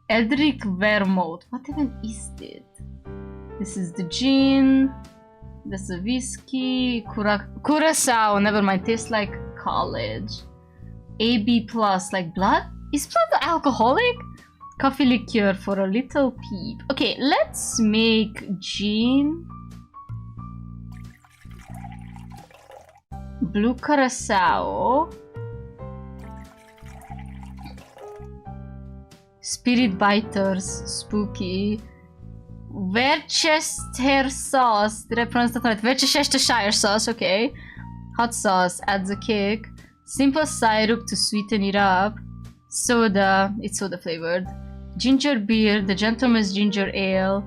Eldrick vermouth. What even is it? This is the gin. That's the whiskey. Curacao, never mind. Tastes like college. AB plus, like blood. Is blood alcoholic? Coffee liqueur for a little peep. Okay, let's make gin. Blue curacao. Spirit biters, spooky. Worcestershire sauce. Did I pronounce that right? Worcestershire sauce, okay. Hot sauce adds a kick. Simple syrup to sweeten it up. Soda, it's soda flavored. Ginger beer, the gentleman's ginger ale.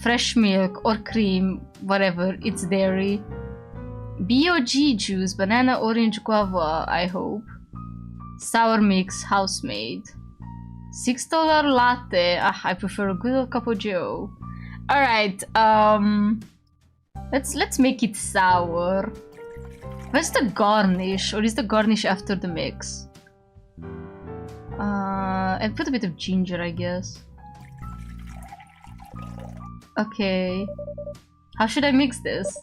Fresh milk or cream, whatever, it's dairy. BOG juice, banana, orange, guava, I hope. Sour mix, house-made. $6 latte. I prefer a good old cup of joe. Alright, let's make it sour. Where's the garnish? Or is the garnish after the mix? And put a bit of ginger, I guess. Okay. How should I mix this?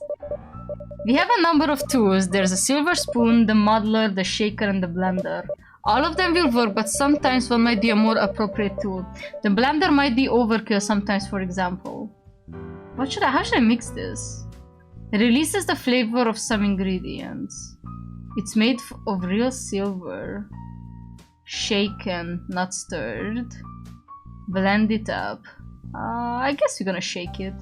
We have a number of tools. There's a silver spoon, the muddler, the shaker, and the blender. All of them will work, but sometimes one might be a more appropriate tool. The blender might be overkill sometimes, for example. How should I mix this? It releases the flavor of some ingredients. It's made of real silver. Shaken, not stirred. Blend it up. I guess we're gonna shake it.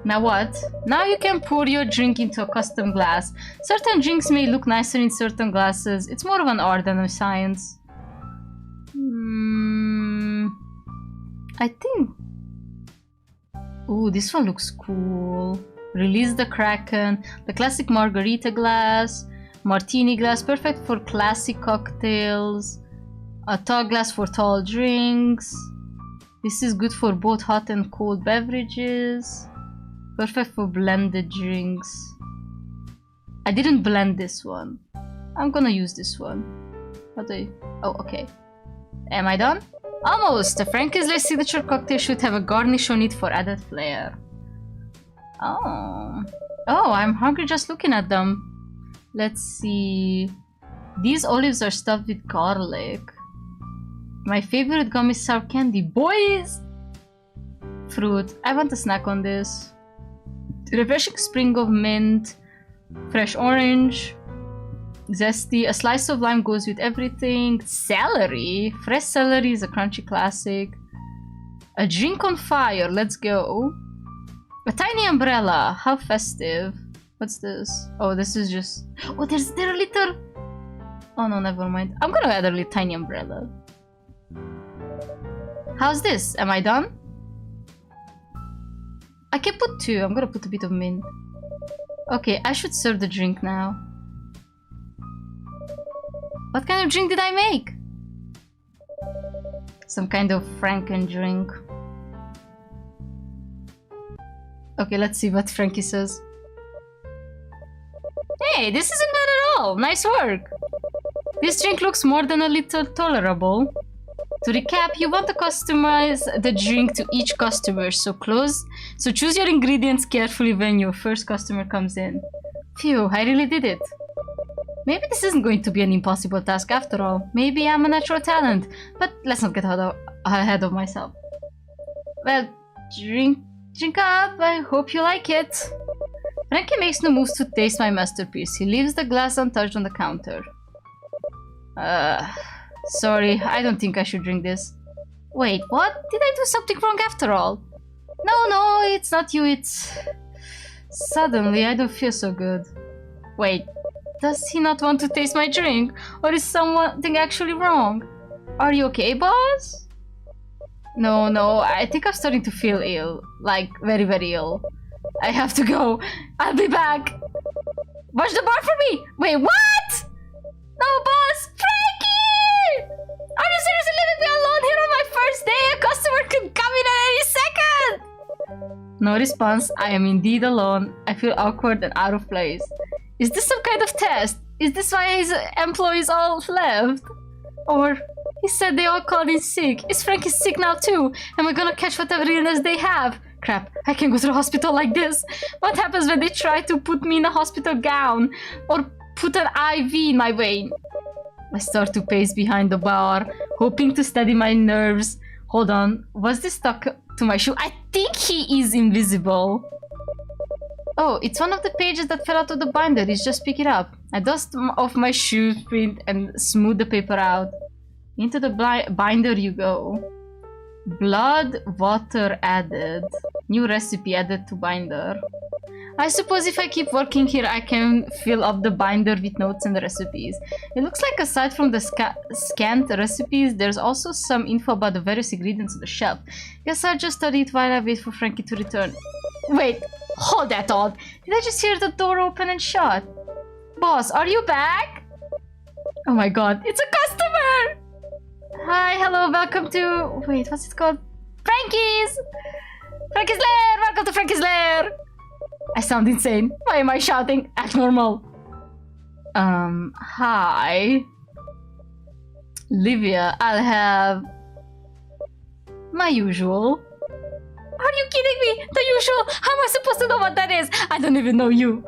Now what? Now you can pour your drink into a custom glass. Certain drinks may look nicer in certain glasses. It's more of an art than a science. I think... Ooh, this one looks cool. Release the Kraken. The classic margarita glass. Martini glass, perfect for classic cocktails. A tall glass for tall drinks. This is good for both hot and cold beverages. Perfect for blended drinks. I didn't blend this one. I'm gonna use this one. What do I... Oh, okay. Am I done? Almost! The Frankenstein signature cocktail should have a garnish on it for added flair. Oh. Oh, I'm hungry just looking at them. Let's see... These olives are stuffed with garlic. My favorite gum is sour candy. Boys! Fruit. I want a snack on this. Refreshing spring of mint. Fresh orange. Zesty. A slice of lime goes with everything. Celery. Fresh celery is a crunchy classic. A drink on fire. Let's go. A tiny umbrella. How festive. What's this? Oh, this is just... Oh, there a little... Oh no, never mind. I'm gonna add a little tiny umbrella. How's this? Am I done? I can put 2. I'm gonna put a bit of mint. Okay, I should serve the drink now. What kind of drink did I make? Some kind of Franken drink. Okay, let's see what Frankie says. Hey, this isn't bad at all. Nice work. This drink looks more than a little tolerable. To recap, you want to customize the drink to each customer, so choose your ingredients carefully when your first customer comes in. Phew, I really did it. Maybe this isn't going to be an impossible task after all. Maybe I'm a natural talent, but let's not get ahead of myself. Well, drink up, I hope you like it. Frankie makes no moves to taste my masterpiece. He leaves the glass untouched on the counter. Sorry, I don't think I should drink this. Wait, what? Did I do something wrong after all? No, it's not you, it's... Suddenly, I don't feel so good. Wait, does he not want to taste my drink? Or is something actually wrong? Are you okay, boss? No, I think I'm starting to feel ill. Like, very, very ill. I have to go. I'll be back. Watch the bar for me. Wait, what? No, boss. Frankie! Are you seriously leaving me alone here on my first day? A customer could come in at any second. No response. I am indeed alone. I feel awkward and out of place. Is this some kind of test? Is this why his employees all left? Or he said they all called in sick. Is Frankie sick now too? Am I gonna catch whatever illness they have? Crap, I can't go to the hospital like this. What happens when they try to put me in a hospital gown? Or put an IV in my vein? I start to pace behind the bar, hoping to steady my nerves. Hold on, was this stuck to my shoe? I think he is invisible. Oh, it's one of the pages that fell out of the binder. Let's just pick it up. I dust off my shoe print and smooth the paper out. Into the binder you go. Blood, water added. New recipe added to binder. I suppose if I keep working here, I can fill up the binder with notes and recipes. It looks like aside from the scanned recipes, there's also some info about the various ingredients on the shelf. Guess I'll just study it while I wait for Frankie to return. Wait, hold that thought. Did I just hear the door open and shut? Boss, are you back? Oh my god, it's a customer! Hi, hello, welcome to... Wait, what's it called? Frankie's! Frankie's Lair! Welcome to Frankie's Lair! I sound insane. Why am I shouting? Act normal. Hi. Livia, I'll have... my usual. Are you kidding me? The usual? How am I supposed to know what that is? I don't even know you.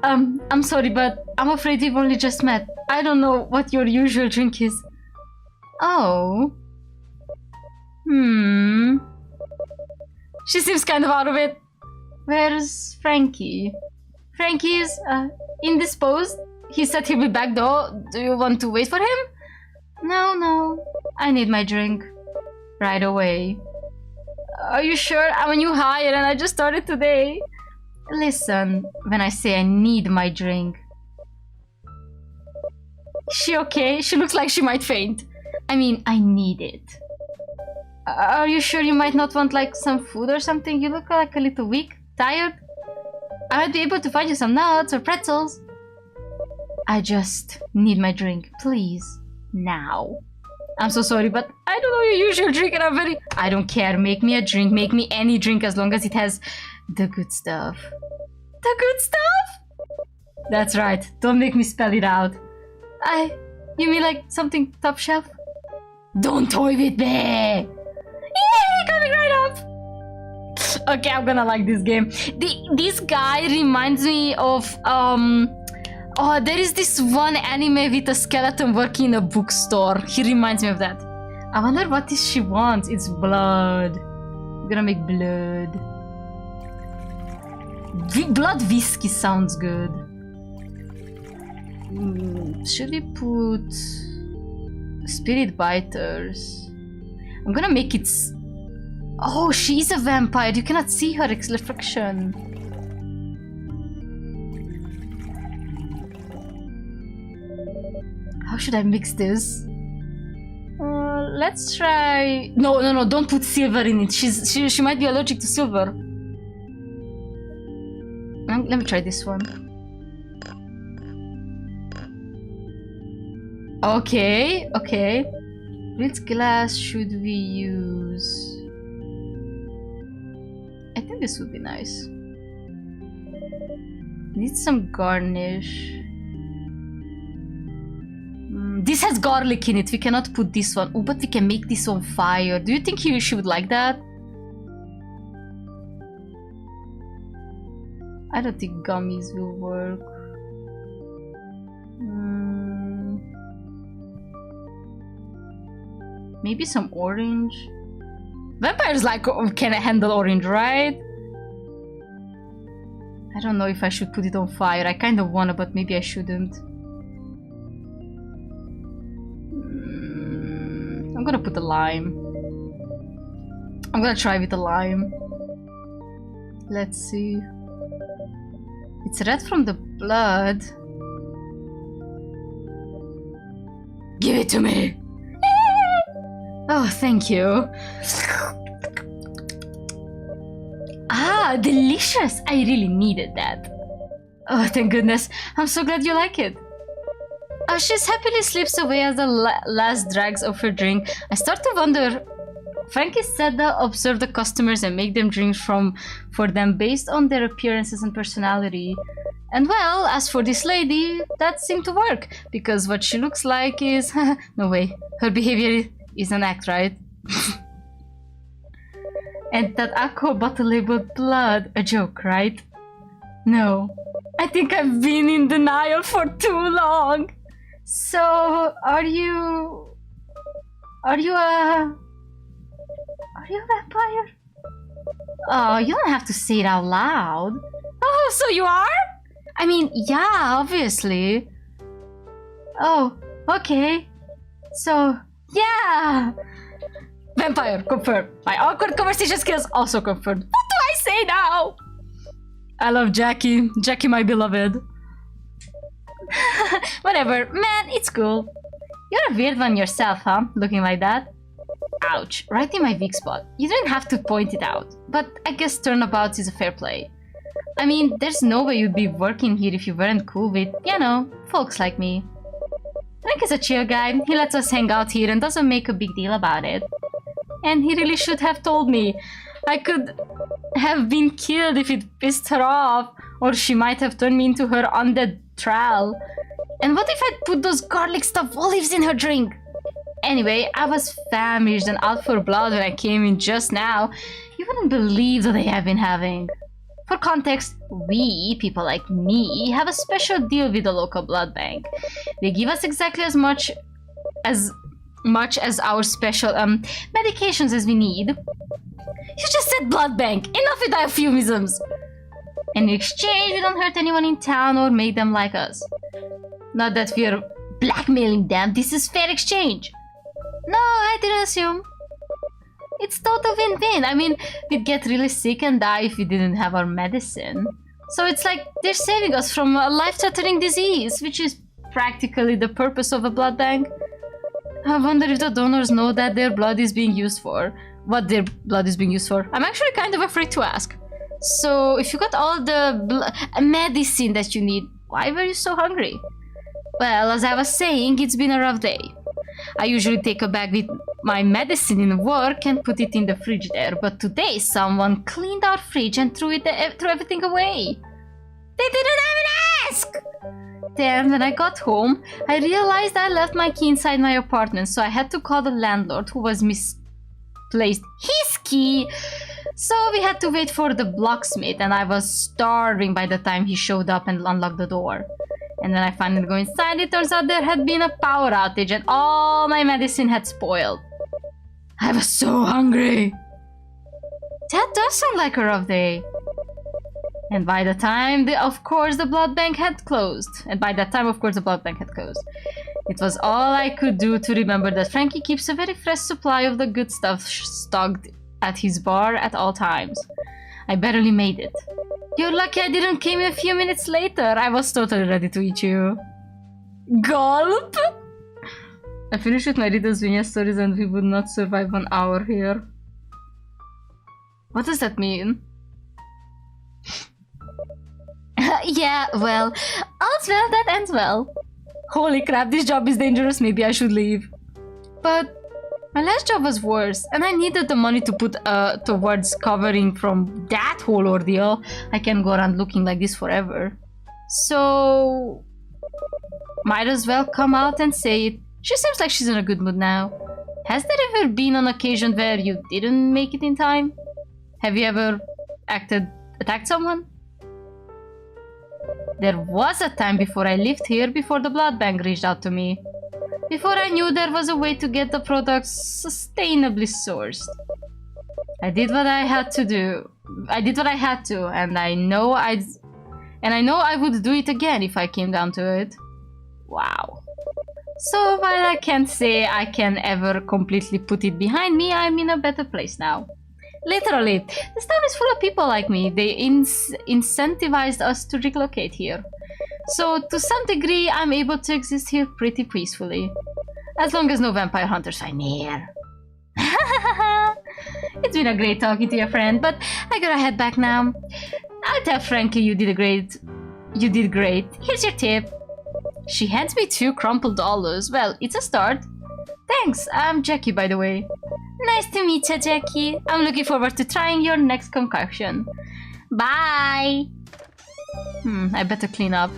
I'm sorry, but I'm afraid we've only just met. I don't know what your usual drink is. Oh. She seems kind of out of it. Where's Frankie? Frankie's indisposed. He said he'll be back though. Do you want to wait for him? No. I need my drink. Right away. Are you sure? I'm a new hire and I just started today. Listen, when I say I need my drink. Is she okay? She looks like she might faint. I mean, I need it. Are you sure you might not want like some food or something? You look like a little weak, tired. I might be able to find you some nuts or pretzels. I just need my drink, please. Now. I'm so sorry, but I don't know your usual drink and I'm very... I don't care, make me a drink, make me any drink as long as it has the good stuff. The good stuff? That's right, don't make me spell it out. You mean like something top shelf? Don't toy with me! Yay, coming right up! Okay, I'm gonna like this game. This guy reminds me of, oh, there is this one anime with a skeleton working in a bookstore. He reminds me of that. I wonder what this she wants. It's blood. I'm gonna make blood. Blood whiskey sounds good. Should we put spirit biters? I'm gonna make it... Oh, she's a vampire. You cannot see her reflection. should I mix this? Let's try... No, don't put silver in it. She might be allergic to silver. Let me try this one. Okay. Which glass should we use? I think this would be nice. Need some garnish. This has garlic in it. We cannot put this one. Oh, but we can make this on fire. Do you think she would like that? I don't think gummies will work. Maybe some orange. Vampires can handle orange, right? I don't know if I should put it on fire. I kind of wanna, but maybe I shouldn't. I'm gonna put the lime. I'm gonna try with the lime. Let's see. It's red from the blood. Give it to me! Oh, thank you. Ah, delicious! I really needed that. Oh, thank goodness. I'm so glad you like it. Ashes happily slips away as the last drags off her drink. I start to wonder. Frankie said that observe the customers and make them drinks for them based on their appearances and personality. And well, as for this lady, that seemed to work, because what she looks like is... no way, her behavior is an act, right? And that aqua bottle labeled blood, a joke, right? No, I think I've been in denial for too long. So, are you a vampire? Oh, you don't have to say it out loud. Oh, so you are? I mean, yeah, obviously. Oh, okay. So, yeah. Vampire, confirmed. My awkward conversation skills also confirmed. What do I say now? I love Jackie. Jackie, my beloved. Whatever, man, it's cool. You're a weird one yourself, huh? Looking like that. Ouch, right in my weak spot. You didn't have to point it out, but I guess turnabouts is a fair play. I mean, there's no way you'd be working here if you weren't cool with, you know, folks like me. Frank is a chill guy. He lets us hang out here and doesn't make a big deal about it. And he really should have told me. I could have been killed if it pissed her off, or she might have turned me into her undead trowel. And what if I'd put those garlic stuffed olives in her drink? Anyway, I was famished and out for blood when I came in just now. You wouldn't believe what I have been having. For context, we, people like me, have a special deal with the local blood bank. They give us exactly as much as our special medications as we need. You just said blood bank. Enough with our euphemisms. And in exchange, we don't hurt anyone in town or make them like us. Not that we're blackmailing them. This is fair exchange. No, I didn't assume. It's total win-win. I mean, we'd get really sick and die if we didn't have our medicine. So it's like they're saving us from a life-threatening disease, which is practically the purpose of a blood bank. I wonder if the donors know that their blood is being used for. What their blood is being used for. I'm actually kind of afraid to ask. So, if you got all the medicine that you need, why were you so hungry? Well, as I was saying, it's been a rough day. I usually take a bag with my medicine in work and put it in the fridge there, but today someone cleaned our fridge and threw everything away. They didn't even ask! Then, when I got home, I realized I left my key inside my apartment, so I had to call the landlord, who was misplaced his key. So we had to wait for the locksmith, and I was starving by the time he showed up and unlocked the door. And when I finally go inside, it turns out there had been a power outage and all my medicine had spoiled. I was so hungry. That does sound like a rough day. And by the time, of course, the blood bank had closed. It was all I could do to remember that Frankie keeps a very fresh supply of the good stuff stocked at his bar at all times. I barely made it. You're lucky I didn't come a few minutes later. I was totally ready to eat you. Gulp! I finished with my riddles, vignette stories, and we would not survive an hour here. What does that mean? Yeah, well, all's well that ends well. Holy crap, this job is dangerous, maybe I should leave. But my last job was worse, and I needed the money to put towards covering from that whole ordeal. I can't go around looking like this forever. So... might as well come out and say it. She seems like she's in a good mood now. Has there ever been an occasion where you didn't make it in time? Have you ever attacked someone? There was a time before I lived here, before the blood bank reached out to me. Before I knew there was a way to get the products sustainably sourced. I did what I had to do. I did what I had to, and I know I would do it again if I came down to it. Wow. So while I can't say I can ever completely put it behind me, I'm in a better place now. Literally, this town is full of people like me. They incentivized us to relocate here. So to some degree, I'm able to exist here pretty peacefully. As long as no vampire hunters find me here. It's been a great talking to your friend, but I gotta head back now. I'll tell Frankie you did great. Here's your tip. She hands me 2 crumpled dollars. Well, it's a start. Thanks, I'm Jackie, by the way. Nice to meet you, Jackie. I'm looking forward to trying your next concoction. Bye! I better clean up.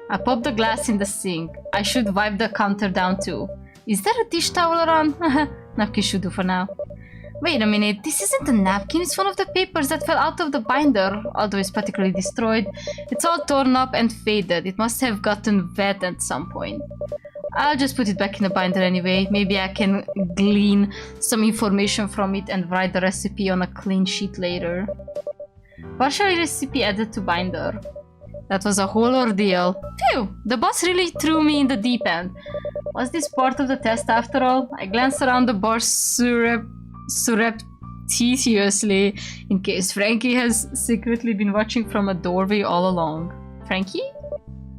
I popped the glass in the sink. I should wipe the counter down too. Is there a dish towel around? Napkin should do for now. Wait a minute, this isn't a napkin, it's one of the papers that fell out of the binder, although it's particularly destroyed. It's all torn up and faded. It must have gotten wet at some point. I'll just put it back in the binder anyway. Maybe I can glean some information from it and write the recipe on a clean sheet later. Partial recipe added to binder. That was a whole ordeal. Phew! The boss really threw me in the deep end. Was this part of the test after all? I glanced around the bar surreptitiously in case Frankie has secretly been watching from a doorway all along. Frankie?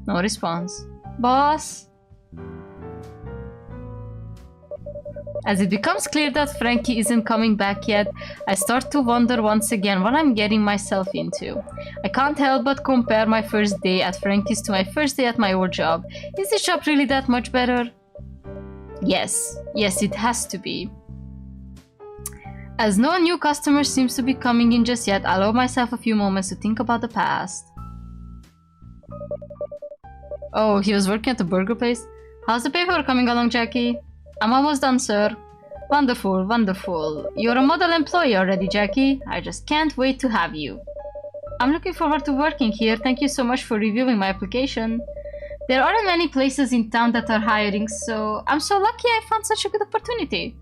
No response. Boss? As it becomes clear that Frankie isn't coming back yet, I start to wonder once again what I'm getting myself into. I can't help but compare my first day at Frankie's to my first day at my old job. Is this job really that much better? Yes, it has to be. As no new customer seems to be coming in just yet, I allow myself a few moments to think about the past. Oh, he was working at the burger place? How's the paper coming along, Jackie? I'm almost done, sir. Wonderful, wonderful. You're a model employee already, Jackie. I just can't wait to have you. I'm looking forward to working here. Thank you so much for reviewing my application. There aren't many places in town that are hiring, so I'm so lucky I found such a good opportunity.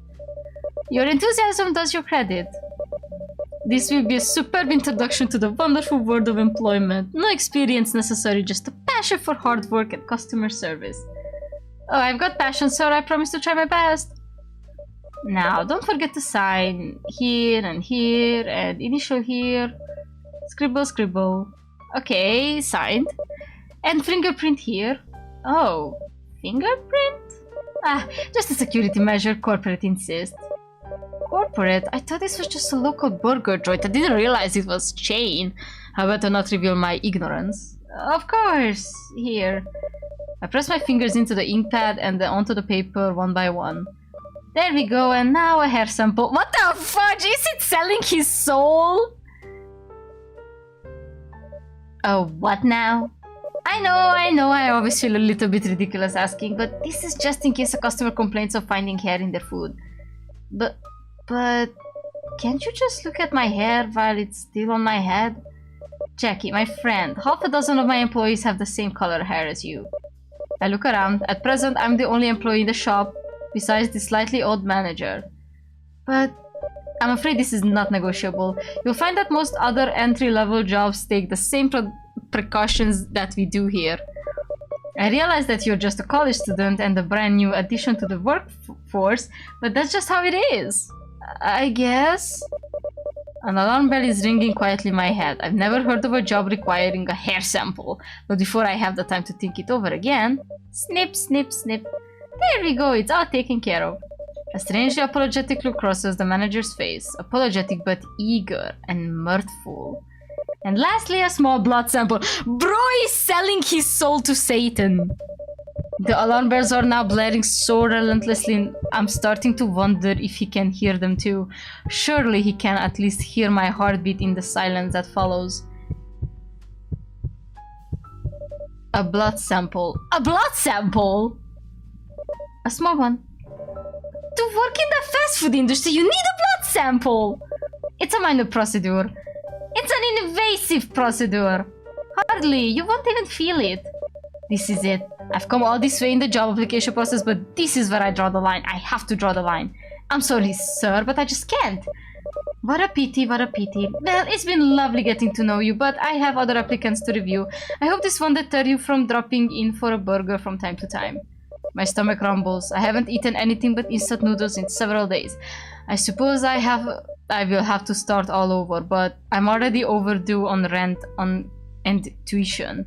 Your enthusiasm does you credit. This will be a superb introduction to the wonderful world of employment. No experience necessary, just a passion for hard work and customer service. Oh, I've got passion, sir. I promise to try my best. Now, don't forget to sign here and initial here. Scribble, scribble. Okay, signed. And fingerprint here. Oh, fingerprint? Ah, just a security measure, corporate insists. Corporate? I thought this was just a local burger joint. I didn't realize it was chain. I better not reveal my ignorance. Of course, here. I press my fingers into the ink pad and then onto the paper one by one. There we go, and now a hair sample. What the fudge? Is it selling his soul? Oh, what now? I know, I always feel a little bit ridiculous asking, but this is just in case a customer complains of finding hair in their food. But can't you just look at my hair while it's still on my head? Jackie, my friend, half a dozen of my employees have the same color hair as you. I look around. At present, I'm the only employee in the shop, besides the slightly old manager. But I'm afraid this is not negotiable. You'll find that most other entry-level jobs take the same precautions that we do here. I realize that you're just a college student and a brand new addition to the workforce, but that's just how it is. I guess? An alarm bell is ringing quietly in my head. I've never heard of a job requiring a hair sample, but before I have the time to think it over again... Snip, snip, snip. There we go, it's all taken care of. A strangely apologetic look crosses the manager's face. Apologetic but eager and mirthful. And lastly, a small blood sample. Bro is selling his soul to Satan. The alarm bells are now blaring so relentlessly, I'm starting to wonder if he can hear them too. Surely he can at least hear my heartbeat in the silence that follows. A blood sample. A blood sample? A small one. To work in the fast food industry, you need a blood sample! It's a minor procedure. It's an invasive procedure. Hardly, you won't even feel it. This is it. I've come all this way in the job application process, but this is where I draw the line. I have to draw the line. I'm sorry, sir, but I just can't. What a pity, what a pity. Well, it's been lovely getting to know you, but I have other applicants to review. I hope this won't deter you from dropping in for a burger from time to time. My stomach rumbles. I haven't eaten anything but instant noodles in several days. I suppose I will have to start all over, but I'm already overdue on rent and tuition.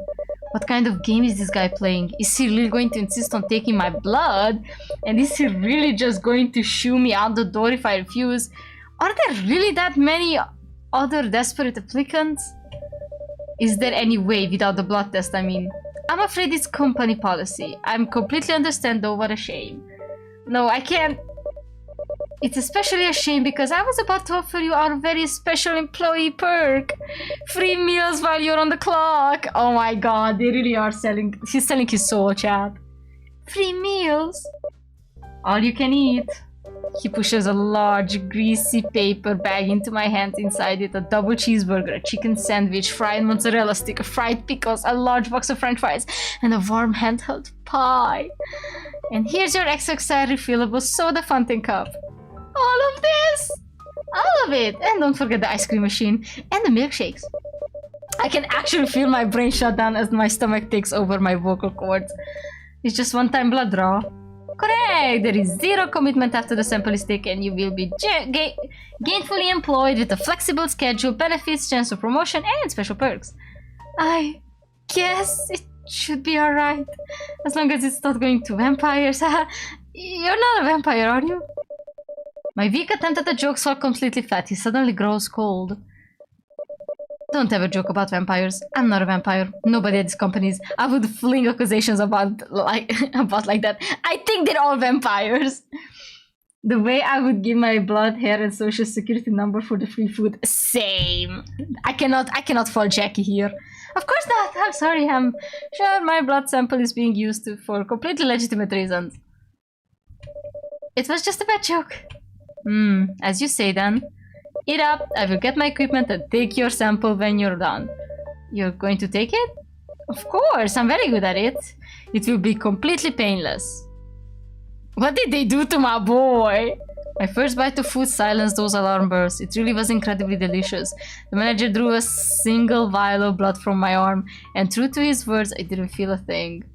What kind of game is this guy playing? Is he really going to insist on taking my blood? And is he really just going to shoo me out the door if I refuse? Are there really that many other desperate applicants? Is there any way without the blood test, I mean? I'm afraid it's company policy. I'm completely understand though, what a shame. No, I can't. It's especially a shame because I was about to offer you our very special employee perk. Free meals while you're on the clock. Oh my god, they really are selling. He's selling his soul, chat. Free meals. All you can eat. He pushes a large, greasy paper bag into my hand. Inside it, a double cheeseburger, a chicken sandwich, fried mozzarella stick, fried pickles, a large box of french fries, and a warm handheld pie. And here's your XXI refillable soda fountain cup. All of this! All of it! And don't forget the ice cream machine and the milkshakes. I can actually feel my brain shut down as my stomach takes over my vocal cords. It's just one-time blood draw. Correct! There is zero commitment after the sample is taken. You will be gainfully employed with a flexible schedule, benefits, chance of promotion, and special perks. I guess it should be alright. As long as it's not going to vampires. You're not a vampire, are you? My weak attempt at the jokes fall completely flat. He suddenly grows cold. Don't ever joke about vampires. I'm not a vampire. Nobody at these companies. I would fling accusations about like that. I think they're all vampires. The way I would give my blood, hair, and social security number for the free food. Same. I cannot fall Jackie here. Of course not. I'm sorry. I'm sure my blood sample is being used for completely legitimate reasons. It was just a bad joke. As you say then. Eat up, I will get my equipment and take your sample when you're done. You're going to take it? Of course, I'm very good at it. It will be completely painless. What did they do to my boy? My first bite of food silenced those alarm bursts. It really was incredibly delicious. The manager drew a single vial of blood from my arm, and true to his words, I didn't feel a thing.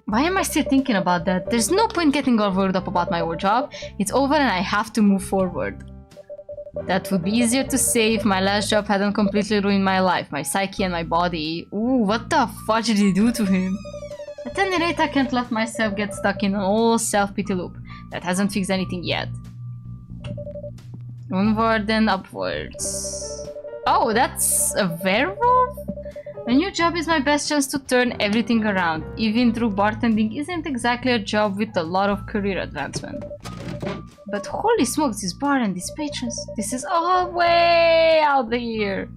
Why am I still thinking about that? There's no point getting all worked up about my old job. It's over and I have to move forward. That would be easier to say if my last job hadn't completely ruined my life, my psyche and my body. Ooh, what the fudge did he do to him? At any rate, I can't let myself get stuck in an old self-pity loop that hasn't fixed anything yet. Onward and upwards. Oh, that's a werewolf? A new job is my best chance to turn everything around, even though bartending isn't exactly a job with a lot of career advancement. But holy smokes, this bar and these patrons, this is all way out here.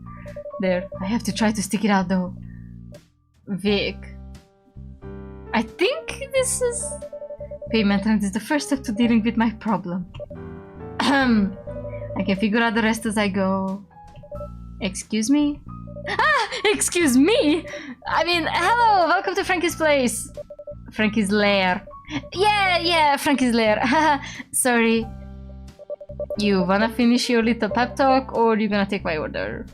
There, I have to try to stick it out though. Vic. I think this is... Payment rent is the first step to dealing with my problem. I can figure out the rest as I go. Excuse me? Ah! Excuse me! I mean, hello! Welcome to Frankie's place! Frankie's lair. Yeah, Frankie's lair. Sorry. You wanna finish your little pep talk or you gonna take my order?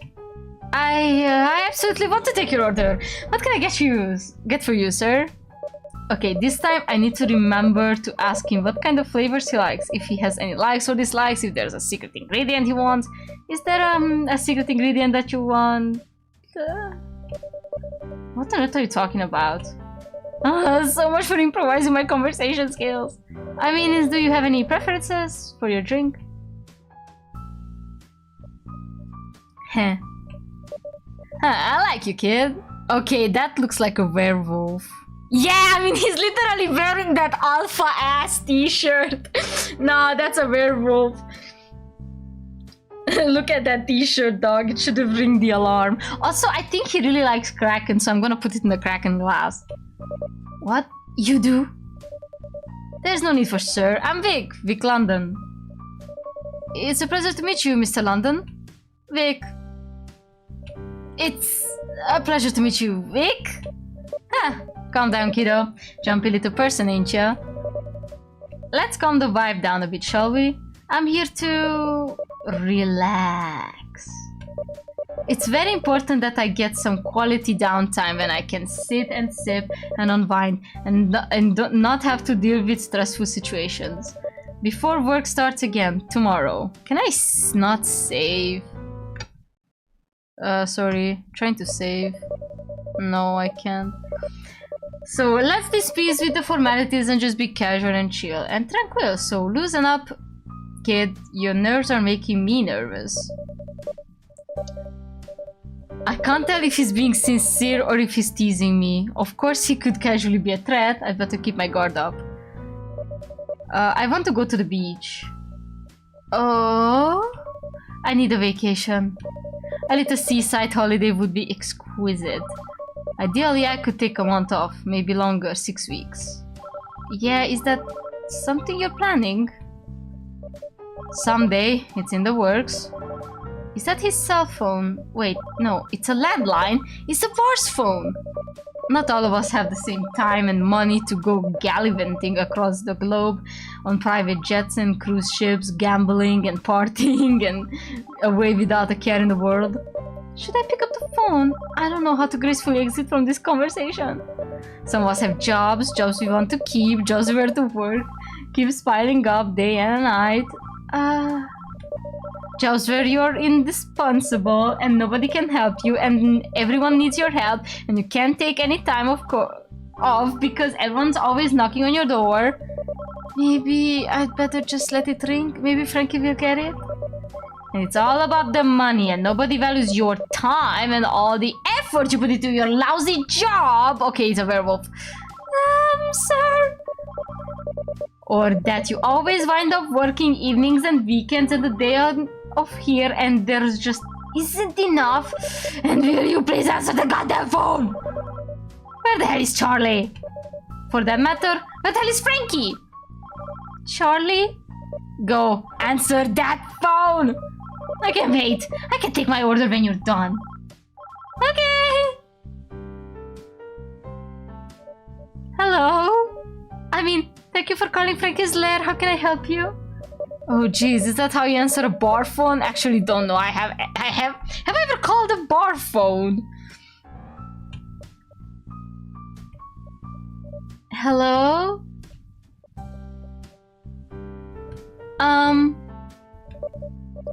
I absolutely want to take your order. What can I get for you, sir? Okay, this time I need to remember to ask him what kind of flavors he likes, if he has any likes or dislikes, if there's a secret ingredient he wants. Is there a secret ingredient that you want? What on earth are you talking about? So much for improvising my conversation skills. I mean, do you have any preferences for your drink? Heh. I like you, kid. Okay, that looks like a werewolf. Yeah, I mean, he's literally wearing that alpha-ass t-shirt. No, that's a werewolf. Look at that t-shirt, dog. It should have ring the alarm. Also, I think he really likes Kraken, so I'm gonna put it in the Kraken glass. What? You do? There's no need for sir. I'm Vic. Vic London. It's a pleasure to meet you, Mr. London. Vic. It's a pleasure to meet you, Vic. Huh. Calm down, kiddo. Jumpy little person, ain't ya? Let's calm the vibe down a bit, shall we? I'm here to relax. It's very important that I get some quality downtime when I can sit and sip and unwind and not have to deal with stressful situations. Before work starts again, tomorrow. Can I not save? Sorry. Trying to save. No, I can't. So let's dispense with the formalities and just be casual and chill and tranquil. So loosen up, kid. Your nerves are making me nervous. I can't tell if he's being sincere or if he's teasing me. Of course he could casually be a threat. I've got to keep my guard up. I want to go to the beach. Oh, I need a vacation. A little seaside holiday would be exquisite. Ideally, I could take a month off, maybe longer, 6 weeks. Yeah, is that something you're planning? Someday, it's in the works. Is that his cell phone? Wait, no, it's a landline. It's a Var's phone. Not all of us have the same time and money to go gallivanting across the globe on private jets and cruise ships, gambling and partying and away without a care in the world. Should I pick up the phone? I don't know how to gracefully exit from this conversation. Some of us have jobs we want to keep, jobs we have to work, keeps piling up day and night. Jobs where you're indispensable and nobody can help you and everyone needs your help and you can't take any time off because everyone's always knocking on your door. Maybe I'd better just let it ring. Maybe Frankie will get it. And it's all about the money and nobody values your time and all the effort you put into your lousy job. Okay, it's a werewolf. Sir. Or that you always wind up working evenings and weekends and the day of here and there's just isn't enough. And will you please answer the goddamn phone? Where the hell is Charlie? For that matter, where the hell is Frankie? Charlie? Go, answer that phone! I can wait. I can take my order when you're done. Okay. Hello? I mean, thank you for calling Frankie's Lair. How can I help you? Oh jeez, is that how you answer a bar phone? Actually don't know. Have I ever called a bar phone? Hello?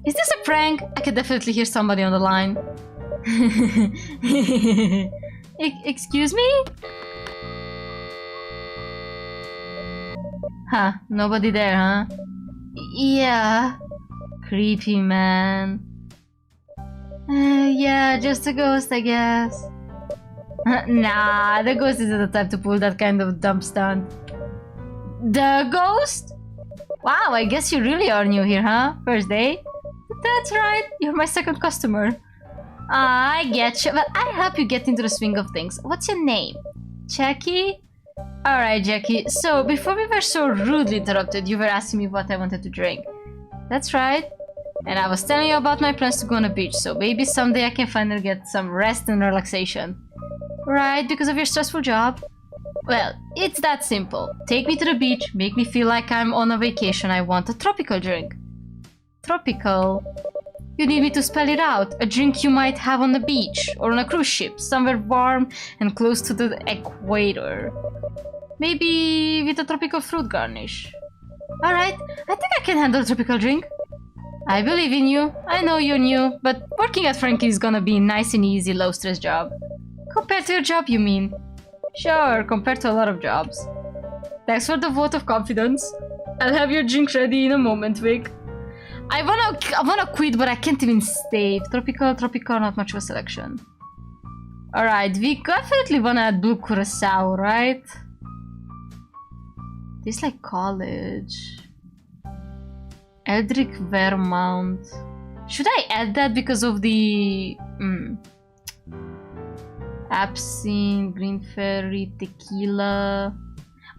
Is this a prank? I can definitely hear somebody on the line. Excuse me? Huh, nobody there, huh? Yeah. Creepy, man. Yeah, just a ghost, I guess. Nah, the ghost isn't the type to pull that kind of dumb stunt. The ghost? Wow, I guess you really are new here, huh? First day? That's right, you're my second customer. I get you, but I'll help you get into the swing of things. What's your name? Jackie? Alright, Jackie. So, before we were so rudely interrupted, you were asking me what I wanted to drink. That's right. And I was telling you about my plans to go on a beach, so maybe someday I can finally get some rest and relaxation. Right, because of your stressful job? Well, it's that simple. Take me to the beach, make me feel like I'm on a vacation. I want a tropical drink. Tropical? You need me to spell it out. A drink you might have on the beach or on a cruise ship, somewhere warm and close to the equator. Maybe with a tropical fruit garnish. Alright, I think I can handle a tropical drink. I believe in you. I know you're new, but working at Frankie's is gonna be a nice and easy, low-stress job. Compared to your job, you mean? Sure, compared to a lot of jobs. Thanks for the vote of confidence. I'll have your drink ready in a moment, Vic. I wanna quit, but I can't even stay. Tropical, not much of a selection. Alright, we definitely wanna add blue curacao, right? This like college. Eldrick Vermont. Should I add that because of the absinthe, green fairy, tequila?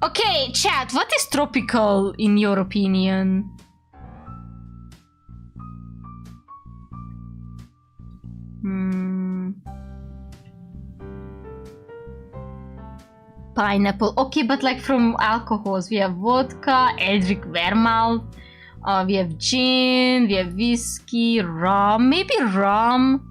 Okay, chat, what is tropical in your opinion? Pineapple. Okay, but like from alcohols, we have vodka, Eldrick Vermouth, we have gin, we have whiskey, rum, maybe rum,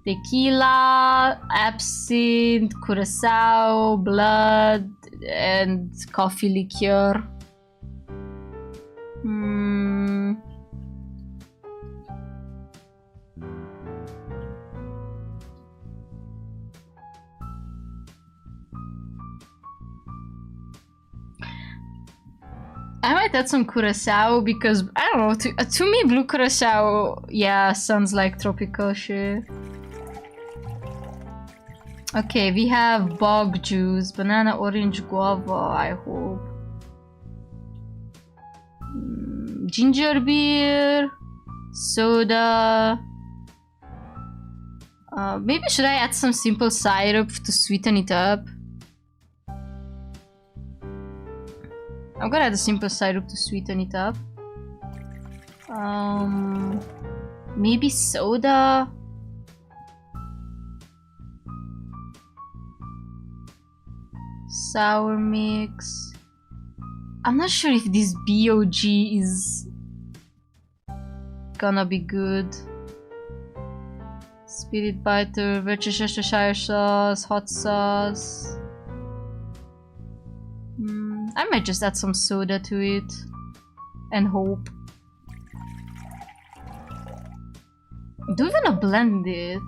tequila, absinthe, curacao, blood, and coffee liqueur. I might add some curacao because, I don't know, to me blue curacao, yeah, sounds like tropical shit. Okay, we have bog juice, banana, orange, guava, I hope. Ginger beer, soda. Maybe should I add some simple syrup to sweeten it up? I'm gonna add a simple syrup to sweeten it up. Maybe soda. Sour mix. I'm not sure if this BOG is gonna be good. Spirit biter, Worcestershire sauce, hot sauce. I might just add some soda to it and hope. Do we wanna blend it?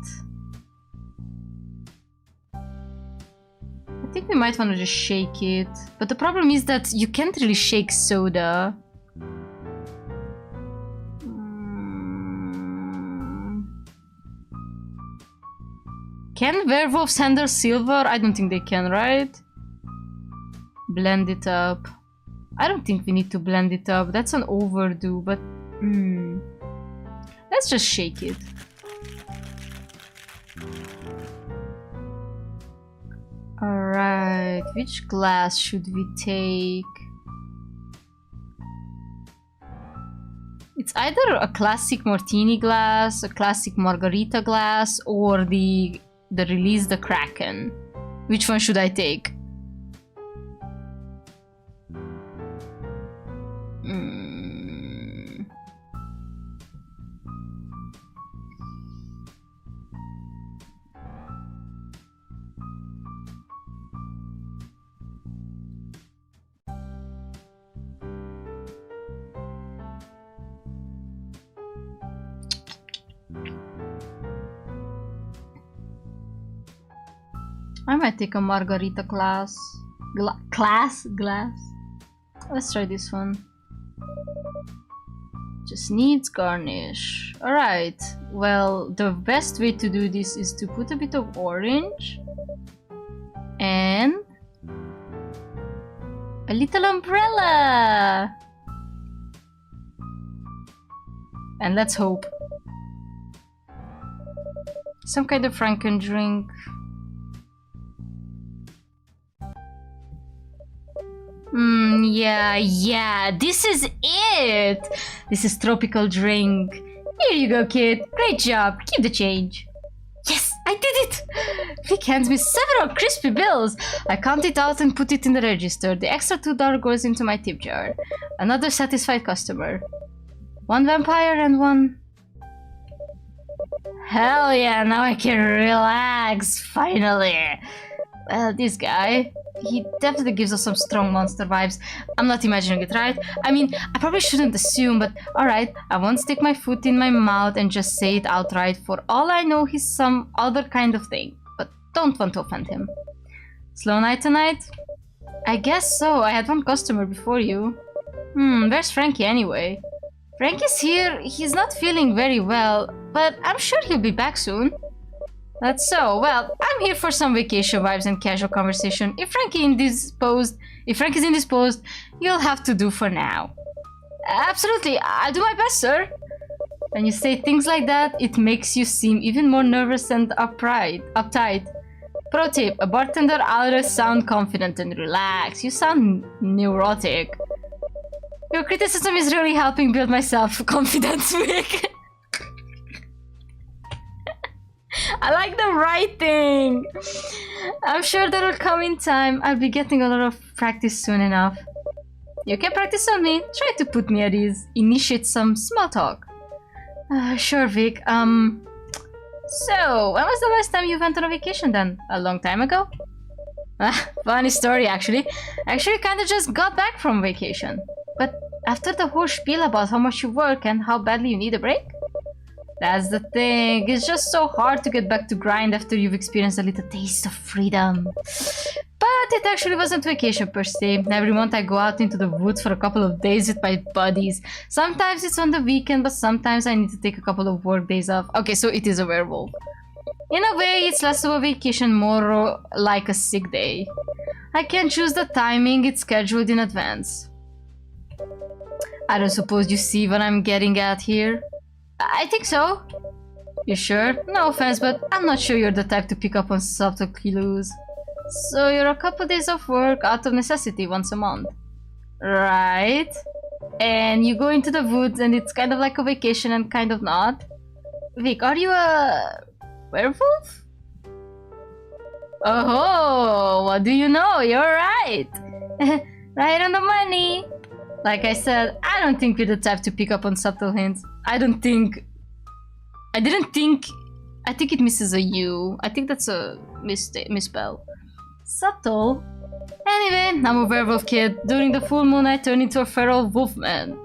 I think we might wanna just shake it. But the problem is that you can't really shake soda. Can werewolves handle silver? I don't think they can, right? Blend it up. I don't think we need to blend it up. That's an overdue, but let's just shake it. Alright, which glass should we take? It's either a classic martini glass, a classic margarita glass, or the Release the Kraken. Which one should I take? I might take a margarita glass. Glass? Let's try this one. Just needs garnish. Alright, well, the best way to do this is to put a bit of orange and a little umbrella. And let's hope. Some kind of Franken drink. Yeah, this is it! This is tropical drink. Here you go, kid. Great job. Keep the change. Yes, I did it! Vic hands me several crispy bills. I count it out and put it in the register. The extra $2 goes into my tip jar. Another satisfied customer. One vampire and one... Hell yeah, now I can relax, finally. Well, this guy... He definitely gives us some strong monster vibes. I'm not imagining it, right? I mean, I probably shouldn't assume, but alright, I won't stick my foot in my mouth and just say it outright. For all I know, he's some other kind of thing, but don't want to offend him. Slow night tonight? I guess so. I had one customer before you. Where's Frankie anyway? Frankie's here. He's not feeling very well, but I'm sure he'll be back soon. That's so. Well, I'm here for some vacation vibes and casual conversation. If Frankie's indisposed, you'll have to do for now. Absolutely. I'll do my best, sir. When you say things like that, it makes you seem even more nervous and uptight. Pro tip, a bartender always sound confident and relaxed. You sound neurotic. Your criticism is really helping build my self-confidence, Vic. I like the writing. I'm sure that'll come in time. I'll be getting a lot of practice soon enough. You can practice on me. Try to put me at ease. Initiate some small talk. Sure, Vic. So, when was the last time you went on a vacation then? A long time ago? Funny story, actually. Actually, kinda just got back from vacation. But after the whole spiel about how much you work and how badly you need a break? That's the thing. It's just so hard to get back to grind after you've experienced a little taste of freedom. But it actually wasn't vacation per se. Every month I go out into the woods for a couple of days with my buddies. Sometimes it's on the weekend, but sometimes I need to take a couple of work days off. Okay, so it is a werewolf. In a way, it's less of a vacation, more like a sick day. I can choose the timing, it's scheduled in advance. I don't suppose you see what I'm getting at here? I think so. You sure? No offense, but I'm not sure you're the type to pick up on subtle clues. So you're a couple days off work out of necessity once a month. Right? And you go into the woods and it's kind of like a vacation and kind of not. Vic, are you a werewolf? Oh, what do you know? You're right. Right on the money. Like I said, I don't think you're the type to pick up on subtle hints. I think it misses a U. I think that's a misspell. Subtle? Anyway, I'm a werewolf kid. During the full moon, I turn into a feral wolfman.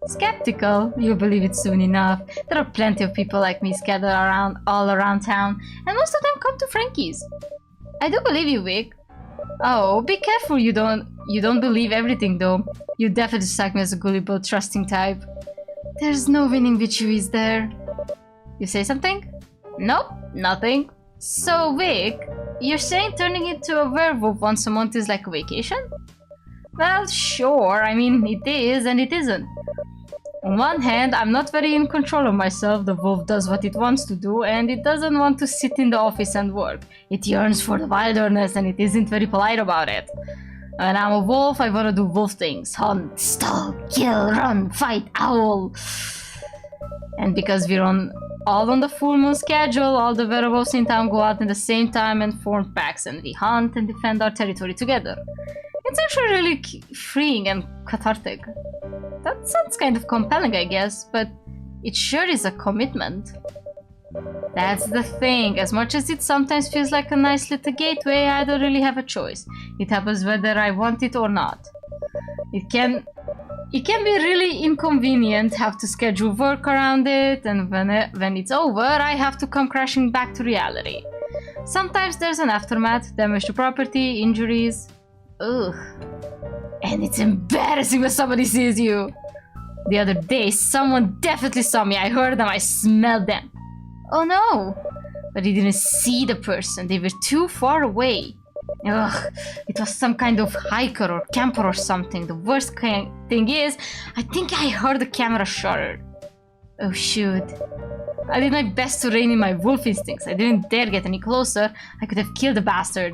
Skeptical? You'll believe it soon enough. There are plenty of people like me scattered all around town, and most of them come to Frankie's. I do believe you, Vic. Oh, be careful you don't believe everything though. You definitely strike me as a gullible, trusting type. There's no winning with you, is there? You say something? Nope, nothing. So, Vic, you're saying turning into a werewolf once a month is like a vacation? Well, sure, I mean, it is and it isn't. On one hand, I'm not very in control of myself. The wolf does what it wants to do and it doesn't want to sit in the office and work. It yearns for the wilderness and it isn't very polite about it. When I'm a wolf, I want to do wolf things. Hunt, stalk, kill, run, fight, owl. And because we're all on the full moon schedule, all the werewolves in town go out at the same time and form packs, and we hunt and defend our territory together. It's actually really freeing and cathartic. That sounds kind of compelling, I guess, but it sure is a commitment. That's the thing. As much as it sometimes feels like a nice little gateway, I don't really have a choice. It happens whether I want it or not. It can be really inconvenient, have to schedule work around it, and when it's over, I have to come crashing back to reality. Sometimes there's an aftermath, damage to property, injuries. Ugh. And it's embarrassing when somebody sees you. The other day, someone definitely saw me. I heard them, I smelled them. Oh no! But I didn't see the person, they were too far away. Ugh, it was some kind of hiker or camper or something. The worst thing is, I think I heard the camera shutter. Oh shoot. I did my best to rein in my wolf instincts. I didn't dare get any closer. I could have killed the bastard.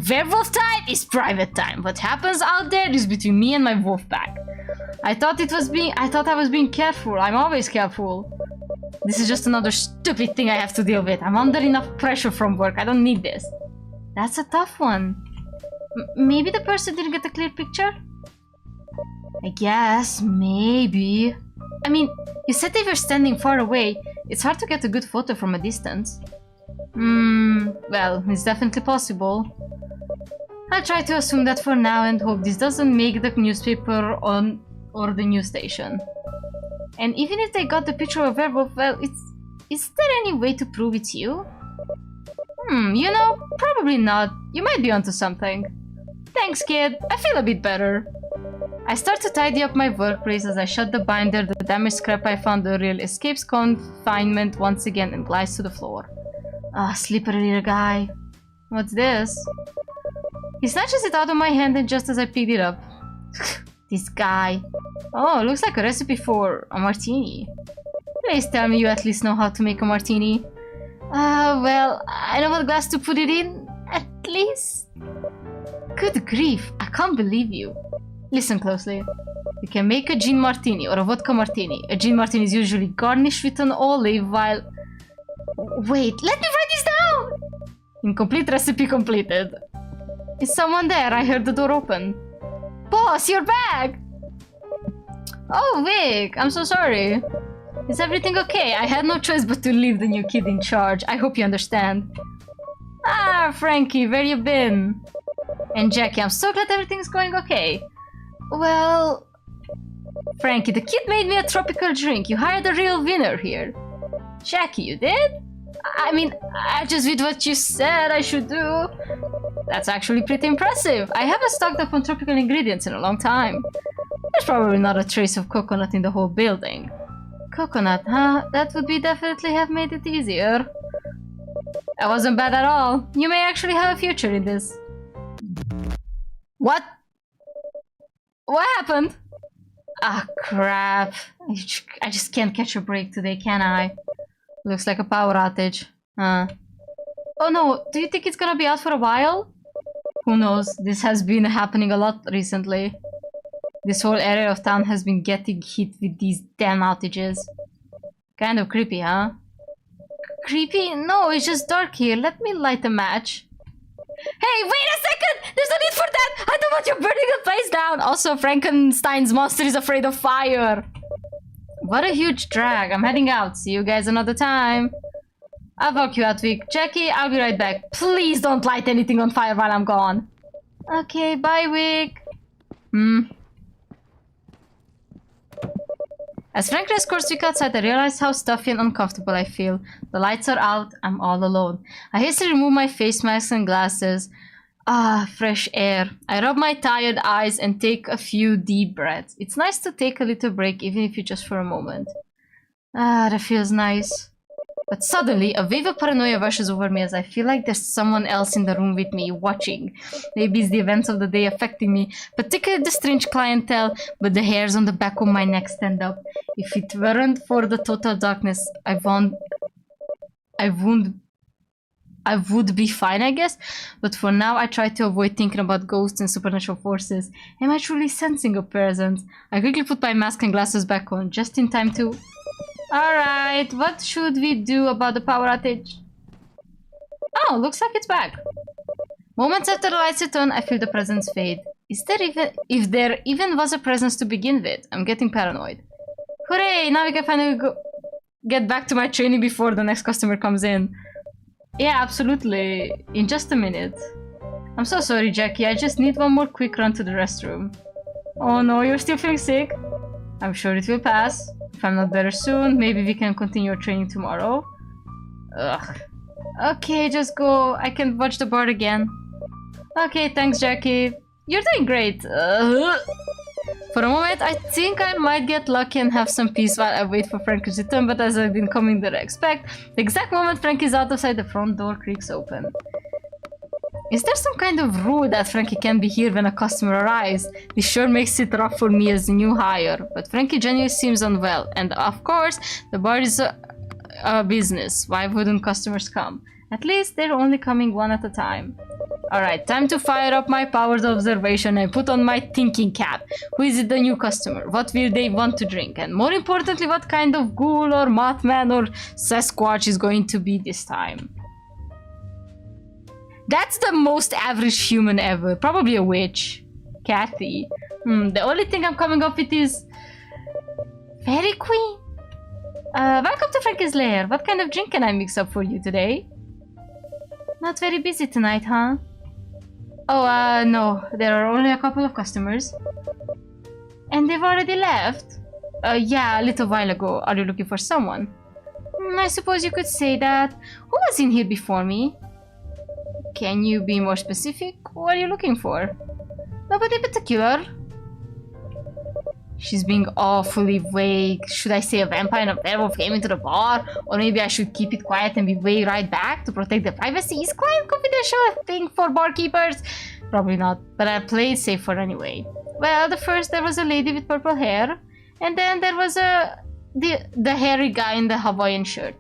Werewolf time is private time. What happens out there is between me and my wolf pack. I thought I was being careful. I'm always careful. This is just another stupid thing I have to deal with. I'm under enough pressure from work. I don't need this. That's a tough one. Maybe the person didn't get a clear picture? I guess, maybe. I mean, you said they were standing far away. It's hard to get a good photo from a distance. Well, it's definitely possible. I'll try to assume that for now and hope this doesn't make the newspaper or the news station. And even if they got the picture of a werewolf, well, Is there any way to prove it's you? You know, probably not. You might be onto something. Thanks, kid. I feel a bit better. I start to tidy up my workplace as I shut the binder. The damaged scrap I found earlier escapes confinement once again and glides to the floor. Ah, slippery little guy. What's this? He snatches it out of my hand and just as I picked it up. This guy. Oh, looks like a recipe for a martini. Please tell me you at least know how to make a martini. Well, I know what glass to put it in, at least. Good grief, I can't believe you. Listen closely. You can make a gin martini or a vodka martini. A gin martini is usually garnished with an olive while... Wait, let me write this down! Incomplete recipe completed. Is someone there? I heard the door open. Boss, you're back! Oh, Vic, I'm so sorry. Is everything okay? I had no choice but to leave the new kid in charge. I hope you understand. Ah, Frankie, where you been? And Jackie, I'm so glad everything's going okay. Well... Frankie, the kid made me a tropical drink. You hired a real winner here. Jackie, you did? I mean, I just did what you said I should do. That's actually pretty impressive. I haven't stocked up on tropical ingredients in a long time. There's probably not a trace of coconut in the whole building. Coconut, huh? That would be definitely have made it easier. That wasn't bad at all. You may actually have a future in this. What? What happened? Ah, crap. I just can't catch a break today, can I? Looks like a power outage. Oh no, do you think it's gonna be out for a while? Who knows? This has been happening a lot recently. This whole area of town has been getting hit with these damn outages. Kind of creepy, huh? Creepy? No, it's just dark here. Let me light a match. Hey, wait a second! There's no need for that! I don't want you burning the place down! Also, Frankenstein's monster is afraid of fire. What a huge drag. I'm heading out. See you guys another time. I'll walk you out, Vic. Jackie, I'll be right back. Please don't light anything on fire while I'm gone. Okay, bye, Vic. As Frank escorts Vic outside, I realize how stuffy and uncomfortable I feel. The lights are out. I'm all alone. I hastily remove my face mask and glasses. Ah, fresh air. I rub my tired eyes and take a few deep breaths. It's nice to take a little break, even if it's just for a moment. Ah, that feels nice. But suddenly, a wave of paranoia rushes over me as I feel like there's someone else in the room with me, watching. Maybe it's the events of the day affecting me, particularly the strange clientele, but the hairs on the back of my neck stand up. If it weren't for the total darkness, I would be fine, I guess. But for now, I try to avoid thinking about ghosts and supernatural forces. Am I truly sensing a presence? I quickly put my mask and glasses back on, just in time to... Alright, what should we do about the power outage? Oh, looks like it's back. Moments after the lights return, I feel the presence fade. Is there even... If there even was a presence to begin with, I'm getting paranoid. Hooray! Now we can finally get back to my training before the next customer comes in. Yeah, absolutely. In just a minute. I'm so sorry, Jackie. I just need one more quick run to the restroom. Oh no, you're still feeling sick? I'm sure it will pass. If I'm not better soon, maybe we can continue our training tomorrow. Ugh. Okay, just go. I can watch the board again. Okay, thanks, Jackie. You're doing great. For a moment, I think I might get lucky and have some peace while I wait for Frankie's return, but as I've been coming that I expect, the exact moment Frankie is outside, the front door creaks open. Is there some kind of rule that Frankie can be here when a customer arrives? This sure makes it rough for me as a new hire, but Frankie genuinely seems unwell, and of course, the bar is a business. Why wouldn't customers come? At least they're only coming one at a time. Alright, time to fire up my powers of observation and put on my thinking cap. Who is it, the new customer? What will they want to drink? And more importantly, what kind of ghoul or mothman or Sasquatch is going to be this time? That's the most average human ever. Probably a witch. Kathy. The only thing I'm coming up with is... Fairy Queen? Welcome to Frankie's Lair. What kind of drink can I mix up for you today? Not very busy tonight, huh? Oh, no. There are only a couple of customers. And they've already left? Yeah, a little while ago. Are you looking for someone? I suppose you could say that. Who was in here before me? Can you be more specific? What are you looking for? Nobody particular. She's being awfully vague. Should I say a vampire and a werewolf came into the bar? Or maybe I should keep it quiet and be way right back to protect the privacy? Is quiet confidential a thing for barkeepers? Probably not, but I played safer anyway. Well, first there was a lady with purple hair, and then there was the hairy guy in the Hawaiian shirt.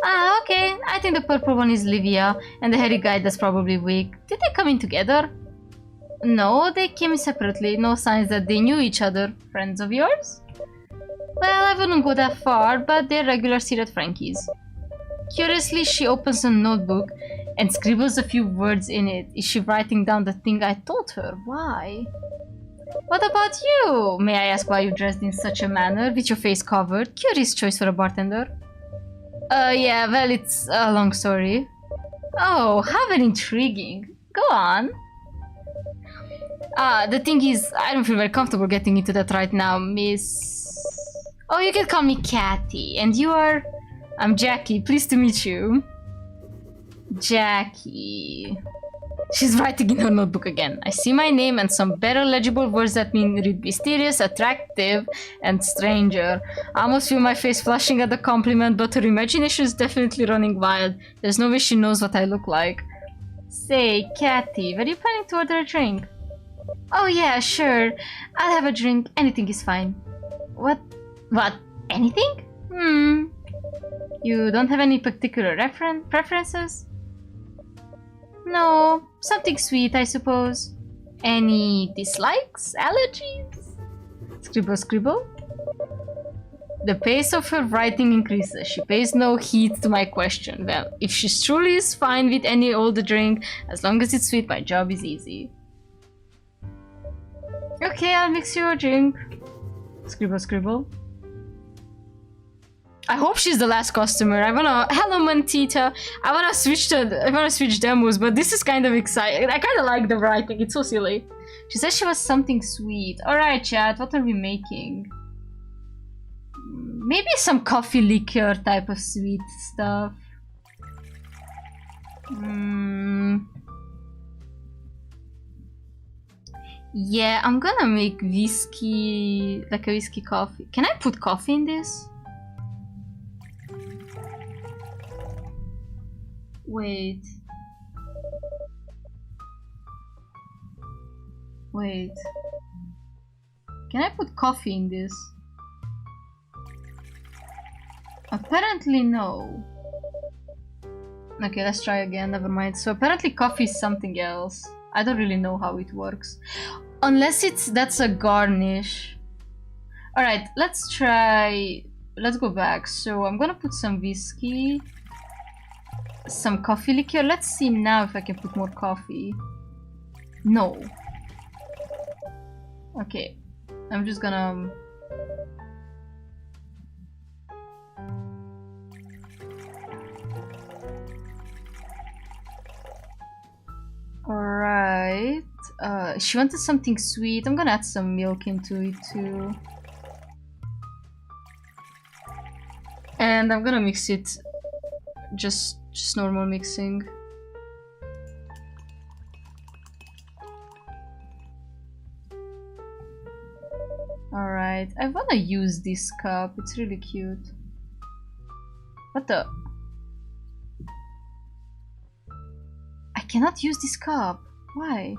Ah, okay. I think the purple one is Livia, and the hairy guy that's probably weak. Did they come in together? No, they came separately. No signs that they knew each other. Friends of yours? Well, I wouldn't go that far, but they're regulars here at Frankie's. Curiously, she opens a notebook and scribbles a few words in it. Is she writing down the thing I told her? Why? What about you? May I ask why you dressed in such a manner, with your face covered? Curious choice for a bartender. Yeah, well, it's a long story. Oh, how very intriguing. Go on. The thing is, I don't feel very comfortable getting into that right now, Miss... Oh, you can call me Cathy. And you are... I'm Jackie. Pleased to meet you. Jackie... She's writing in her notebook again. I see my name and some better legible words that read mysterious, attractive, and stranger. I almost feel my face flushing at the compliment, but her imagination is definitely running wild. There's no way she knows what I look like. Say, Cathy, were you planning to order a drink? Oh yeah, sure. I'll have a drink. Anything is fine. What? Anything? You don't have any particular preferences? No, something sweet, I suppose. Any dislikes? Allergies? Scribble, scribble. The pace of her writing increases. She pays no heed to my question. Well, if she truly is fine with any older drink, as long as it's sweet, my job is easy. Okay, I'll mix you a drink. Scribble, scribble. I hope she's the last customer. Hello, Mantita. I wanna switch demos, but this is kind of exciting. I kind of like the writing. It's so silly. She said she was something sweet. All right, chat. What are we making? Maybe some coffee liqueur type of sweet stuff. Yeah, I'm gonna make whiskey, like a whiskey coffee. Can I put coffee in this? Wait. Can I put coffee in this? Apparently no. Okay, let's try again, never mind. So apparently coffee is something else. I don't really know how it works. Unless that's a garnish. Alright, let's go back. So I'm gonna put some whiskey. Some coffee liqueur. Let's see now if I can put more coffee. No. Okay. I'm just gonna... Alright. She wanted something sweet. I'm gonna add some milk into it too. And I'm gonna mix it just normal mixing. Alright, I wanna use this cup. It's really cute. What the? I cannot use this cup. Why?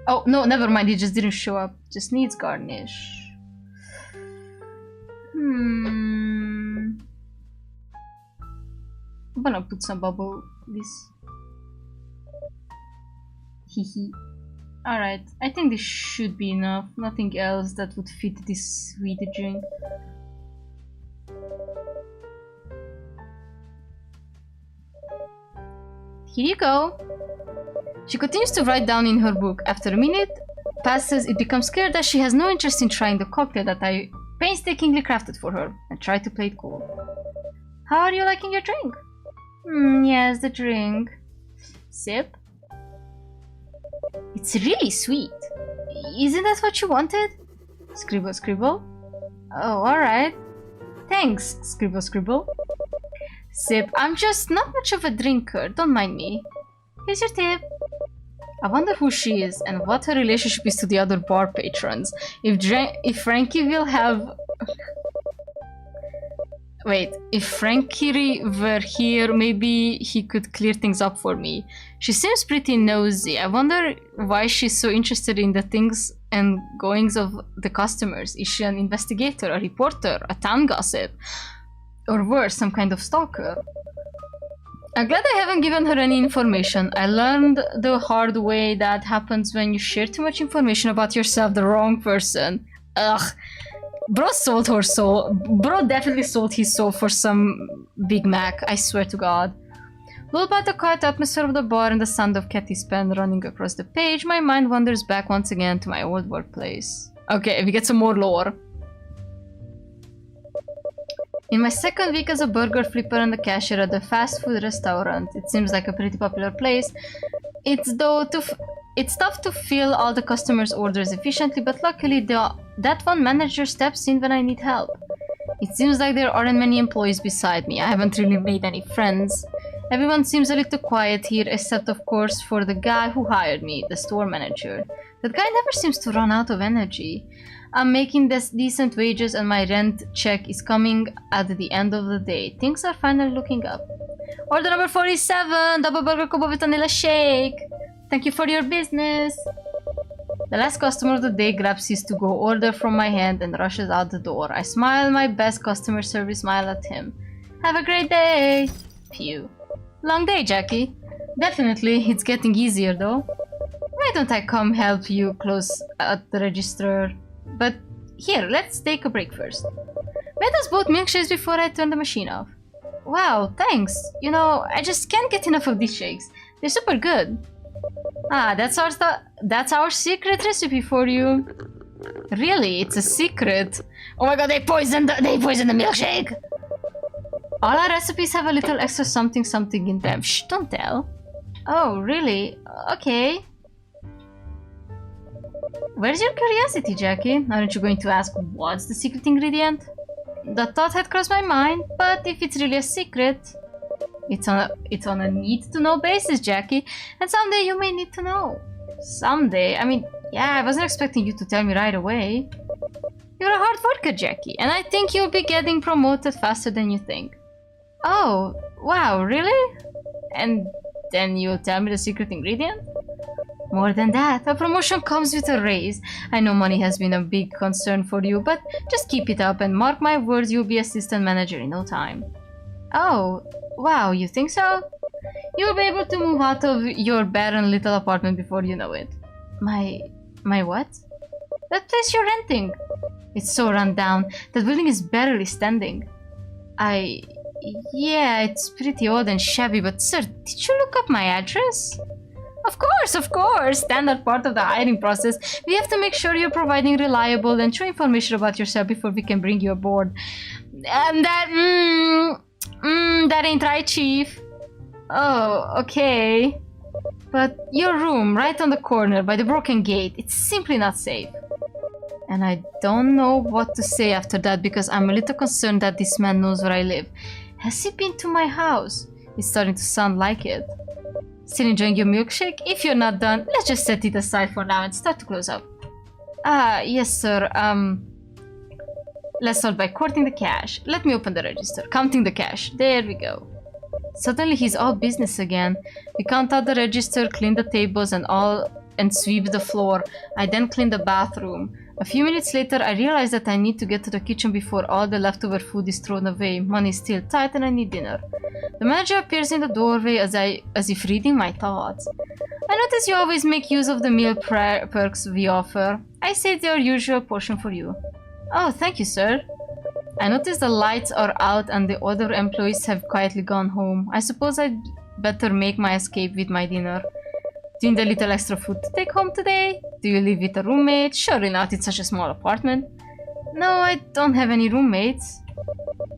Oh, no, never mind. It just didn't show up. Just needs garnish. I'm gonna put some bubble. This. Hehe. Alright, I think this should be enough. Nothing else that would fit this sweet drink. Here you go. She continues to write down in her book. After a minute passes, it becomes clear that she has no interest in trying the cocktail that I painstakingly crafted for her, and try to play it cool. How are you liking your drink? Yes, the drink. Sip. It's really sweet. Isn't that what you wanted? Scribble, scribble. Oh, alright. Thanks, scribble, scribble. Sip, I'm just not much of a drinker, don't mind me. Here's your tip. I wonder who she is and what her relationship is to the other bar patrons. If Frankie will have... Wait, if Frankie were here, maybe he could clear things up for me. She seems pretty nosy. I wonder why she's so interested in the things and goings of the customers. Is she an investigator, a reporter, a town gossip? Or worse, some kind of stalker? I'm glad I haven't given her any information. I learned the hard way that happens when you share too much information about yourself the wrong person. Ugh. Bro sold her soul. Bro definitely sold his soul for some Big Mac, I swear to God. Lulled by the quiet atmosphere of the bar and the sound of Cathy's pen running across the page, my mind wanders back once again to my old workplace. Okay, we get some more lore. In my second week as a burger flipper and a cashier at a fast food restaurant, it seems like a pretty popular place. It's tough to fill all the customers' orders efficiently, but luckily that one manager steps in when I need help. It seems like there aren't many employees beside me. I haven't really made any friends. Everyone seems a little quiet here, except of course for the guy who hired me, the store manager. That guy never seems to run out of energy. I'm making this decent wages and my rent check is coming at the end of the day. Things are finally looking up. Order number 47, double burger combo with vanilla shake. Thank you for your business. The last customer of the day grabs his to-go order from my hand and rushes out the door. I smile my best customer service smile at him. Have a great day. Phew. Long day, Jackie. Definitely, it's getting easier though. Why don't I come help you close at the register? But here, let's take a break first. Made us both milkshakes before I turn the machine off. Wow, thanks. You know, I just can't get enough of these shakes. They're super good. Ah, that's our secret recipe for you. Really, it's a secret. Oh my god, they poisoned the milkshake. All our recipes have a little extra something something in them. Shh, don't tell. Oh, really? Okay. Where's your curiosity, Jackie? Aren't you going to ask what's the secret ingredient? The thought had crossed my mind, but if it's really a secret, it's on a need-to-know basis, Jackie. And someday you may need to know. Someday? I mean, yeah, I wasn't expecting you to tell me right away. You're a hard worker, Jackie, and I think you'll be getting promoted faster than you think. Oh, wow, really? And then you'll tell me the secret ingredient? More than that, a promotion comes with a raise. I know money has been a big concern for you, but just keep it up and mark my words, you'll be assistant manager in no time. Oh, wow, you think so? You'll be able to move out of your barren little apartment before you know it. My what? That place you're renting. It's so run down. That building is barely standing. Yeah, it's pretty old and shabby, but sir, did you look up my address? Of course! Standard part of the hiring process. We have to make sure you're providing reliable and true information about yourself before we can bring you aboard. And that ain't right, Chief. Oh, okay. But your room, right on the corner by the broken gate, it's simply not safe. And I don't know what to say after that because I'm a little concerned that this man knows where I live. Has he been to my house? It's starting to sound like it. Still enjoying your milkshake? If you're not done, let's just set it aside for now and start to close up. Yes sir, let's start by counting the cash. Let me open the register. Counting the cash. There we go. Suddenly he's all business again. We count out the register, clean the tables and sweep the floor. I then clean the bathroom. A few minutes later, I realize that I need to get to the kitchen before all the leftover food is thrown away. Money is still tight and I need dinner. The manager appears in the doorway as if reading my thoughts. I notice you always make use of the meal perks we offer. I saved your usual portion for you. Oh, thank you, sir. I notice the lights are out and the other employees have quietly gone home. I suppose I'd better make my escape with my dinner. Do you need a little extra food to take home today? Do you live with a roommate? Surely not, it's such a small apartment. No, I don't have any roommates.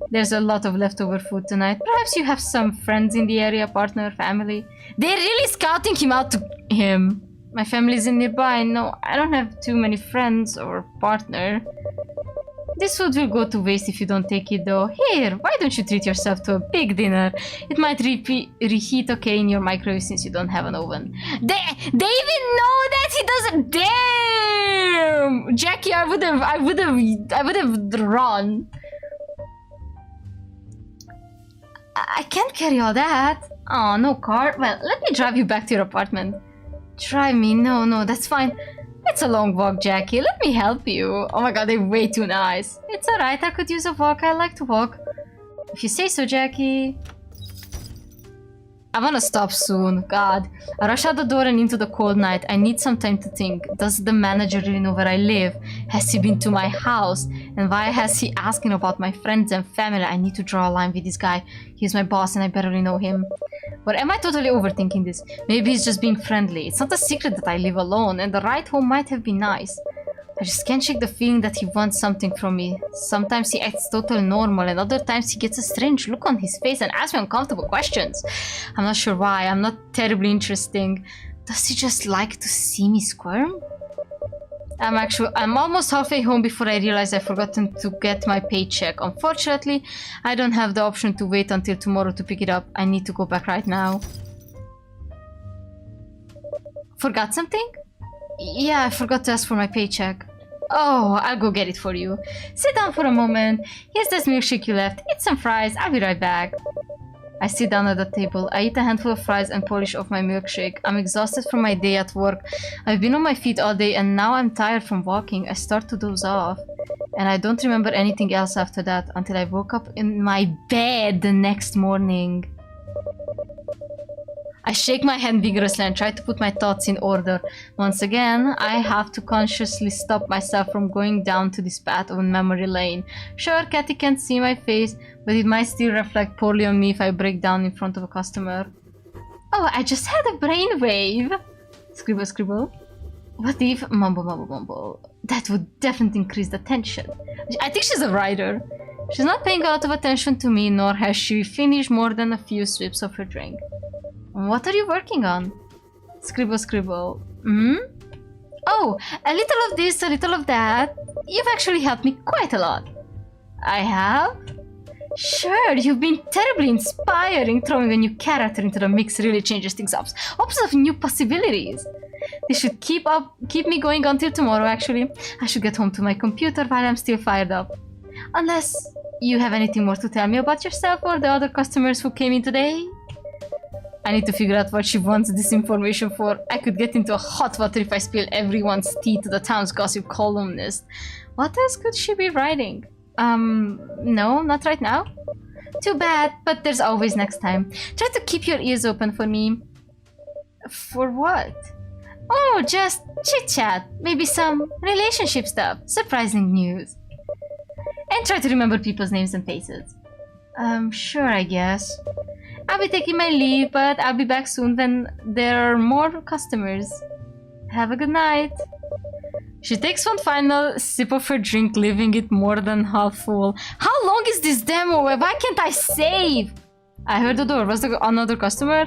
There's a lot of leftover food tonight. Perhaps you have some friends in the area, partner, family. They're really scouting him out to him. My family's in nearby. No, I don't have too many friends or partner. This food will go to waste if you don't take it though. Here, why don't you treat yourself to a big dinner? It might reheat okay in your microwave since you don't have an oven. They even know that he doesn't. Damn, Jackie, I would have run. I can't carry all that. Oh, no car. Well, let me drive you back to your apartment. Drive me? No, that's fine. It's a long walk, Jackie. Let me help you. Oh my god, they're way too nice. It's alright, I could use a walk. I like to walk. If you say so, Jackie. I wanna stop soon. God. I rush out the door and into the cold night. I need some time to think. Does the manager really know where I live? Has he been to my house? And why has he asking about my friends and family? I need to draw a line with this guy. He's my boss and I barely know him. Or am I totally overthinking this? Maybe he's just being friendly. It's not a secret that I live alone and the ride home might have been nice. I just can't shake the feeling that he wants something from me. Sometimes he acts totally normal and other times he gets a strange look on his face and asks me uncomfortable questions. I'm not sure why. I'm not terribly interesting. Does he just like to see me squirm? I'm almost halfway home before I realize I've forgotten to get my paycheck. Unfortunately, I don't have the option to wait until tomorrow to pick it up. I need to go back right now. Forgot something? Yeah, I forgot to ask for my paycheck. Oh, I'll go get it for you. Sit down for a moment. Here's this milkshake you left. Eat some fries. I'll be right back. I sit down at the table. I eat a handful of fries and polish off my milkshake. I'm exhausted from my day at work. I've been on my feet all day and now I'm tired from walking. I start to doze off. And I don't remember anything else after that until I woke up in my bed the next morning. I shake my hand vigorously and try to put my thoughts in order. Once again, I have to consciously stop myself from going down to this path of memory lane. Sure, Cathy can't see my face, but it might still reflect poorly on me if I break down in front of a customer. Oh, I just had a brainwave! Scribble, scribble. What if... Mumble, mumble, mumble. That would definitely increase the tension. I think she's a writer. She's not paying a lot of attention to me, nor has she finished more than a few sips of her drink. What are you working on? Scribble, scribble. Oh, a little of this, a little of that. You've actually helped me quite a lot. I have? Sure, you've been terribly inspiring. Throwing a new character into the mix really changes things up. Options of new possibilities. This should keep me going until tomorrow, actually. I should get home to my computer while I'm still fired up. Unless you have anything more to tell me about yourself or the other customers who came in today? I need to figure out what she wants this information for. I could get into a hot water if I spill everyone's tea to the town's gossip columnist. What else could she be writing? No, not right now. Too bad, but there's always next time. Try to keep your ears open for me. For what? Oh, just chit-chat. Maybe some relationship stuff. Surprising news. And try to remember people's names and faces. Sure, I guess. I'll be taking my leave, but I'll be back soon when there are more customers. Have a good night. She takes one final sip of her drink, leaving it more than half full. How long is this demo? Why can't I save? I heard the door. Was there another customer?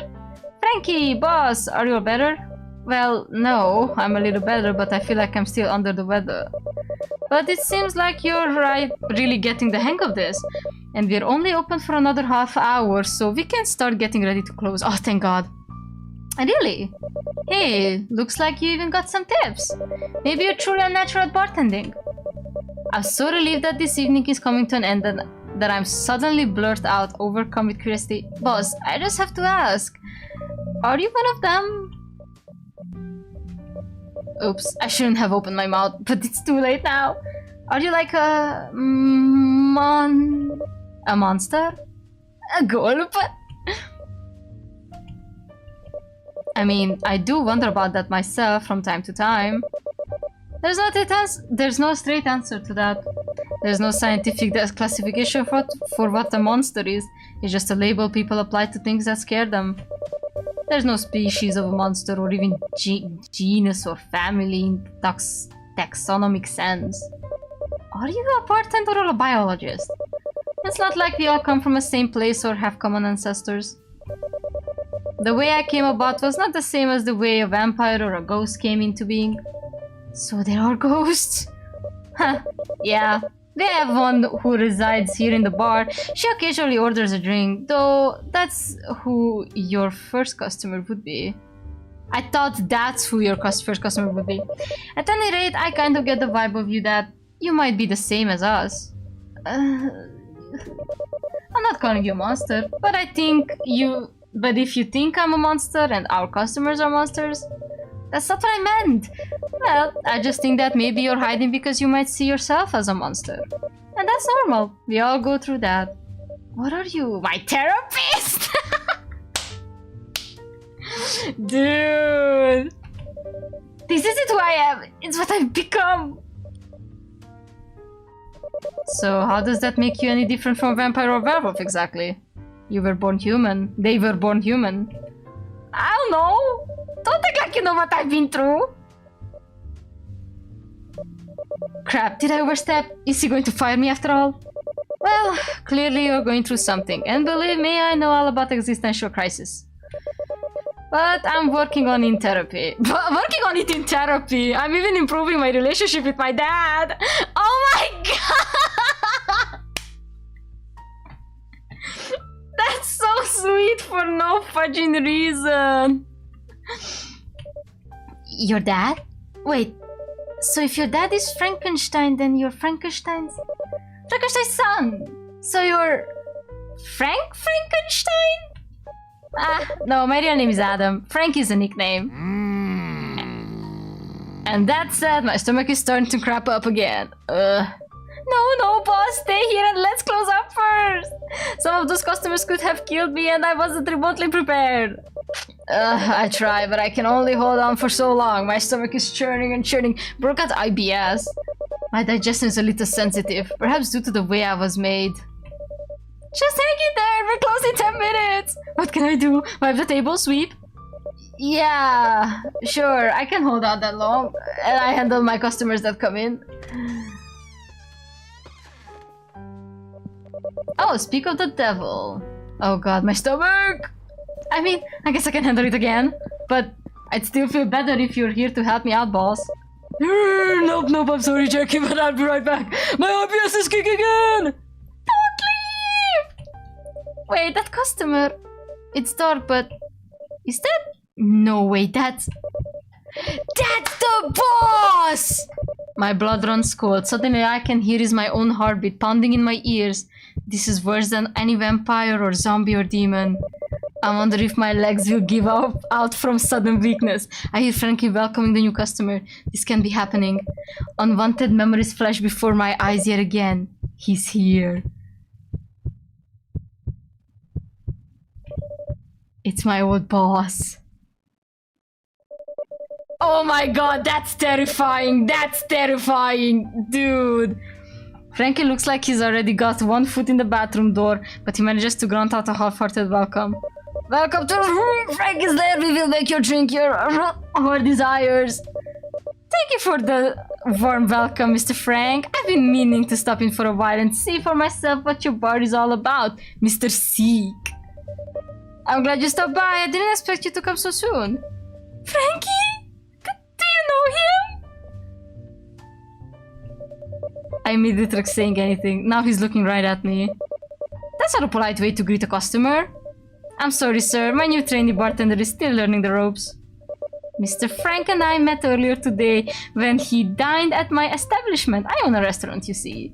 Frankie, boss, are you all better? Well, no, I'm a little better, but I feel like I'm still under the weather. But it seems like you're really getting the hang of this. And we're only open for another half hour, so we can start getting ready to close. Oh, thank God. Really? Hey, looks like you even got some tips. Maybe you're truly unnatural at bartending. I'm so relieved that this evening is coming to an end that I'm suddenly blurt out, overcome with curiosity. Boss, I just have to ask. Are you one of them? Oops, I shouldn't have opened my mouth, but it's too late now. Are you like a monster? A gulp? I mean, I do wonder about that myself from time to time. There's no straight answer to that. There's no scientific classification for what a monster is. It's just a label people apply to things that scare them. There's no species of a monster or even genus or family in taxonomic sense. Are you a bartender or a biologist? It's not like we all come from the same place or have common ancestors. The way I came about was not the same as the way a vampire or a ghost came into being. So there are ghosts? Huh, yeah. They have one who resides here in the bar. She occasionally orders a drink, though that's who your first customer would be. I thought that's who your first customer would be. At any rate, I kind of get the vibe of you that you might be the same as us. I'm not calling you a monster, but But if you think I'm a monster and our customers are monsters, that's not what I meant. Well, I just think that maybe you're hiding because you might see yourself as a monster. And that's normal. We all go through that. What are you? My therapist? Dude. This isn't who I am. It's what I've become. So how does that make you any different from a vampire or werewolf exactly? You were born human. They were born human. I don't know. Don't act like you know what I've been through. Crap, did I overstep? Is he going to fire me after all? Well, clearly you're going through something. And believe me, I know all about existential crisis. But I'm working on it in therapy. I'm even improving my relationship with my dad. Oh my god! That's so sweet for no fudging reason. Your dad? Wait, so if your dad is Frankenstein, then you're Frankenstein's son. So you're Frankenstein? Ah, no, my real name is Adam. Frank is a nickname. And that said, my stomach is starting to crap up again. No, boss, stay here and let's close up first. Some of those customers could have killed me and I wasn't remotely prepared. I try, but I can only hold on for so long. My stomach is churning and churning. Broke out IBS. My digestion is a little sensitive, perhaps due to the way I was made. Just hang in there, we're closing in 10 minutes. What can I do? Wipe the table, sweep? Yeah, sure, I can hold out that long. And I handle my customers that come in. Oh, speak of the devil. Oh god, my stomach! I mean, I guess I can handle it again. But I'd still feel better if you're here to help me out, boss. Nope, I'm sorry, Jackie, but I'll be right back. My IBS is kicking in! Don't leave! Wait, that customer... It's dark, but... Is that... No way, that's the boss! My blood runs cold. Suddenly I can hear my own heartbeat pounding in my ears. This is worse than any vampire or zombie or demon. I wonder if my legs will give out from sudden weakness. I hear Frankie welcoming the new customer. This can be happening. Unwanted memories flash before my eyes yet again. He's here. It's my old boss. Oh my god, that's terrifying! That's terrifying! Dude! Frankie looks like he's already got one foot in the bathroom door, but he manages to grunt out a half-hearted welcome. Welcome to the room! Frank is there! We will make you drink your desires! Thank you for the warm welcome, Mr. Frank. I've been meaning to stop in for a while and see for myself what your bar is all about, Mr. Seek. I'm glad you stopped by. I didn't expect you to come so soon. Frankie? Do you know him? I immediately tried saying anything. Now he's looking right at me. That's not a polite way to greet a customer. I'm sorry, sir. My new trainee bartender is still learning the ropes. Mr. Frank and I met earlier today when he dined at my establishment. I own a restaurant, you see.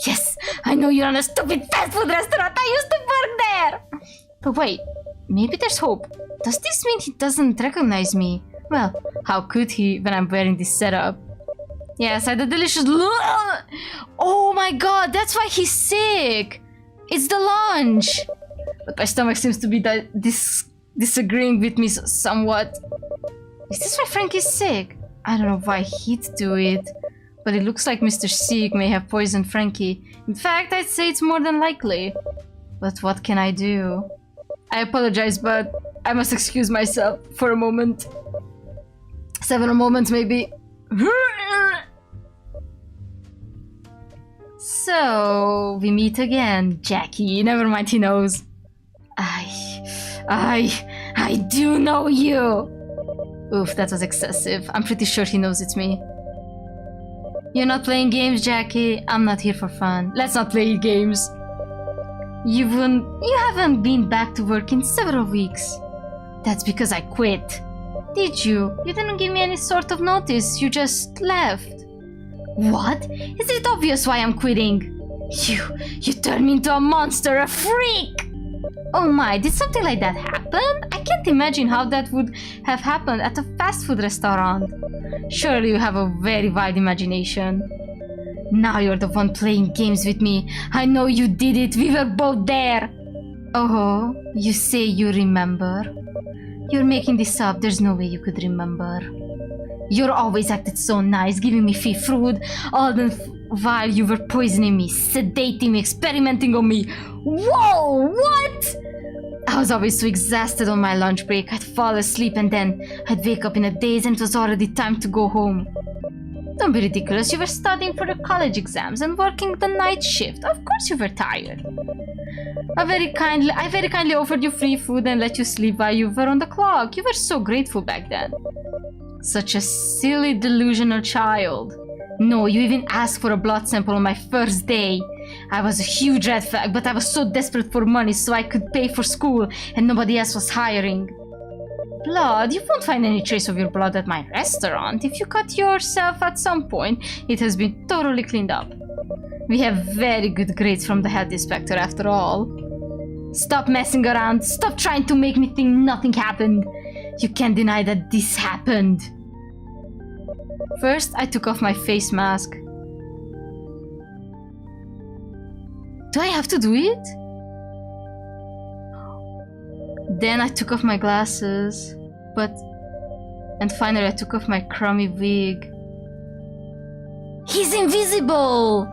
Yes, I know you run a stupid fast food restaurant. I used to work there. But wait, maybe there's hope. Does this mean he doesn't recognize me? Well, how could he when I'm wearing this setup? Yes, I had a delicious... Oh my god, that's why he's sick. It's the lunch. But my stomach seems to be disagreeing with me somewhat. Is this why Frank is sick? I don't know why he'd do it. But it looks like Mr. Seek may have poisoned Frankie. In fact, I'd say it's more than likely. But what can I do? I apologize, but I must excuse myself for a moment. Several moments, maybe. So, we meet again, Jackie. Never mind, he knows. I do know you! Oof, that was excessive. I'm pretty sure he knows it's me. You're not playing games, Jackie. I'm not here for fun. Let's not play games. You haven't been back to work in several weeks. That's because I quit. Did you? You didn't give me any sort of notice. You just left. What? Is it obvious why I'm quitting? You turned me into a monster, a freak! Oh my, did something like that happen? I can't imagine how that would have happened at a fast food restaurant. Surely you have a very wide imagination. Now you're the one playing games with me. I know you did it. We were both there. Oh, you say you remember? You're making this up. There's no way you could remember. You're always acted so nice, giving me free food, all the while you were poisoning me, sedating me, experimenting on me. Whoa, what? I was always so exhausted on my lunch break. I'd fall asleep and then I'd wake up in a daze and it was already time to go home. Don't be ridiculous. You were studying for the college exams and working the night shift. Of course you were tired. I very kindly offered you free food and let you sleep while you were on the clock. You were so grateful back then. Such a silly, delusional child. No, you even asked for a blood sample on my first day. I was a huge red flag, but I was so desperate for money so I could pay for school and nobody else was hiring. Blood? You won't find any trace of your blood at my restaurant. If you cut yourself at some point, it has been totally cleaned up. We have very good grades from the health inspector after all. Stop messing around. Stop trying to make me think nothing happened. You can't deny that this happened. First, I took off my face mask. Do I have to do it? Then I took off my glasses. And finally I took off my crummy wig. He's invisible!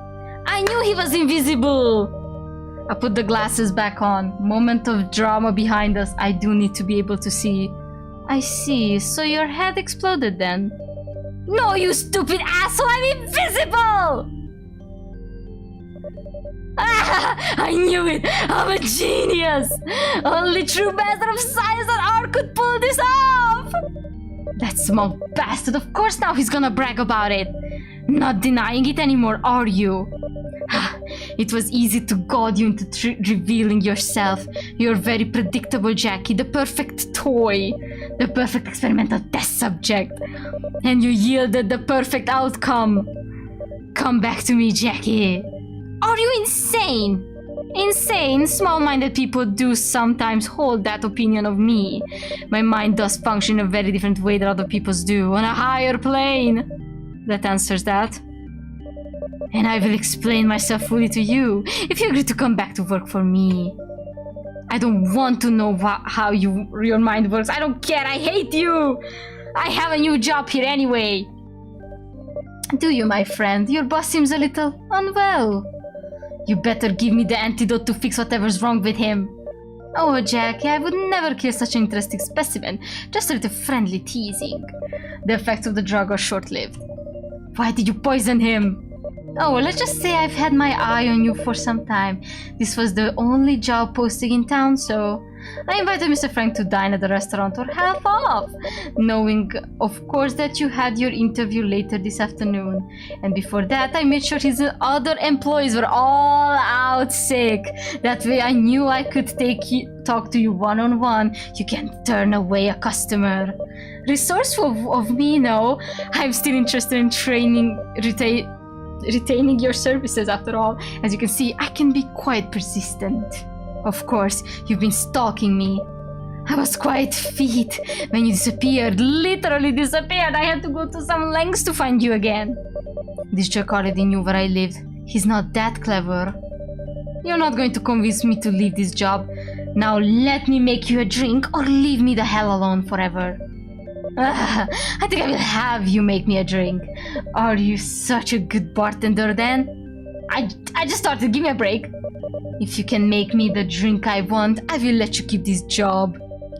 I knew he was invisible! I put the glasses back on. Moment of drama behind us. I do need to be able to see. I see. So your head exploded then? No, you stupid asshole! I'm invisible! Ah, I knew it! I'm a genius! Only true master of science and art could pull this off! That small bastard, of course now he's gonna brag about it. Not denying it anymore, are you? It was easy to goad you into revealing yourself. You're very predictable, Jackie, the perfect toy. The perfect experimental test subject. And you yielded the perfect outcome. Come back to me, Jackie. Are you insane? Insane, small-minded people do sometimes hold that opinion of me. My mind does function in a very different way than other people's do, on a higher plane. That answers that. And I will explain myself fully to you, if you agree to come back to work for me. I don't want to know how your mind works. I don't care, I hate you! I have a new job here anyway. Do you, my friend? Your boss seems a little unwell. You better give me the antidote to fix whatever's wrong with him. Oh, Jackie, I would never kill such an interesting specimen. Just a little friendly teasing. The effects of the drug are short-lived. Why did you poison him? Oh, let's just say I've had my eye on you for some time. This was the only job posting in town, so I invited Mr. Frank to dine at the restaurant or half off, knowing, of course, that you had your interview later this afternoon. And before that, I made sure his other employees were all out sick. That way I knew I could talk to you one-on-one. You can't turn away a customer. Resourceful of me, no. I'm still interested in retaining your services after all. As you can see, I can be quite persistent. Of course, you've been stalking me. I was quite fit when you disappeared, literally disappeared. I had to go to some lengths to find you again. This jerk already knew where I lived. He's not that clever. You're not going to convince me to leave this job. Now let me make you a drink or leave me the hell alone forever. I think I will have you make me a drink. Are you such a good bartender then? I just started, give me a break. If you can make me the drink I want, I will let you keep this job.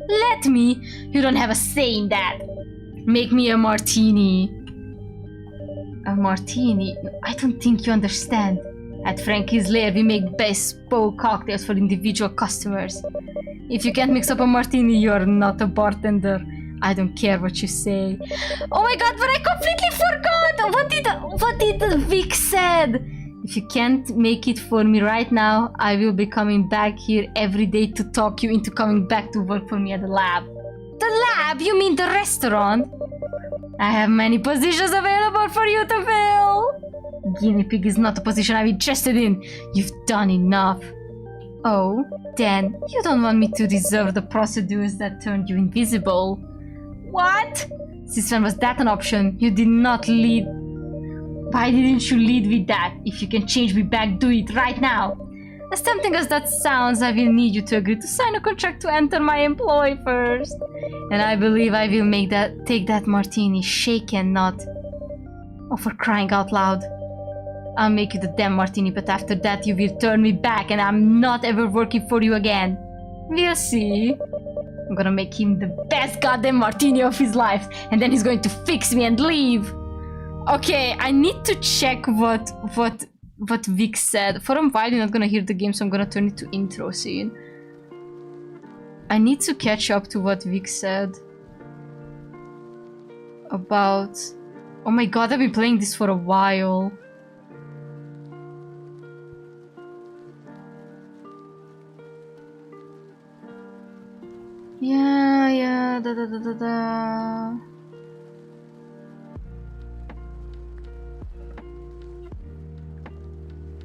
Let me? You don't have a say in that. Make me a martini. A martini? I don't think you understand. At Frankie's Lair, we make bespoke cocktails for individual customers. If you can't mix up a martini, you're not a bartender. I don't care what you say. Oh my god, but I completely forgot! What did Vic said? If you can't make it for me right now, I will be coming back here every day to talk you into coming back to work for me at the lab. The lab? You mean the restaurant? I have many positions available for you to fill. Guinea pig is not a position I'm interested in. You've done enough. Oh, then you don't want me to reserve the procedures that turned you invisible. What? Since when was that an option? You did not lead. Why didn't you lead with that? If you can change me back, do it right now. As tempting as that sounds, I will need you to agree to sign a contract to enter my employ first. And I believe I will take that martini shaken, not. Oh, for crying out loud. I'll make you the damn martini, but after that you will turn me back and I'm not ever working for you again. We'll see. I'm gonna make him the best goddamn martini of his life, and then he's going to fix me and leave. Okay, I need to check what Vic said. For a while you're not gonna hear the game, so I'm gonna turn it to intro scene. I need to catch up to what Vic said about... Oh my god, I've been playing this for a while. Yeah, da.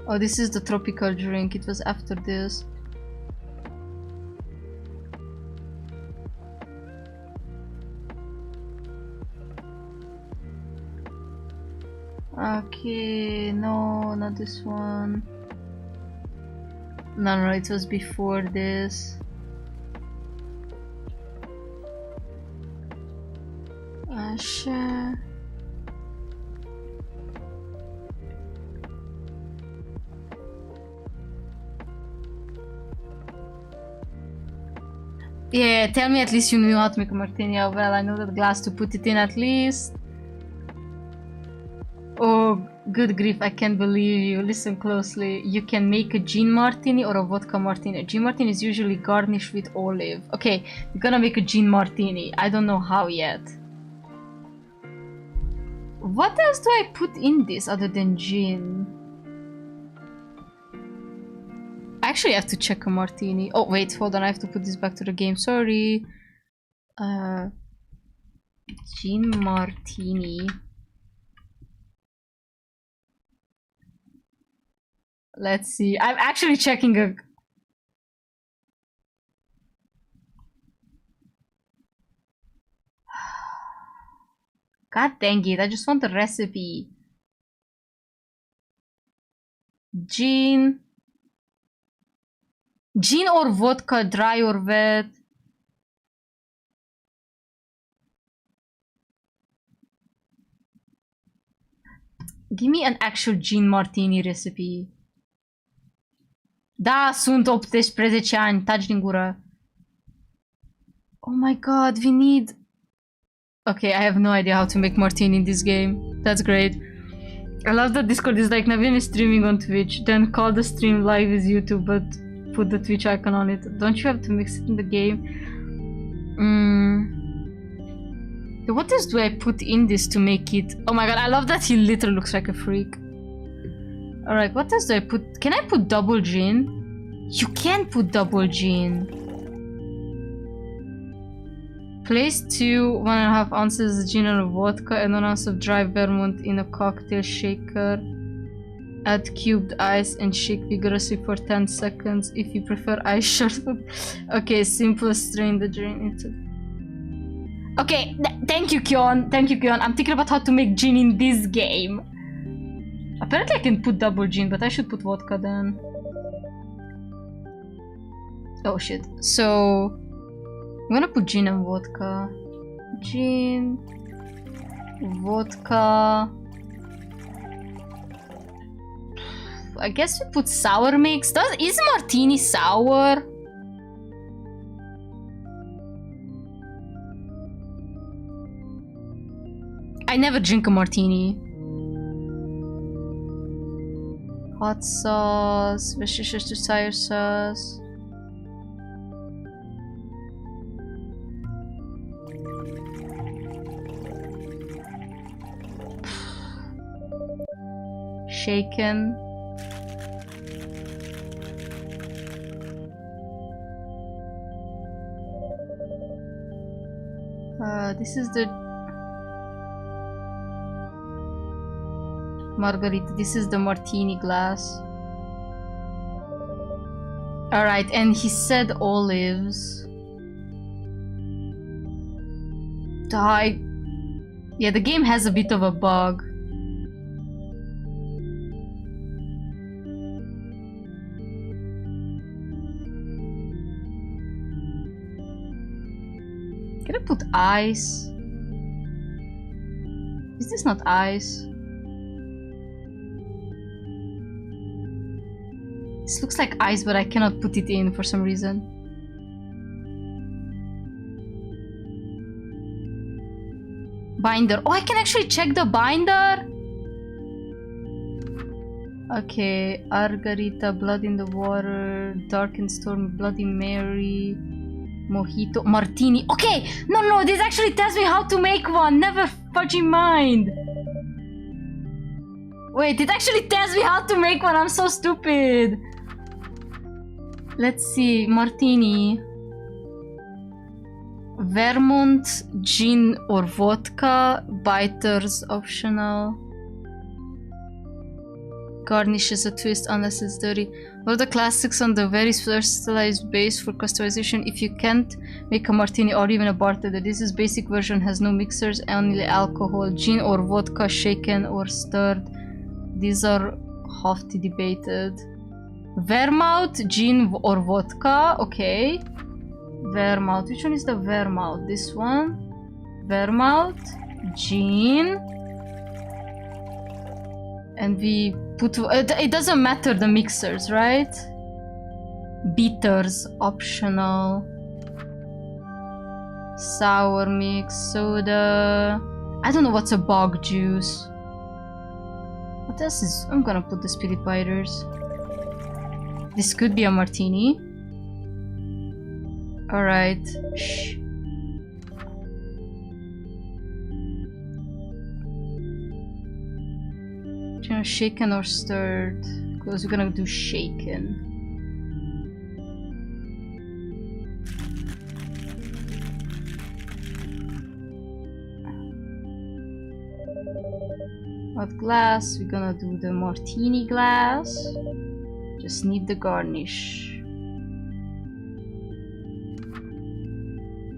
Oh, this is the tropical drink. It was after this. Okay, no, not this one. No, it was before this. Sure. Yeah, tell me at least you knew how to make a martini. Oh, well, I know that glass to put it in at least. Oh, good grief, I can't believe you. Listen closely. You can make a gin martini or a vodka martini. A gin martini is usually garnished with olive. Okay, we're gonna make a gin martini. I don't know how yet. What else do I put in this other than gin? I actually have to check a martini. Oh, wait, hold on. I have to put this back to the game. Sorry. Gin martini. Let's see. I'm actually checking a... God dang it, I just want the recipe. Gin. Gin or vodka, dry or wet? Give me an actual gin martini recipe. Da, sunt 18 ani, taci din gură. Oh my god, we need... Okay, I have no idea how to make martini in this game. That's great. I love that Discord is like, Navin is streaming on Twitch, then call the stream live is YouTube, but put the Twitch icon on it. Don't you have to mix it in the game? What else do I put in this to make it... Oh my god, I love that he literally looks like a freak. Alright, what else do I put? Can I put double gin? You can put double gin. Place 2 1.5 ounces gin or vodka and 1 ounce of dry vermouth in a cocktail shaker. Add cubed ice and shake vigorously for 10 seconds if you prefer ice short. Okay, simple, strain the drink into... Okay, thank you, Kyon. Thank you, Kyon. I'm thinking about how to make gin in this game. Apparently I can put double gin, but I should put vodka then. Oh shit. So... I'm gonna put gin and vodka. Gin... Vodka... I guess we put sour mix. Is martini sour? I never drink a martini. Hot sauce, Worcestershire sauce. Shaken. This is the margarita. This is the martini glass. Alright, and he said olives. Yeah, the game has a bit of a bug. Can I put ice? Is this not ice? This looks like ice, but I cannot put it in for some reason. Binder. Oh, I can actually check the binder? Okay, Margarita, Blood in the Water, Dark and Stormy, Bloody Mary, Mojito, Martini. Okay! No, this actually tells me how to make one. Never fudging mind. Wait, it actually tells me how to make one. I'm so stupid. Let's see. Martini. Vermont, gin or vodka. Bitters optional. Garnish is a twist unless it's dirty. One of the classics on the very versatile base for customization. If you can't make a martini or even a bartender, this is basic version, has no mixers, only alcohol. Gin or vodka, shaken or stirred. These are hotly debated. Vermouth, gin or vodka. Okay. Vermouth. Which one is the vermouth? This one. Vermouth, gin. And we put... it doesn't matter the mixers, right? Bitters, optional. Sour mix, soda. I don't know what's a bog juice. What else is... I'm gonna put the spirit biters. This could be a martini. Alright. Shh. Shaken or stirred? Because we're gonna do shaken. What glass? We're gonna do the martini glass. Just need the garnish.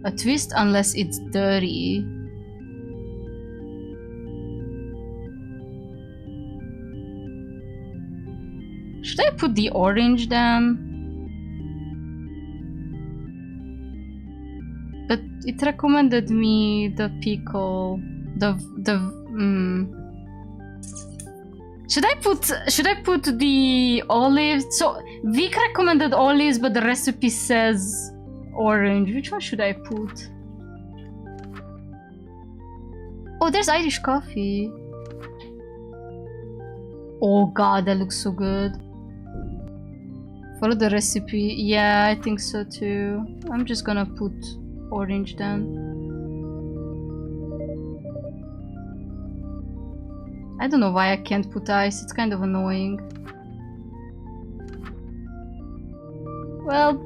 A twist unless it's dirty. Should I put the orange then? But it recommended me the pickle. Should I put the olives? So Vic recommended olives, but the recipe says orange. Which one should I put? Oh, there's Irish coffee. Oh god, that looks so good. Follow the recipe. Yeah, I think so too. I'm just gonna put orange then. I don't know why I can't put ice. It's kind of annoying. Well,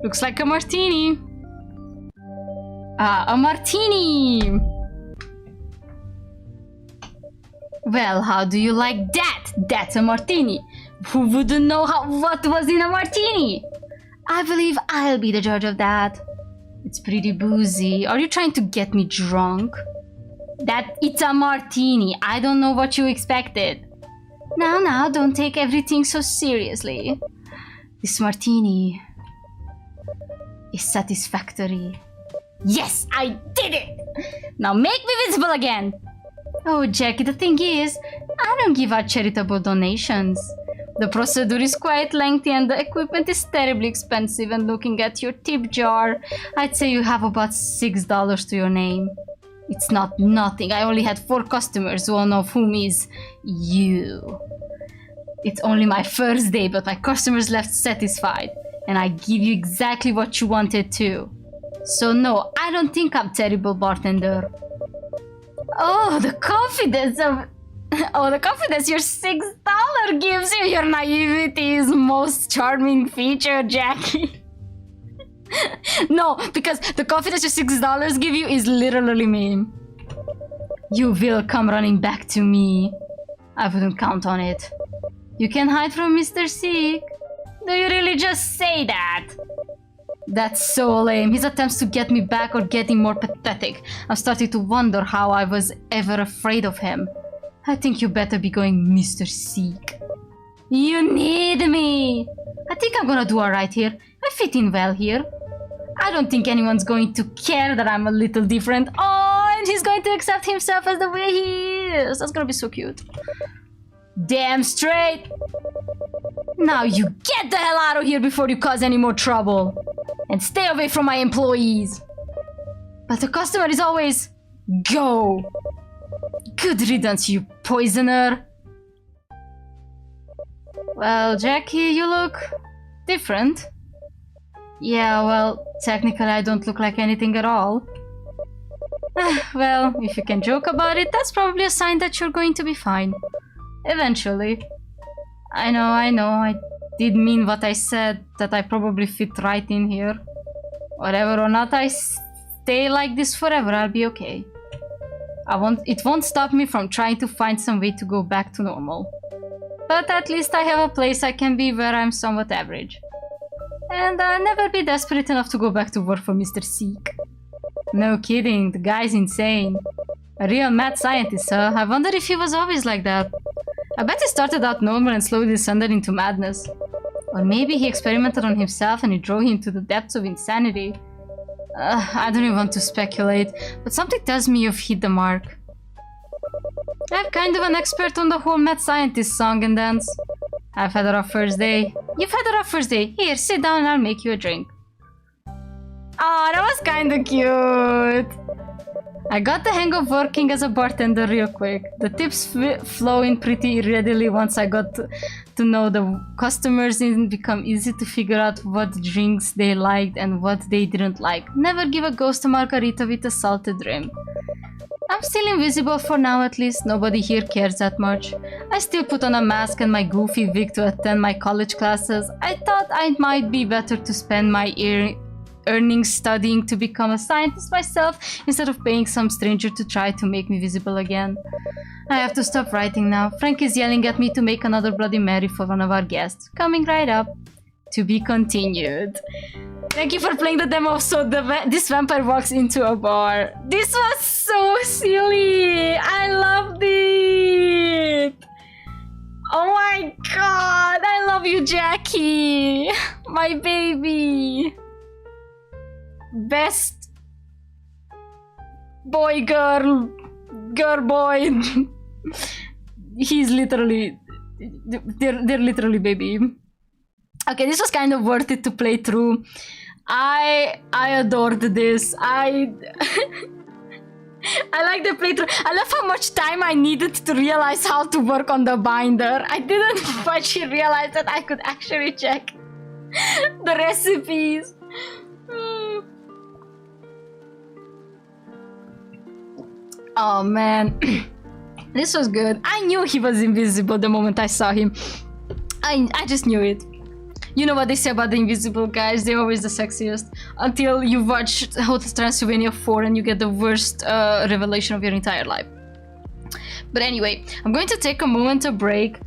looks like a martini. Ah, a martini. Well, how do you like that? That's a martini. Who wouldn't know what was in a martini? I believe I'll be the judge of that. It's pretty boozy. Are you trying to get me drunk? It's a martini. I don't know what you expected. Now, don't take everything so seriously. This martini is satisfactory. Yes, I did it! Now make me visible again. Oh, Jackie, the thing is, I don't give out charitable donations. The procedure is quite lengthy and the equipment is terribly expensive, and looking at your tip jar, I'd say you have about $6 to your name. It's not nothing. I only had 4 customers, one of whom is you. It's only my first day, but my customers left satisfied. And I give you exactly what you wanted too. So no, I don't think I'm terrible, bartender. Oh, the confidence of... Oh, the confidence your $6 gives you. Your naivety is most charming feature, Jackie. No, because the confidence your $6 give you is literally me. You will come running back to me. I wouldn't count on it. You can hide from Mr. Seek. Do you really just say that? That's so lame. His attempts to get me back are getting more pathetic. I'm starting to wonder how I was ever afraid of him. I think you better be going Mr. Seek. You need me. I think I'm gonna do alright here. I fit in well here. I don't think anyone's going to care that I'm a little different. Oh, and he's going to accept himself as the way he is. That's gonna be so cute. Damn straight. Now you get the hell out of here before you cause any more trouble. And stay away from my employees. But the customer is always... Go. Good riddance, you poisoner. Well, Jackie, you look... different. Yeah, well, technically I don't look like anything at all. Well, if you can joke about it, that's probably a sign that you're going to be fine. Eventually. I know, I did mean what I said, that I probably fit right in here. Whatever or not I stay like this forever, I'll be okay. It won't stop me from trying to find some way to go back to normal. But at least I have a place I can be where I'm somewhat average. And I'll never be desperate enough to go back to work for Mr. Seek. No kidding, the guy's insane. A real mad scientist, huh? I wonder if he was always like that. I bet he started out normal and slowly descended into madness. Or maybe he experimented on himself and it drove him to the depths of insanity. I don't even want to speculate, but something tells me you've hit the mark. I'm kind of an expert on the whole mad scientist song and dance. I've had a rough first day. You've had a rough first day. Here, sit down and I'll make you a drink. Oh, that was kinda cute. I got the hang of working as a bartender real quick. The tips flow in pretty readily once I got to know the customers and become easy to figure out what drinks they liked and what they didn't like. Never give a ghost a margarita with a salted rim. I'm still invisible for now at least, nobody here cares that much. I still put on a mask and my goofy wig to attend my college classes. I thought it might be better to spend my earnings studying to become a scientist myself instead of paying some stranger to try to make me visible again. I have to stop writing now. Frank is yelling at me to make another Bloody Mary for one of our guests. Coming right up. To be continued. Thank you for playing the demo. So this vampire walks into a bar. This was so silly. I loved it. Oh my god. I love you, Jackie. My baby. Best boy, girl boy. He's literally... They're literally baby. Okay, this was kind of worth it to play through. I adored this. I like the playthrough. I love how much time I needed to realize how to work on the binder. I didn't much realize that I could actually check the recipes. Oh man, this was good. I knew he was invisible the moment I saw him. I just knew it. You know what they say about the invisible guys, they're always the sexiest. Until you watch Hotel Transylvania 4 and you get the worst revelation of your entire life. But anyway, I'm going to take a moment of break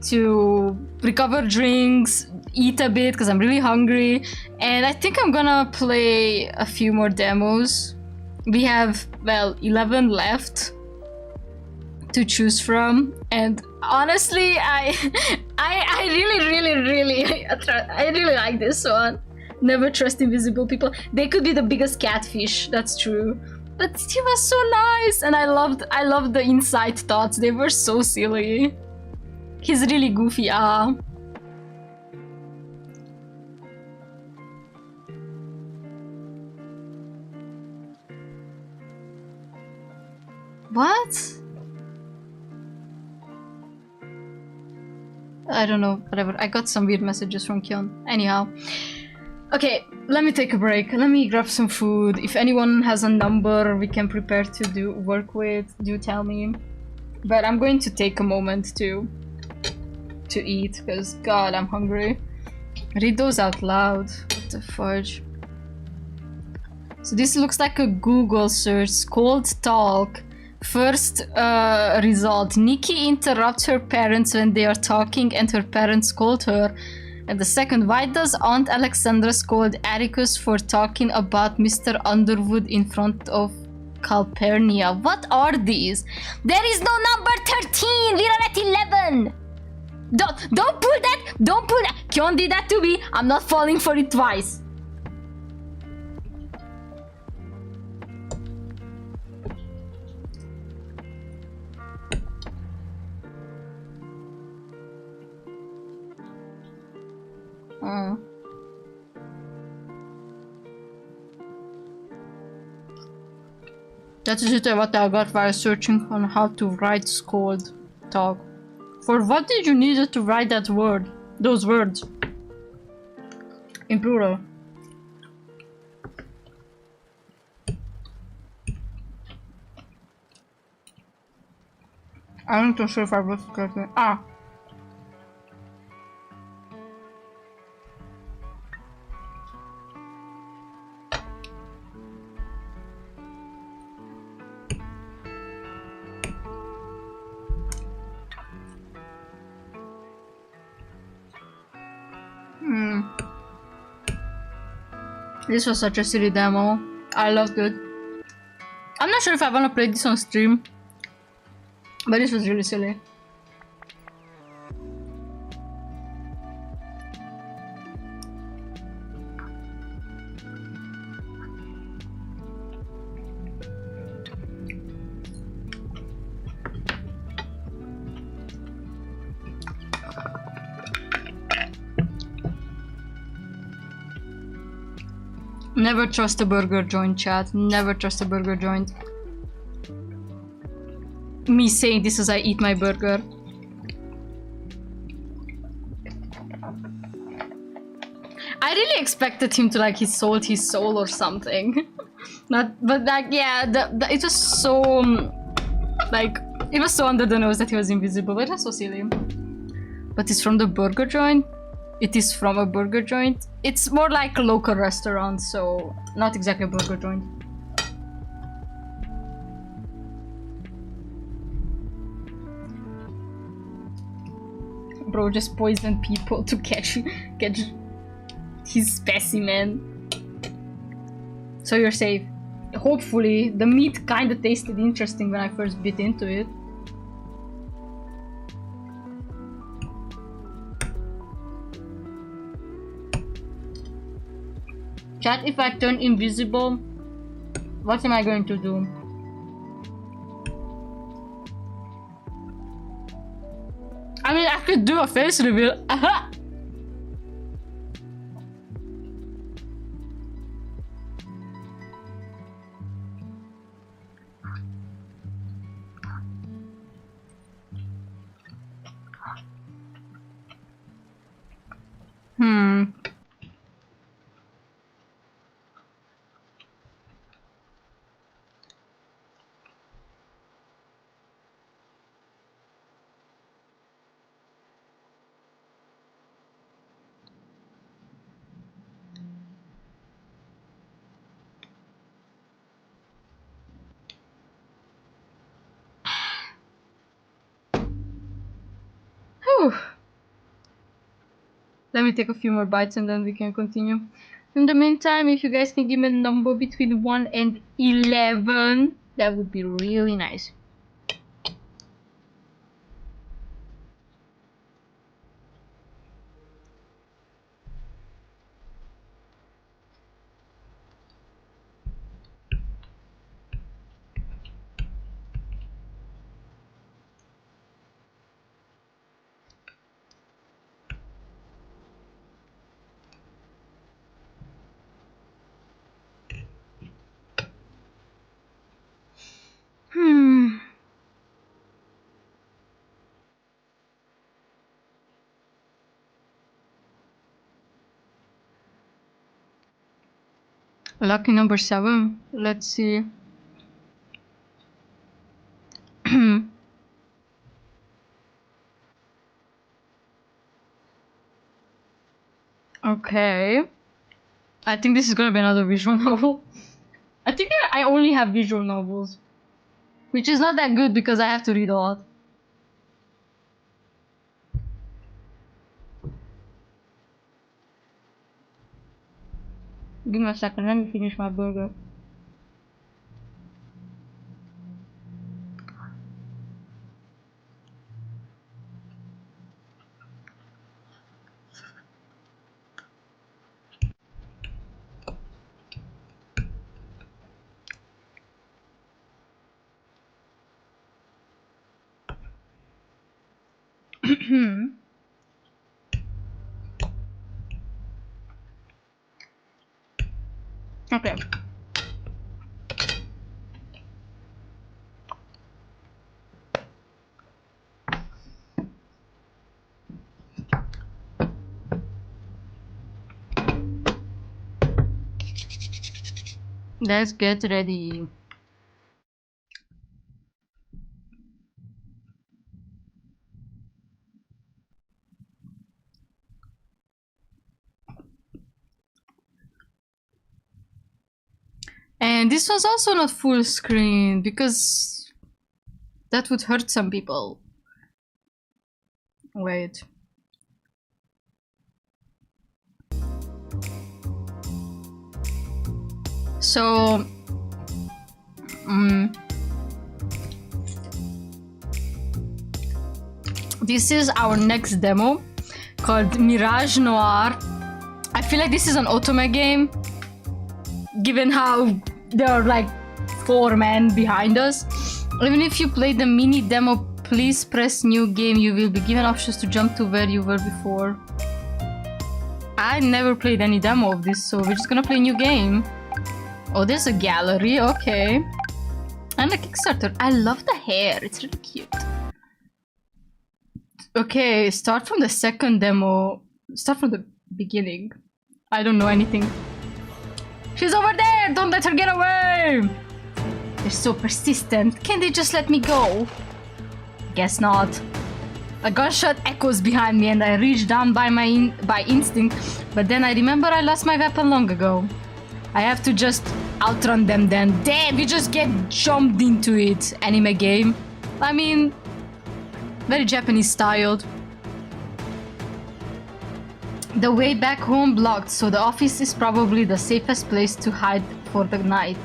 to recover drinks, eat a bit because I'm really hungry. And I think I'm gonna play a few more demos. We have, well, 11 left to choose from, and honestly, I really like this one. Never trust invisible people. They could be the biggest catfish, that's true. But he was so nice, and I loved the inside thoughts. They were so silly. He's really goofy, What? I don't know, whatever. I got some weird messages from Kyon. Anyhow. Okay, let me take a break. Let me grab some food. If anyone has a number we can prepare to work with, do tell me. But I'm going to take a moment to eat, because god, I'm hungry. Read those out loud. What the fudge? So this looks like a Google search. Scold talk. First result. Nikki interrupts her parents when they are talking and her parents scold her. And the second, why does Aunt Alexandra scold Atticus for talking about Mr. Underwood in front of Calpurnia? What are these? There is no number 13! We are at 11! Don't pull that! Don't pull that! Kyon did that to me! I'm not falling for it twice! That is it what I got while searching on how to write scold talk. For what did you need to write that word? Those words? In plural. I'm not sure if I wrote it correctly. Ah! This was such a silly demo. I loved it. I'm not sure if I want to play this on stream, but this was really silly. Never trust a burger joint, chat. Never trust a burger joint. Me saying this as I eat my burger. I really expected him to like he sold his soul or something. But like yeah, it was so like it was so under the nose that he was invisible. But that's so silly. But it's from the burger joint. It is from a burger joint. It's more like a local restaurant, so not exactly a burger joint. Bro just poisoned people to catch his specimen. So you're safe. Hopefully, the meat kinda tasted interesting when I first bit into it. Chat, if I turn invisible, what am I going to do? I mean, I could do a face reveal. Aha! Let me take a few more bites and then we can continue. In the meantime, if you guys can give me a number between 1 and 11, that would be really nice. Lucky number 7. Let's see. Okay. I think this is gonna be another visual novel. I think I only have visual novels. Which is not that good because I have to read a lot. Give me a second, let me finish my burger. Okay. Let's get ready. And this one's also not full screen because that would hurt some people. Wait. So, this is our next demo called Mirage Noir. I feel like this is an automa game, given how there are like 4 men behind us. Even if you play the mini demo, please press new game. You will be given options to jump to where you were before. I never played any demo of this, so we're just gonna play a new game. Oh, there's a gallery, okay. And a Kickstarter. I love the hair, it's really cute. Okay, start from the second demo. Start from the beginning. I don't know anything. She's over there! Don't let her get away! They're so persistent. Can they just let me go? Guess not. A gunshot echoes behind me and I reach down by instinct, but then I remember I lost my weapon long ago. I have to just outrun them then. Damn, we just get jumped into it. Anime game. I mean, very Japanese styled. The way back home blocked, so the office is probably the safest place to hide for the night.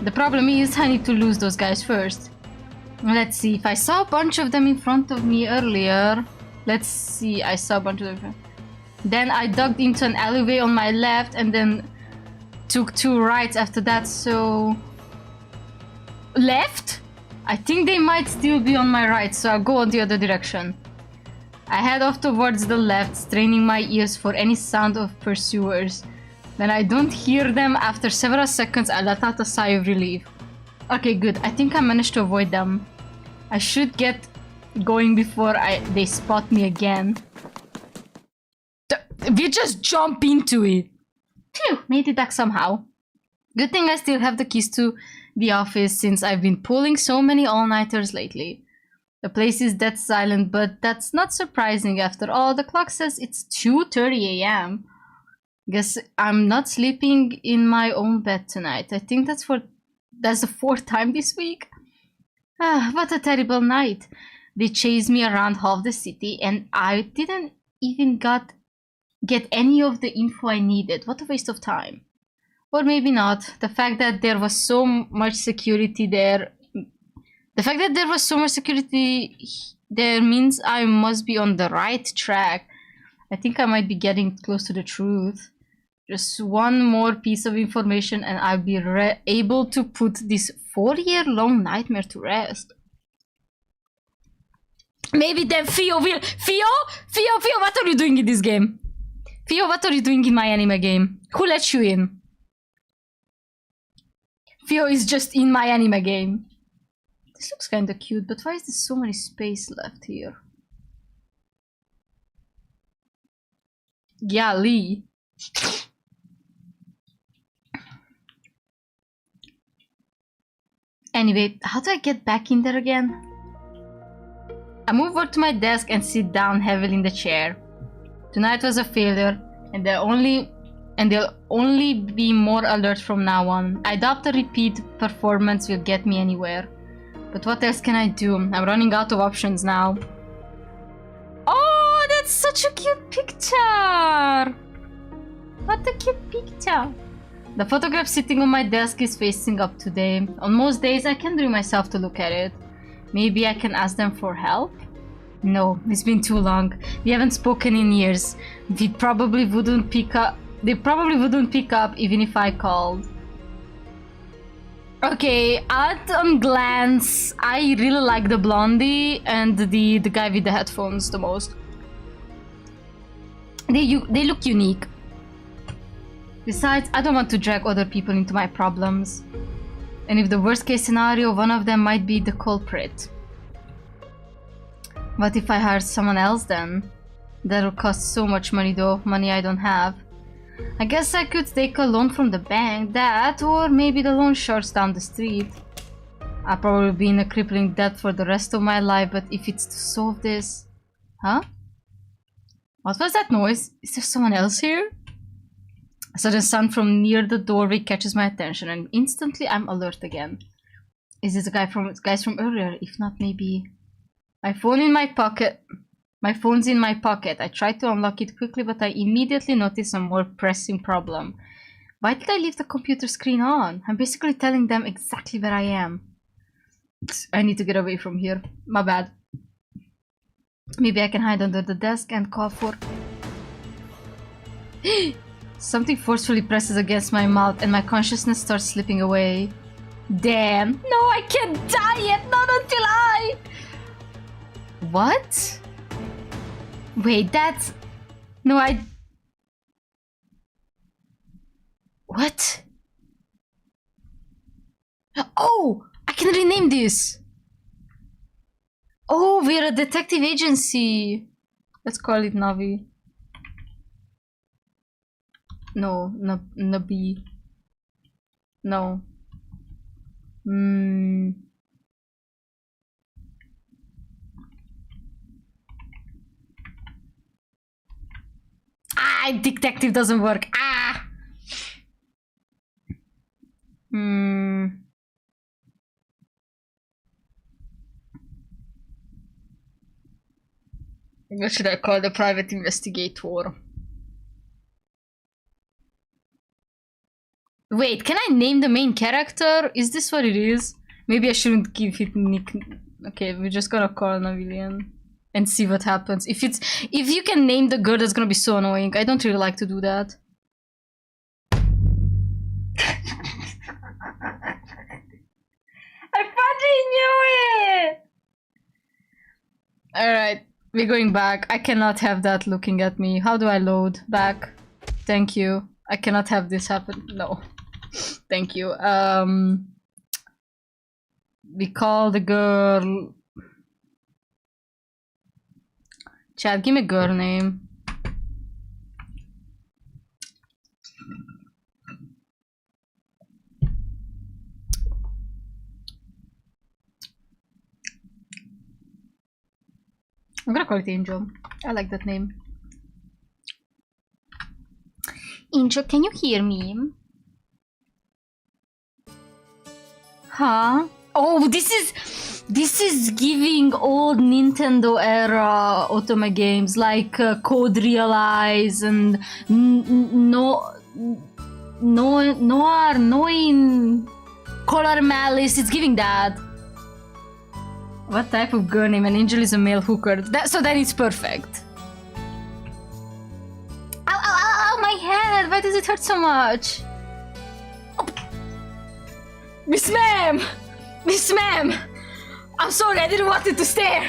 The problem is I need to lose those guys first. Let's see, if I saw a bunch of them in front of me earlier. Let's see, I saw a bunch of them. Then I dug into an alleyway on my left and then took 2 rights after that, so... Left? I think they might still be on my right, so I'll go on the other direction. I head off towards the left, straining my ears for any sound of pursuers. When I don't hear them, after several seconds, I let out a sigh of relief. Okay, good. I think I managed to avoid them. I should get going before they spot me again. We just jump into it. Phew, made it back somehow. Good thing I still have the keys to the office since I've been pulling so many all-nighters lately. The place is dead silent, but that's not surprising. After all, the clock says it's 2:30 a.m. Guess I'm not sleeping in my own bed tonight. I think that's the 4th time this week. Ah, what a terrible night. They chased me around half the city and I didn't even get any of the info I needed. What a waste of time. Or maybe not. The fact that there was so much security there... The fact that there was so much security there means I must be on the right track. I think I might be getting close to the truth. Just one more piece of information and I'll be able to put this 4-year-long nightmare to rest. Maybe then Theo will... Theo, what are you doing in this game? Theo, what are you doing in my anime game? Who let you in? Theo is just in my anime game. This looks kinda cute, but why is there so many space left here? Golly. Anyway, how do I get back in there again? I move over to my desk and sit down heavily in the chair. Tonight was a failure, and they'll only be more alert from now on. I doubt a repeat performance will get me anywhere. But what else can I do? I'm running out of options now. Oh, that's such a cute picture! What a cute picture! The photograph sitting on my desk is facing up today. On most days, I can't bring myself to look at it. Maybe I can ask them for help? No, it's been too long. We haven't spoken in years. They probably wouldn't pick up even if I called. Okay, at a glance, I really like the blondie and the guy with the headphones the most. They look unique. Besides, I don't want to drag other people into my problems. And if the worst case scenario, one of them might be the culprit. What if I hire someone else then? That'll cost so much money though, money I don't have. I guess I could take a loan from the bank, that, or maybe the loan sharks down the street. I'll probably be in a crippling debt for the rest of my life, but if it's to solve this... Huh? What was that noise? Is there someone else here? A sudden sound from near the doorway catches my attention, and instantly I'm alert again. Is this the guys from earlier? If not, maybe... My phone's in my pocket. I tried to unlock it quickly, but I immediately noticed a more pressing problem. Why did I leave the computer screen on? I'm basically telling them exactly where I am. I need to get away from here. My bad. Maybe I can hide under the desk and call for... Something forcefully presses against my mouth and my consciousness starts slipping away. Damn. No, I can't die yet. Not until I... What? Wait, that's... No, What? Oh! I can rename this! Oh, we're a detective agency! Let's call it Navi. No, Nabi. No. Ah, detective doesn't work. Ah. What should I call the private investigator? Wait, can I name the main character? Is this what it is? Maybe I shouldn't give it nick. Okay, we're just gonna call Navillian and see what happens. If you can name the girl, that's gonna be so annoying. I don't really like to do that. I fucking knew it! Alright, we're going back. I cannot have that looking at me. How do I load back? Thank you. I cannot have this happen. No. Thank you. We call the girl... Chad, give me a girl name. I'm gonna call it Angel. I like that name. Angel, can you hear me? Huh? Oh, this is giving old Nintendo era Otome games like Code Realize and Noir, Knowing, Color Malice. It's giving that. What type of girl name? An angel is a male hooker. So then it's perfect. Ow, ow, ow, ow, my head! Why does it hurt so much? Oh. Miss Ma'am! Miss Ma'am! I'm sorry, I didn't want it to stare!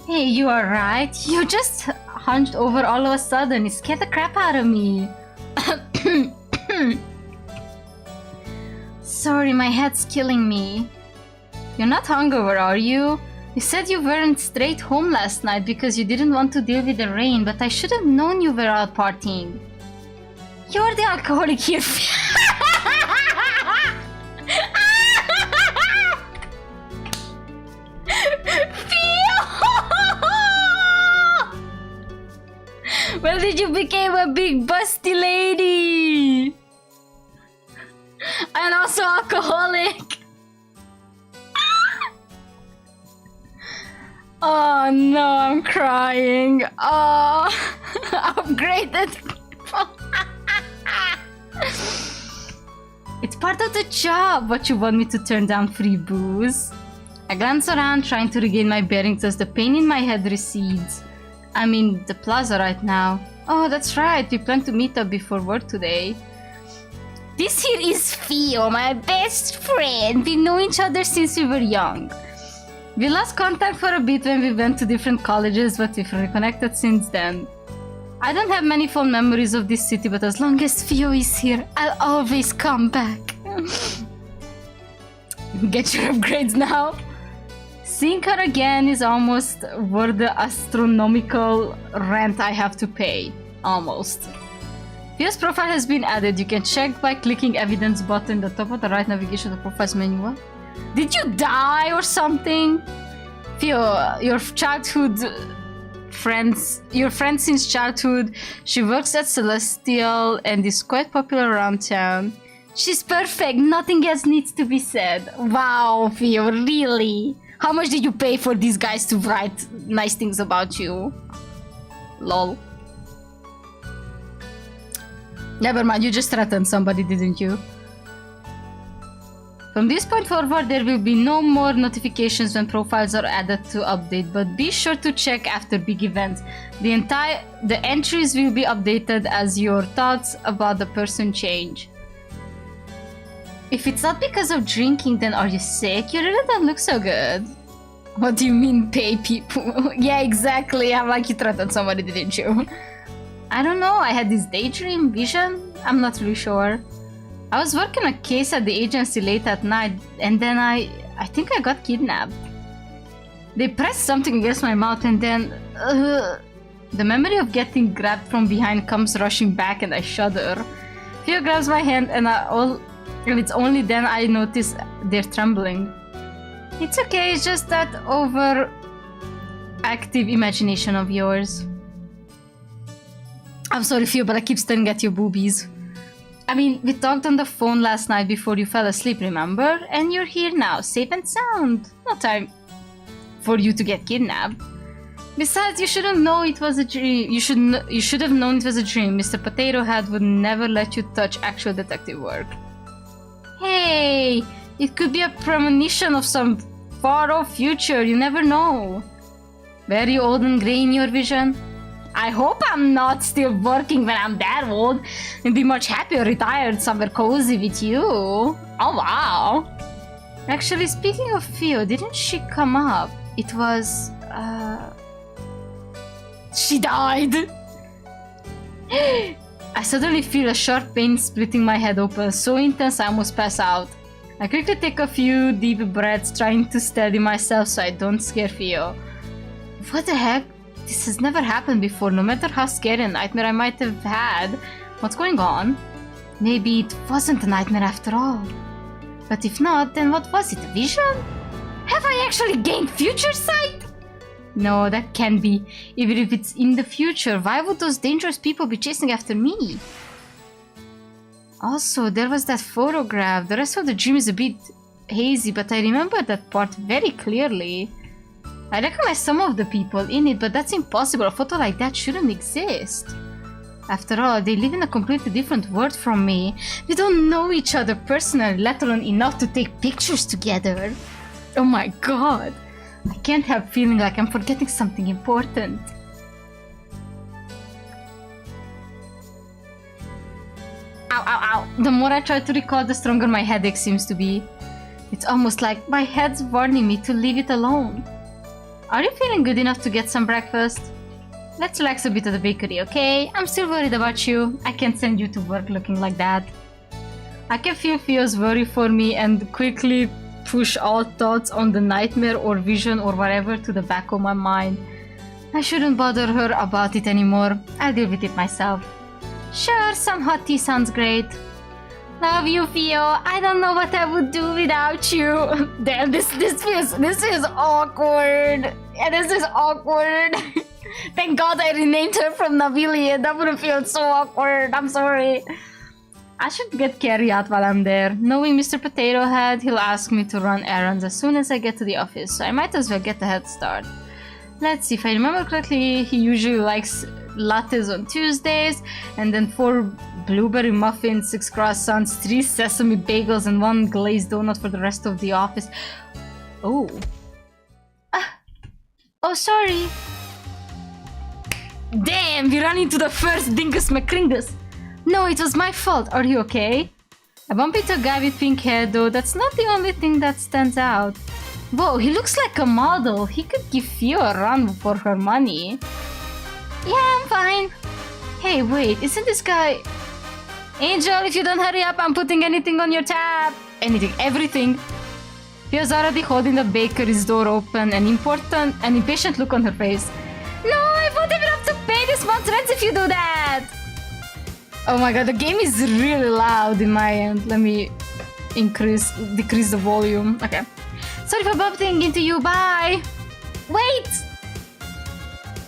Hey, you alright? You just hunched over all of a sudden. It scared the crap out of me. Sorry, my head's killing me. You're not hungover, are you? You said you weren't straight home last night because you didn't want to deal with the rain, but I should have known you were out partying. You're the alcoholic here. did you become a big busty lady? And also alcoholic. Oh no, I'm crying. Oh, upgraded. It's part of the job. What, you want me to turn down free booze? I glance around, trying to regain my bearings as the pain in my head recedes. I'm in the plaza right now. Oh, that's right. We plan to meet up before work today. This here is Theo, my best friend. We know each other since we were young. We lost contact for a bit when we went to different colleges, but we've reconnected since then. I don't have many fond memories of this city, but as long as Theo is here, I'll always come back. Get your upgrades now. Seeing her again is almost worth the astronomical rent I have to pay. Almost. Theo's profile has been added. You can check by clicking evidence button at the top of the right navigation of the profile's menu. Did you die or something? Theo, your friend since childhood. She works at Celestial and is quite popular around town. She's perfect. Nothing else needs to be said. Wow, Theo, really? How much did you pay for these guys to write nice things about you? Lol. Never mind, you just threatened somebody, didn't you? From this point forward, there will be no more notifications when profiles are added to update, but be sure to check after big events. The entries will be updated as your thoughts about the person change. If it's not because of drinking, then are you sick? You really don't look so good. What do you mean, pay people? Yeah, exactly. I'm like, you threatened somebody, didn't you? I don't know. I had this daydream vision. I'm not really sure. I was working a case at the agency late at night, and then I think I got kidnapped. They pressed something against my mouth, and then the memory of getting grabbed from behind comes rushing back, and I shudder. Theo grabs my hand, and it's only then I notice they're trembling. It's okay, it's just that overactive imagination of yours. I'm sorry, Theo, but I keep staring at your boobies. I mean, we talked on the phone last night before you fell asleep, remember? And you're here now, safe and sound. No time for you to get kidnapped. Besides, you shouldn't know it was a dream. You should have known it was a dream. Mr. Potato Head would never let you touch actual detective work. Hey, it could be a premonition of some far-off future. You never know. Very old and grey in your vision. I hope I'm not still working when I'm that old and be much happier retired somewhere cozy with you. Oh wow. Actually, speaking of Theo, didn't she come up? It was... She died! I suddenly feel a sharp pain splitting my head open, so intense I almost pass out. I quickly take a few deep breaths, trying to steady myself so I don't scare Theo. What the heck? This has never happened before, no matter how scary a nightmare I might have had. What's going on? Maybe it wasn't a nightmare after all. But if not, then what was it, a vision? Have I actually gained future sight? No, that can't be. Even if it's in the future, why would those dangerous people be chasing after me? Also, there was that photograph. The rest of the dream is a bit hazy, but I remember that part very clearly. I recognize some of the people in it, but that's impossible. A photo like that shouldn't exist. After all, they live in a completely different world from me. We don't know each other personally, let alone enough to take pictures together. Oh my god. I can't help feeling like I'm forgetting something important. Ow, ow, ow. The more I try to recall, the stronger my headache seems to be. It's almost like my head's warning me to leave it alone. Are you feeling good enough to get some breakfast? Let's relax a bit at the bakery, okay? I'm still worried about you. I can't send you to work looking like that. I can feel Theo's worry for me and quickly push all thoughts on the nightmare or vision or whatever to the back of my mind. I shouldn't bother her about it anymore. I'll deal with it myself. Sure, some hot tea sounds great. Love you, Theo. I don't know what I would do without you. Damn, this feels awkward. Yeah, this is awkward. Thank God I renamed her from Nabilia. That would have felt so awkward. I'm sorry. I should get carry out while I'm there. Knowing Mr. Potato Head, he'll ask me to run errands as soon as I get to the office, so I might as well get a head start. Let's see, if I remember correctly, he usually likes lattes on Tuesdays, and then 4 blueberry muffins, 6 croissants, 3 sesame bagels, and 1 glazed donut for the rest of the office. Oh. Oh, sorry. Damn, we ran into the first Dingus McCringus. No, it was my fault. Are you okay? I bumped into a guy with pink hair, though. That's not the only thing that stands out. Whoa, he looks like a model. He could give you a run for her money. Yeah, I'm fine. Hey, wait, isn't this guy... Angel, if you don't hurry up, I'm putting anything on your tab. Anything, everything. He was already holding the bakery's door open, an impatient look on her face. No, I won't even have to pay this month's rent if you do that. Oh my god, the game is really loud in my end. Let me decrease the volume. Okay. Sorry for bumping into you, bye! Wait!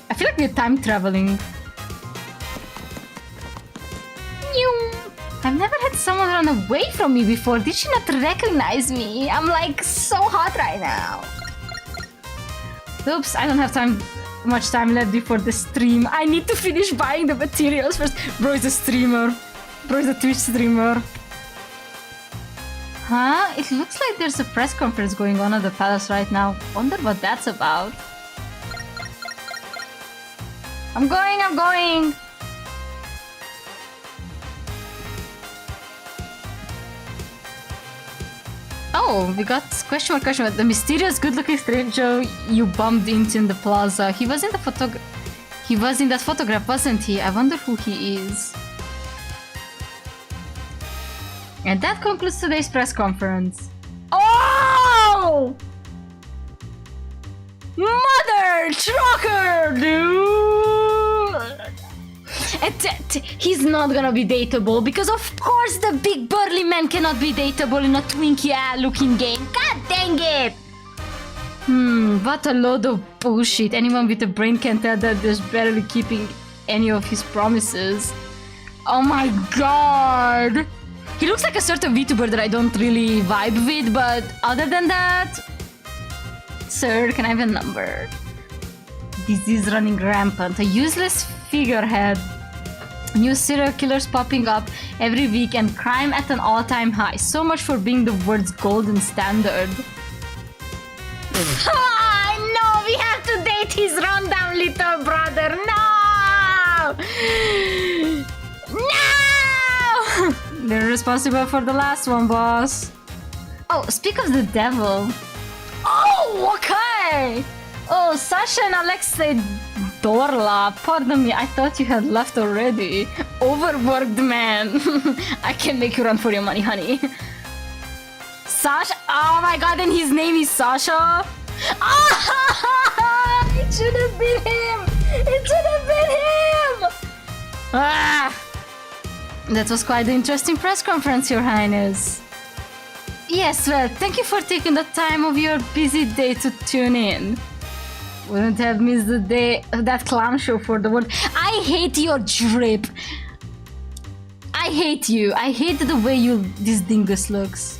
I feel like we're time traveling. I've never had someone run away from me before. Did she not recognize me? I'm like so hot right now. Oops, I don't have much time left before the stream. I need to finish buying the materials first. Bro is a streamer. Bro is a Twitch streamer. Huh? It looks like there's a press conference going on at the palace right now. Wonder what that's about. I'm going! Oh, we got question mark. The mysterious good-looking stranger you bumped into in the plaza. He was in that photograph, wasn't he? I wonder who he is. And that concludes today's press conference. Oh! Mother trucker, dude! He's not gonna be dateable because of course the big burly man cannot be dateable in a Twinkie looking game. God dang it! What a load of bullshit. Anyone with a brain can tell that there's barely keeping any of his promises. Oh my god! He looks like a sort of VTuber that I don't really vibe with, but other than that... Sir, can I have a number? Disease running rampant. A useless figurehead. New serial killers popping up every week and crime at an all-time high. So much for being the world's golden standard. No, we have to date his rundown little brother. No! No! They're responsible for the last one, boss. Oh, speak of the devil. Oh, okay! Oh, Sasha and Alexei Dorla, pardon me, I thought you had left already. Overworked man. I can make you run for your money, honey. Sasha? Oh my god, and his name is Sasha? Oh, it should have been him! It should have been him! Ah! That was quite an interesting press conference, Your Highness. Yes, well, thank you for taking the time of your busy day to tune in. Wouldn't have missed the day that clown show for the world. I hate your drip. I hate you. I hate the way this dingus looks.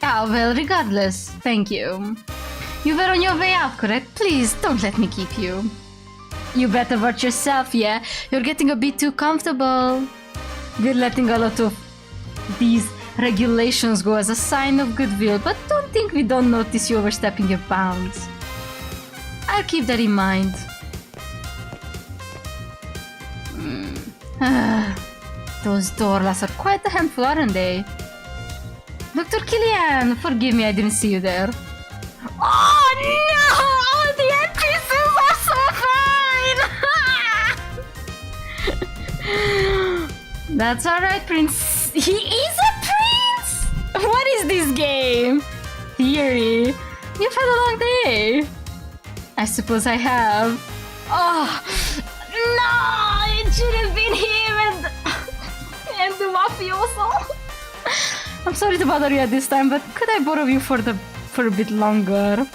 Oh, well, regardless, thank you. You were on your way out, correct? Please, don't let me keep you. You better watch yourself, yeah? You're getting a bit too comfortable. We're letting a lot of these regulations go as a sign of goodwill, but don't think we don't notice you overstepping your bounds. I'll keep that in mind. Those Dorlas are quite a handful, aren't they? Dr. Killian, forgive me, I didn't see you there. Oh no! All the NPCs are so fine! That's alright, Prince. He is a prince! What is this game? Theory. You've had a long day. I suppose I have. Oh, no! It should have been him and the mafioso. I'm sorry to bother you at this time, but could I borrow you for a bit longer?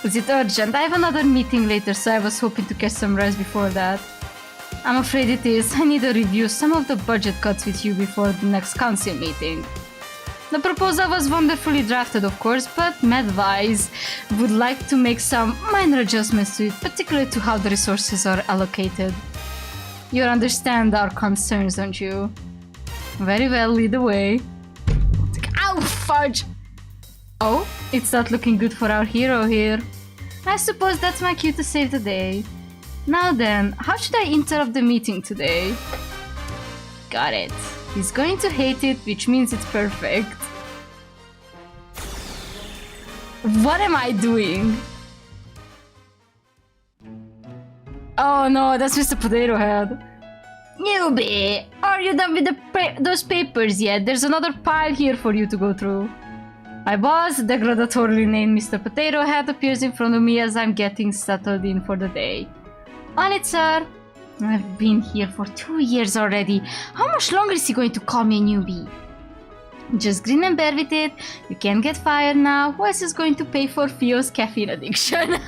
Is it urgent? I have another meeting later, so I was hoping to catch some rest before that. I'm afraid it is. I need to review some of the budget cuts with you before the next council meeting. The proposal was wonderfully drafted, of course, but Madwise would like to make some minor adjustments to it, particularly to how the resources are allocated. You understand our concerns, don't you? Very well, lead the way. Ow, fudge! Oh, it's not looking good for our hero here. I suppose that's my cue to save the day. Now then, how should I interrupt the meeting today? Got it. He's going to hate it, which means it's perfect. What am I doing? Oh no, that's Mr. Potato Head. Newbie, are you done with those papers yet? There's another pile here for you to go through. My boss, degradatorily named Mr. Potato Head, appears in front of me as I'm getting settled in for the day. On it, sir. I've been here for 2 years already. How much longer is he going to call me a newbie? Just grin and bear with it. You can't get fired now. Who else is going to pay for Theo's caffeine addiction?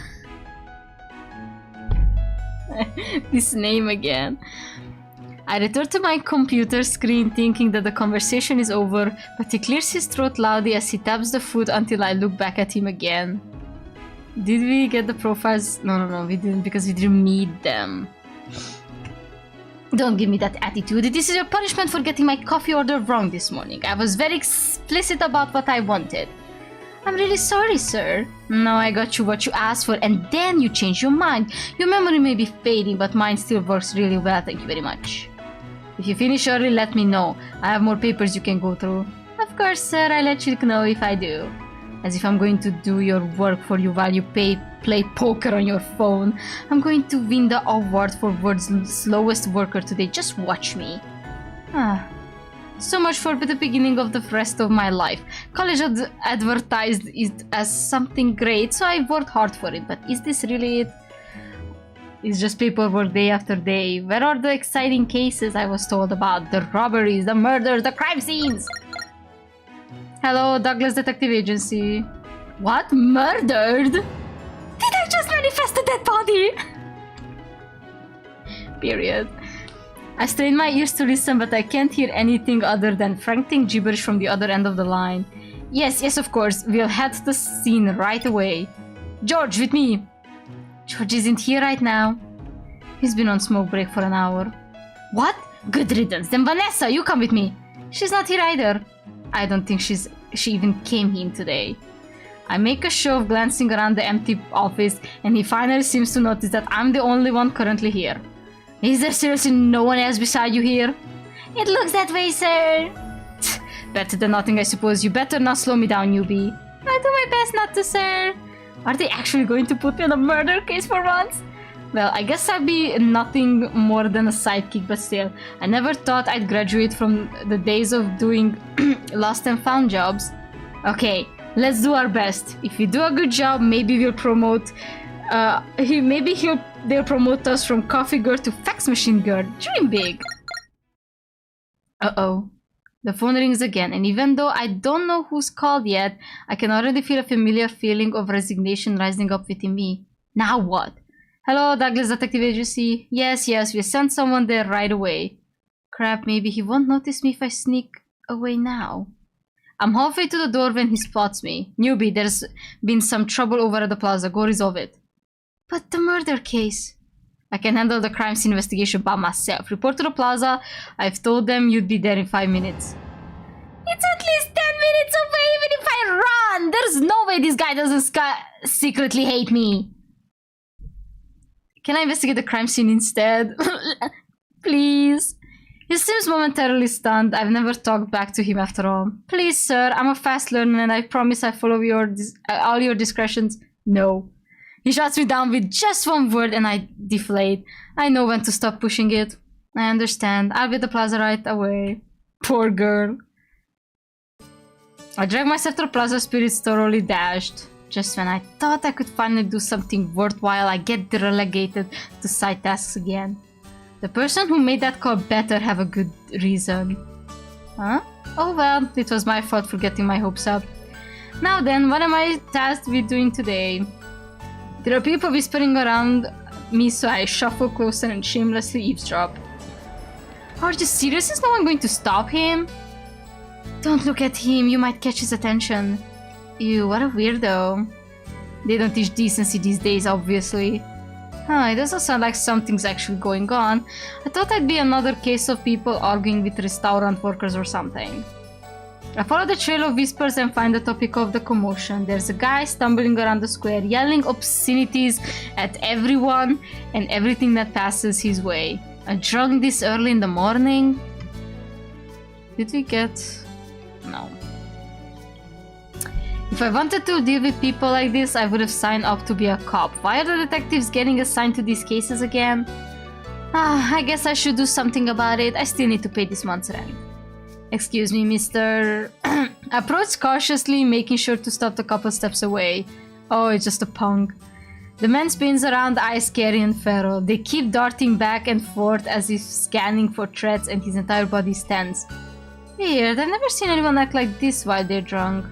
This name again. I return to my computer screen thinking that the conversation is over, but he clears his throat loudly as he taps the food until I look back at him again. Did we get the profiles? No, we didn't, because we didn't meet them. Don't give me that attitude. This is your punishment for getting my coffee order wrong this morning. I was very explicit about what I wanted. I'm really sorry, sir. No, I got you what you asked for, and then you changed your mind. Your memory may be fading, but mine still works really well, thank you very much. If you finish early, let me know. I have more papers you can go through. Of course, sir, I'll let you know if I do. As if I'm going to do your work for you while you play poker on your phone. I'm going to win the award for world's slowest worker today. Just watch me. So much for the beginning of the rest of my life. College advertised it as something great, so I worked hard for it. But is this really it? It's just paperwork day after day. Where are the exciting cases I was told about? The robberies, the murders, the crime scenes! Hello, Douglas Detective Agency. What? Murdered? Did I just manifest a dead body? Period. I strain my ears to listen, but I can't hear anything other than frantic gibberish from the other end of the line. Yes, of course. We'll head to the scene right away. George, with me. George isn't here right now. He's been on smoke break for an hour. What? Good riddance. Then Vanessa, you come with me. She's not here either. I don't think she even came in today. I make a show of glancing around the empty office, and he finally seems to notice that I'm the only one currently here. Is there seriously no one else beside you here? It looks that way, sir. Better than nothing, I suppose. You better not slow me down, newbie. I do my best not to, sir. Are they actually going to put me on a murder case for once? Well, I guess I'd be nothing more than a sidekick, but still. I never thought I'd graduate from the days of doing lost and found jobs. Okay, let's do our best. If we do a good job, maybe we'll promote... they'll promote us from coffee girl to fax machine girl. Dream big! Uh-oh. The phone rings again, and even though I don't know who's called yet, I can already feel a familiar feeling of resignation rising up within me. Now what? Hello, Douglas Detective Agency. Yes, we sent someone there right away. Crap, maybe he won't notice me if I sneak away now. I'm halfway to the door when he spots me. Newbie, there's been some trouble over at the plaza. Go resolve it. But the murder case... I can handle the crime scene investigation by myself. Report to the plaza. I've told them you'd be there in 5 minutes. It's at least 10 minutes away even if I run! There's no way this guy doesn't secretly hate me. Can I investigate the crime scene instead? Please. He seems momentarily stunned. I've never talked back to him after all. Please, sir. I'm a fast learner and I promise I follow all your discretions. No. He shuts me down with just one word and I deflate. I know when to stop pushing it. I understand. I'll be at the plaza right away. Poor girl. I drag myself to the plaza, spirits thoroughly dashed. Just when I thought I could finally do something worthwhile, I get relegated to side tasks again. The person who made that call better have a good reason. Huh? Oh well, it was my fault for getting my hopes up. Now then, what am I tasked with doing today? There are people whispering around me, so I shuffle closer and shamelessly eavesdrop. Are you serious? Is no one going to stop him? Don't look at him, you might catch his attention. Ew, what a weirdo. They don't teach decency these days, obviously. Huh, it doesn't sound like something's actually going on. I thought I'd be another case of people arguing with restaurant workers or something. I follow the trail of whispers and find the topic of the commotion. There's a guy stumbling around the square, yelling obscenities at everyone and everything that passes his way. A drunk this early in the morning? Did we get... No. If I wanted to deal with people like this, I would have signed up to be a cop. Why are the detectives getting assigned to these cases again? I guess I should do something about it. I still need to pay this month's rent. Excuse me, mister... Approach cautiously, making sure to stop a couple steps away. Oh, it's just a punk. The man spins around, eyes scary and feral. They keep darting back and forth as if scanning for threats, and his entire body stands. Weird, I've never seen anyone act like this while they're drunk.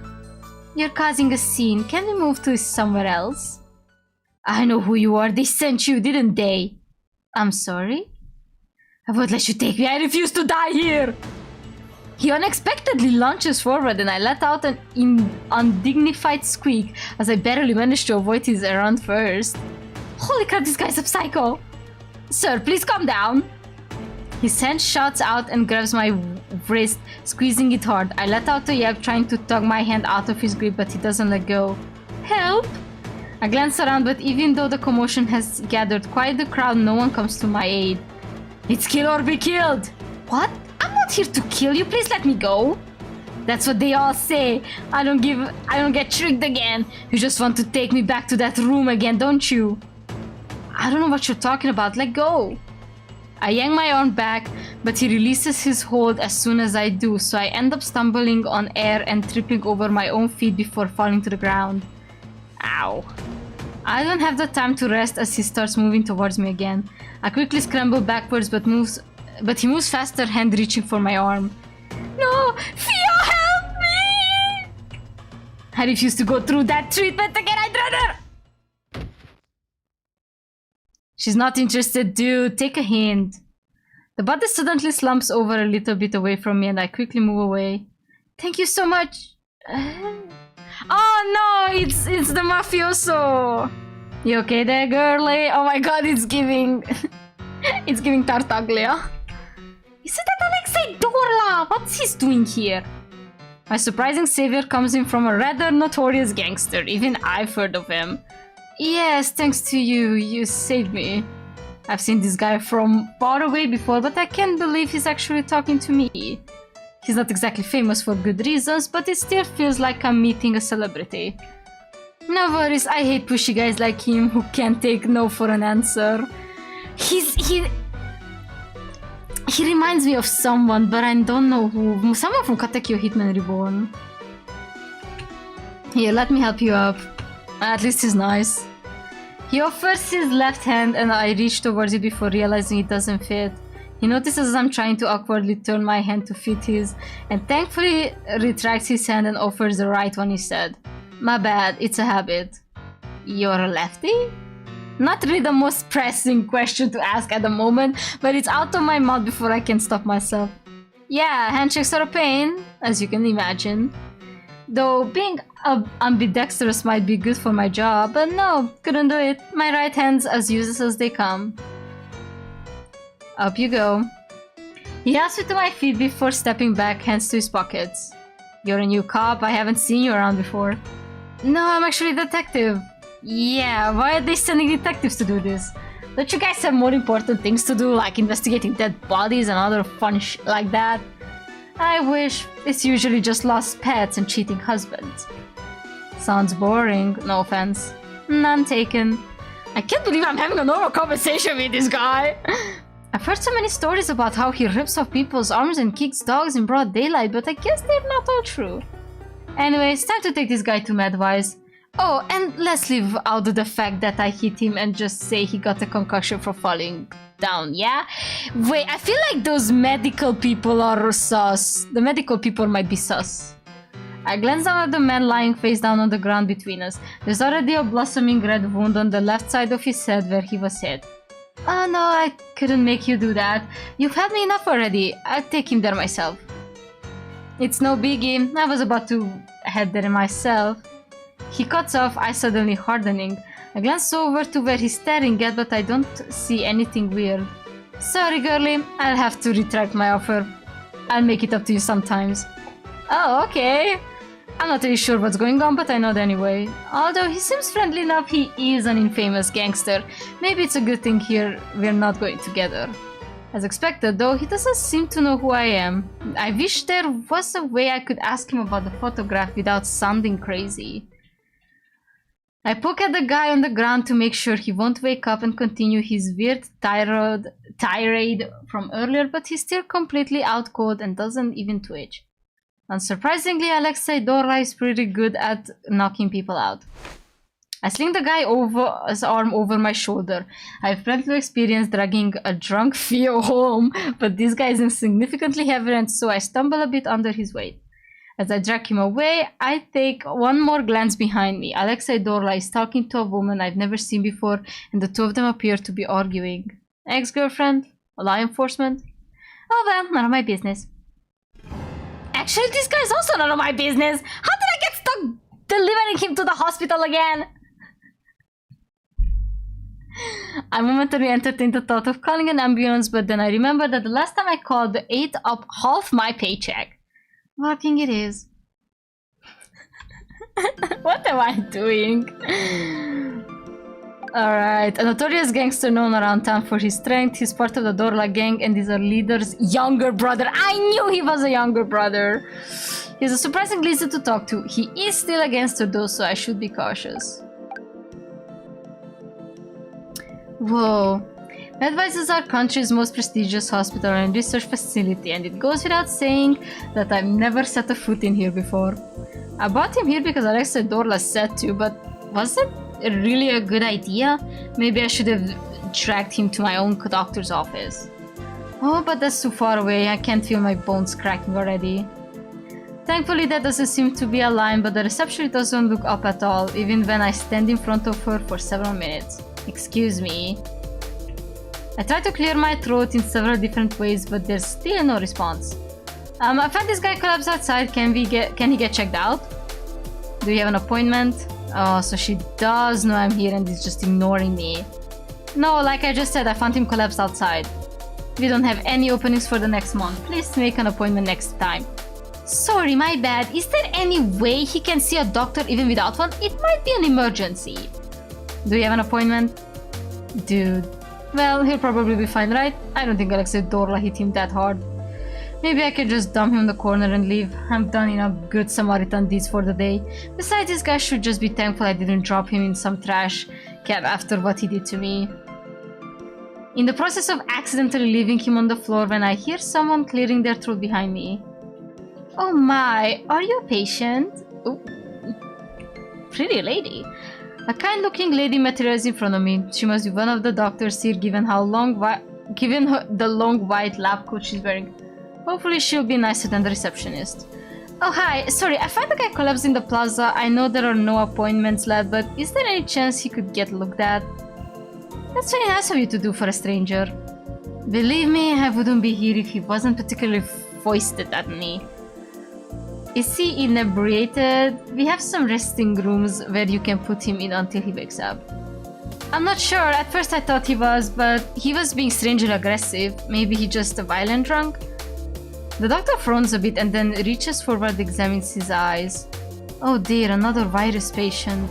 You're causing a scene. Can we move to somewhere else? I know who you are. They sent you, didn't they? I'm sorry? I won't let you take me. I refuse to die here! He unexpectedly launches forward and I let out an undignified squeak as I barely managed to avoid his errand first. Holy crap, this guy's a psycho! Sir, please calm down! His hand shoots out and grabs my wrist, squeezing it hard. I let out a yelp, trying to tug my hand out of his grip, but he doesn't let go. Help! I glance around, but even though the commotion has gathered quite the crowd, no one comes to my aid. It's kill or be killed! What? I'm not here to kill you, please let me go! That's what they all say. I don't get tricked again. You just want to take me back to that room again, don't you? I don't know what you're talking about, let go! I yank my arm back, but he releases his hold as soon as I do, so I end up stumbling on air and tripping over my own feet before falling to the ground. Ow. I don't have the time to rest as he starts moving towards me again. I quickly scramble backwards, but he moves faster, hand reaching for my arm. No! Theo, help me! I refuse to go through that treatment again, I'd rather... She's not interested, dude. Take a hint. The body suddenly slumps over a little bit away from me and I quickly move away. Thank you so much. Oh no, it's the mafioso. You okay there, girlie? Oh my god, it's giving... it's giving Tartaglia. Is it that Alexei Dorla? What's he doing here? My surprising savior comes in from a rather notorious gangster. Even I've heard of him. Yes, thanks to you, you saved me. I've seen this guy from far away before, but I can't believe he's actually talking to me. He's not exactly famous for good reasons, but it still feels like I'm meeting a celebrity. No worries, I hate pushy guys like him who can't take no for an answer. He reminds me of someone, but I don't know who. Someone from Katekyo Hitman Reborn. Here, let me help you up. At least he's nice. He offers his left hand and I reach towards it before realizing it doesn't fit. He notices I'm trying to awkwardly turn my hand to fit his and thankfully retracts his hand and offers the right one instead. My bad, it's a habit. You're a lefty? Not really the most pressing question to ask at the moment, but it's out of my mouth before I can stop myself. Yeah, handshakes are a pain, as you can imagine. Though being ambidextrous might be good for my job, but no, couldn't do it. My right hand's as useless as they come. Up you go. He helps me to my feet before stepping back, hands to his pockets. You're a new cop, I haven't seen you around before. No, I'm actually a detective. Yeah, why are they sending detectives to do this? Don't you guys have more important things to do, like investigating dead bodies and other fun like that? I wish. It's usually just lost pets and cheating husbands. Sounds boring, no offense. None taken. I can't believe I'm having a normal conversation with this guy. I've heard so many stories about how he rips off people's arms and kicks dogs in broad daylight, but I guess they're not all true. Anyway, it's time to take this guy to Medwise. Oh, and let's leave out the fact that I hit him and just say he got a concussion for falling down, yeah? Wait, I feel like those medical people are sus. The medical people might be sus. I glanced down at the man lying face down on the ground between us. There's already a blossoming red wound on the left side of his head where he was hit. Oh no, I couldn't make you do that. You've had me enough already. I'll take him there myself. It's no biggie. I was about to head there myself. He cuts off, eyes suddenly hardening. I glance over to where he's staring at, but I don't see anything weird. Sorry, girlie. I'll have to retract my offer. I'll make it up to you sometimes. Oh, okay. I'm not really sure what's going on, but I nod anyway. Although he seems friendly enough, he is an infamous gangster. Maybe it's a good thing here we're not going together. As expected, though, he doesn't seem to know who I am. I wish there was a way I could ask him about the photograph without sounding crazy. I poke at the guy on the ground to make sure he won't wake up and continue his weird tirade from earlier, but he's still completely out cold and doesn't even twitch. Unsurprisingly, Alexei Dorla is pretty good at knocking people out. I sling the guy's arm over my shoulder. I have plenty of experience dragging a drunk Theo home, but this guy is significantly heavier, and so I stumble a bit under his weight. As I drag him away, I take one more glance behind me. Alexei Dorla is talking to a woman I've never seen before, and the two of them appear to be arguing. Ex-girlfriend? Law enforcement? Oh well, none of my business. Actually, this guy's also none of my business! How did I get stuck delivering him to the hospital again? I momentarily entertained the thought of calling an ambulance, but then I remembered that the last time I called, they ate up half my paycheck. Working it is. What am I doing? Alright, a notorious gangster known around town for his strength. He's part of the Dorla gang and is our leader's younger brother. I knew he was a younger brother. He's a surprisingly easy to talk to. He is still a gangster though, so I should be cautious. Whoa. Medvice is our country's most prestigious hospital and research facility, and it goes without saying that I've never set a foot in here before. I brought him here because Alexei Dorla said to, but was it really a good idea? Maybe I should have dragged him to my own doctor's office. Oh, but that's too far away. I can't feel my bones cracking already. Thankfully, that doesn't seem to be a line, but the receptionist doesn't look up at all, even when I stand in front of her for several minutes. Excuse me. I try to clear my throat in several different ways, but there's still no response. I found this guy collapsed outside. Can he get checked out? Do you have an appointment? Oh, so she does know I'm here and is just ignoring me. No, like I just said, I found him collapsed outside. We don't have any openings for the next month. Please make an appointment next time. Sorry, my bad. Is there any way he can see a doctor even without one? It might be an emergency. Do you have an appointment? Dude. Well, he'll probably be fine, right? I don't think Alexei Dorla hit him that hard. Maybe I could just dump him in the corner and leave. I'm done enough good Samaritan deeds for the day. Besides, this guy should just be thankful I didn't drop him in some trash can after what he did to me. In the process of accidentally leaving him on the floor when I hear someone clearing their throat behind me. Oh my, are you a patient? Oh, pretty lady. A kind-looking lady materialized in front of me. She must be one of the doctors here, given the long white lab coat she's wearing. Hopefully she'll be nicer than the receptionist. Oh hi, sorry, I found the guy collapsed in the plaza. I know there are no appointments left, but is there any chance he could get looked at? That's really nice of you to do for a stranger. Believe me, I wouldn't be here if he wasn't particularly foisted at me. Is he inebriated? We have some resting rooms where you can put him in until he wakes up. I'm not sure. At first I thought he was, but he was being strangely aggressive. Maybe he's just a violent drunk? The doctor frowns a bit and then reaches forward and examines his eyes. Oh dear, another virus patient.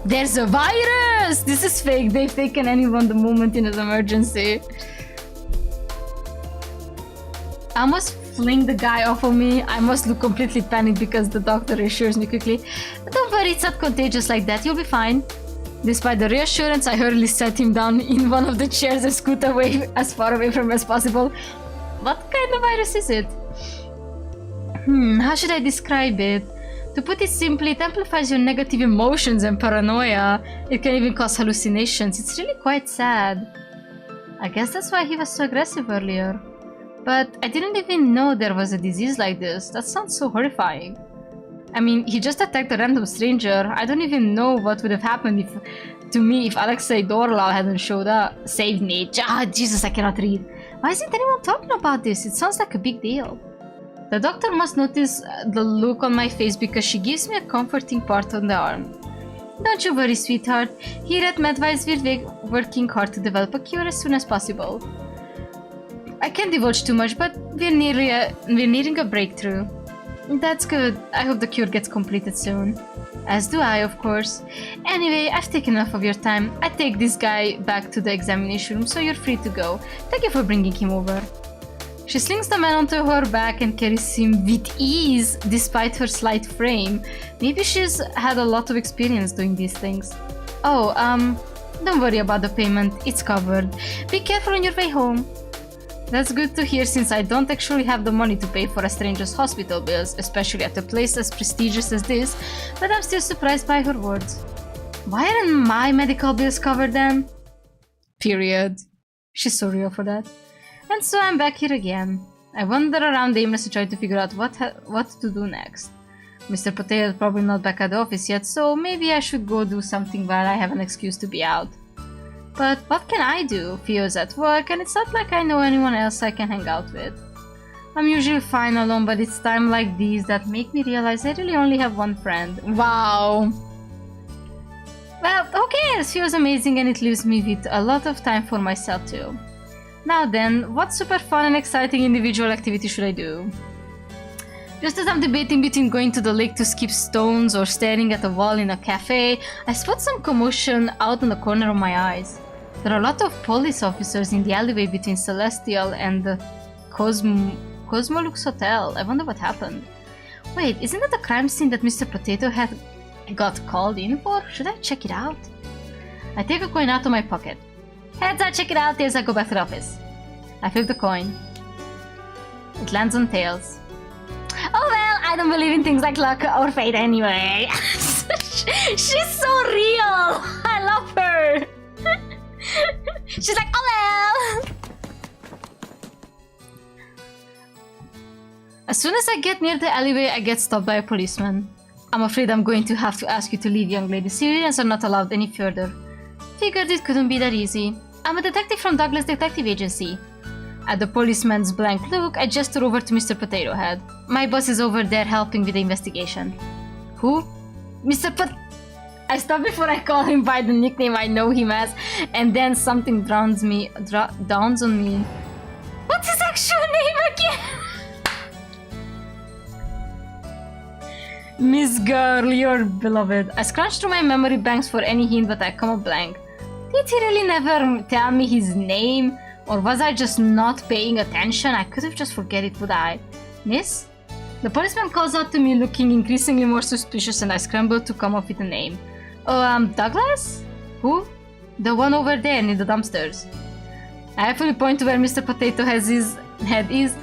There's a virus! This is fake. They've taken anyone the moment in an emergency. I must fling the guy off of me. I must look completely panicked because the doctor reassures me quickly. Don't worry, it's not contagious like that. You'll be fine. Despite the reassurance, I hurriedly set him down in one of the chairs and scoot away as far away from him as possible. What kind of virus is it? How should I describe it? To put it simply, it amplifies your negative emotions and paranoia. It can even cause hallucinations. It's really quite sad. I guess that's why he was so aggressive earlier. But I didn't even know there was a disease like this. That sounds so horrifying. I mean, he just attacked a random stranger. I don't even know what would have happened to me if Alexei Dorlal hadn't showed up. Saved me. Ah, Jesus, I cannot read. Why isn't anyone talking about this? It sounds like a big deal. The doctor must notice the look on my face because she gives me a comforting part on the arm. Don't you worry, sweetheart. Here at MedWise we're working hard to develop a cure as soon as possible. I can't divulge too much, but we're nearing a breakthrough. That's good. I hope the cure gets completed soon. As do I, of course. Anyway, I've taken enough of your time. I take this guy back to the examination room, so you're free to go. Thank you for bringing him over. She slings the man onto her back and carries him with ease, despite her slight frame. Maybe she's had a lot of experience doing these things. Oh, don't worry about the payment. It's covered. Be careful on your way home. That's good to hear since I don't actually have the money to pay for a stranger's hospital bills, especially at a place as prestigious as this, but I'm still surprised by her words. Why aren't my medical bills covered then? Period. She's so real for that. And so I'm back here again. I wander around aimlessly trying to figure out what to do next. Mr. Potato is probably not back at the office yet, so maybe I should go do something while I have an excuse to be out. But what can I do? Theo's at work and it's not like I know anyone else I can hang out with. I'm usually fine alone, but it's times like these that make me realize I really only have one friend. Wow! Well, who cares? Theo's amazing and it leaves me with a lot of time for myself too. Now then, what super fun and exciting individual activity should I do? Just as I'm debating between going to the lake to skip stones or staring at a wall in a cafe, I spot some commotion out in the corner of my eyes. There are a lot of police officers in the alleyway between Celestial and the Cosmolux Hotel. I wonder what happened. Wait, isn't that the crime scene that Mr. Potato had got called in for? Should I check it out? I take a coin out of my pocket. Heads, I check it out as I go back to the office. I flip the coin. It lands on tails. Oh well, I don't believe in things like luck or fate anyway. She's so real! I love her! She's like, oh well! As soon as I get near the alleyway, I get stopped by a policeman. I'm afraid I'm going to have to ask you to leave, young lady. Civilians are not allowed any further. Figured it couldn't be that easy. I'm a detective from Douglas Detective Agency. At the policeman's blank look, I gesture over to Mr. Potato Head. My boss is over there helping with the investigation. Who? Mr. I stop before I call him by the nickname I know him as, and then something dawns on me. What's his actual name again? Miss Girl, you're beloved. I scrunch through my memory banks for any hint, but I come up blank. Did he really never tell me his name? Or was I just not paying attention? I could have just forget it, would I? Miss? The policeman calls out to me, looking increasingly more suspicious, and I scramble to come up with a name. Oh, Douglas? Who? The one over there near the dumpsters. I happily point to where Mr. Potato his head is,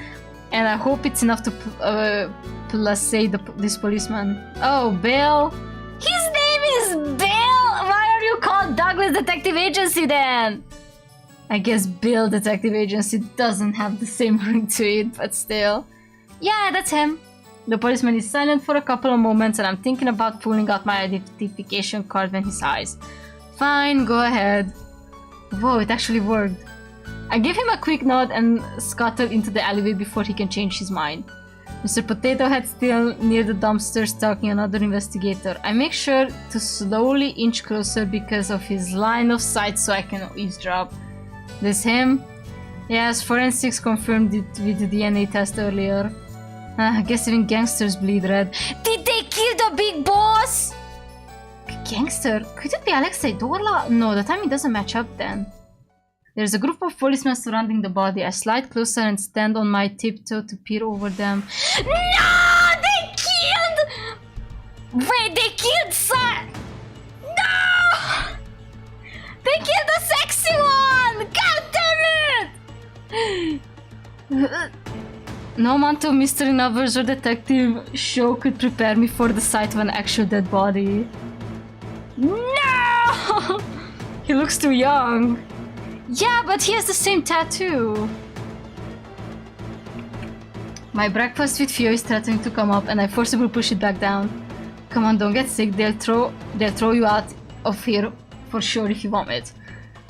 and I hope it's enough to plus say this policeman. Oh, Bill? His name is Bill! Why are you called Douglas Detective Agency then? I guess Bill Detective Agency doesn't have the same ring to it, but still. Yeah, that's him. The policeman is silent for a couple of moments and I'm thinking about pulling out my identification card when he sighs. Fine, go ahead. Whoa, it actually worked. I give him a quick nod and scuttle into the alleyway before he can change his mind. Mr. Potato Head still near the dumpster stalking another investigator. I make sure to slowly inch closer because of his line of sight so I can eavesdrop. This him? Yes, forensics confirmed it with the DNA test earlier. I guess even gangsters bleed red. Did they kill the big boss? Gangster? Could it be Alexei Dorla? No, the timing doesn't match up then. There's a group of policemen surrounding the body. I slide closer and stand on my tiptoe to peer over them. No! They killed! Wait, they killed No! They killed the sexy one! God damn it! No amount of mystery novels or detective show could prepare me for the sight of an actual dead body. No! He looks too young. Yeah, but he has the same tattoo. My breakfast with Fio is threatening to come up and I forcibly push it back down. Come on, don't get sick. They'll throw you out of here for sure if you vomit.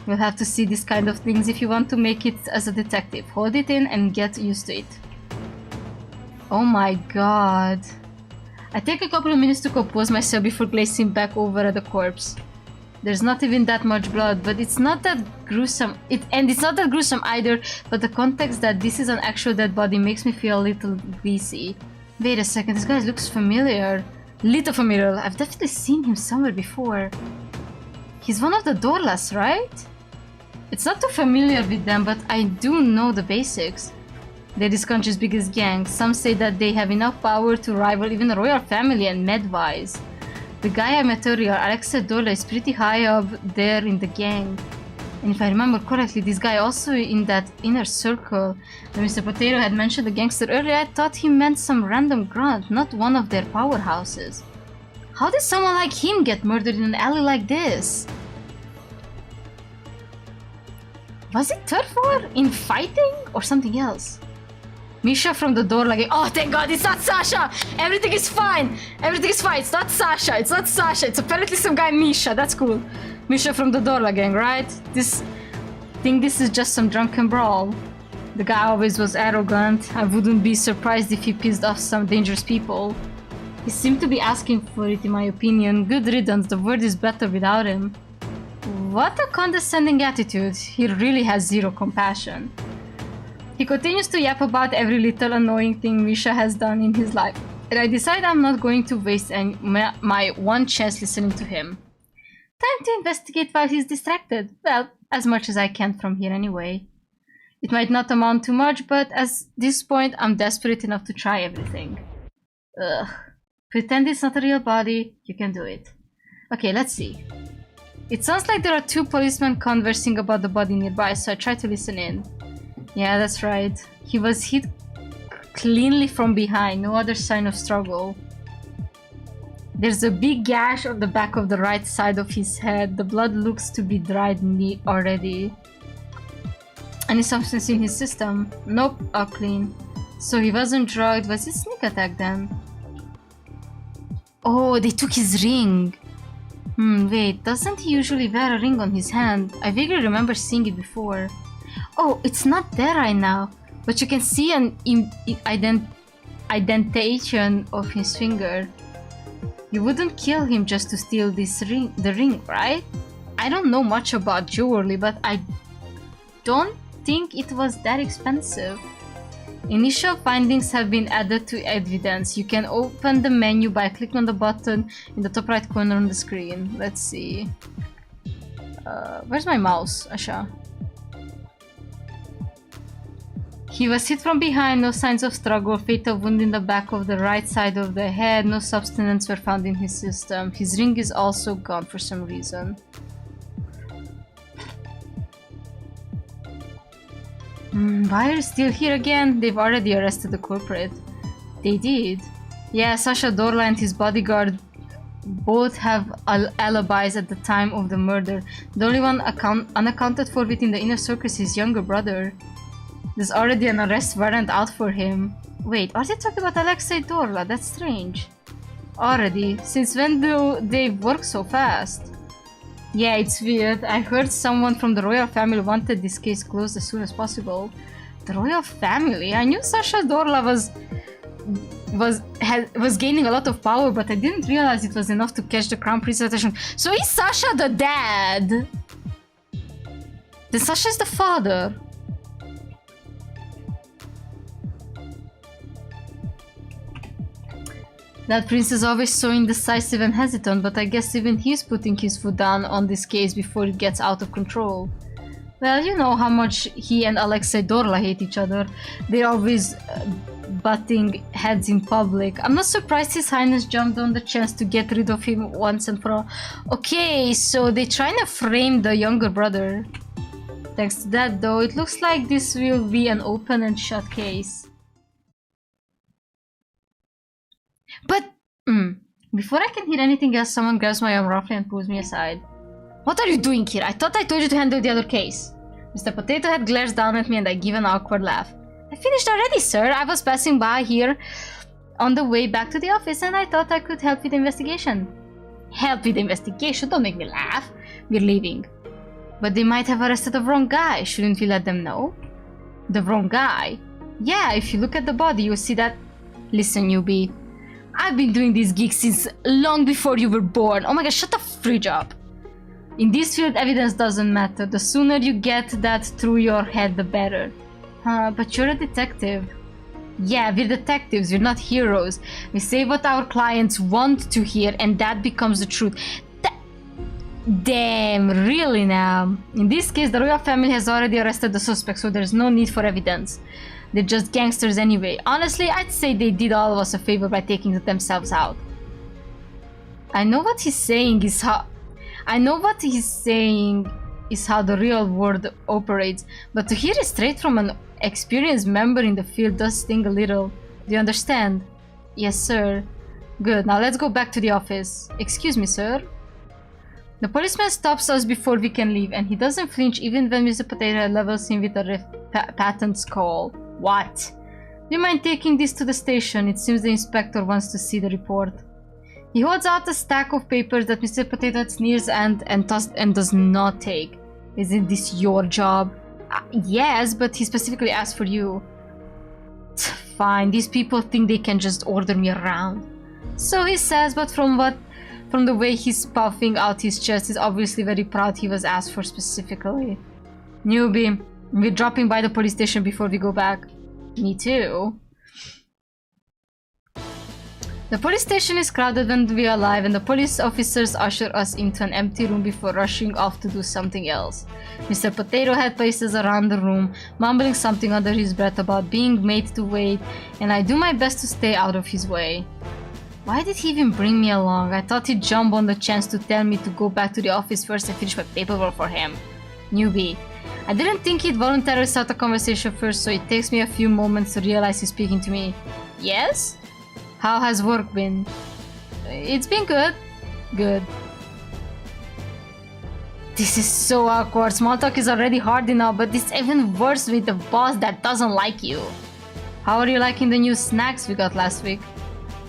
You'll have to see this kind of things if you want to make it as a detective. Hold it in and get used to it. Oh my god. I take a couple of minutes to compose myself before glazing back over at the corpse. There's not even that much blood, but it's not that gruesome. It's not that gruesome either, but the context that this is an actual dead body makes me feel a little greasy. Wait a second, this guy looks familiar. Little familiar. I've definitely seen him somewhere before. He's one of the Dorlas, right? It's not too familiar with them, but I do know the basics. They're this country's biggest gang. Some say that they have enough power to rival even the royal family and med-wise. The guy I met earlier, Alexei Dorla, is pretty high up there in the gang. And if I remember correctly, this guy also in that inner circle. When Mr. Potato had mentioned the gangster earlier, I thought he meant some random grunt, not one of their powerhouses. How did someone like him get murdered in an alley like this? Was it turf war? In fighting? Or something else? Misha from the door like, oh thank god, it's not Sasha! Everything is fine! Everything is fine, it's not Sasha, it's not Sasha, it's apparently some guy Misha, that's cool. Misha from the Dorla gang, right? Think this is just some drunken brawl. The guy always was arrogant. I wouldn't be surprised if he pissed off some dangerous people. He seemed to be asking for it in my opinion. Good riddance, the world is better without him. What a condescending attitude. He really has zero compassion. He continues to yap about every little annoying thing Misha has done in his life, and I decide I'm not going to waste my one chance listening to him. Time to investigate while he's distracted. Well, as much as I can from here anyway. It might not amount to much, but at this point I'm desperate enough to try everything. Ugh. Pretend it's not a real body, you can do it. Okay, let's see. It sounds like there are two policemen conversing about the body nearby, so I try to listen in. Yeah, that's right. He was hit cleanly from behind, no other sign of struggle. There's a big gash on the back of the right side of his head. The blood looks to be dried neat already. Any substance in his system? Nope, all clean. So he wasn't drugged. Was it sneak attack then? Oh, they took his ring. Wait, doesn't he usually wear a ring on his hand? I vaguely remember seeing it before. Oh, it's not there right now, but you can see an indentation of his finger. You wouldn't kill him just to steal this ring, the ring, right? I don't know much about jewelry, but I don't think it was that expensive. Initial findings have been added to evidence. You can open the menu by clicking on the button in the top right corner on the screen. Let's see. Where's my mouse, Asha? He was hit from behind, no signs of struggle, fatal wound in the back of the right side of the head, no substance were found in his system. His ring is also gone for some reason. Why are you still here again? They've already arrested the culprit. They did? Yeah, Sasha Dorla and his bodyguard both have alibis at the time of the murder. The only one unaccounted for within the inner circle is his younger brother. There's already an arrest warrant out for him. Wait, are they talking about Alexei Dorla? That's strange. Already? Since when do they work so fast? Yeah, it's weird. I heard someone from the royal family wanted this case closed as soon as possible. The royal family? I knew Sasha Dorla was gaining a lot of power, but I didn't realize it was enough to catch the crown prince's attention. So is Sasha the dad? Then Sasha is the father. That prince is always so indecisive and hesitant, but I guess even he's putting his foot down on this case before it gets out of control. Well, you know how much he and Alexei Dorla hate each other. They're always butting heads in public. I'm not surprised His Highness jumped on the chance to get rid of him once and for all. Okay, so they're trying to frame the younger brother. Thanks to that though, it looks like this will be an open and shut case. But, before I can hear anything else, someone grabs my arm roughly and pulls me aside. What are you doing here? I thought I told you to handle the other case. Mr. Potato Head glares down at me and I give an awkward laugh. I finished already, sir. I was passing by here on the way back to the office and I thought I could help with the investigation. Help with the investigation? Don't make me laugh. We're leaving. But they might have arrested the wrong guy. Shouldn't we let them know? The wrong guy? Yeah, if you look at the body, you'll see that... Listen, newbie. I've been doing this gig since long before you were born. Oh my god, shut the fridge up. In this field, evidence doesn't matter. The sooner you get that through your head, the better. But you're a detective. Yeah, we're detectives, we're not heroes. We say what our clients want to hear and that becomes the truth. Damn, really now? In this case, the royal family has already arrested the suspect, so there's no need for evidence. They're just gangsters anyway. Honestly, I'd say they did all of us a favor by taking themselves out. I know what he's saying is how the real world operates, but to hear it straight from an experienced member in the field does sting a little. Do you understand? Yes, sir. Good, now let's go back to the office. Excuse me, sir. The policeman stops us before we can leave, and he doesn't flinch even when Mr. Potato levels him with a patent's call. What? Do you mind taking this to the station? It seems the inspector wants to see the report. He holds out a stack of papers that Mr. Potato sneers and does not take. Isn't this your job? Yes, but he specifically asked for you. Fine, these people think they can just order me around. So he says, but from the way he's puffing out his chest, he's obviously very proud he was asked for specifically. Newbie, we're dropping by the police station before we go back. Me too. The police station is crowded when we arrive, and the police officers usher us into an empty room before rushing off to do something else. Mr. Potato Head paces around the room, mumbling something under his breath about being made to wait, and I do my best to stay out of his way. Why did he even bring me along? I thought he'd jump on the chance to tell me to go back to the office first and finish my paperwork for him. Newbie. I didn't think he'd voluntarily start a conversation first, so it takes me a few moments to realize he's speaking to me. Yes? How has work been? It's been good. Good. This is so awkward. Small talk is already hard enough, but it's even worse with the boss that doesn't like you. How are you liking the new snacks we got last week?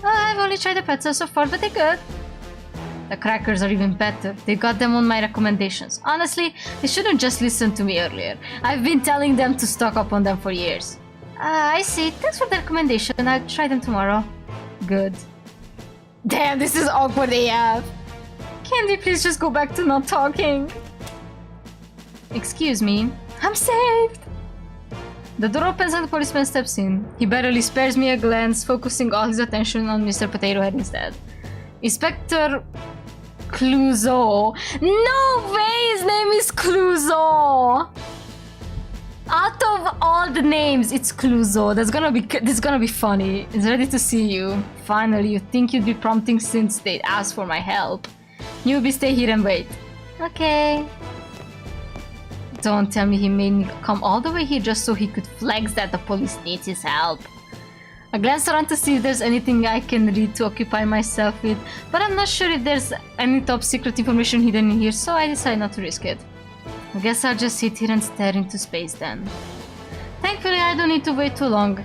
I've only tried the pretzels so far, but they're good. The crackers are even better. They got them on my recommendations. Honestly, they shouldn't just listen to me earlier. I've been telling them to stock up on them for years. I see. Thanks for the recommendation. I'll try them tomorrow. Good. Damn, this is awkward AF. Can we please just go back to not talking? Excuse me. I'm saved! The door opens and the policeman steps in. He barely spares me a glance, focusing all his attention on Mr. Potato Head instead. Inspector Clouseau. No way his name is Clouseau! Out of all the names, it's Clouseau. This is gonna be funny. It's ready to see you. Finally, you think you'd be prompting since they'd asked for my help. Newbie, stay here and wait. Okay. Don't tell me he made me come all the way here just so he could flex that the police needs his help. I glance around to see if there's anything I can read to occupy myself with, but I'm not sure if there's any top secret information hidden in here, so I decide not to risk it. I guess I'll just sit here and stare into space then. Thankfully, I don't need to wait too long.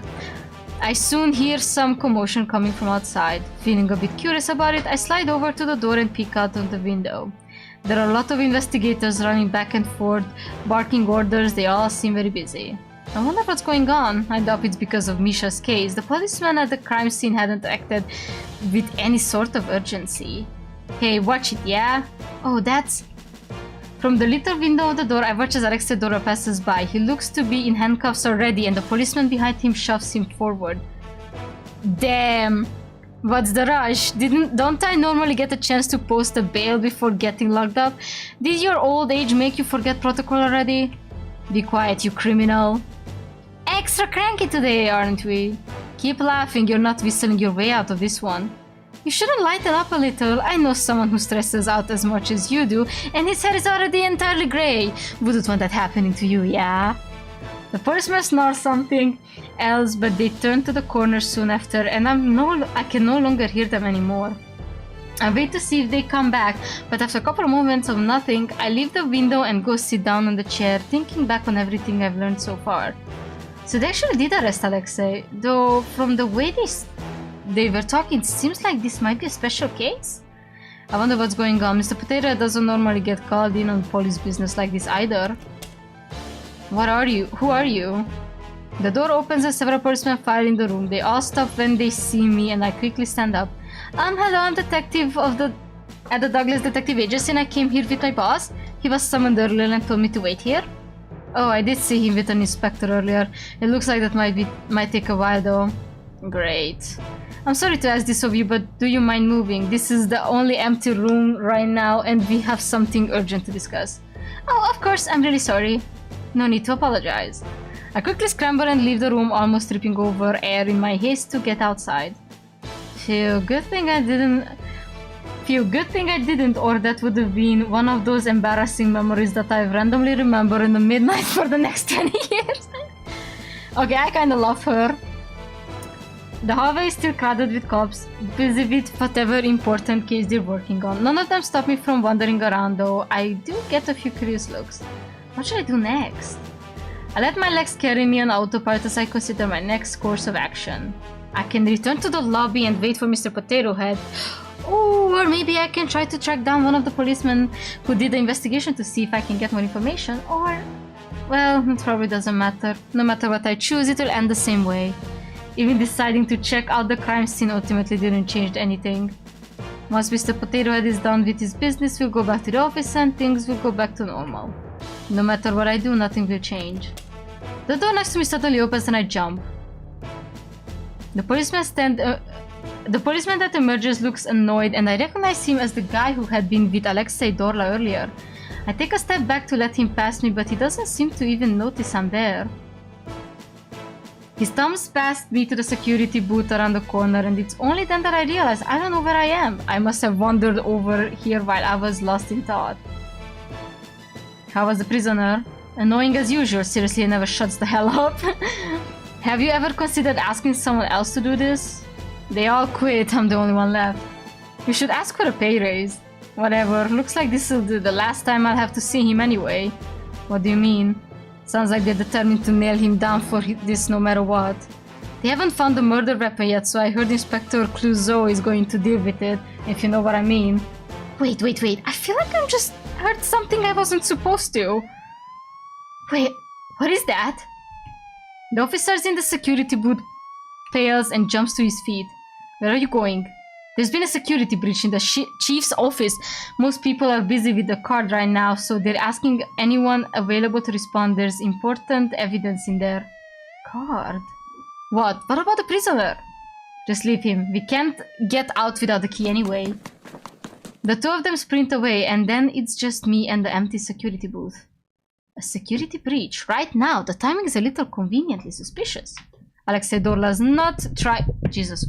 I soon hear some commotion coming from outside. Feeling a bit curious about it, I slide over to the door and peek out of the window. There are a lot of investigators running back and forth, barking orders. They all seem very busy. I wonder what's going on. I doubt it's because of Misha's case. The policeman at the crime scene hadn't acted with any sort of urgency. Hey, watch it, yeah? Oh, that's... From the little window of the door, I watch as Alexei passes by. He looks to be in handcuffs already, and the policeman behind him shoves him forward. Damn! What's the rush? Don't I normally get a chance to post a bail before getting locked up? Did your old age make you forget protocol already? Be quiet, you criminal. Extra cranky today, aren't we? Keep laughing, you're not whistling your way out of this one. You shouldn't lighten up a little. I know someone who stresses out as much as you do, and his hair is already entirely grey. Wouldn't want that happening to you, yeah? The policeman snarls something else, but they turn to the corner soon after, and I can no longer hear them anymore. I wait to see if they come back, but after a couple of moments of nothing, I leave the window and go sit down on the chair, thinking back on everything I've learned so far. So they actually did arrest Alexei, though from the way they were talking, it seems like this might be a special case. I wonder what's going on. Mr. Potato Head doesn't normally get called in on police business like this either. What are you? Who are you? The door opens and several policemen file in the room. They all stop when they see me and I quickly stand up. Hello, I'm detective at the Douglas Detective Agency and I came here with my boss. He was summoned earlier and told me to wait here. Oh, I did see him with an inspector earlier. It looks like that might take a while though. Great. I'm sorry to ask this of you, but do you mind moving? This is the only empty room right now and we have something urgent to discuss. Oh, of course, I'm really sorry. No need to apologize. I quickly scramble and leave the room, almost tripping over air in my haste to get outside. Phew, good thing I didn't, or that would have been one of those embarrassing memories that I randomly remember in the midnight for the next 20 years. Okay, I kinda love her. The hallway is still crowded with cops, busy with whatever important case they're working on. None of them stop me from wandering around though. I do get a few curious looks. What should I do next? I let my legs carry me on autopilot as I consider my next course of action. I can return to the lobby and wait for Mr. Potato Head. Or maybe I can try to track down one of the policemen who did the investigation to see if I can get more information. Or, well, it probably doesn't matter. No matter what I choose, it will end the same way. Even deciding to check out the crime scene ultimately didn't change anything. Once Mr. Potato Head is done with his business, we'll go back to the office and things will go back to normal. No matter what I do, nothing will change. The door next to me suddenly opens and I jump. The policeman that emerges looks annoyed and I recognize him as the guy who had been with Alexei Dorla earlier. I take a step back to let him pass me, but he doesn't seem to even notice I'm there. He stumbles past me to the security booth around the corner and it's only then that I realize I don't know where I am. I must have wandered over here while I was lost in thought. How was the prisoner? Annoying as usual, seriously, it never shuts the hell up. Have you ever considered asking someone else to do this? They all quit, I'm the only one left. We should ask for a pay raise. Whatever, looks like this will be the last time I'll have to see him anyway. What do you mean? Sounds like they're determined to nail him down for this no matter what. They haven't found the murder weapon yet, so I heard Inspector Clouseau is going to deal with it, if you know what I mean. Wait, I feel like I just heard something I wasn't supposed to. Wait, what is that? The officer in the security booth pales and jumps to his feet. Where are you going? There's been a security breach in the chief's office. Most people are busy with the card right now, so they're asking anyone available to respond. There's important evidence in there. Card? What? What about the prisoner? Just leave him. We can't get out without the key anyway. The two of them sprint away, and then it's just me and the empty security booth. A security breach right now. The timing is a little conveniently suspicious. Alexei Dorla's not Jesus.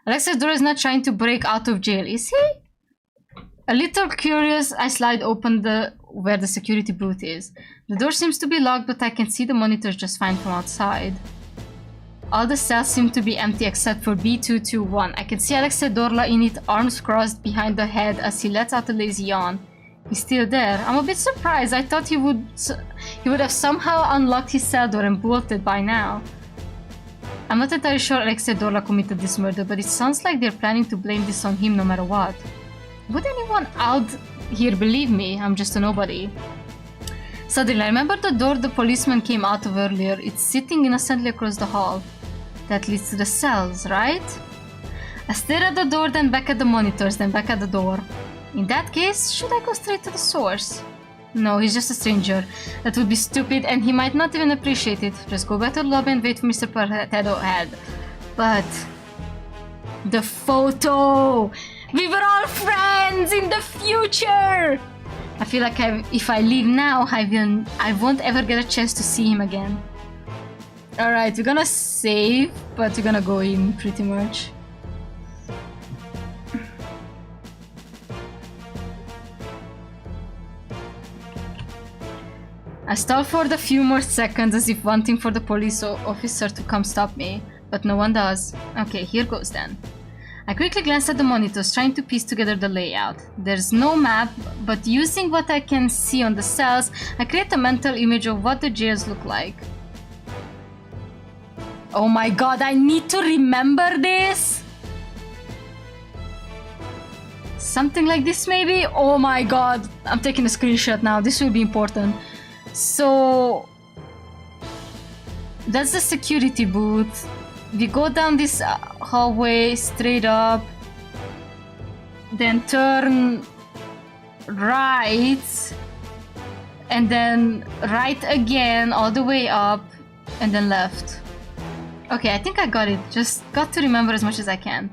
Alexei Dorla is not trying to break out of jail, is he? A little curious, I slide open where the security booth is. The door seems to be locked, but I can see the monitors just fine from outside. All the cells seem to be empty except for B221. I can see Alexei Dorla in it, arms crossed behind the head as he lets out a lazy yawn. He's still there. I'm a bit surprised. I thought he would have somehow unlocked his cell door and bolted by now. I'm not entirely sure Alexei Dorla committed this murder, but it sounds like they're planning to blame this on him no matter what. Would anyone out here believe me? I'm just a nobody. Suddenly, I remember the door the policeman came out of earlier. It's sitting innocently across the hall. That leads to the cells, right? I stare at the door, then back at the monitors, then back at the door. In that case, should I go straight to the source? No, he's just a stranger. That would be stupid and he might not even appreciate it. Just go back to the lobby and wait for Mr. Potato Head. But... the photo! We were all friends in the future! I feel like if I leave now, I won't ever get a chance to see him again. Alright, we're gonna save, but we're gonna go in pretty much. I stall for a few more seconds as if wanting for the police officer to come stop me, but no one does. Okay, here goes then. I quickly glanced at the monitors, trying to piece together the layout. There's no map, but using what I can see on the cells, I create a mental image of what the jails look like. Oh my god, I need to remember this? Something like this maybe? Oh my god, I'm taking a screenshot now, this will be important. So... that's the security booth. We go down this hallway straight up, then turn right, and then right again all the way up, and then left. Okay, I think I got it. Just got to remember as much as I can.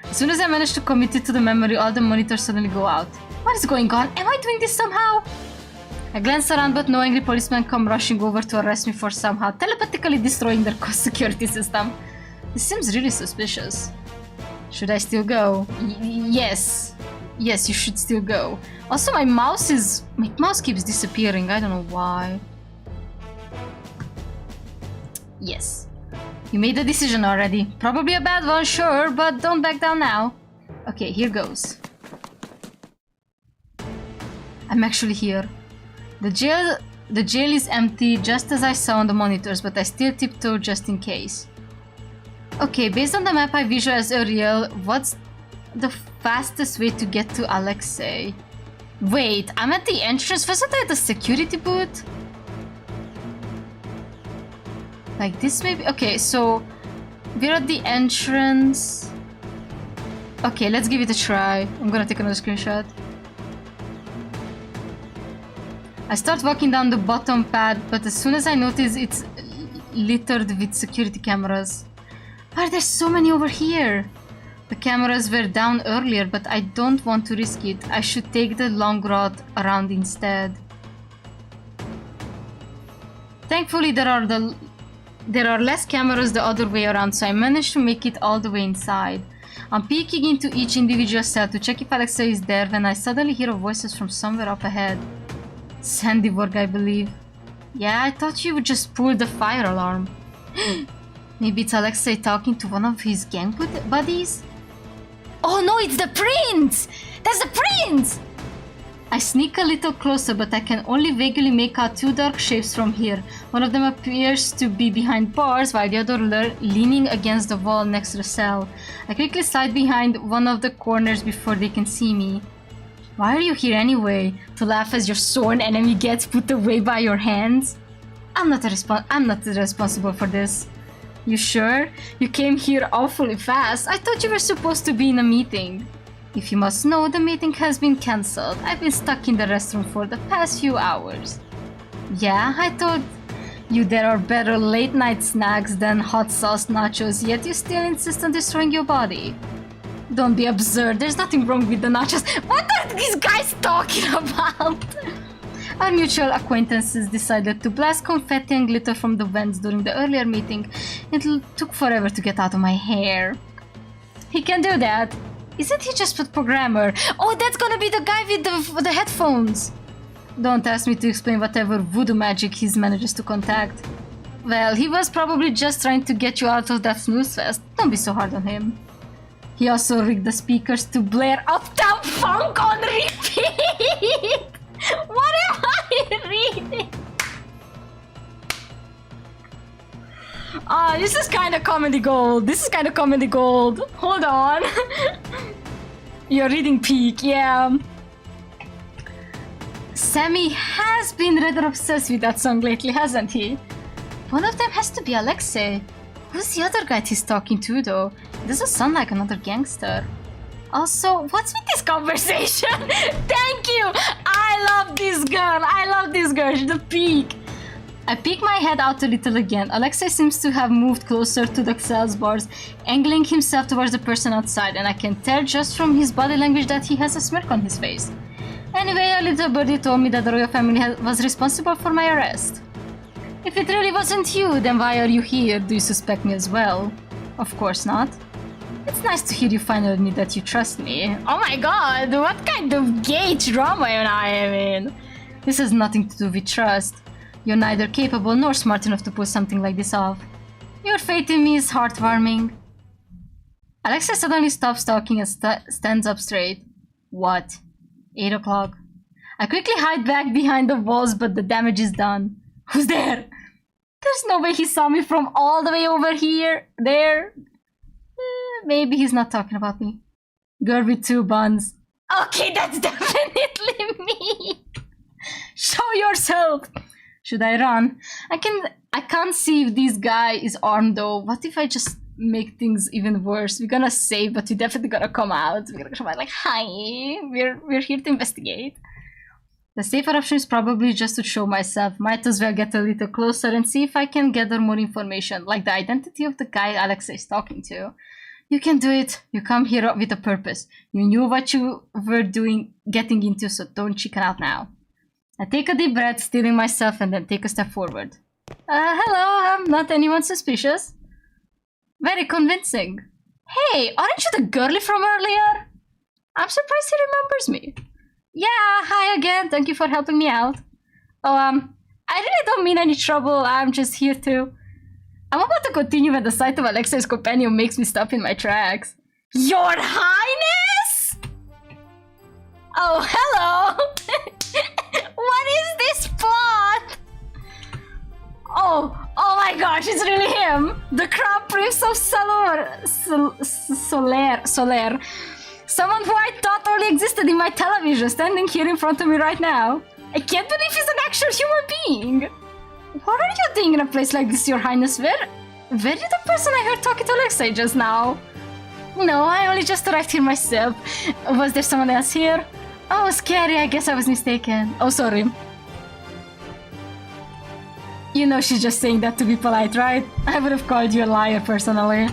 As soon as I manage to commit it to the memory, all the monitors suddenly go out. What is going on? Am I doing this somehow? I glance around, but knowingly policemen come rushing over to arrest me for somehow telepathically destroying their security system. This seems really suspicious. Should I still go? Yes. Yes, you should still go. Also, my mouse keeps disappearing. I don't know why. Yes. You made a decision already. Probably a bad one, sure, but don't back down now. Okay, here goes. I'm actually here. The jail is empty, just as I saw on the monitors, but I still tiptoe just in case. Okay, based on the map I visualized earlier, what's the fastest way to get to Alexei? Wait, I'm at the entrance. Wasn't I at the security booth? Like this maybe? Okay, so we're at the entrance. Okay, let's give it a try. I'm gonna take another screenshot. I start walking down the bottom path, but as soon as I notice it's littered with security cameras. Why are there so many over here? The cameras were down earlier, but I don't want to risk it. I should take the long route around instead. Thankfully, there are less cameras the other way around, so I managed to make it all the way inside. I'm peeking into each individual cell to check if Alexei is there when I suddenly hear voices from somewhere up ahead. Sandywork, I believe. Yeah, I thought you would just pull the fire alarm. Maybe it's Alexei talking to one of his gang buddies? Oh no, it's the prince! That's the prince! I sneak a little closer, but I can only vaguely make out two dark shapes from here. One of them appears to be behind bars, while the other leaning against the wall next to the cell. I quickly slide behind one of the corners before they can see me. Why are you here anyway? To laugh as your sworn enemy gets put away by your hands? I'm not responsible for this. You sure? You came here awfully fast. I thought you were supposed to be in a meeting. If you must know, the meeting has been cancelled. I've been stuck in the restroom for the past few hours. Yeah, I told you there are better late night snacks than hot sauce nachos, yet you still insist on destroying your body. Don't be absurd, there's nothing wrong with the nachos. What are these guys talking about? Our mutual acquaintances decided to blast confetti and glitter from the vents during the earlier meeting. It took forever to get out of my hair. He can do that. Isn't he just a programmer? Oh, that's gonna be the guy with the headphones. Don't ask me to explain whatever voodoo magic he's manages to contact. Well, he was probably just trying to get you out of that snooze fest. Don't be so hard on him. He also rigged the speakers to blare Uptown Funk on repeat! What am I reading? This is kind of comedy gold. Hold on. You're reading peak, yeah. Sammy has been rather obsessed with that song lately, hasn't he? One of them has to be Alexei. Who's the other guy he's talking to, though? It doesn't sound like another gangster. Also, what's with this conversation? Thank you! I love this girl. She's the peak. I peek my head out a little again. Alexei seems to have moved closer to the cell's bars, angling himself towards the person outside, and I can tell just from his body language that he has a smirk on his face. Anyway, a little birdie told me that the royal family was responsible for my arrest. If it really wasn't you, then why are you here? Do you suspect me as well? Of course not. It's nice to hear you finally admit that you trust me. Oh my god, what kind of gay drama am I in? This has nothing to do with trust. You're neither capable nor smart enough to pull something like this off. Your faith in me is heartwarming. Alexa suddenly stops talking and stands up straight. What? 8 o'clock. I quickly hide back behind the walls, but the damage is done. Who's there? There's no way he saw me from all the way over here. There. Maybe he's not talking about me. Girl with 2 buns. Okay, that's definitely me. Show yourself. Should I run? I can't see if this guy is armed though. What if I just make things even worse? We're gonna save, but we're definitely gonna come out. We're gonna come out like, hi, we're here to investigate. The safer option is probably just to show myself. Might as well get a little closer and see if I can gather more information, like the identity of the guy Alexa is talking to. You can do it. You come here with a purpose. You knew what you were getting into, so don't chicken out now. I take a deep breath, stealing myself, and then take a step forward. Hello, I'm not anyone suspicious. Very convincing. Hey, aren't you the girlie from earlier? I'm surprised he remembers me. Yeah, hi again. Thank you for helping me out. Oh, I really don't mean any trouble. I'm just here to... I'm about to continue when the sight of Alexa's companion makes me stop in my tracks. Your Highness? Oh, hello. What is this plot? Oh my gosh, it's really him. The Crown Prince of Soler. Someone who I thought only existed in my television, standing here in front of me right now. I can't believe he's an actual human being. What are you doing in a place like this, Your Highness? Were you the person I heard talking to Alexa just now? No, I only just arrived here myself. Was there someone else here? Oh, scary, I guess I was mistaken. Oh, sorry. You know she's just saying that to be polite, right? I would have called you a liar personally.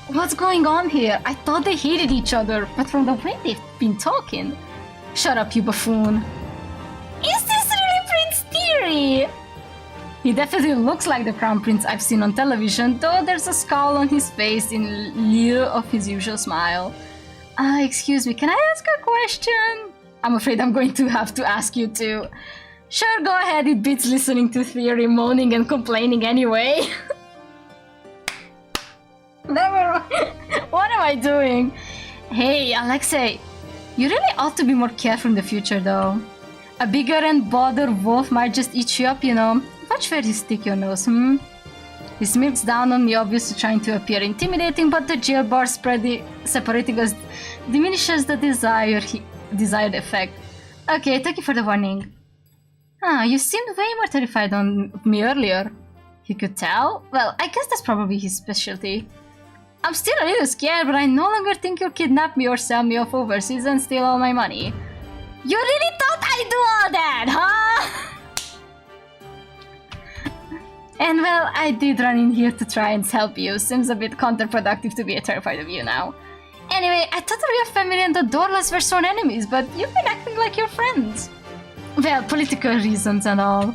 What's going on here? I thought they hated each other, but from the way they've been talking... Shut up, you buffoon. Is this really Prince Theory? He definitely looks like the Crown Prince I've seen on television, though there's a scowl on his face in lieu of his usual smile. Excuse me, can I ask a question? I'm afraid I'm going to have to ask you to. Sure, go ahead, it beats listening to Theory moaning and complaining anyway. Never. What am I doing? Hey, Alexei, you really ought to be more careful in the future, though. A bigger and bolder wolf might just eat you up, you know. Watch where you stick your nose, He smirks down on me, obviously trying to appear intimidating, but the jail bar separating us diminishes the desired effect. Okay, thank you for the warning. You seemed way more terrified on me earlier. He could tell? Well, I guess that's probably his specialty. I'm still a little scared, but I no longer think you'll kidnap me or sell me off overseas and steal all my money. You really thought I'd do all that, huh? And well, I did run in here to try and help you. Seems a bit counterproductive to be terrified of you now. Anyway, I thought the real family and the Dorlas were sworn enemies, but you've been acting like your friends. Well, political reasons and all.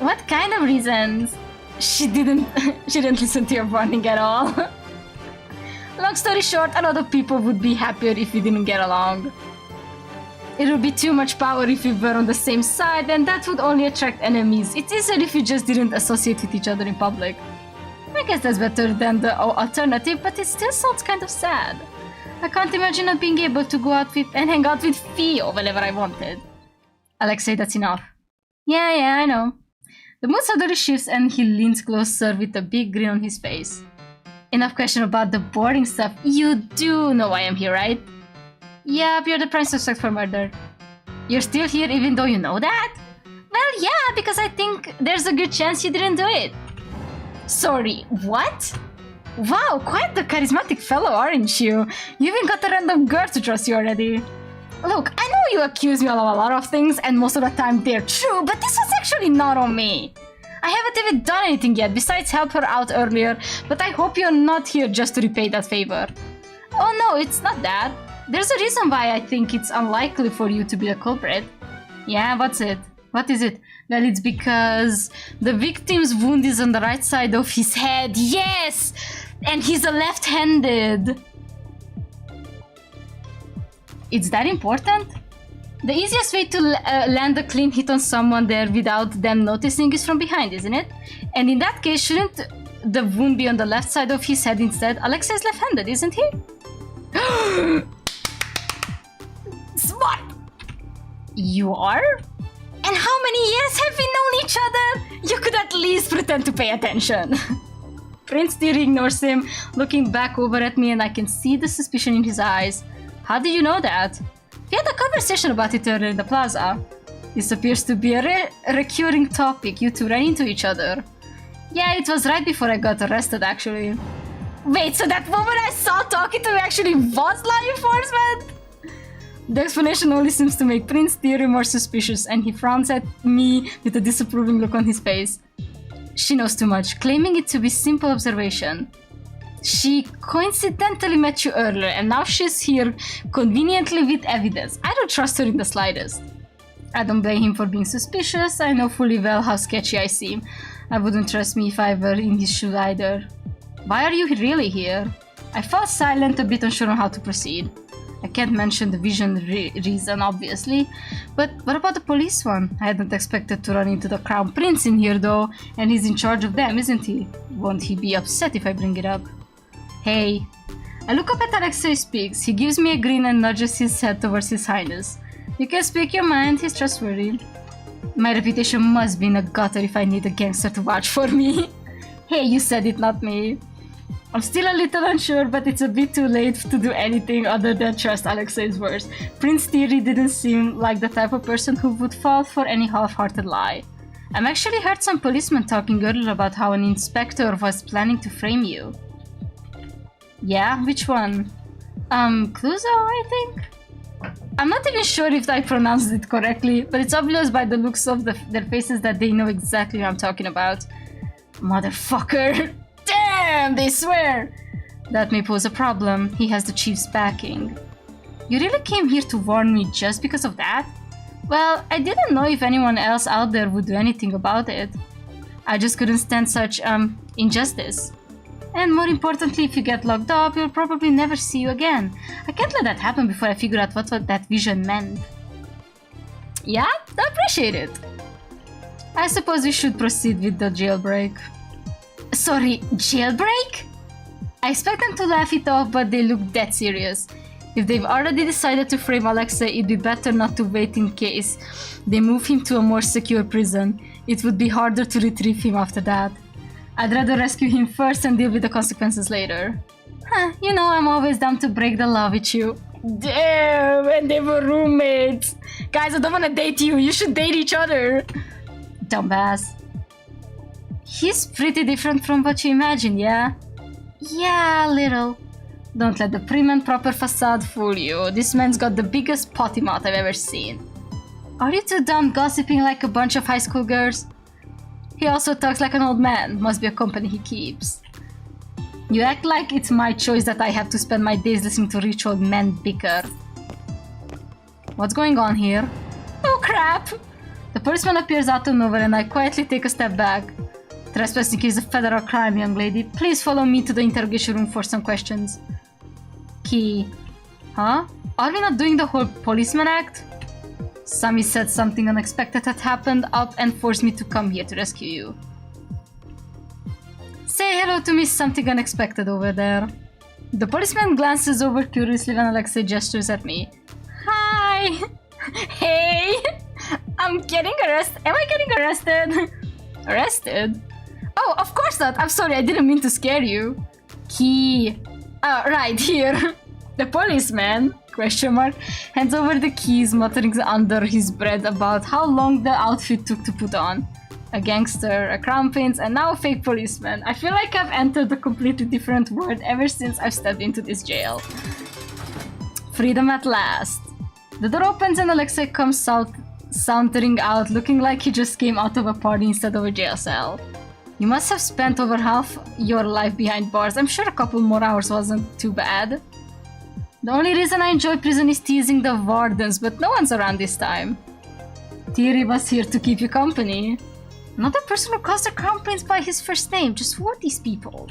What kind of reasons? She didn't listen to your warning at all. Long story short, a lot of people would be happier if we didn't get along. It would be too much power if we were on the same side, and that would only attract enemies. It's easier if we just didn't associate with each other in public. I guess that's better than the alternative, but it still sounds kind of sad. I can't imagine not being able to go out with and hang out with Theo whenever I wanted. Alexei, that's enough. Yeah, I know. The mood suddenly shifts and he leans closer with a big grin on his face. Enough question about the boring stuff. You do know why I'm here, right? Yep, you're the prime suspect for murder. You're still here even though you know that? Well, yeah, because I think there's a good chance you didn't do it. Sorry, what? Wow, quite the charismatic fellow, aren't you? You even got a random girl to trust you already. Look, I know you accuse me of a lot of things, and most of the time they're true, but this was actually not on me. I haven't even done anything yet, besides help her out earlier, but I hope you're not here just to repay that favor. Oh no, it's not that. There's a reason why I think it's unlikely for you to be the culprit. Yeah, what's it? What is it? Well, it's because the victim's wound is on the right side of his head. Yes! And he's a left-handed. It's that important? The easiest way to land a clean hit on someone there without them noticing is from behind, isn't it? And in that case, shouldn't the wound be on the left side of his head instead? Alexei is left-handed, isn't he? Smart! You are? And how many years have we known each other? You could at least pretend to pay attention. Prince Thierry ignores him, looking back over at me, and I can see the suspicion in his eyes. How do you know that? We had a conversation about it earlier in the plaza. This appears to be a recurring topic. You two ran into each other. Yeah, it was right before I got arrested, actually. Wait, so that woman I saw talking to me actually was law enforcement? The explanation only seems to make Prince Thierry more suspicious, and he frowns at me with a disapproving look on his face. She knows too much, claiming it to be simple observation. She coincidentally met you earlier, and now she's here conveniently with evidence. I don't trust her in the slightest. I don't blame him for being suspicious. I know fully well how sketchy I seem. I wouldn't trust me if I were in his shoes either. Why are you really here? I fell silent, a bit unsure on how to proceed. I can't mention the vision reason, obviously, but what about the police one? I hadn't expected to run into the Crown Prince in here though, and he's in charge of them, isn't he? Won't he be upset if I bring it up? Hey. I look up at Alexei speaks. He gives me a grin and nudges his head towards his highness. You can speak your mind, he's trustworthy. My reputation must be in a gutter if I need a gangster to watch for me. Hey, you said it, not me. I'm still a little unsure, but it's a bit too late to do anything other than trust Alexei's words. Prince Thierry didn't seem like the type of person who would fall for any half-hearted lie. I've actually heard some policemen talking earlier about how an inspector was planning to frame you. Yeah, which one? Cluzo, I think? I'm not even sure if I pronounced it correctly, but it's obvious by the looks of their faces that they know exactly what I'm talking about. Motherfucker! Damn, they swear! That may pose a problem. He has the chief's backing. You really came here to warn me just because of that? Well, I didn't know if anyone else out there would do anything about it. I just couldn't stand such, injustice. And more importantly, if you get locked up, you'll probably never see you again. I can't let that happen before I figure out what that vision meant. Yeah, I appreciate it. I suppose we should proceed with the jailbreak. Sorry, jailbreak? I expect them to laugh it off, but they look dead serious. If they've already decided to frame Alexei, it'd be better not to wait in case they move him to a more secure prison. It would be harder to retrieve him after that. I'd rather rescue him first and deal with the consequences later. Huh, you know I'm always down to break the law with you. Damn, and they were roommates. Guys, I don't want to date you. You should date each other. Dumbass. He's pretty different from what you imagine, yeah? Yeah, a little. Don't let the prim and proper facade fool you. This man's got the biggest potty mouth I've ever seen. Are you two done gossiping like a bunch of high school girls? He also talks like an old man. Must be a company he keeps. You act like it's my choice that I have to spend my days listening to rich old men bicker. What's going on here? Oh crap! The policeman appears out of nowhere and I quietly take a step back. Trespassing is a federal crime, young lady. Please follow me to the interrogation room for some questions. Key. Huh? Are we not doing the whole policeman act? Sammy said something unexpected had happened up and forced me to come here to rescue you. Say hello to Miss Something Unexpected over there. The policeman glances over curiously when Alexei gestures at me. Hi! Hey! I'm getting arrested. Am I getting arrested? Arrested? Oh, of course not. I'm sorry, I didn't mean to scare you. Key. Oh, right, here. The policeman, question mark, hands over the keys, muttering under his breath about how long the outfit took to put on. A gangster, a crown prince, and now a fake policeman. I feel like I've entered a completely different world ever since I've stepped into this jail. Freedom at last. The door opens and Alexei comes sauntering out, looking like he just came out of a party instead of a jail cell. You must have spent over half your life behind bars. I'm sure a couple more hours wasn't too bad. The only reason I enjoy prison is teasing the wardens, but no one's around this time. Thierry was here to keep you company. Not a person who calls the crown prince by his first name. Just who are these people?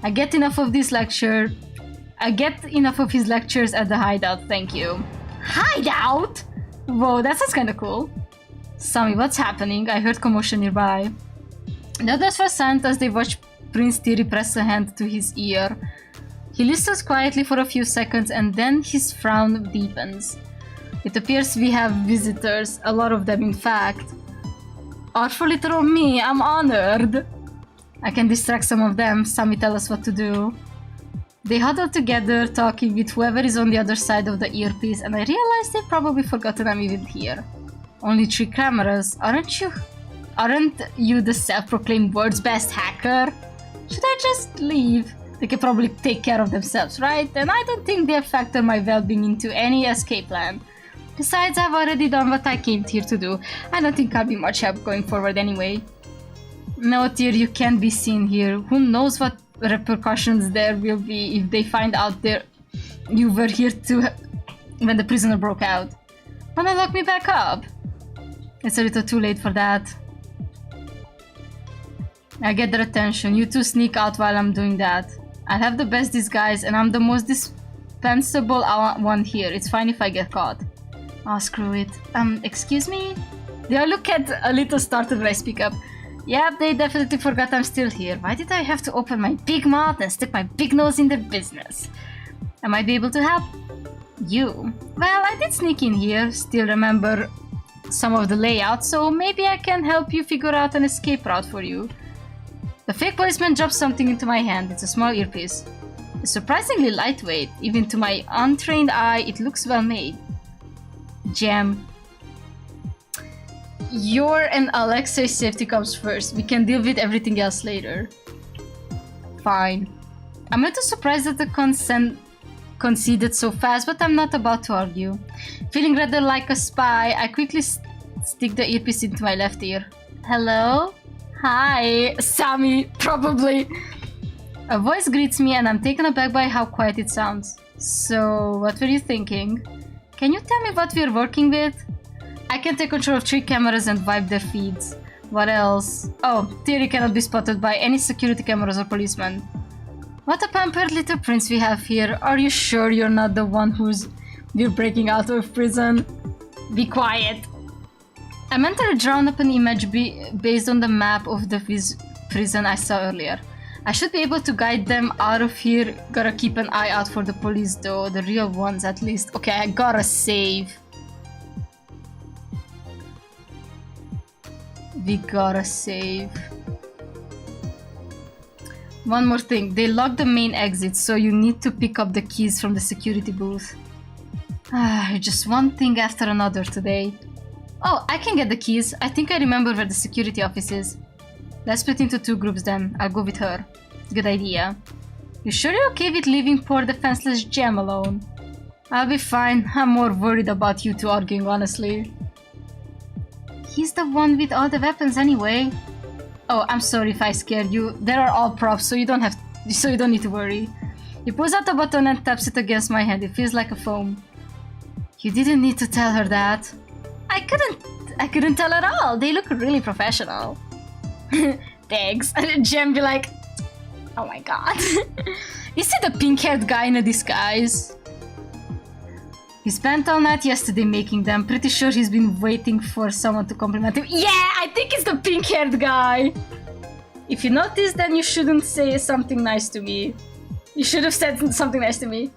I get enough of his lectures at the hideout, thank you. Hideout? Whoa, that sounds kinda cool. Sammy, what's happening? I heard commotion nearby. The others were silent as they watched Prince Thierry presses a hand to his ear. He listens quietly for a few seconds and then his frown deepens. It appears we have visitors, a lot of them in fact. Artful little me, I'm honored. I can distract some of them, Sammy tell us what to do. They huddle together, talking with whoever is on the other side of the earpiece, and I realize they've probably forgotten I'm even here. Only 3 cameras, aren't you? Aren't you the self-proclaimed world's best hacker? Should I just leave? They can probably take care of themselves, right? And I don't think they'll factor my well-being into any escape plan. Besides, I've already done what I came here to do. I don't think I'll be much help going forward anyway. No, dear, you can't be seen here. Who knows what repercussions there will be if they find out you were here when the prisoner broke out. Wanna lock me back up? It's a little too late for that. I get their attention. You two sneak out while I'm doing that. I have the best disguise and I'm the most dispensable one here. It's fine if I get caught. Oh, screw it. Excuse me? They all look at a little startled when I speak up. Yep, they definitely forgot I'm still here. Why did I have to open my big mouth and stick my big nose in their business? I might be able to help you. Well, I did sneak in here, still remember some of the layout, so maybe I can help you figure out an escape route for you. The fake policeman drops something into my hand. It's a small earpiece. It's surprisingly lightweight. Even to my untrained eye, it looks well made. Gem. Your and Alexei's safety comes first. We can deal with everything else later. Fine. I'm a little surprised that the consent conceded so fast, but I'm not about to argue. Feeling rather like a spy, I quickly stick the earpiece into my left ear. Hello? Hi, Sammy, probably. A voice greets me and I'm taken aback by how quiet it sounds. So, what were you thinking? Can you tell me what we're working with? I can take control of 3 cameras and wipe their feeds. What else? Oh, Thierry cannot be spotted by any security cameras or policemen. What a pampered little prince we have here. Are you sure you're not the one we're breaking out of prison? Be quiet. I mentally drawn up an image based on the map of the prison I saw earlier. I should be able to guide them out of here. Gotta keep an eye out for the police though, the real ones at least. Okay, I gotta save. We gotta save. One more thing, they locked the main exit, so you need to pick up the keys from the security booth. Just one thing after another today. Oh, I can get the keys. I think I remember where the security office is. Let's split into 2 groups then. I'll go with her. Good idea. You sure you're okay with leaving poor defenseless Gem alone? I'll be fine. I'm more worried about you two arguing, honestly. He's the one with all the weapons anyway. Oh, I'm sorry if I scared you. They are all props, so you don't need to worry. He pulls out a button and taps it against my hand. It feels like a foam. You didn't need to tell her that. I couldn't tell at all. They look really professional. Thanks. And Gem be like, oh my god. Is it the pink-haired guy in a disguise? He spent all night yesterday making them. Pretty sure he's been waiting for someone to compliment him. Yeah, I think it's the pink-haired guy. If you notice, then you shouldn't say something nice to me. You should have said something nice to me.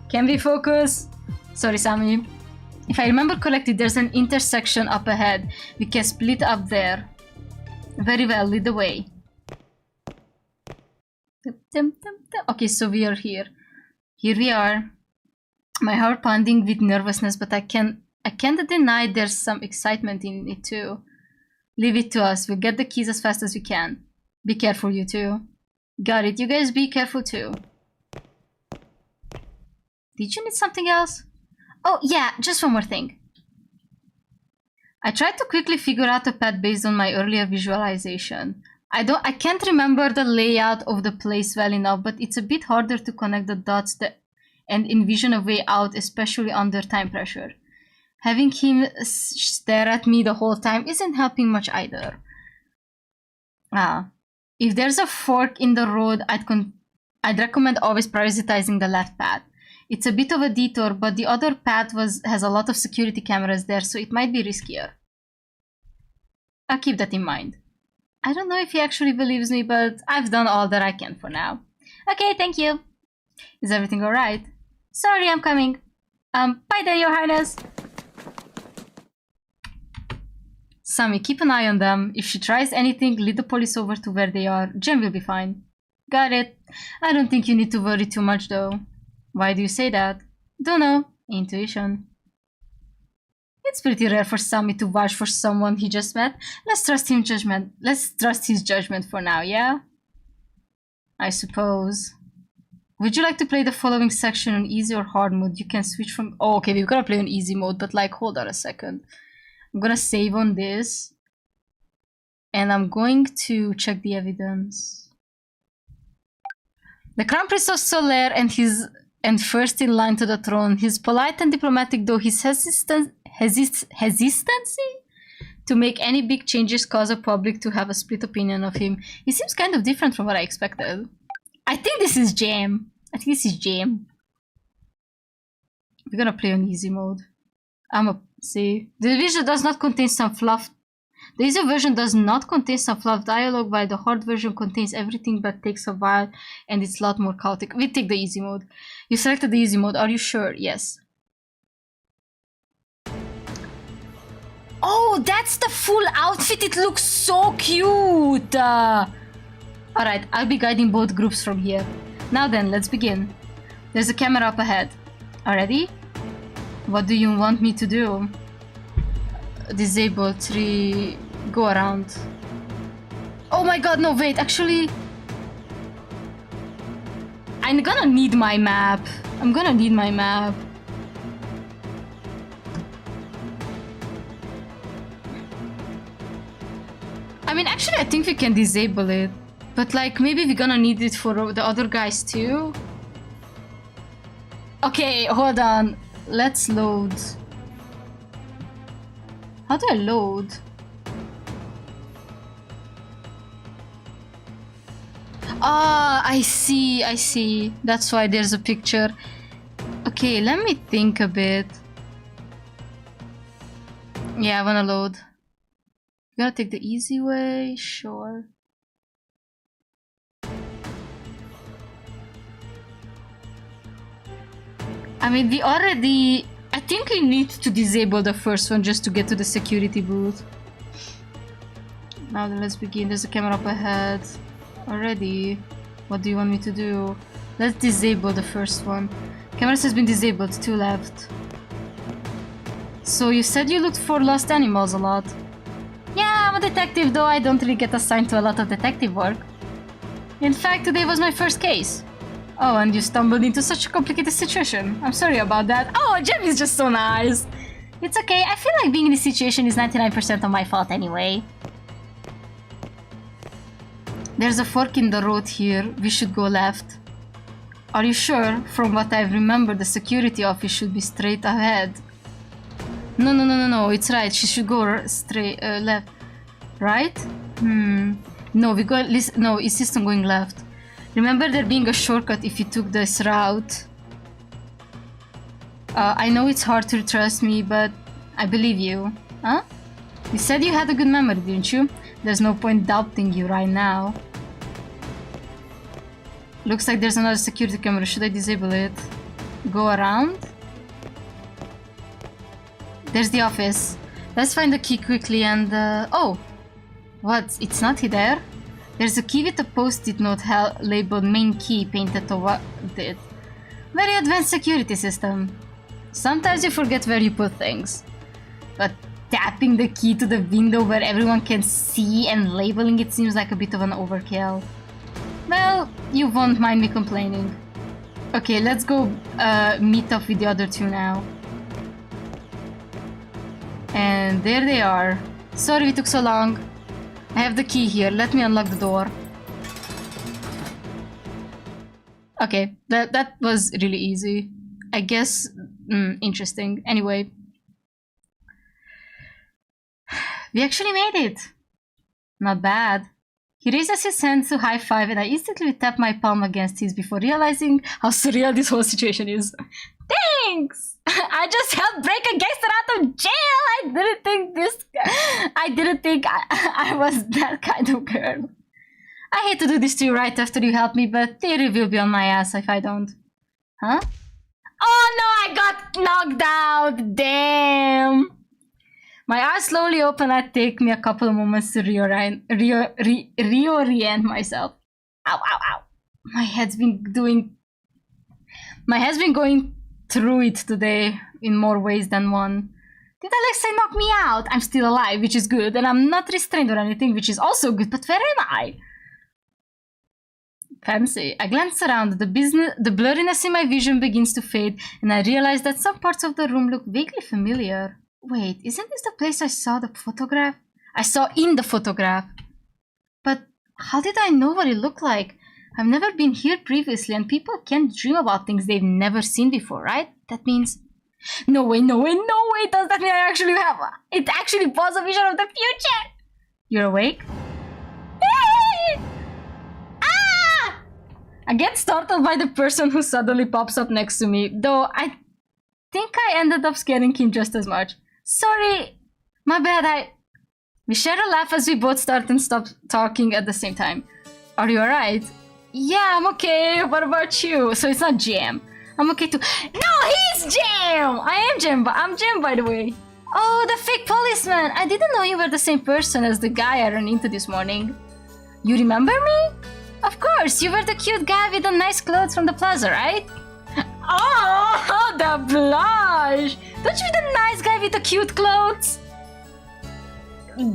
Can we focus? Sorry, Sammy. If I remember correctly, there's an intersection up ahead. We can split up there. Very well, lead the way. Okay, so we are here. Here we are. My heart pounding with nervousness, but I can't deny there's some excitement in it too. Leave it to us. We'll get the keys as fast as we can. Be careful, you two. Got it. You guys be careful too. Did you need something else? Oh yeah, just one more thing. I tried to quickly figure out a path based on my earlier visualization. I can't remember the layout of the place well enough, but it's a bit harder to connect the dots and envision a way out, especially under time pressure. Having him stare at me the whole time isn't helping much either. If there's a fork in the road, I'd recommend always prioritizing the left path. It's a bit of a detour, but the other path has a lot of security cameras there, so it might be riskier. I'll keep that in mind. I don't know if he actually believes me, but I've done all that I can for now. Okay, thank you. Is everything alright? Sorry, I'm coming. Bye then, Your Highness. Sammy, keep an eye on them. If she tries anything, lead the police over to where they are. Jen will be fine. Got it. I don't think you need to worry too much, though. Why do you say that? Don't know. Intuition. It's pretty rare for Sammy to vouch for someone he just met. Let's trust his judgment for now, yeah? I suppose. Would you like to play the following section on easy or hard mode? You can switch from... Oh, okay, we've got to play on easy mode, but like, hold on a second. I'm gonna save on this. And I'm going to check the evidence. The Crown Prince of Solaire and first in line to the throne. He's polite and diplomatic, though his hesitancy to make any big changes cause the public to have a split opinion of him. He seems kind of different from what I expected. I think this is Jam. We're gonna play on easy mode. See. The version does not contain some fluff. The easy version does not contain some fluff dialogue, while the hard version contains everything but takes a while and it's a lot more chaotic. We take the easy mode. You selected the easy mode. Are you sure? Yes. Oh, that's the full outfit. It looks so cute. Alright, I'll be guiding both groups from here. Now then, let's begin. There's a camera up ahead. Ready? What do you want me to do? Disable 3. Go around. Oh my god, no, wait, actually... I'm gonna need my map. I mean, actually, I think we can disable it. But, like, maybe we're gonna need it for the other guys, too. Okay, hold on. Let's load. How do I load? Ah, I see. That's why there's a picture. Okay, let me think a bit. Yeah, I wanna load. You gotta take the easy way, sure. I mean, I think we need to disable the first one just to get to the security booth. Now then, let's begin. There's a camera up ahead. Already. What do you want me to do? Let's disable the first one. Cameras has been disabled. 2 left. So you said you looked for lost animals a lot. Yeah, I'm a detective, though I don't really get assigned to a lot of detective work. In fact, today was my first case. Oh, and you stumbled into such a complicated situation. I'm sorry about that. Oh, Jem is just so nice. It's okay, I feel like being in this situation is 99% of my fault anyway. There's a fork in the road here. We should go left. Are you sure? From what I remember, the security office should be straight ahead. No, it's right. She should go straight left. Right? No, no, insist on going left. Remember there being a shortcut if you took this route. I know it's hard to trust me, but I believe you. Huh? You said you had a good memory, didn't you? There's no point doubting you right now. Looks like there's another security camera. Should I disable it? Go around? There's the office. Let's find the key quickly and... oh! What? It's not there? There's a key with a post-it note labeled main key painted over it. Very advanced security system. Sometimes you forget where you put things. But tapping the key to the window where everyone can see and labeling it seems like a bit of an overkill. Well, you won't mind me complaining. Okay, let's go meet up with the other two now. And there they are. Sorry we took so long. I have the key here. Let me unlock the door. Okay, that was really easy. I guess, interesting. Anyway. We actually made it. Not bad. He raises his hand to high five and I instantly tap my palm against his before realizing how surreal this whole situation is. Thanks! I just helped break a gangster out of jail. I didn't think I was that kind of girl. I hate to do this to you right after you help me, but theory will be on my ass if I don't. Huh? Oh no, I got knocked out. Damn. My eyes slowly open. It take me a couple of moments to reorient myself. Ow, ow, ow. My head's been going through it today in more ways than one. Did Alexei knock me out? I'm still alive, which is good, and I'm not restrained or anything, which is also good, but where am I? Fancy. I glance around. The blurriness in my vision begins to fade, and I realize that some parts of the room look vaguely familiar. Wait, isn't this the place I saw in the photograph? But how did I know what it looked like? I've never been here previously, and people can't dream about things they've never seen before, right? That means... No way, no way, no way! Does that mean I actually have... It actually was a vision of the future! You're awake? Ah! I get startled by the person who suddenly pops up next to me, though I think I ended up scaring him just as much. Sorry, my bad, We share a laugh as we both start and stop talking at the same time. Are you alright? Yeah, I'm okay. What about you? So it's not Jam. I'm okay too. No, he's Jam! I am Jam, I'm Jam, by the way. Oh, the fake policeman. I didn't know you were the same person as the guy I ran into this morning. You remember me? Of course, you were the cute guy with the nice clothes from the plaza, right? Oh, the blush! Don't you be the nice guy with the cute clothes?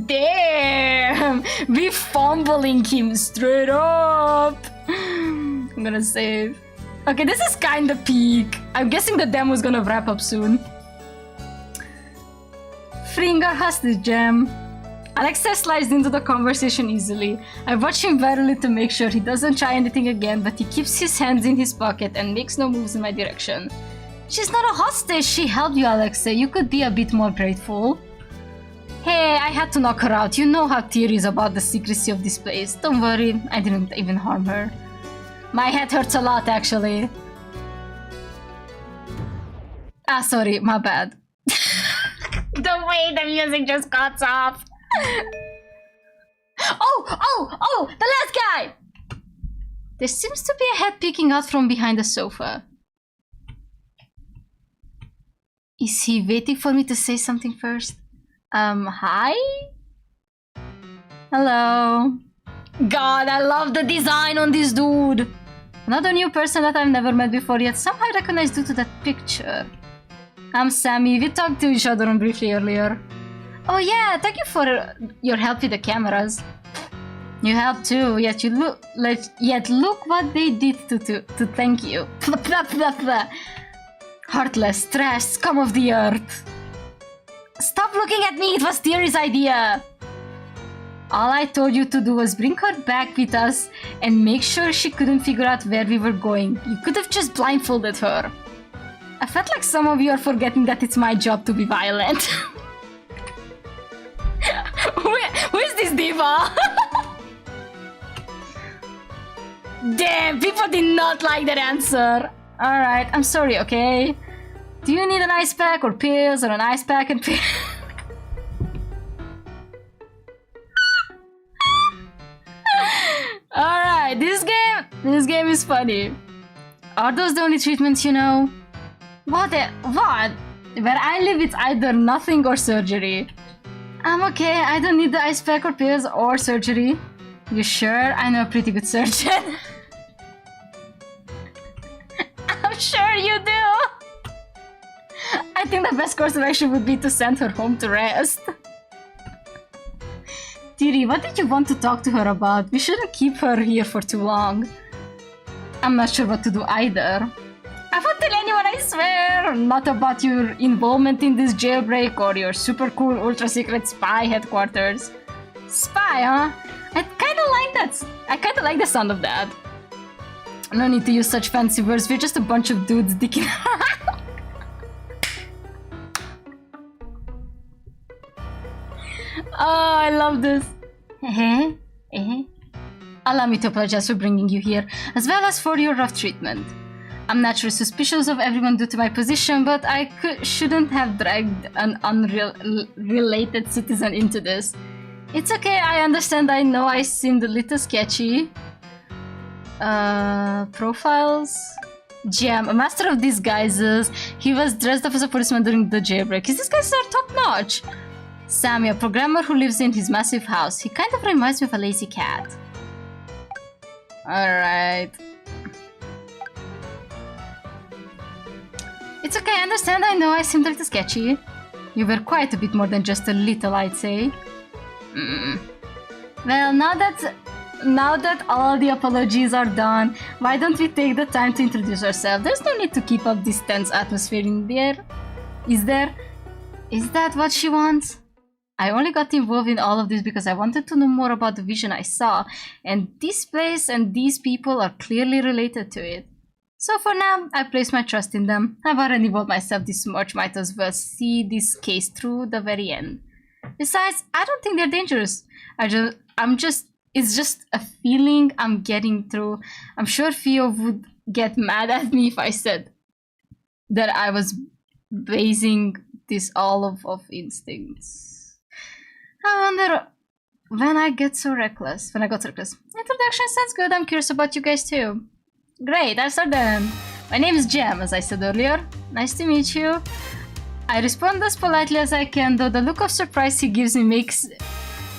Damn! We fumbling him straight up! I'm gonna save. Okay, this is kinda peak. I'm guessing the demo's gonna wrap up soon. Freeing our hostage, Gem. Alexei slides into the conversation easily. I watch him warily to make sure he doesn't try anything again, but he keeps his hands in his pocket and makes no moves in my direction. She's not a hostage, she helped you, Alexei. You could be a bit more grateful. Hey, I had to knock her out. You know how Tyr is about the secrecy of this place. Don't worry, I didn't even harm her. My head hurts a lot, actually. Ah, sorry, my bad. The way the music just cuts off. Oh, the last guy! There seems to be a head peeking out from behind the sofa. Is he waiting for me to say something first? Hi? Hello? God, I love the design on this dude! Another new person that I've never met before yet somehow recognized due to that picture. I'm Sammy, we talked to each other on briefly earlier. Oh yeah, thank you for your help with the cameras. You helped too, yet look what they did to thank you. Heartless, trash, scum of the earth. Stop looking at me, it was Theory's idea. All I told you to do was bring her back with us and make sure she couldn't figure out where we were going. You could have just blindfolded her. I felt like some of you are forgetting that it's my job to be violent. Who is this diva? Damn, people did not like that answer. Alright, I'm sorry, okay? Do you need an ice pack or pills or an ice pack and pills? Alright, this game is funny. Are those the only treatments you know? What? Where I live, it's either nothing or surgery. I'm okay, I don't need the ice pack or pills or surgery. You sure? I know a pretty good surgeon. I'm sure you do. I think the best course of action would be to send her home to rest. Tiri, what did you want to talk to her about? We shouldn't keep her here for too long. I'm not sure what to do either. I won't tell anyone, I swear! Not about your involvement in this jailbreak or your super cool ultra secret spy headquarters. Spy, huh? I kinda like the sound of that. No need to use such fancy words, we're just a bunch of dudes dicking around. Oh, I love this. Allow me to apologize for bringing you here, as well as for your rough treatment. I'm naturally suspicious of everyone due to my position, but I shouldn't have dragged an unrelated citizen into this. It's okay, I understand, I know I seemed a little sketchy. Profiles? GM, a master of disguises. He was dressed up as a policeman during the jailbreak. His disguises are top-notch. Sammy, a programmer who lives in his massive house. He kind of reminds me of a lazy cat. Alright. It's okay, I understand, I know I seemed a little sketchy. You were quite a bit more than just a little, I'd say. Well, now that all the apologies are done, why don't we take the time to introduce ourselves? There's no need to keep up this tense atmosphere in there. Is there? Is that what she wants? I only got involved in all of this because I wanted to know more about the vision I saw, and this place and these people are clearly related to it. So for now, I place my trust in them. I've already involved myself this much, might as well see this case through the very end. Besides, I don't think they're dangerous. It's just a feeling I'm getting through. I'm sure Theo would get mad at me if I said that I was basing this all of instincts. I wonder when I got so reckless. Introduction sounds good. I'm curious about you guys too. Great, I'll start then. My name is Jem, as I said earlier. Nice to meet you. I respond as politely as I can, though the look of surprise he gives me makes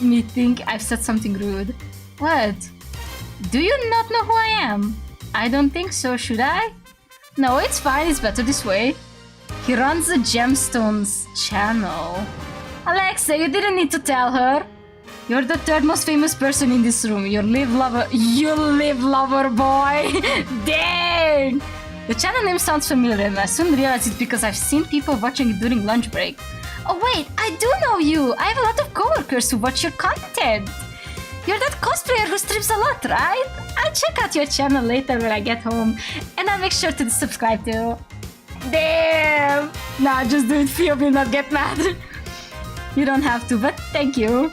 me think I've said something rude. What? Do you not know who I am? I don't think so, should I? No, it's fine, it's better this way. He runs the Gemstones channel. Alexa, you didn't need to tell her. You're the third most famous person in this room. You live lover boy. Dang! The channel name sounds familiar and I soon realized it's because I've seen people watching it during lunch break. Oh wait, I do know you! I have a lot of coworkers who watch your content! You're that cosplayer who streams a lot, right? I'll check out your channel later when I get home, and I'll make sure to subscribe too. Damn! Nah, just do it, Theo will not get mad. You don't have to, but thank you.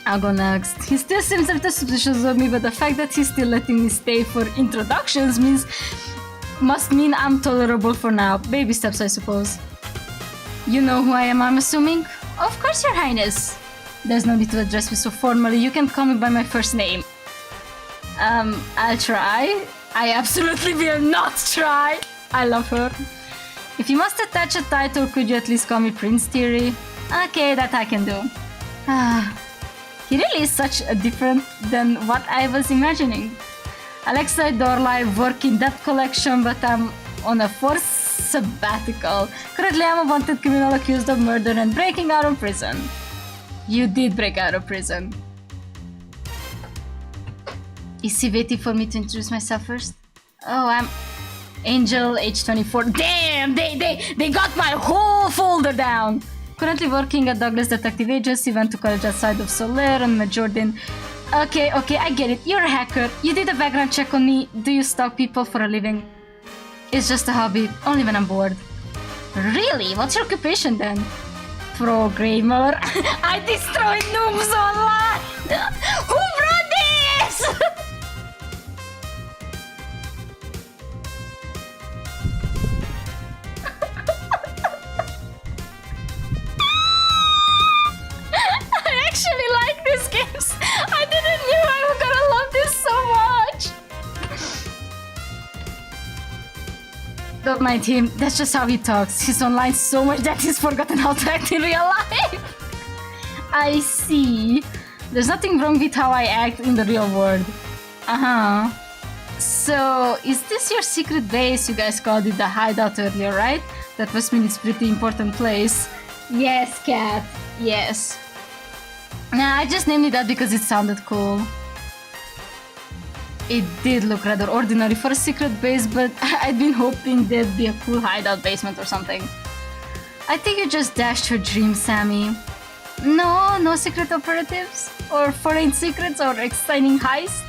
I'll go next. He still seems a little suspicious of me, but the fact that he's still letting me stay for introductions must mean I'm tolerable for now. Baby steps, I suppose. You know who I am, I'm assuming? Of course, Your Highness. There's no need to address me so formally. You can call me by my first name. I'll try. I absolutely will not try. I love her. If you must attach a title, could you at least call me Prince Theory? Okay, that I can do. He really is such a different than what I was imagining. Alexa, I work in debt collection, but I'm on a forced sabbatical. Currently, I'm a wanted criminal accused of murder and breaking out of prison. You did break out of prison. Is he waiting for me to introduce myself first? Oh, I'm Angel, age 24. Damn, they got my whole folder down. Currently working at Douglas Detective Agency, went to college outside of Soler and Jordan. Okay, I get it. You're a hacker. You did a background check on me. Do you stalk people for a living? It's just a hobby, only when I'm bored. Really? What's your occupation then? Programmer. I destroy noobs online! Who brought this? I actually like these games. I didn't knew I was gonna love this so much. Don't mind him, that's just how he talks. He's online so much that he's forgotten how to act in real life. I see. There's nothing wrong with how I act in the real world. So, is this your secret base? You guys called it the hideout earlier, right? That must mean it's a pretty important place. Yes, cat. Yes. Nah, I just named it that because it sounded cool. It did look rather ordinary for a secret base, but I'd been hoping there'd be a cool hideout basement or something. I think you just dashed your dream, Sammy. No secret operatives? Or foreign secrets or exciting heists?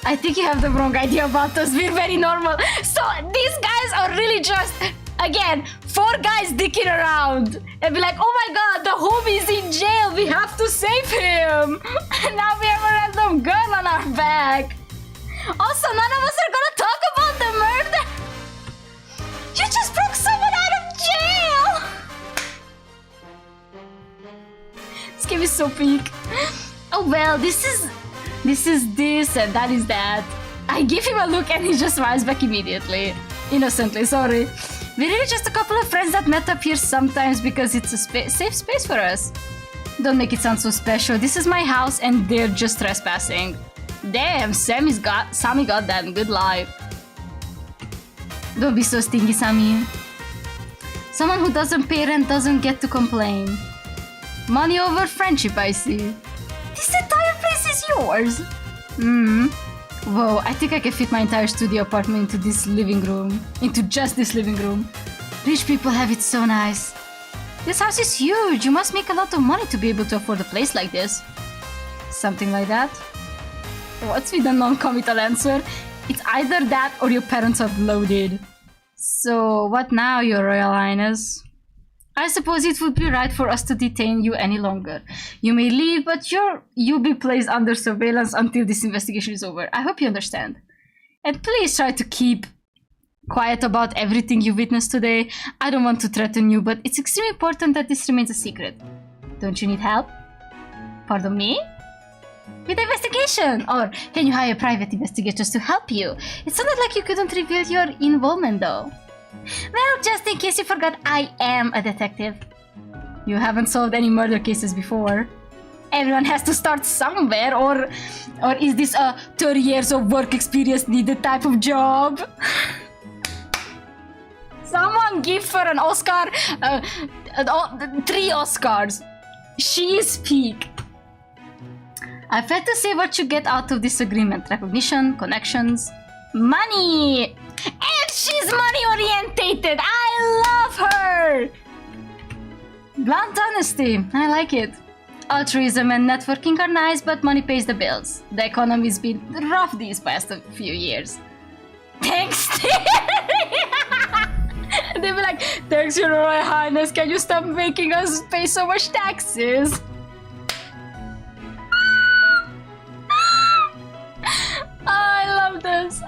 I think you have the wrong idea about us. We're very normal. So these guys are really just, again, 4 guys dicking around. And be like, oh my god, the homie's in jail. We have to save him. And now we have a random girl on our back. Also, none of us are gonna talk about the murder. is so peak. Oh well, this is this and that is that. I give him a look and he just smiles back immediately. Innocently, sorry. We're really just a couple of friends that met up here sometimes because it's a safe space for us. Don't make it sound so special. This is my house and they're just trespassing. Damn, Sammy got that good life. Don't be so stingy, Sammy. Someone who doesn't pay rent doesn't get to complain. Money over friendship, I see. This entire place is yours. Whoa, I think I can fit my entire studio apartment into this living room. Into just this living room. Rich people have it so nice. This house is huge. You must make a lot of money to be able to afford a place like this. Something like that. What's with the non-committal answer? It's either that or your parents are loaded. So, what now, Your Royal Highness? I suppose it would be right for us to detain you any longer. You may leave, but you'll be placed under surveillance until this investigation is over. I hope you understand. And please try to keep quiet about everything you witnessed today. I don't want to threaten you, but it's extremely important that this remains a secret. Don't you need help? Pardon me? With the investigation? Or can you hire private investigators to help you? It sounded like you couldn't reveal your involvement though. Well, just in case you forgot, I am a detective. You haven't solved any murder cases before. Everyone has to start somewhere, or is this a 30 years of work experience needed type of job? Someone give her an Oscar, 3 Oscars. She is peak. I've had to say what you get out of this agreement. Recognition, connections, money! And she's money-orientated! I love her! Blunt honesty. I like it. Altruism and networking are nice, but money pays the bills. The economy's been rough these past few years. Thanks, They'll be like, thanks, Your Royal Highness, can you stop making us pay so much taxes?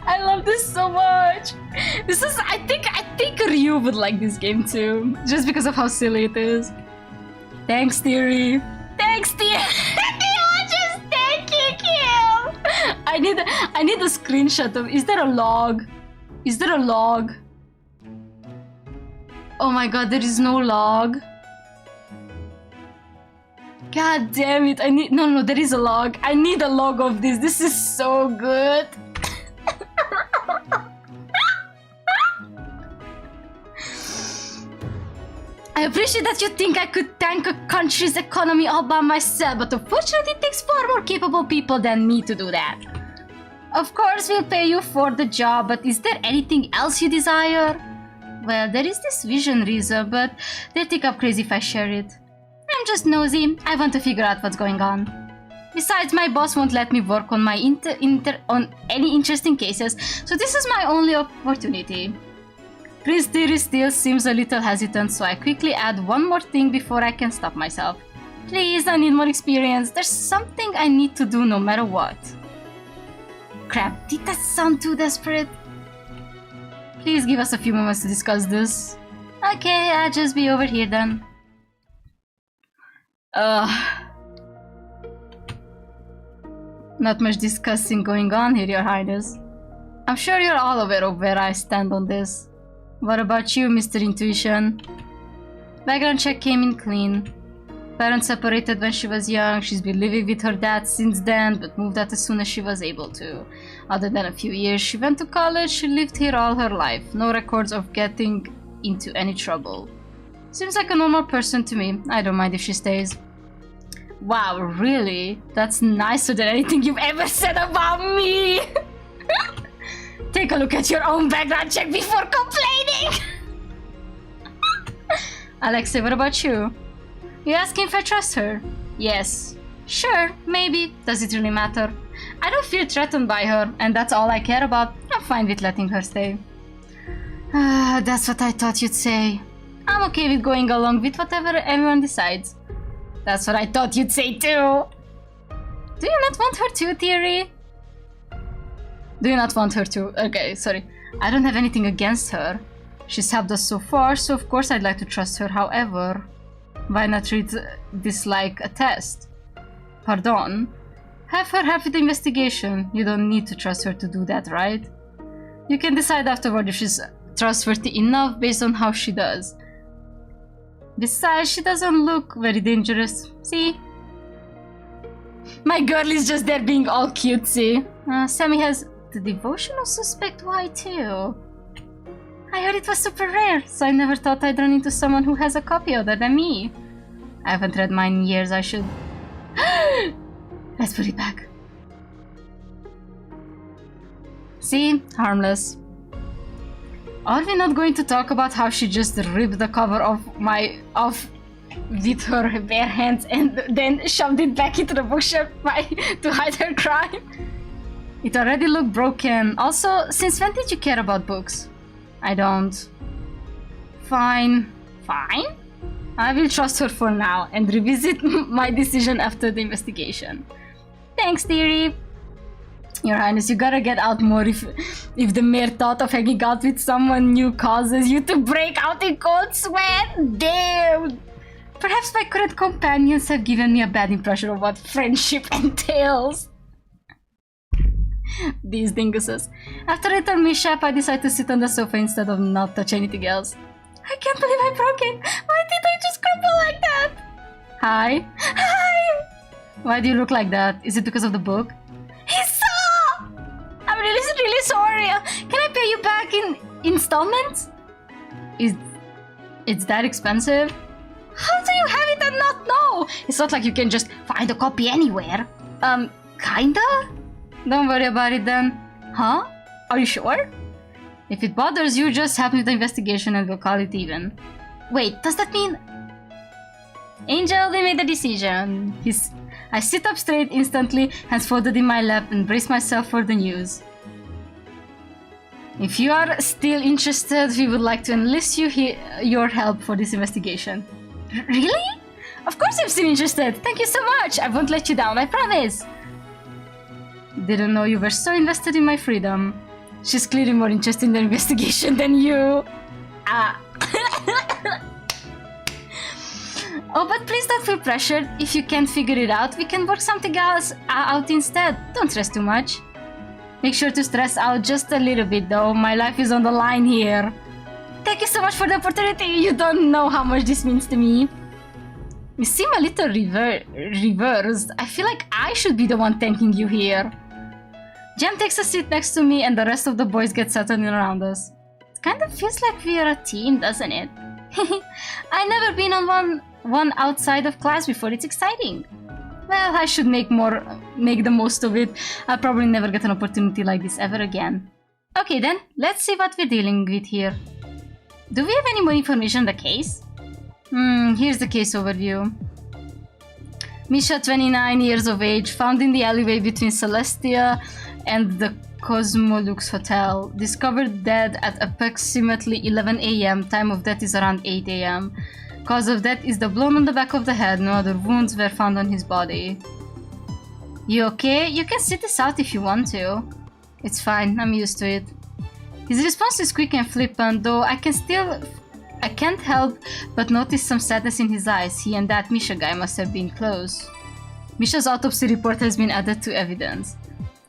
I love this so much. This is, I think Ryu would like this game too, just because of how silly it is. Thanks, Theory. Thanks, Theory. Just thanking him. I need a screenshot of. Is there a log? Is there a log? Oh my god, there is no log. God damn it! I need no. There is a log. I need a log of this. This is so good. I appreciate that you think I could tank a country's economy all by myself, but unfortunately it takes far more capable people than me to do that. Of course we'll pay you for the job, but is there anything else you desire? Well, there is this vision, Rizz, but they think I'm crazy if I share it. I'm just nosy. I want to figure out what's going on. Besides, my boss won't let me work on my on any interesting cases, so this is my only opportunity. Prince Theory still seems a little hesitant, so I quickly add one more thing before I can stop myself. Please, I need more experience. There's something I need to do no matter what. Crap, did that sound too desperate? Please give us a few moments to discuss this. Okay, I'll just be over here then. Not much discussing going on here, Your Highness. I'm sure you're all aware of where I stand on this. What about you, Mr. Intuition? Background check came in clean. Parents separated when she was young. She's been living with her dad since then, but moved out as soon as she was able to. Other than a few years, she went to college. She lived here all her life. No records of getting into any trouble. Seems like a normal person to me. I don't mind if she stays. Wow, really? That's nicer than anything you've ever said about me! Take a look at your own background check before complaining! Alexei, what about you? You asking if I trust her? Yes. Sure, maybe. Does it really matter? I don't feel threatened by her, and that's all I care about. I'm fine with letting her stay. That's what I thought you'd say. I'm okay with going along with whatever everyone decides. That's what I thought you'd say too. Do you not want her to, Theory? Do you not want her to? Okay, sorry. I don't have anything against her. She's helped us so far, so of course I'd like to trust her. However, why not treat this like a test? Pardon? Have her help with the investigation. You don't need to trust her to do that, right? You can decide afterward if she's trustworthy enough based on how she does. Besides, she doesn't look very dangerous. See? My girl is just there being all cutesy. Sammy has the devotional suspect. Why too? I heard it was super rare, so I never thought I'd run into someone who has a copy other than me. I haven't read mine in years, I should... Let's put it back. See? Harmless. Are we not going to talk about how she just ripped the cover off with her bare hands and then shoved it back into the bookshelf to hide her crime? It already looked broken. Also, since when did you care about books? I don't. Fine. Fine? I will trust her for now and revisit my decision after the investigation. Thanks, dearie. Your Highness, you gotta get out more if the mere thought of hanging out with someone new causes you to break out in cold sweat. Damn! Perhaps my current companions have given me a bad impression of what friendship entails. These dinguses. After a little mishap, I decided to sit on the sofa instead of not touch anything else. I can't believe I broke it! Why did I just crumble like that? Hi? Hi! Why do you look like that? Is it because of the book? He saw! I'm really sorry. Can I pay you back in installments? It's that expensive? How do you have it and not know? It's not like you can just find a copy anywhere. Kinda? Don't worry about it then. Huh? Are you sure? If it bothers you, just help me with the investigation and we'll call it even. Wait, does that mean... Angel, they made a decision. I sit up straight instantly, hands folded in my lap, and brace myself for the news. If you are still interested, we would like to enlist your help for this investigation. Really? Of course I'm still interested. Thank you so much. I won't let you down, I promise. Didn't know you were so invested in my freedom. She's clearly more interested in the investigation than you. Oh, but please don't feel pressured. If you can't figure it out, we can work something else out instead. Don't stress too much. Make sure to stress out just a little bit though. My life is on the line here. Thank you so much for the opportunity. You don't know how much this means to me. You seem a little reversed. I feel like I should be the one thanking you here. Jem takes a seat next to me and the rest of the boys get settled in around us. It kind of feels like we are a team, doesn't it? I've never been on one outside of class before. It's exciting. Well, I should make the most of it. I'll probably never get an opportunity like this ever again. Okay then, let's see what we're dealing with here. Do we have any more information on the case? Here's the case overview. Misha, 29 years of age, found in the alleyway between Celestia and the Cosmolux Hotel. Discovered dead at approximately 11 AM. Time of death is around 8 AM. Cause of death is the blow on the back of the head. No other wounds were found on his body. You okay? You can sit this out if you want to. It's fine, I'm used to it. His response is quick and flippant, though I can't help but notice some sadness in his eyes. He and that Misha guy must have been close. Misha's autopsy report has been added to evidence.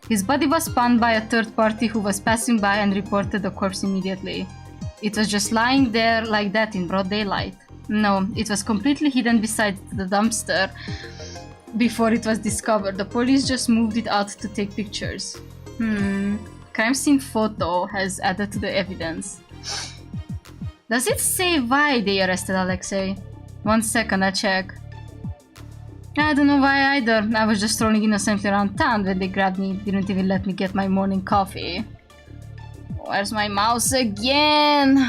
His body was found by a third party who was passing by and reported the corpse immediately. It was just lying there like that in broad daylight. No, it was completely hidden beside the dumpster before it was discovered. The police just moved it out to take pictures. Crime scene photo has added to the evidence. Does it say why they arrested Alexei? 1 second, I check. I don't know why either. I was just strolling innocently around town when they grabbed me. Didn't even let me get my morning coffee. Where's my mouse again?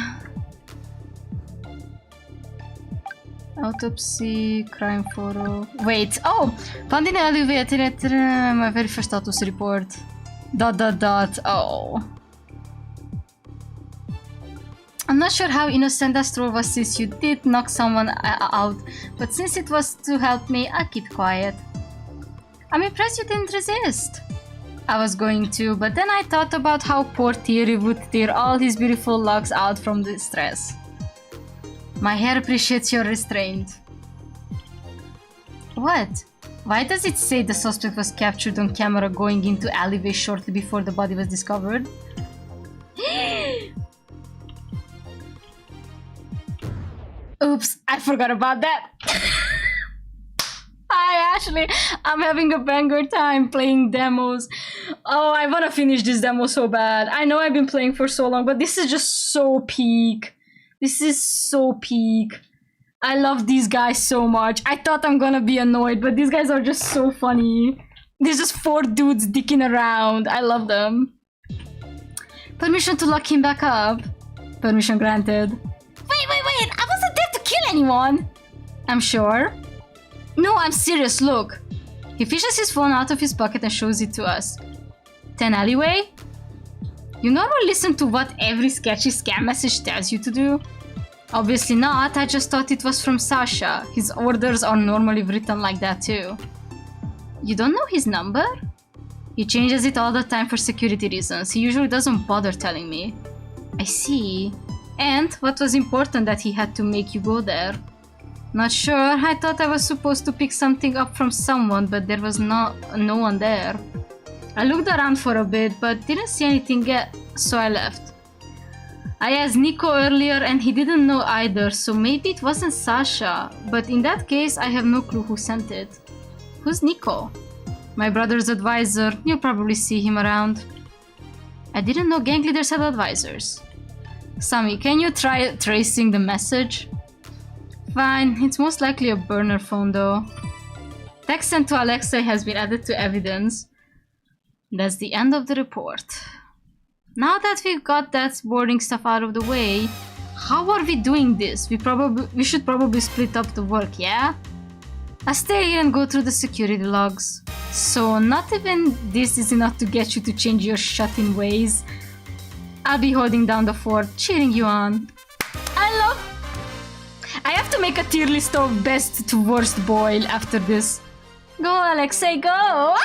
Autopsy, crime photo. Wait, oh! Found in the alleyway. My very first autopsy report. ... Oh. I'm not sure how innocent that stroll was since you did knock someone out, but since it was to help me, I'll keep quiet. I'm impressed you didn't resist. I was going to, but then I thought about how poor Thierry would tear all his beautiful locks out from the stress. My hair appreciates your restraint. What? Why does it say the suspect was captured on camera going into alleyway shortly before the body was discovered? Oops, I forgot about that. Hi Ashley, I'm having a banger time playing demos. Oh, I wanna finish this demo so bad. I know I've been playing for so long, but this is just so peak. This is so peak. I love these guys so much. I thought I'm gonna be annoyed, but these guys are just so funny. There's just 4 dudes dicking around. I love them. Permission to lock him back up. Permission granted. Wait, I wasn't there to kill anyone. I'm sure. No, I'm serious, look. He fishes his phone out of his pocket and shows it to us. 10 alleyway? You normally listen to what every sketchy scam message tells you to do? Obviously not, I just thought it was from Sasha. His orders are normally written like that too. You don't know his number? He changes it all the time for security reasons. He usually doesn't bother telling me. I see. And what was important that he had to make you go there? Not sure, I thought I was supposed to pick something up from someone, but there was no one there. I looked around for a bit, but didn't see anything yet, so I left. I asked Nico earlier and he didn't know either, so maybe it wasn't Sasha, but in that case I have no clue who sent it. Who's Nico? My brother's advisor, you'll probably see him around. I didn't know gang leaders had advisors. Sammy, can you try tracing the message? Fine, it's most likely a burner phone though. Text sent to Alexa has been added to evidence. That's the end of the report. Now that we've got that boring stuff out of the way, how are we doing this? We should probably split up the work, yeah? I'll stay here and go through the security logs. So not even this is enough to get you to change your shut-in ways. I'll be holding down the fort, cheering you on. I have to make a tier list of best to worst boil after this. Go Alexei, go!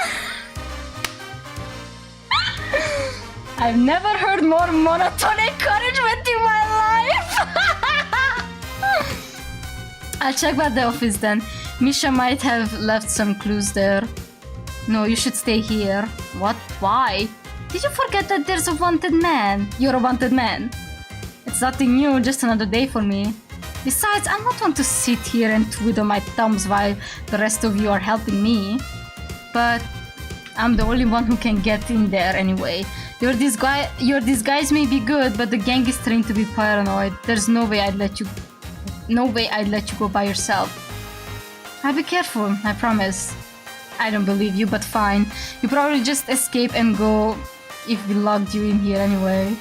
I've never heard more monotone encouragement in my life! I'll check back the office then. Misha might have left some clues there. No, you should stay here. What? Why? Did you forget that there's a wanted man? You're a wanted man. It's nothing new, just another day for me. Besides, I'm not one to sit here and twiddle my thumbs while the rest of you are helping me. But I'm the only one who can get in there anyway. Your disguise may be good, but the gang is trained to be paranoid. There's no way I'd let you go by yourself. I'll be careful, I promise. I don't believe you, but fine. You probably just escape and go if we locked you in here anyway.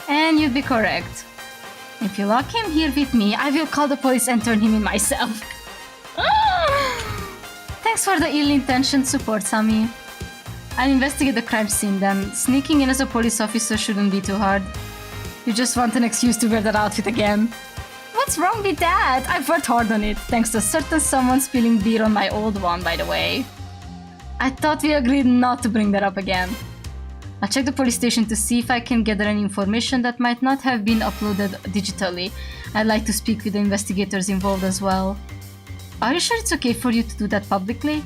And you'd be correct. If you lock him here with me, I will call the police and turn him in myself. Thanks for the ill-intentioned support, Sammy. I'll investigate the crime scene then. Sneaking in as a police officer shouldn't be too hard. You just want an excuse to wear that outfit again. What's wrong with that? I've worked hard on it, thanks to a certain someone spilling beer on my old one, by the way. I thought we agreed not to bring that up again. I'll check the police station to see if I can gather any information that might not have been uploaded digitally. I'd like to speak with the investigators involved as well. Are you sure it's okay for you to do that publicly?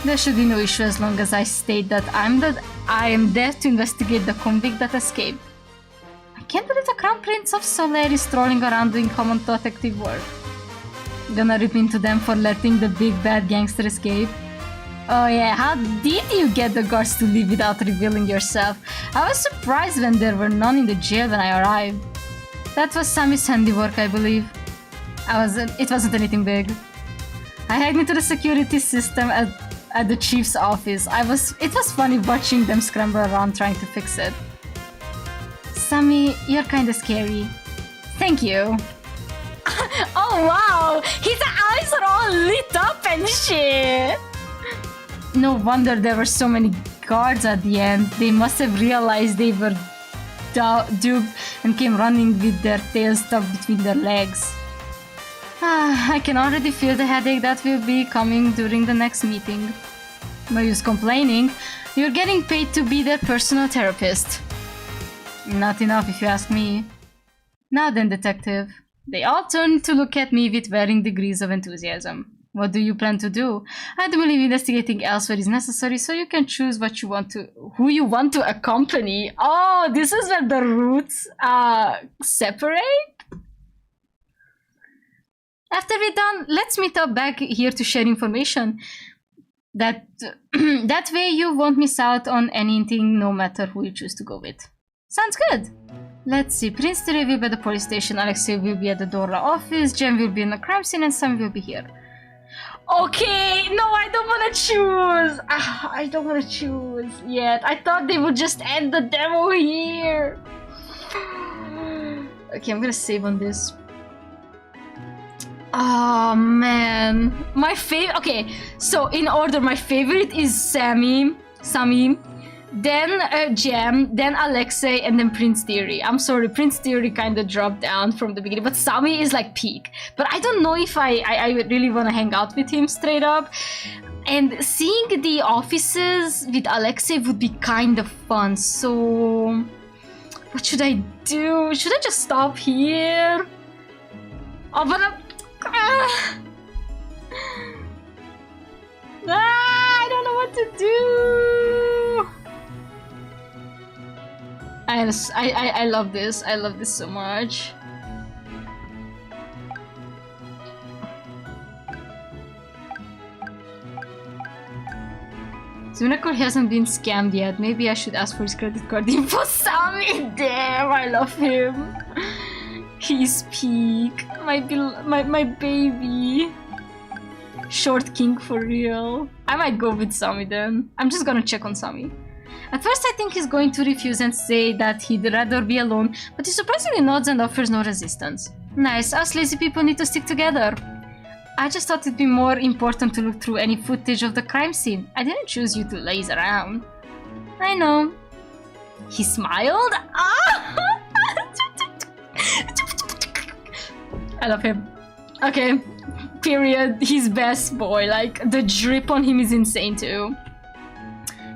There should be no issue as long as I state that I am there to investigate the convict that escaped. I can't believe the Crown Prince of Soler is strolling around doing common detective work. Gonna rip into them for letting the big bad gangster escape. Oh yeah, how did you get the guards to leave without revealing yourself? I was surprised when there were none in the jail when I arrived. That was Sammy's handiwork, I believe. It wasn't anything big. I hacked into the security system at the chief's office. It was funny watching them scramble around trying to fix it. Sammy, you're kinda scary. Thank you. Oh wow, his eyes are all lit up and shit. No wonder there were so many guards at the end. They must have realized they were duped and came running with their tails stuck between their legs. I can already feel the headache that will be coming during the next meeting. No use complaining. You're getting paid to be their personal therapist. Not enough if you ask me. Now then, detective. They all turned to look at me with varying degrees of enthusiasm. What do you plan to do? I do believe investigating elsewhere is necessary, so you can choose who you want to accompany. Oh, this is where the routes separate? After we're done, let's meet up back here to share information. That way you won't miss out on anything, no matter who you choose to go with. Sounds good. Let's see. Prince Terry will be at the police station, Alexei will be at the Dora office, Jen will be in the crime scene, and Sam will be here. Okay, no, I don't want to choose. I don't want to choose yet. I thought they would just end the demo here. Okay, I'm gonna save on this. Oh man, my favorite. Okay, so in order, my favorite is Sammy, then Jem, then Alexei, and then Prince Theory. I'm sorry, Prince Theory kind of dropped down from the beginning, but Sammy is like peak. But I don't know if I really want to hang out with him straight up. And seeing the offices with Alexei would be kind of fun. So what should I do? Should I just stop here? Oh, but I don't know what to do. I love this. I love this so much. Zunakor hasn't been scammed yet. Maybe I should ask for his credit card info. Sammy, damn, I love him. He's peak. My baby. Short king for real. I might go with Sammy then. I'm just gonna check on Sammy. At first I think he's going to refuse and say that he'd rather be alone, but he surprisingly nods and offers no resistance. Nice, us lazy people need to stick together. I just thought it'd be more important to look through any footage of the crime scene. I didn't choose you to laze around. I know. He smiled? Ah! I love him. Okay, period. He's best boy. Like, the drip on him is insane too.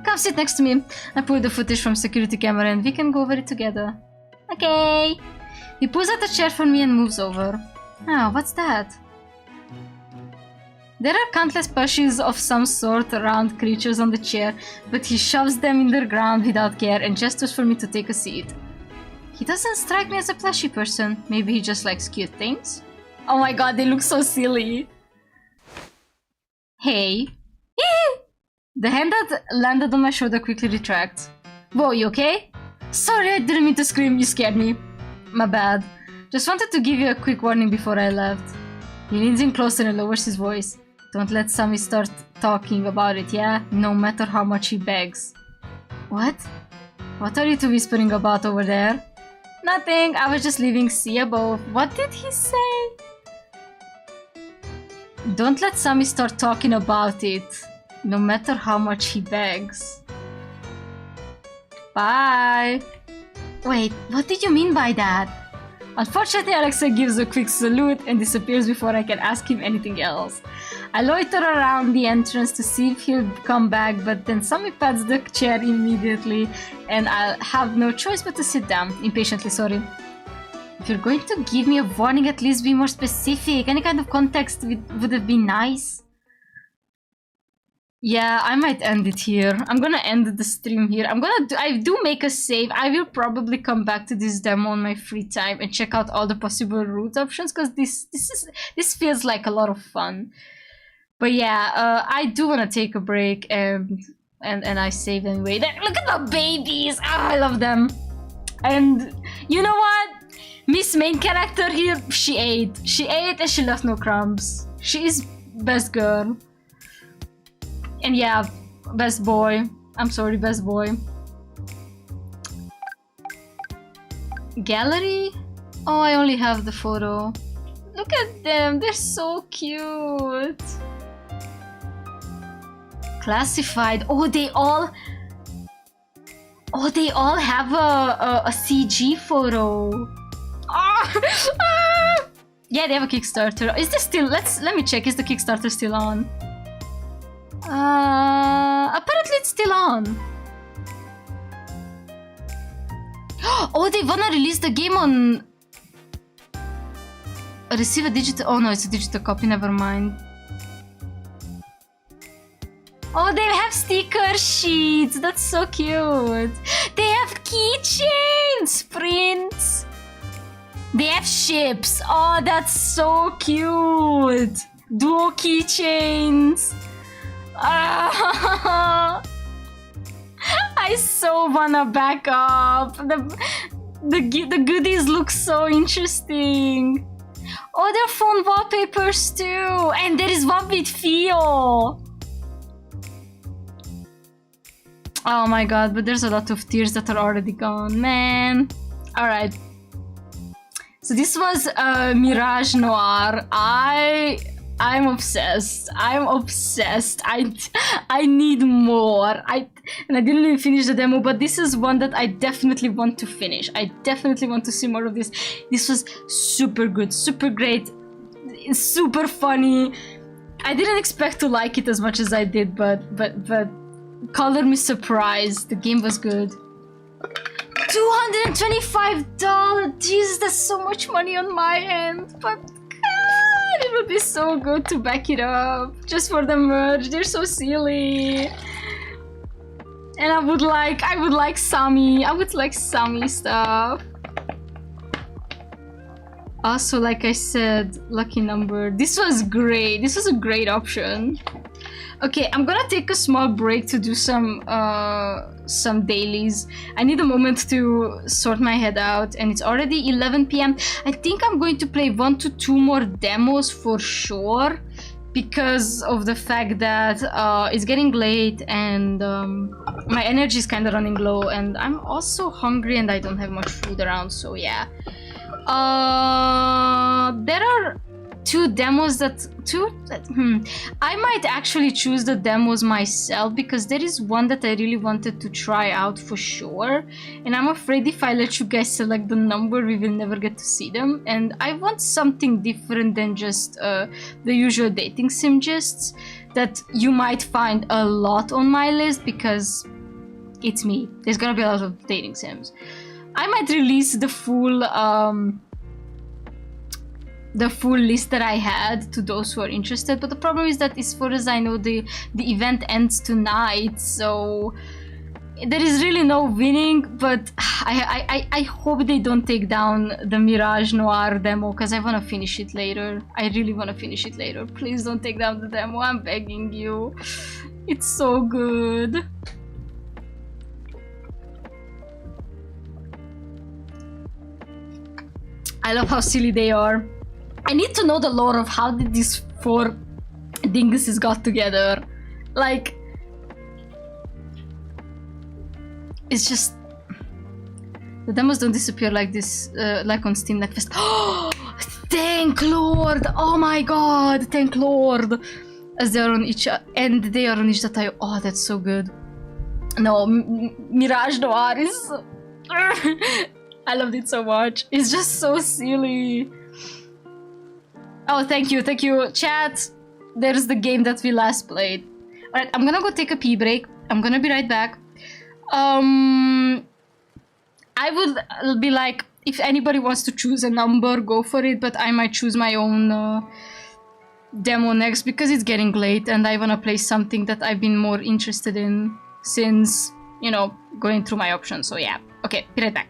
Come sit next to me. I pulled the footage from security camera and we can go over it together. Okay. He pulls out a chair for me and moves over. Oh, what's that? There are countless plushies of some sort around creatures on the chair, but he shoves them in the ground without care and gestures for me to take a seat. He doesn't strike me as a plushy person. Maybe he just likes cute things? Oh my god, they look so silly. Hey. The hand that landed on my shoulder quickly retracts. Whoa, you okay? Sorry, I didn't mean to scream, you scared me. My bad. Just wanted to give you a quick warning before I left. He leans in closer and lowers his voice. Don't let Sammy start talking about it, yeah? No matter how much he begs. What? What are you two whispering about over there? Nothing, I was just leaving see above. What did he say? Don't let Sammy start talking about it. No matter how much he begs. Bye. Wait, what did you mean by that? Unfortunately, Alexei gives a quick salute and disappears before I can ask him anything else. I loiter around the entrance to see if he'll come back, but then Sammy pats the chair immediately and I'll have no choice but to sit down. Impatiently, sorry. If you're going to give me a warning, at least be more specific. Any kind of context would have been nice. Yeah, I might end it here. I'm gonna end the stream here. I do make a save. I will probably come back to this demo on my free time and check out all the possible route options because this feels like a lot of fun. But yeah, I do want to take a break and I saved anyway. Look at the babies! Oh, I love them. And you know what? Miss main character here, she ate. She ate and she left no crumbs. She is best girl. And yeah, best boy. I'm sorry, best boy. Gallery? Oh, I only have the photo. Look at them, they're so cute. Classified. Oh, they all have a CG photo. Oh. Yeah, they have a Kickstarter. Is this still? Let me check. Is the Kickstarter still on? Apparently it's still on. Oh, they wanna release the game on... Receive a digital... Oh no, it's a digital copy, never mind. Oh, they have sticker sheets. That's so cute. They have keychains, prints. They have ships. Oh, that's so cute. Duo keychains. Ah, I so wanna back up. The goodies look so interesting. Oh, they're phone wallpapers too. And there is one with Fio. Oh my god, but there's a lot of tears that are already gone, man. Alright. So this was Mirage Noir. I'm obsessed. I'm obsessed. I need more. And I didn't even finish the demo, but this is one that I definitely want to finish. I definitely want to see more of this. This was super good, super great, super funny. I didn't expect to like it as much as I did, but color me surprised. The game was good. $225. Jesus, that's so much money on my end, but it would be so good to back it up just for the merch. They're so silly. And I would like Sammy. I would like Sammy stuff. Also, like I said, lucky number. This was great. This was a great option. Okay, I'm gonna take a small break to do some dailies. I need a moment to sort my head out, and it's already 11 p.m. I think I'm going to play 1 to 2 more demos for sure, because of the fact that it's getting late and my energy is kind of running low, and I'm also hungry and I don't have much food around, so yeah. There are two demos I might actually choose the demos myself, because there is one that I really wanted to try out for sure, and I'm afraid if I let you guys select the number we will never get to see them, and I want something different than just the usual dating sim gists that you might find a lot on my list, because it's me. There's gonna be a lot of dating sims. I might release the full list that I had to those who are interested, but the problem is that, as far as I know, the event ends tonight, so there is really no winning. But I hope they don't take down the Mirage Noir demo, because I want to finish it later. I really want to finish it later. Please don't take down the demo, I'm begging you. It's so good. I love how silly they are. I need to know the lore of how did these 4 dinguses got together. Like, it's just, the demos don't disappear like this, like on Steam Next Fest. Oh, thank Lord! Oh my god, thank Lord! As they are on each, and they are on each.io. Oh, that's so good. No, Mirage Noir is. I loved it so much. It's just so silly. Oh, thank you, chat. There's the game that we last played. Alright, I'm gonna go take a pee break. I'm gonna be right back. I would be like, if anybody wants to choose a number, go for it, but I might choose my own demo next, because it's getting late and I wanna play something that I've been more interested in since, you know, going through my options. So yeah, okay, be right back.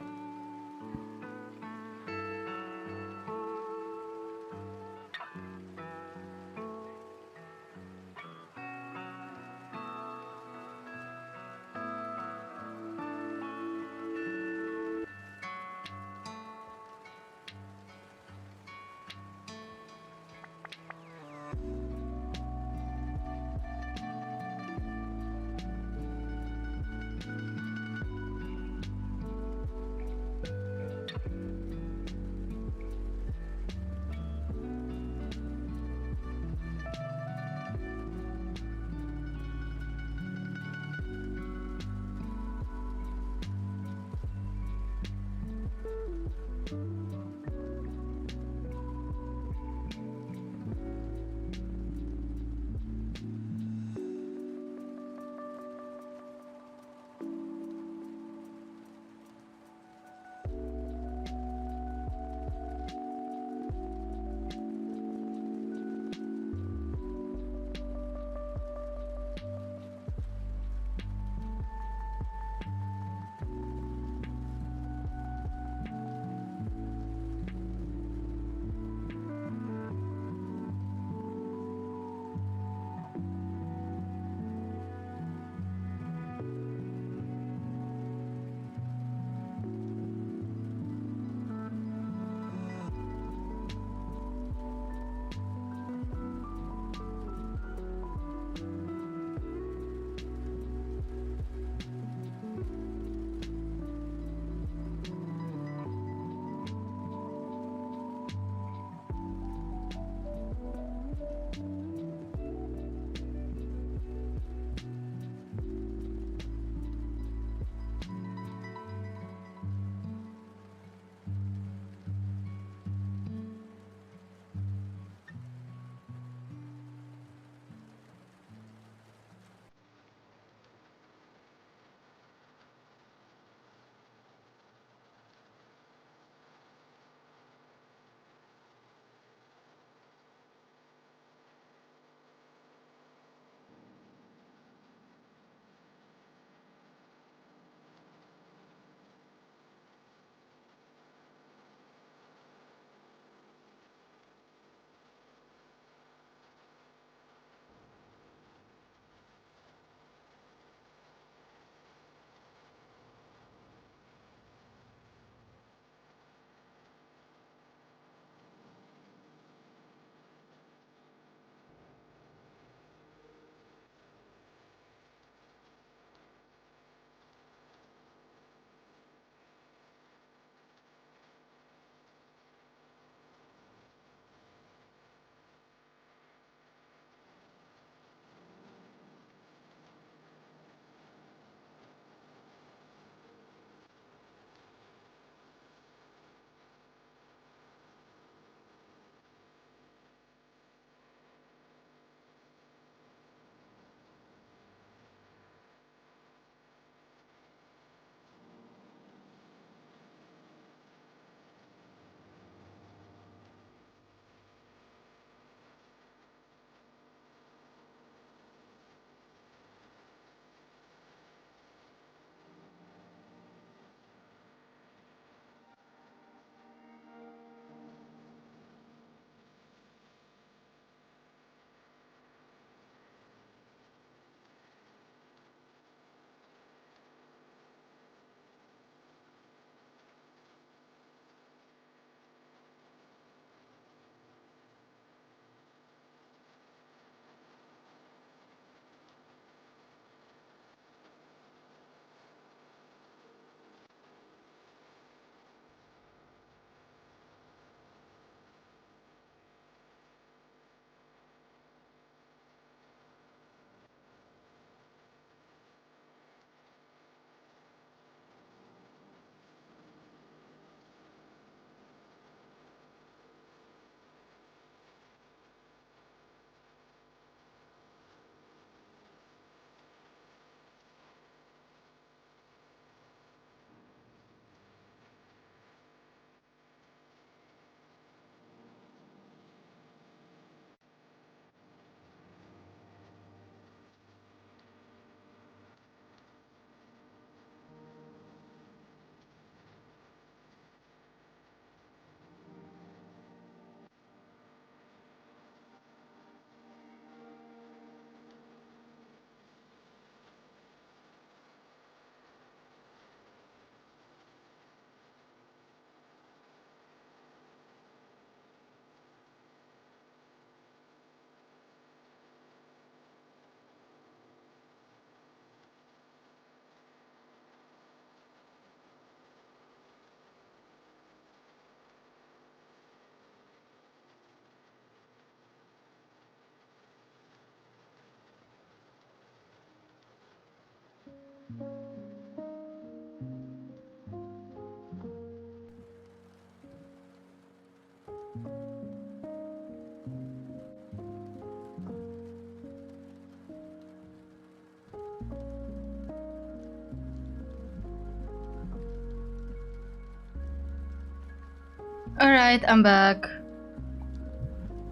Alright, I'm back.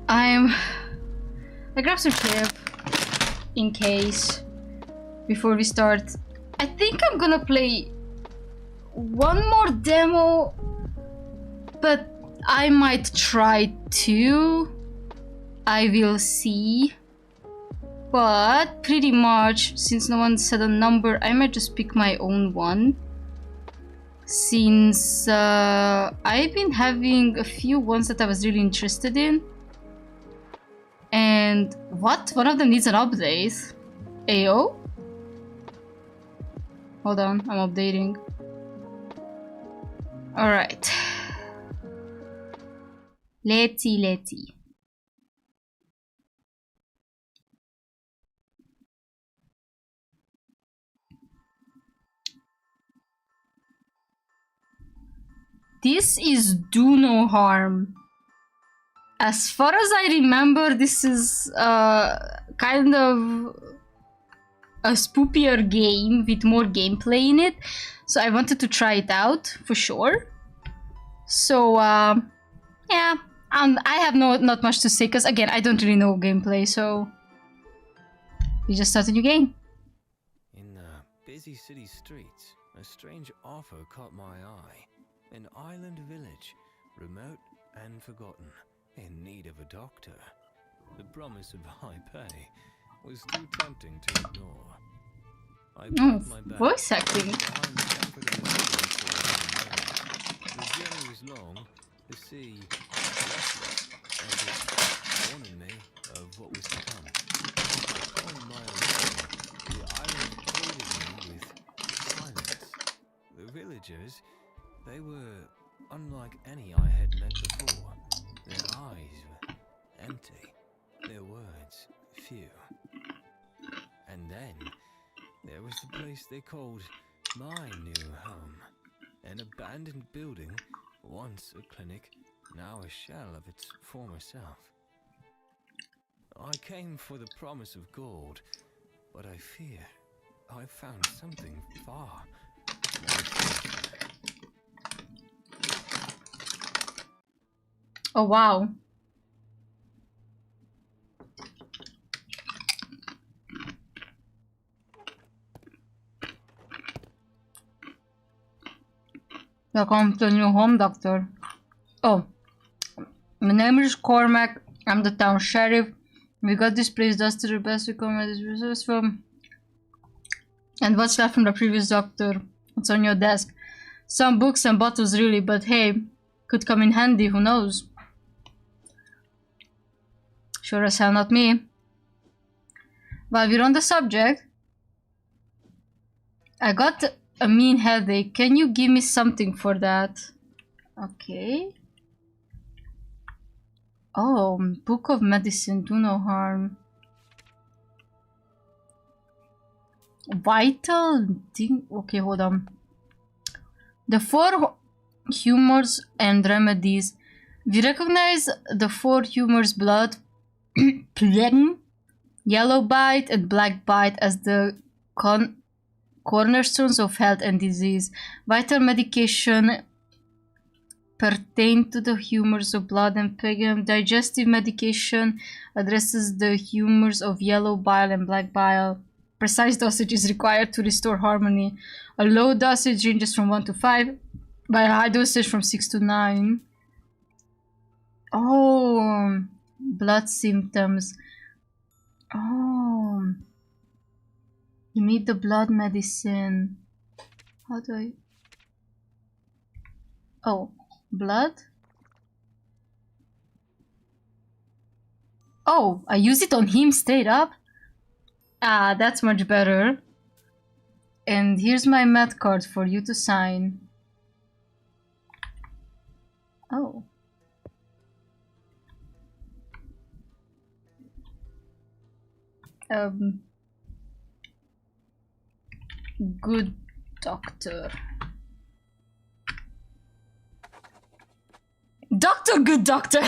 I grabbed some tape in case before we start. I think I'm gonna play one more demo, but I might try two. I will see. But pretty much, since no one said a number, I might just pick my own one. Since I've been having a few ones that I was really interested in. And what? One of them needs an update. AO? Hold on, I'm updating. Alright. Let's see. This is Do No Harm. As far as I remember, this is kind of a spoopier game with more gameplay in it. So I wanted to try it out for sure. So yeah, and I have not much to say because again, I don't really know gameplay. So we just start a new game. In busy city streets, a strange offer caught my eye. An island village, remote and forgotten, in need of a doctor. The promise of high pay was too tempting to ignore. I put my back voice acting. The journey was long, the sea restless, and it warning me of what was to come. On my own, the island greeted me with silence. The villagers, they were unlike any I had met before. Their eyes were empty, their words few. And then there was the place they called my new home. An abandoned building, once a clinic, now a shell of its former self. I came for the promise of gold, but I fear I found something far more sinister. Oh wow. Welcome to the new home, doctor. Oh, my name is Cormac. I'm the town sheriff. We got this place dusted to the best we come at this resource from. And what's left from the previous doctor? It's on your desk. Some books and bottles really, but hey, could come in handy, who knows? Sure as hell not me. While we're on the subject, I got a mean headache. Can you give me something for that? Okay. Oh, book of medicine, do no harm. Vital thing. Okay, hold on. The 4 humors and remedies. We recognize the 4 humors: blood, plague, yellow bite, and black bite as the cornerstones of health and disease. Vital medication pertain to the humors of blood and plague. Digestive medication addresses the humors of yellow bile and black bile. Precise dosage is required to restore harmony. A low dosage ranges from 1 to 5, by a high dosage from 6 to 9. Oh, blood symptoms. Oh, you need the blood medicine. How do I? Oh, blood. Oh, I use it on him straight up. Ah, that's much better. And here's my med card for you to sign. Oh. Good doctor. Doctor, good doctor.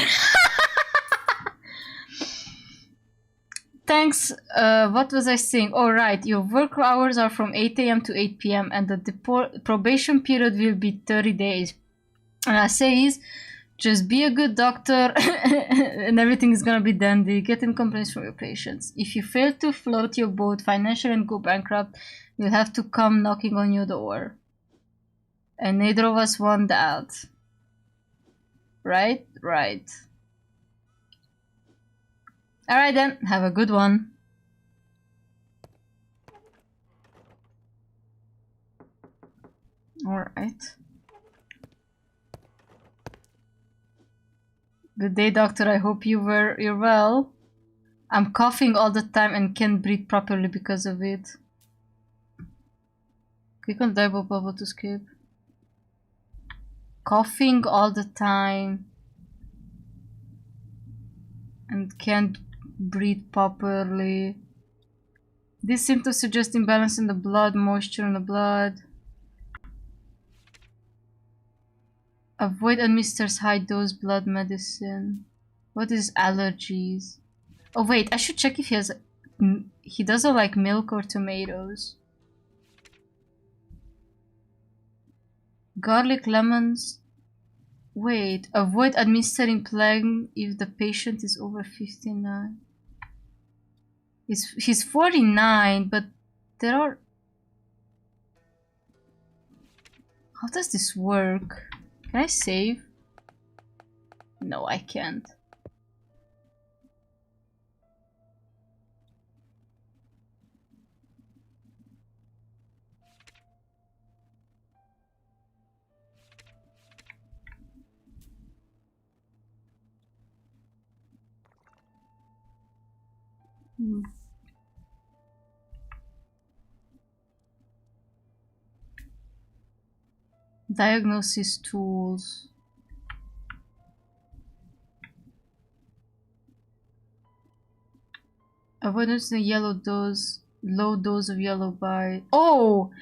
Thanks. What was I saying? All right, your work hours are from 8 AM to 8 PM and the probation period will be 30 days. And I say is Just be a good doctor and everything is gonna be dandy. Getting complaints from your patients. If you fail to float your boat financially and go bankrupt, you'll have to come knocking on your door. And neither of us want that. Right? Right. Alright then, have a good one. Alright. Good day, doctor. I hope you're well. I'm coughing all the time and can't breathe properly because of it. Click on double bubble to skip. Coughing all the time and can't breathe properly. These symptoms suggest imbalance in the blood, moisture in the blood. Avoid administers high dose blood medicine. What is allergies? Oh wait, I should check if he doesn't like milk or tomatoes. Garlic, lemons. Wait, avoid administering plague if the patient is over 59. He's 49, but there are... How does this work? Can I save? No, I can't. Diagnosis tools. Avoidance in low dose of yellow bile. Oh,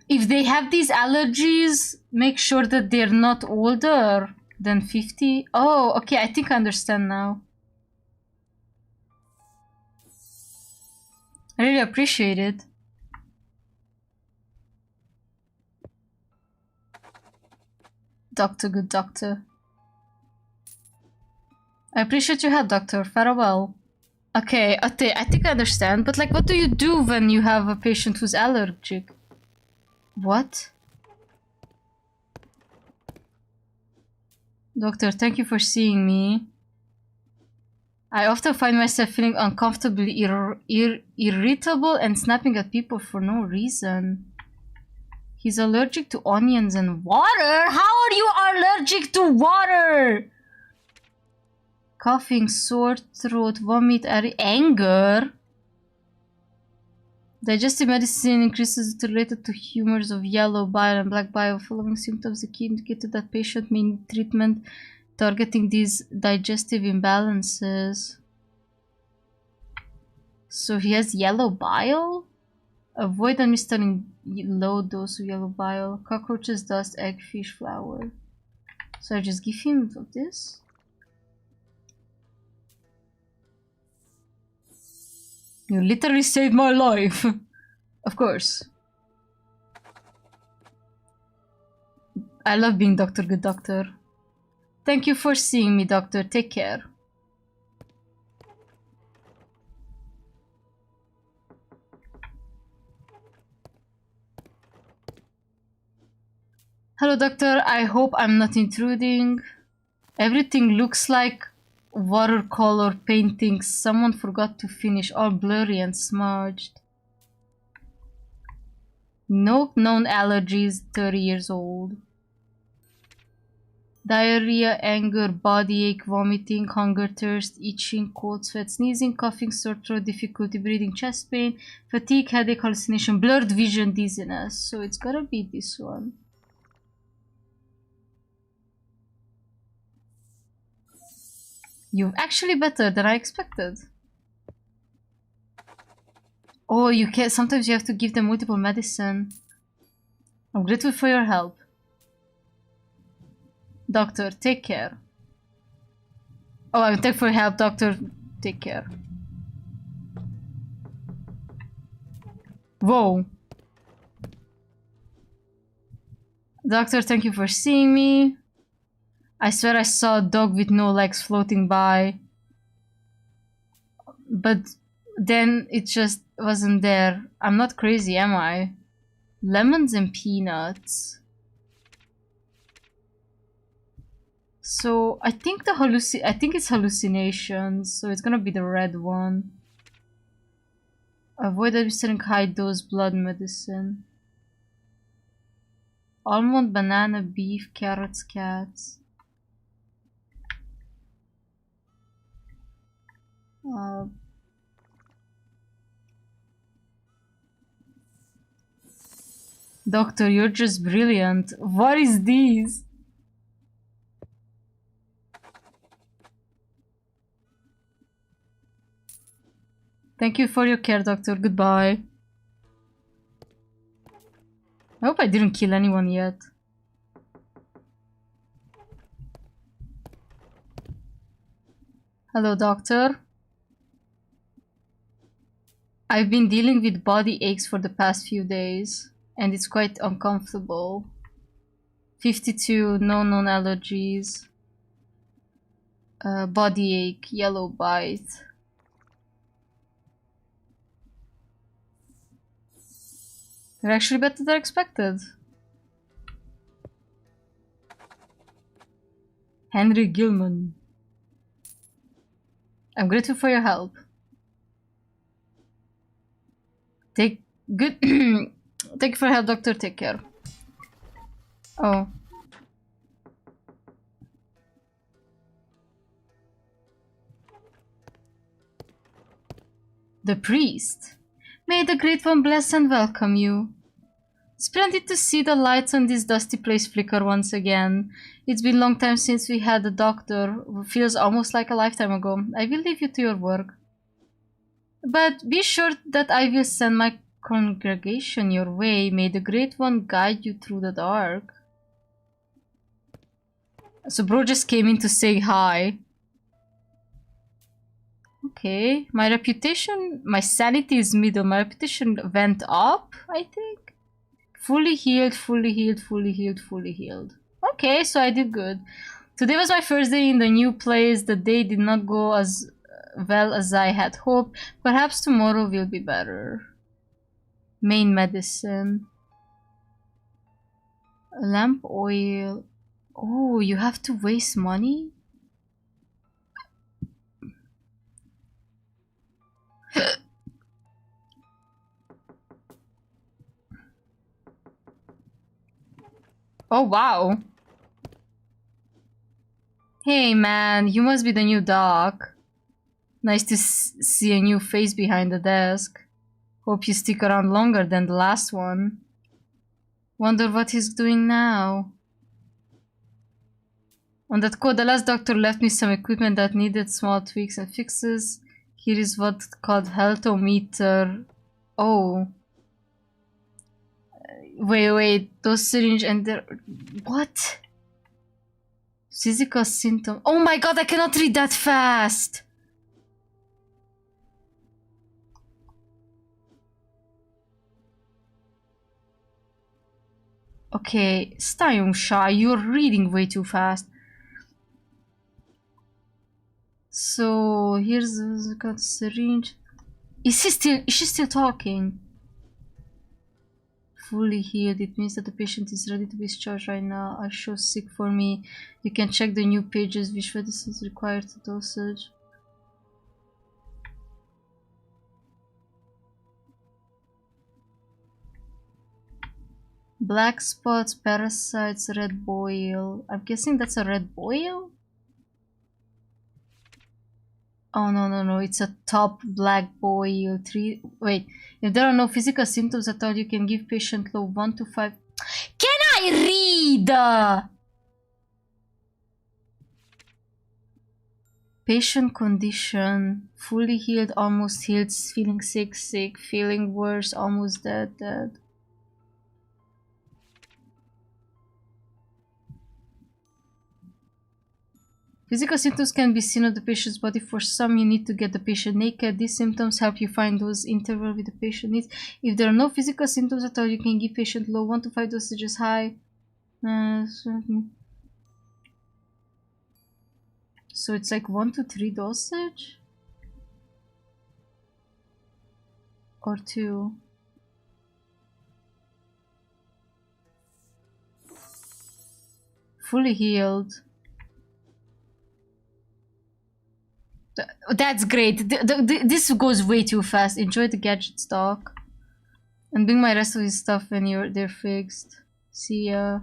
if they have these allergies, make sure that they're not older than 50. Oh, okay, I think I understand now. I really appreciate it. Doctor, good doctor. I appreciate your help, doctor. Farewell. Okay, I think I understand, but like, what do you do when you have a patient who's allergic? What? Doctor, thank you for seeing me. I often find myself feeling uncomfortably irritable and snapping at people for no reason. He's allergic to onions and water? How are you allergic to water? Coughing, sore throat, vomit, anger. Digestive medicine increases related to humors of yellow bile and black bile. Following symptoms, the key indicator that patient may need treatment targeting these digestive imbalances. So he has yellow bile? Avoid administering low dose of yellow bile. Cockroaches, dust, egg, fish, flour. So I just give him this? You literally saved my life. Of course. I love being Dr. Good Doctor. Thank you for seeing me, doctor. Take care. Hello, doctor. I hope I'm not intruding. Everything looks like watercolor paintings someone forgot to finish, all blurry and smudged. No known allergies, 30 years old. Diarrhea, anger, body ache, vomiting, hunger, thirst, itching, cold sweat, sneezing, coughing, sore throat, difficulty breathing, chest pain, fatigue, headache, hallucination, blurred vision, dizziness. So it's gotta be this one. You're actually better than I expected. Oh, you can. Sometimes you have to give them multiple medicine. I'm grateful for your help. Doctor, take care. Oh, I'm thankful for your help, doctor. Take care. Whoa. Doctor, thank you for seeing me. I swear I saw a dog with no legs floating by. But then it just wasn't there. I'm not crazy, am I? Lemons and peanuts. So I think it's hallucinations, so it's gonna be the red one. Avoid administering high dose blood medicine. Almond, banana, beef, carrots, cats. Doctor, you're just brilliant. What is this? Thank you for your care, Doctor. Goodbye. I hope I didn't kill anyone yet. Hello, Doctor. I've been dealing with body aches for the past few days, and it's quite uncomfortable. 52, no known allergies. Body ache, yellow bite. They're actually better than expected. Henry Gilman. I'm grateful for your help. Thank you for your help, Doctor. Take care. Oh. The priest. May the Great One bless and welcome you. Splendid to see the lights on this dusty place flicker once again. It's been a long time since we had a doctor. Feels almost like a lifetime ago. I will leave you to your work. But be sure that I will send my congregation your way. May the Great One guide you through the dark. So bro just came in to say hi. Okay, my reputation, my sanity is middle. My reputation went up, I think. Fully healed, fully healed, fully healed, fully healed. Okay, so I did good. Today was my first day in the new place. The day did not go as well as I had hoped. Perhaps tomorrow will be better. Main medicine. Lamp oil. Oh, you have to waste money? Oh, wow. Hey, man, you must be the new doc. Nice to see a new face behind the desk. Hope you stick around longer than the last one. Wonder what he's doing now. On that code, the last doctor left me some equipment that needed small tweaks and fixes. Here is what's called ryomotor. Oh. Wait, those syringe and the... What? Physical symptom. Oh my god, I cannot read that fast! Okay, Shy, you're reading way too fast. So here's the syringe. Is she still talking? Fully healed. It means that the patient is ready to be discharged right now. Are so sick for me. You can check the new pages. Which medicine is required to dosage. Black spots, parasites, red boil. I'm guessing that's a red boil? Oh no, it's a top black boil. Wait, if there are no physical symptoms at all, you can give patient low 1 to 5. Can I read? Patient condition. Fully healed, almost healed, feeling sick, feeling worse, almost dead. Physical symptoms can be seen on the patient's body. For some, you need to get the patient naked. These symptoms help you find those interval with the patient needs. If there are no physical symptoms at all, you can give patient low 1 to 5 dosages high. So it's like 1 to 3 dosage? Or 2? Fully healed. That's great. This goes way too fast. Enjoy the gadget stock. And bring my rest of his stuff when they're fixed. See ya.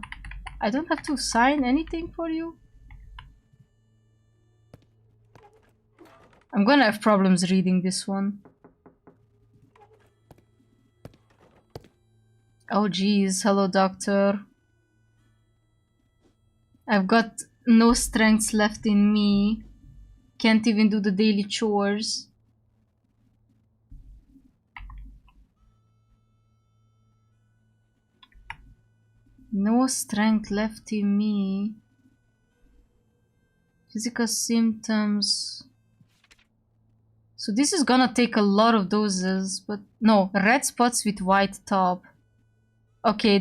I don't have to sign anything for you. I'm gonna have problems reading this one. Oh geez, hello doctor. I've got no strength left in me. Can't even do the daily chores. No strength left in me. Physical symptoms. So this is gonna take a lot of doses, but no, red spots with white top. Okay,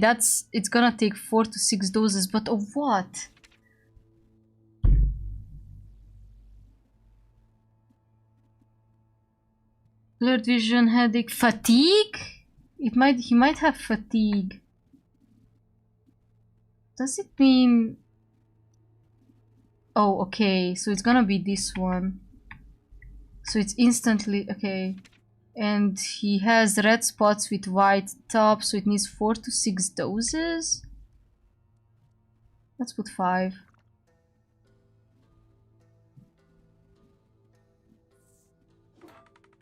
it's gonna take 4 to 6 doses, but of what? Blurred vision, headache, fatigue? He might have fatigue. Does it mean... Oh, okay, so it's gonna be this one. So it's instantly... Okay. And he has red spots with white top, so it needs 4 to 6 doses. Let's put 5.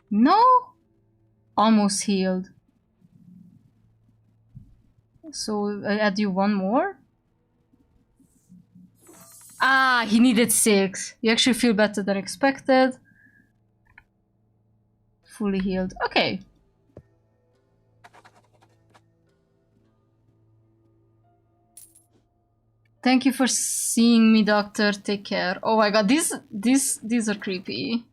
No! Almost healed. So I add you 1 more. Ah, he needed 6. You actually feel better than expected. Fully healed. Okay. Thank you for seeing me, doctor. Take care. Oh my god, these are creepy.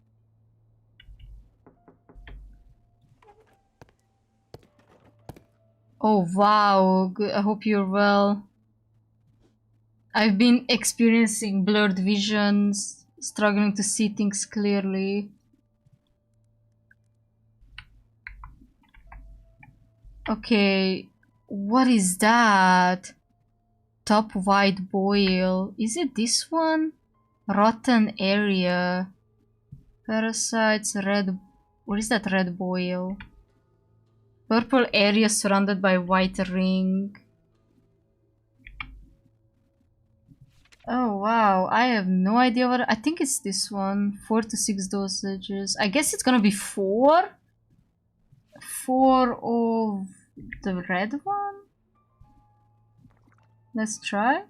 Oh wow, good. I hope you're well. I've been experiencing blurred visions, struggling to see things clearly. Okay, what is that? Top white boil. Is it this one? Rotten area. Parasites, red... What is that red boil? Purple area surrounded by white ring. Oh wow, I have no idea what... I think it's this one. 4 to 6 dosages. I guess it's gonna be 4? 4 of the red one? Let's try.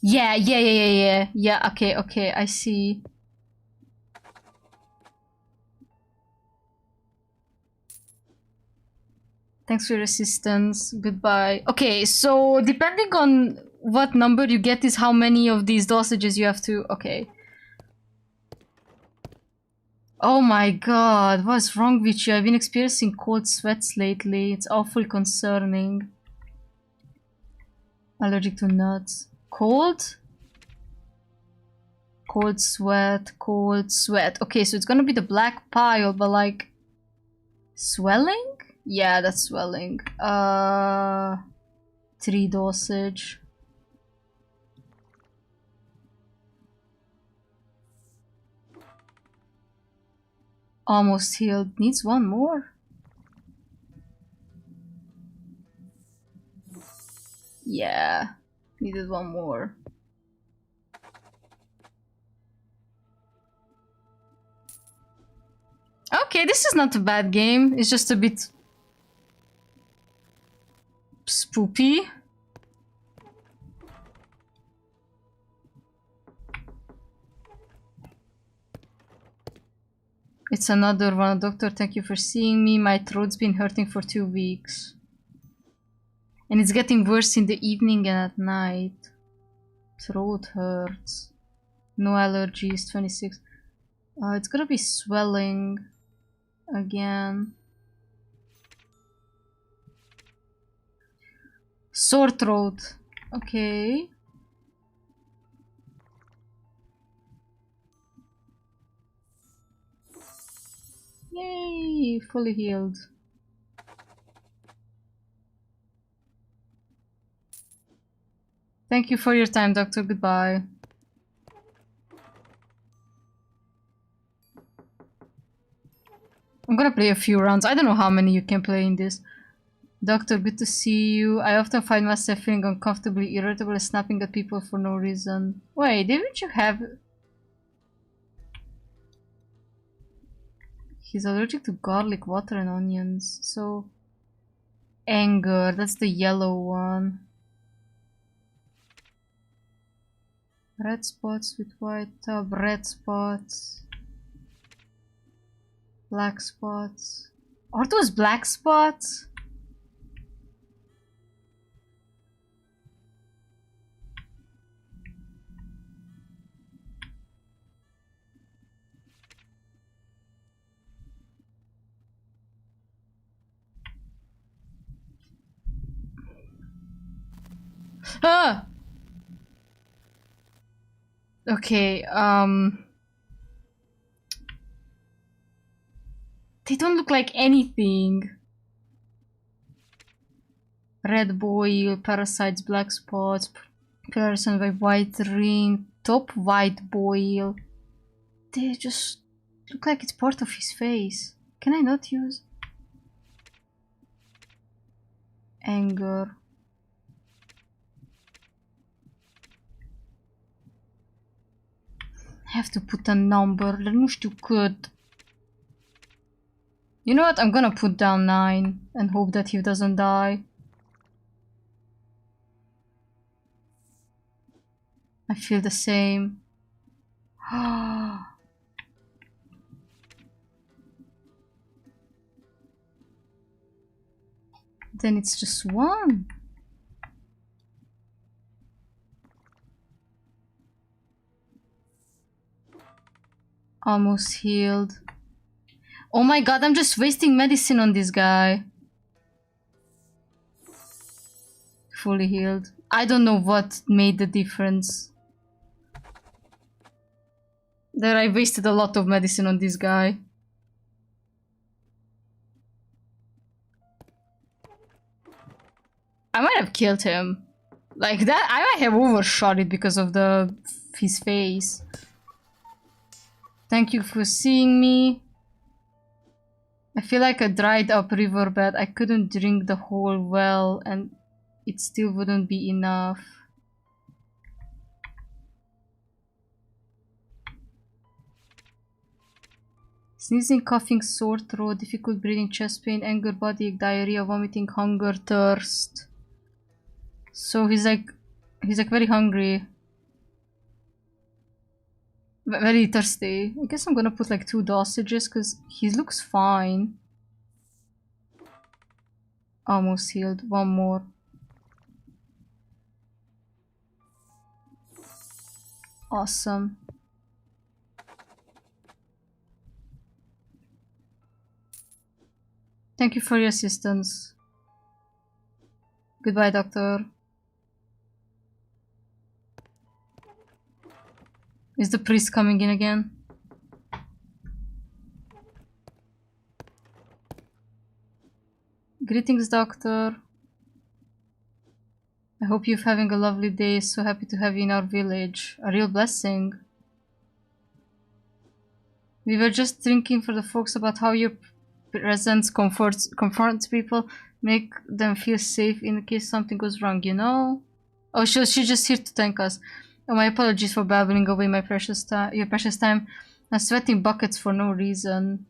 Yeah, okay, I see. Thanks for your assistance. Goodbye. Okay, so depending on what number you get is how many of these dosages you have to... Okay. Oh my god, what's wrong with you? I've been experiencing cold sweats lately. It's awful concerning. Allergic to nuts. Cold? Cold sweat, cold sweat. Okay, so it's gonna be the black pile, but like... Swelling? Yeah, that's swelling. 3 dosage. Almost healed. Needs 1 more. Yeah, needed 1 more. Okay, this is not a bad game. It's just a bit spoopy. It's another one. Doctor, thank you for seeing me. My throat's been hurting for 2 weeks. And it's getting worse in the evening and at night. Throat hurts. No allergies, 26. It's gonna be swelling again. Sore throat. Okay. Yay! Fully healed. Thank you for your time, Doctor. Goodbye. I'm gonna play a few rounds. I don't know how many you can play in this. Doctor, good to see you. I often find myself feeling uncomfortably irritable and snapping at people for no reason. Wait, didn't you have... He's allergic to garlic, water and onions. So... Anger, that's the yellow one. Red spots with white tub, red spots. Black spots. Are those black spots? Ah! Okay, they don't look like anything. Red boil, parasites, black spots, person by white ring, top white boil. They just look like it's part of his face. Can I not use? Anger. Have to put a number. Nu știu cât. You know what? I'm gonna put down 9 and hope that he doesn't die. I feel the same. Then it's just 1. Almost healed. Oh my god, I'm just wasting medicine on this guy. Fully healed. I don't know what made the difference. That I wasted a lot of medicine on this guy. I might have killed him. Like that, I might have overshot it because of his face. Thank you for seeing me. I feel like a dried up riverbed. I couldn't drink the whole well and it still wouldn't be enough. Sneezing, coughing, sore throat, difficult breathing, chest pain, anger, body ache, diarrhea, vomiting, hunger, thirst. So he's like very hungry. Very thirsty. I guess I'm gonna put like 2 dosages because he looks fine. Almost healed. 1 more. Awesome. Thank you for your assistance. Goodbye, doctor. Is the priest coming in again? Greetings, doctor. I hope you're having a lovely day. So happy to have you in our village. A real blessing. We were just thinking for the folks about how your presence comforts people, make them feel safe in case something goes wrong, you know? Oh, she's just here to thank us. Oh, my apologies for babbling away my precious your precious time. I'm sweating buckets for no reason.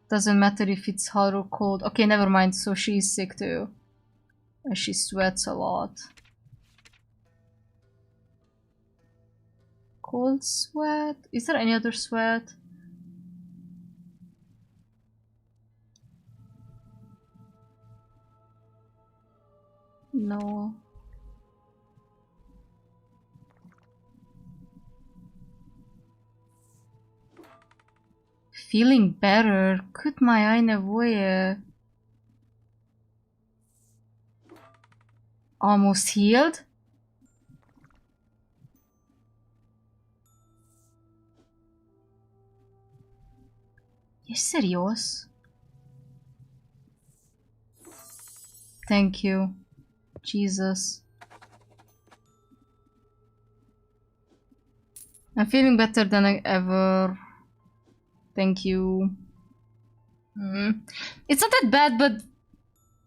Doesn't matter if it's hot or cold. Okay, never mind. So she's sick too. And she sweats a lot. Cold sweat? Is there any other sweat? No. Feeling better. Cât mai ai nevoie? Almost healed? you serious? Thank you. Jesus. I'm feeling better than ever. Thank you. It's not that bad, but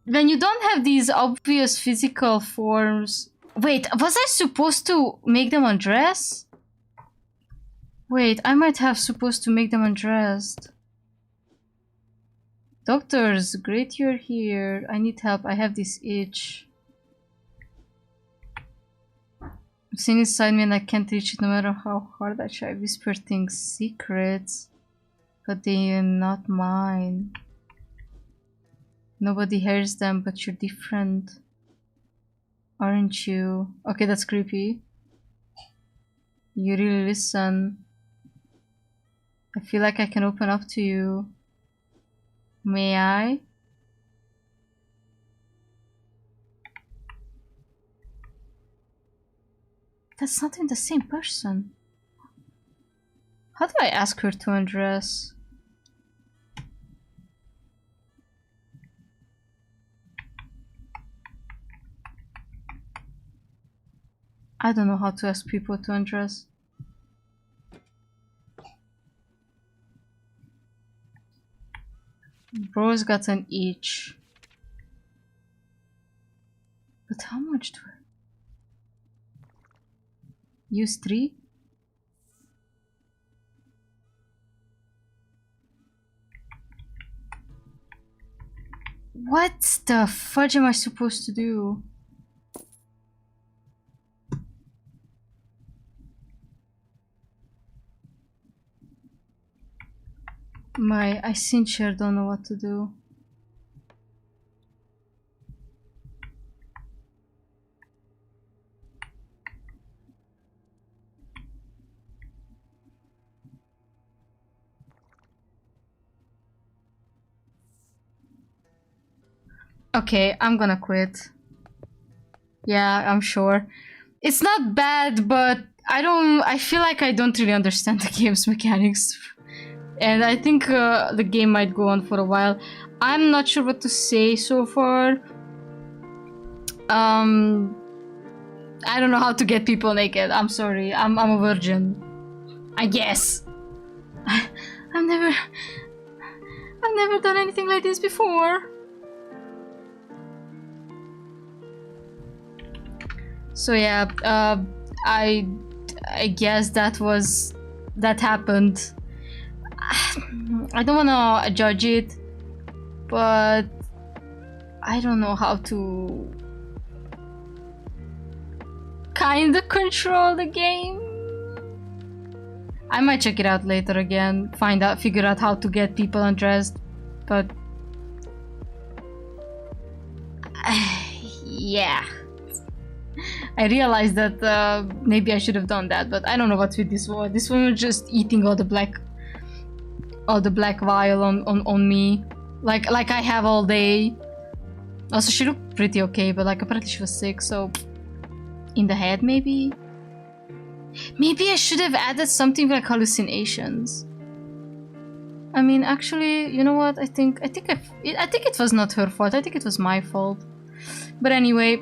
when you don't have these obvious physical forms... Wait, was I supposed to make them undress? Wait, I might have supposed to make them undressed. Doctors, great you're here. I need help. I have this itch. I'm sitting inside me and I can't reach it no matter how hard I try. I whisper things, secrets, but they are not mine. Nobody hears them, but you're different. Aren't you? Okay, that's creepy. You really listen. I feel like I can open up to you. May I? That's not even the same person. How do I ask her to undress? I don't know how to ask people to undress. Bro's got an itch. But how much do I... Use 3? What the fudge am I supposed to do? I sincerely don't know what to do. Okay, I'm gonna quit. Yeah, I'm sure. It's not bad, but I feel like I don't really understand the game's mechanics. And I think the game might go on for a while. I'm not sure what to say so far. I don't know how to get people naked. I'm sorry. I'm a virgin. I guess. I've never done anything like this before. So yeah, I guess that happened. I don't wanna judge it, but I don't know how to kinda control the game. I might check it out later again, figure out how to get people undressed, but yeah. I realized that maybe I should have done that, but I don't know what's with this one. This one was just eating all the black vial on me, like I have all day. Also, she looked pretty okay, but like apparently she was sick. So in the head, maybe I should have added something like hallucinations. I mean, actually, you know what? I think it was not her fault. I think it was my fault. But anyway,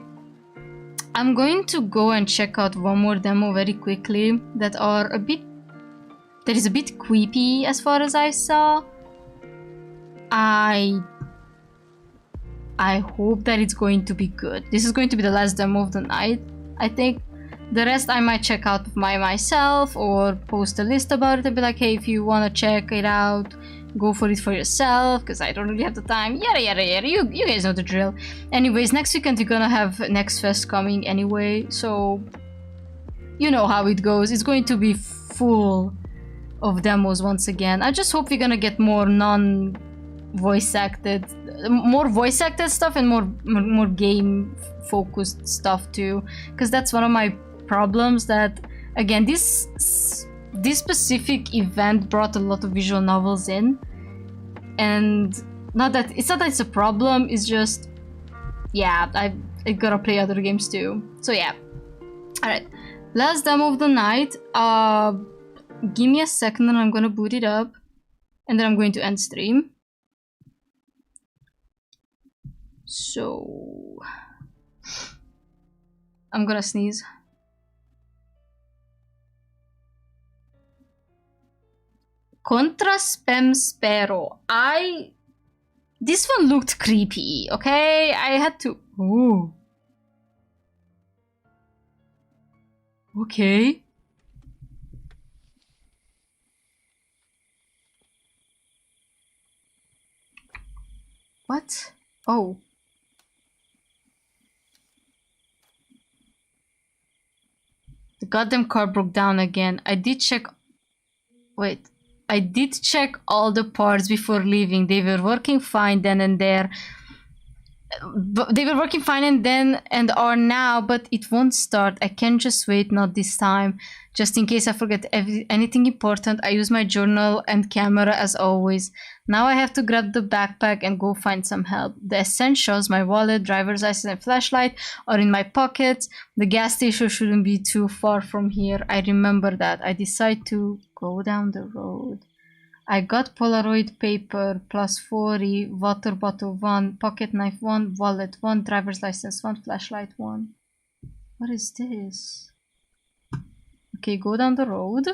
I'm going to go and check out one more demo very quickly that is a bit creepy as far as I saw. I hope that it's going to be good. This is going to be the last demo of the night, I think. The rest I might check out myself or post a list about it and be like, hey, if you want to check it out, go for it for yourself, because I don't really have the time. Yada yada yada. You guys know the drill. Anyways, next weekend we're gonna have Next Fest coming anyway, so you know how it goes. It's going to be full of demos once again. I just hope we're gonna get more voice acted stuff and more game focused stuff too, because that's one of my problems. That again, this specific event brought a lot of visual novels in, and it's not that it's a problem, it's just, yeah, I gotta play other games too. So yeah, all right, last demo of the night. Give me a second and I'm gonna boot it up. And then I'm going to end stream. So I'm gonna sneeze. Contra, Spem, Spero. This one looked creepy, okay? I had to... Ooh. Okay. What? Oh. The goddamn car broke down again. I did check... Wait. I did check all the parts before leaving. They were working fine then and there. They were working fine and then and are now, but it won't start. I can't just wait, not this time. Just in case I forget anything important, I use my journal and camera as always. Now I have to grab the backpack and go find some help. The essentials, my wallet, driver's license and flashlight, are in my pockets. The gas station shouldn't be too far from here. I remember that. I decide to go down the road. I got Polaroid paper plus 40, water bottle 1, pocket knife 1, wallet 1, driver's license 1, flashlight 1. What is this? Okay, go down the road.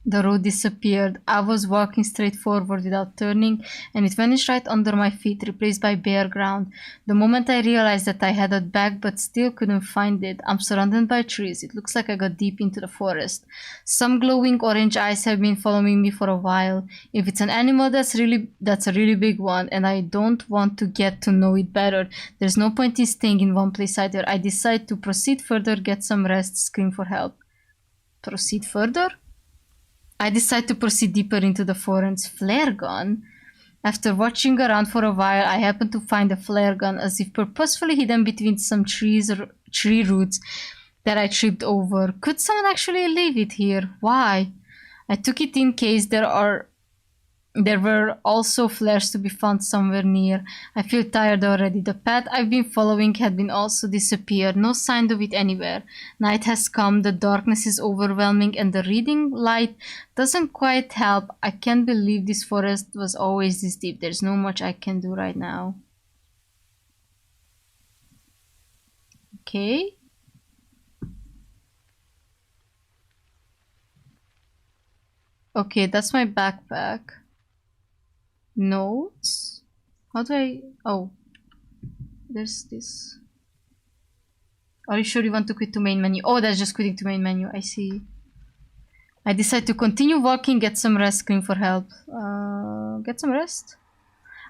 The road disappeared. I was walking straight forward without turning, and it vanished right under my feet, replaced by bare ground. The moment I realized that I had it back, but still couldn't find it. I'm surrounded by trees. It looks like I got deep into the forest. Some glowing orange eyes have been following me for a while. If it's an animal, that's a really big one, and I don't want to get to know it better. There's no point in staying in one place either. I decide to proceed further, get some rest, scream for help. Proceed further? I decide to proceed deeper into the forest. Flare gun? After watching around for a while, I happen to find a flare gun, as if purposefully hidden between some tree roots that I tripped over. Could someone actually leave it here? Why? I took it in case there were also flares to be found somewhere near. I feel tired already. The path I've been following had been also disappeared. No sign of it anywhere. Night has come, the darkness is overwhelming, and the reading light doesn't quite help. I can't believe this forest was always this deep. There's no much I can do right now. Okay. Okay, that's my backpack. Notes? How do I... Oh. There's this. Are you sure you want to quit to main menu? Oh, that's just quitting to main menu. I see. I decide to continue walking, get some rest, scream for help. Get some rest?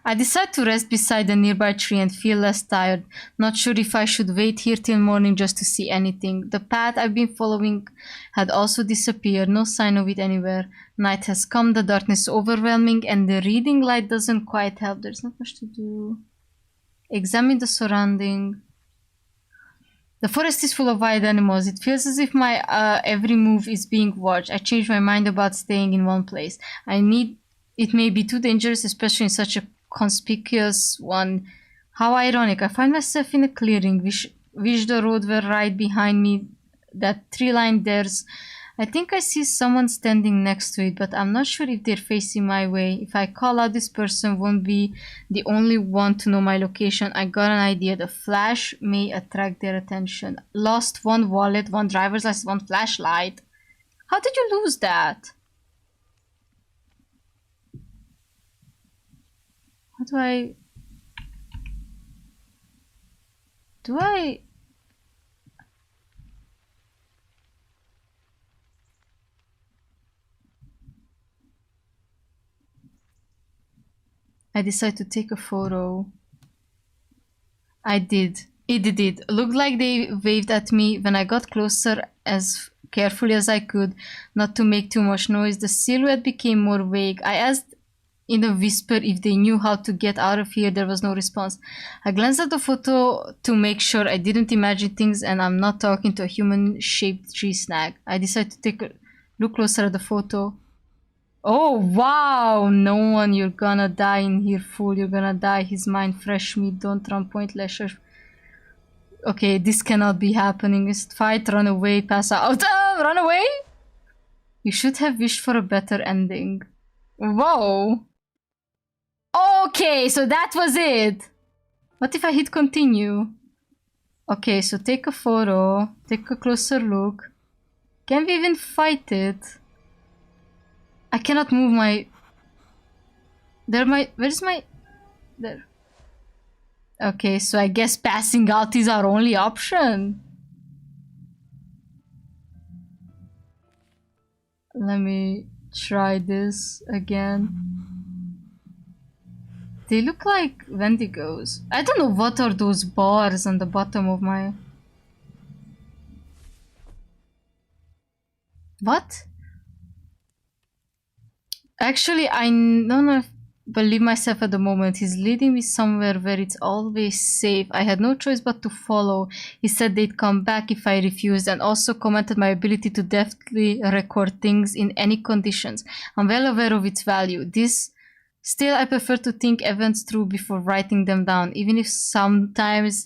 I decide to rest beside a nearby tree and feel less tired. Not sure if I should wait here till morning just to see anything. The path I've been following had also disappeared. No sign of it anywhere. Night has come, the darkness is overwhelming, and the reading light doesn't quite help. There's not much to do. Examine the surrounding. The forest is full of wild animals. It feels as if my every move is being watched. I change my mind about staying in one place. It may be too dangerous, especially in such a conspicuous one. How ironic. I find myself in a clearing. Wish the road were right behind me. That tree line there's... I think I see someone standing next to it, but I'm not sure if they're facing my way. If I call out, this person won't be the only one to know my location. I got an idea. The flash may attract their attention. Lost 1 wallet, 1 driver's license, 1 flashlight. How did you lose that? How do I... I decide to take a photo. I did. It did. Looked like they waved at me. When I got closer, as carefully as I could, not to make too much noise, the silhouette became more vague. I asked in a whisper if they knew how to get out of here. There was no response. I glanced at the photo to make sure I didn't imagine things and I'm not talking to a human-shaped tree snag. I decided to take a look closer at the photo. Oh, wow! No one, you're gonna die in here, fool. You're gonna die. His mind fresh meat. Don't run, point lasher. Okay, this cannot be happening. Just fight, run away, pass out. Run away? You should have wished for a better ending. Whoa. Okay, so that was it. What if I hit continue? Okay, so take a photo, take a closer look. Can we even fight it? I cannot move my... Where's my... There. Okay, so I guess passing out is our only option. Let me try this again. They look like Wendigos. I don't know what are those bars on the bottom of my... What? Actually, I don't believe myself at the moment. He's leading me somewhere where it's always safe. I had no choice but to follow. He said they'd come back if I refused, and also commented my ability to deftly record things in any conditions. I'm well aware of its value. Still, I prefer to think events through before writing them down, even if sometimes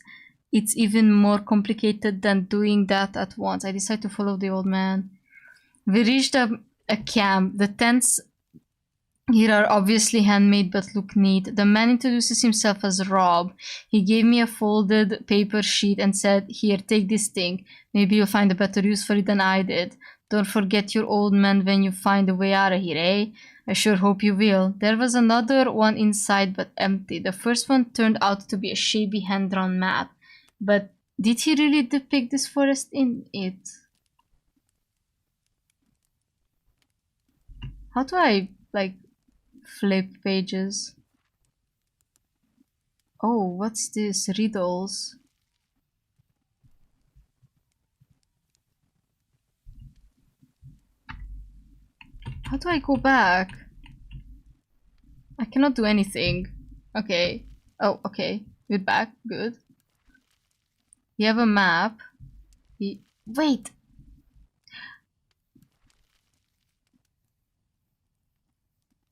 it's even more complicated than doing that at once. I decide to follow the old man. We reached a camp. The tents here are obviously handmade but look neat. The man introduces himself as Rob. He gave me a folded paper sheet and said, "Here, take this thing. Maybe you'll find a better use for it than I did. Don't forget your old man when you find a way out of here, eh? I sure hope you will." There was another one inside but empty. The first one turned out to be a shabby hand-drawn map. But did he really depict this forest in it? How do I, like, flip pages? Oh, what's this? Riddles. How do I go back? I cannot do anything. Okay. Oh, okay. We're back. Good. You have a map. Wait!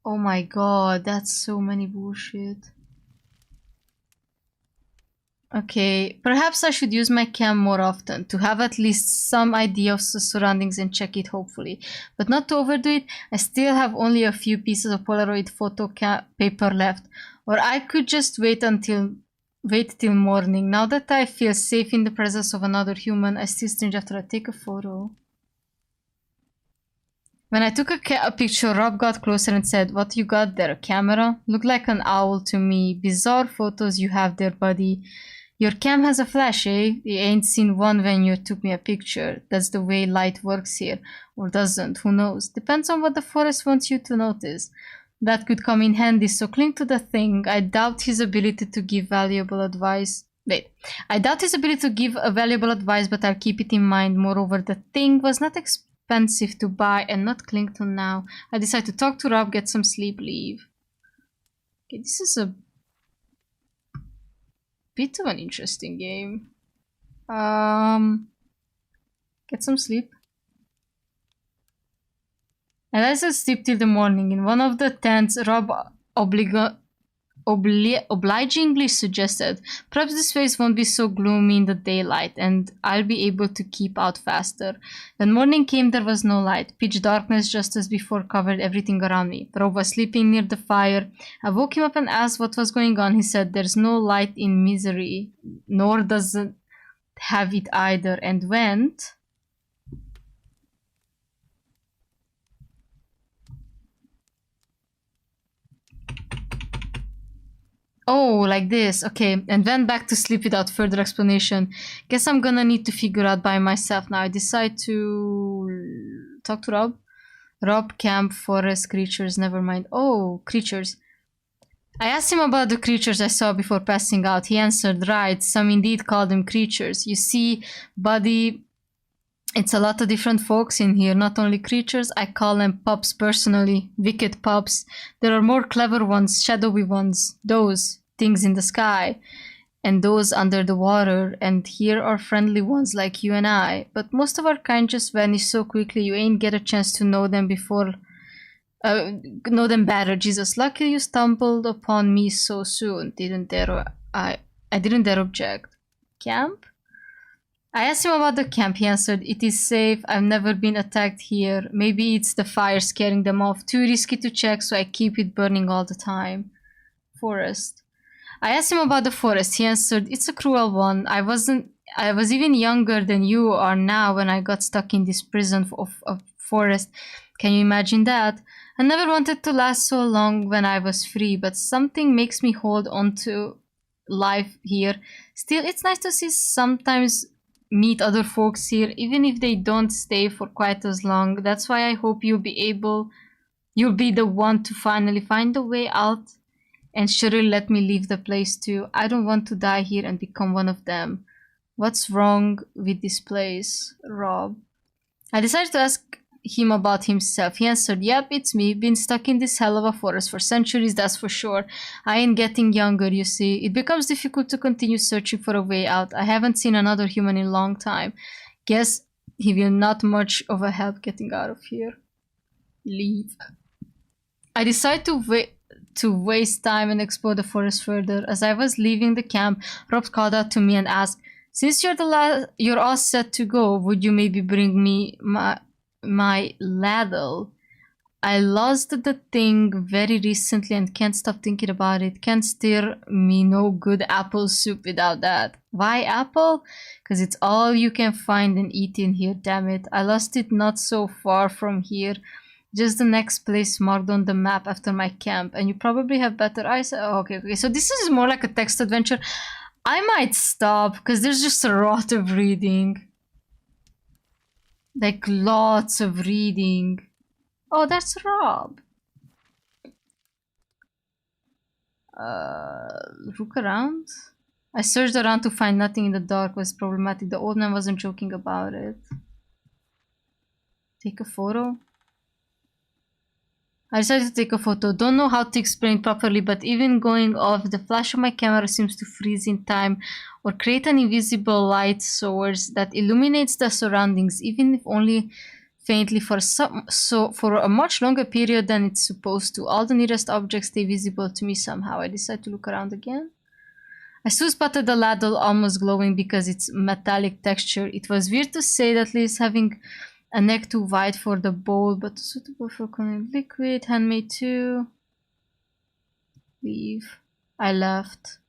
Oh my god, that's so many bullshit. Okay, perhaps I should use my cam more often to have at least some idea of the surroundings and check it, hopefully. But not to overdo it. I still have only a few pieces of Polaroid photo paper left. Or I could just wait till morning. Now that I feel safe in the presence of another human, I still strange after I take a photo. When I took a picture, Rob got closer and said, "What you got there, a camera? Looked like an owl to me. Bizarre photos you have there, buddy. Your cam has a flash, eh? You ain't seen one when you took me a picture. That's the way light works here. Or doesn't, who knows? Depends on what the forest wants you to notice. That could come in handy, so cling to the thing." I doubt his ability to give valuable advice. I doubt his ability to give a valuable advice, but I'll keep it in mind. Moreover, the thing was not expensive to buy and not cling to now. I decide to talk to Rob, get some sleep, leave. Okay, this is a bit of an interesting game. Get some sleep. And I said sleep till the morning. In one of the tents, Rob obligingly suggested, "Perhaps this place won't be so gloomy in the daylight, and I'll be able to keep out faster." When morning came, there was no light. Pitch darkness, just as before, covered everything around me. Rob was sleeping near the fire. I woke him up and asked what was going on. He said, "There's no light in misery, nor doesn't have it either," and went. Oh, like this. Okay, and went back to sleep without further explanation. Guess I'm gonna need to figure out by myself now. I decide to talk to Rob. Rob, camp, forest, creatures, never mind. Oh, creatures. I asked him about the creatures I saw before passing out. He answered, "Right, some indeed call them creatures. You see, buddy, it's a lot of different folks in here, not only creatures. I call them pups personally. Wicked pups. There are more clever ones, shadowy ones, those things in the sky, and those under the water, and here are friendly ones like you and I. But most of our kind just vanish so quickly you ain't get a chance to know them know them better. Jesus, lucky you stumbled upon me so soon." I didn't dare object. Camp? I asked him about the camp. He answered, "It is safe. I've never been attacked here. Maybe it's the fire scaring them off. Too risky to check, so I keep it burning all the time." Forest. I asked him about the forest. He answered, "It's a cruel one. I was even younger than you are now when I got stuck in this prison of forest. Can you imagine that? I never wanted to last so long when I was free, but something makes me hold on to life here. Still, it's nice to see sometimes meet other folks here, even if they don't stay for quite as long. That's why I hope you'll be the one to finally find a way out and surely let me leave the place too. I don't want to die here and become one of them. What's wrong with this place, Rob?" I decided to ask him about himself. He answered, "Yep, it's me. Been stuck in this hell of a forest for centuries, that's for sure. I ain't getting younger, you see. It becomes difficult to continue searching for a way out. I haven't seen another human in a long time. Guess he will not much of a help getting out of here. Leave." I decided to waste time and explore the forest further. As I was leaving the camp, Rob called out to me and asked, "Since you're all set to go, would you maybe bring me my ladle? I lost the thing very recently and can't stop thinking about it. Can't stir me no good apple soup without that." Why apple? Because it's all you can find and eat in here, damn it. I lost it not so far from here. Just the next place marked on the map after my camp. And you probably have better eyes. Oh, okay. So this is more like a text adventure. I might stop because there's just a lot of reading. Like lots of reading. Oh, that's Rob. Look around. I searched around to find nothing in the dark. It was problematic. The old man wasn't joking about it. Take a photo. I decided to take a photo. Don't know how to explain properly, but even going off, the flash of my camera seems to freeze in time or create an invisible light source that illuminates the surroundings, even if only faintly for a much longer period than it's supposed to. All the nearest objects stay visible to me somehow. I decide to look around again. I still spotted the ladle almost glowing because its metallic texture. It was weird to say that least having a neck too wide for the bowl, but suitable for cooling liquid. Handmade too. Leave. I left.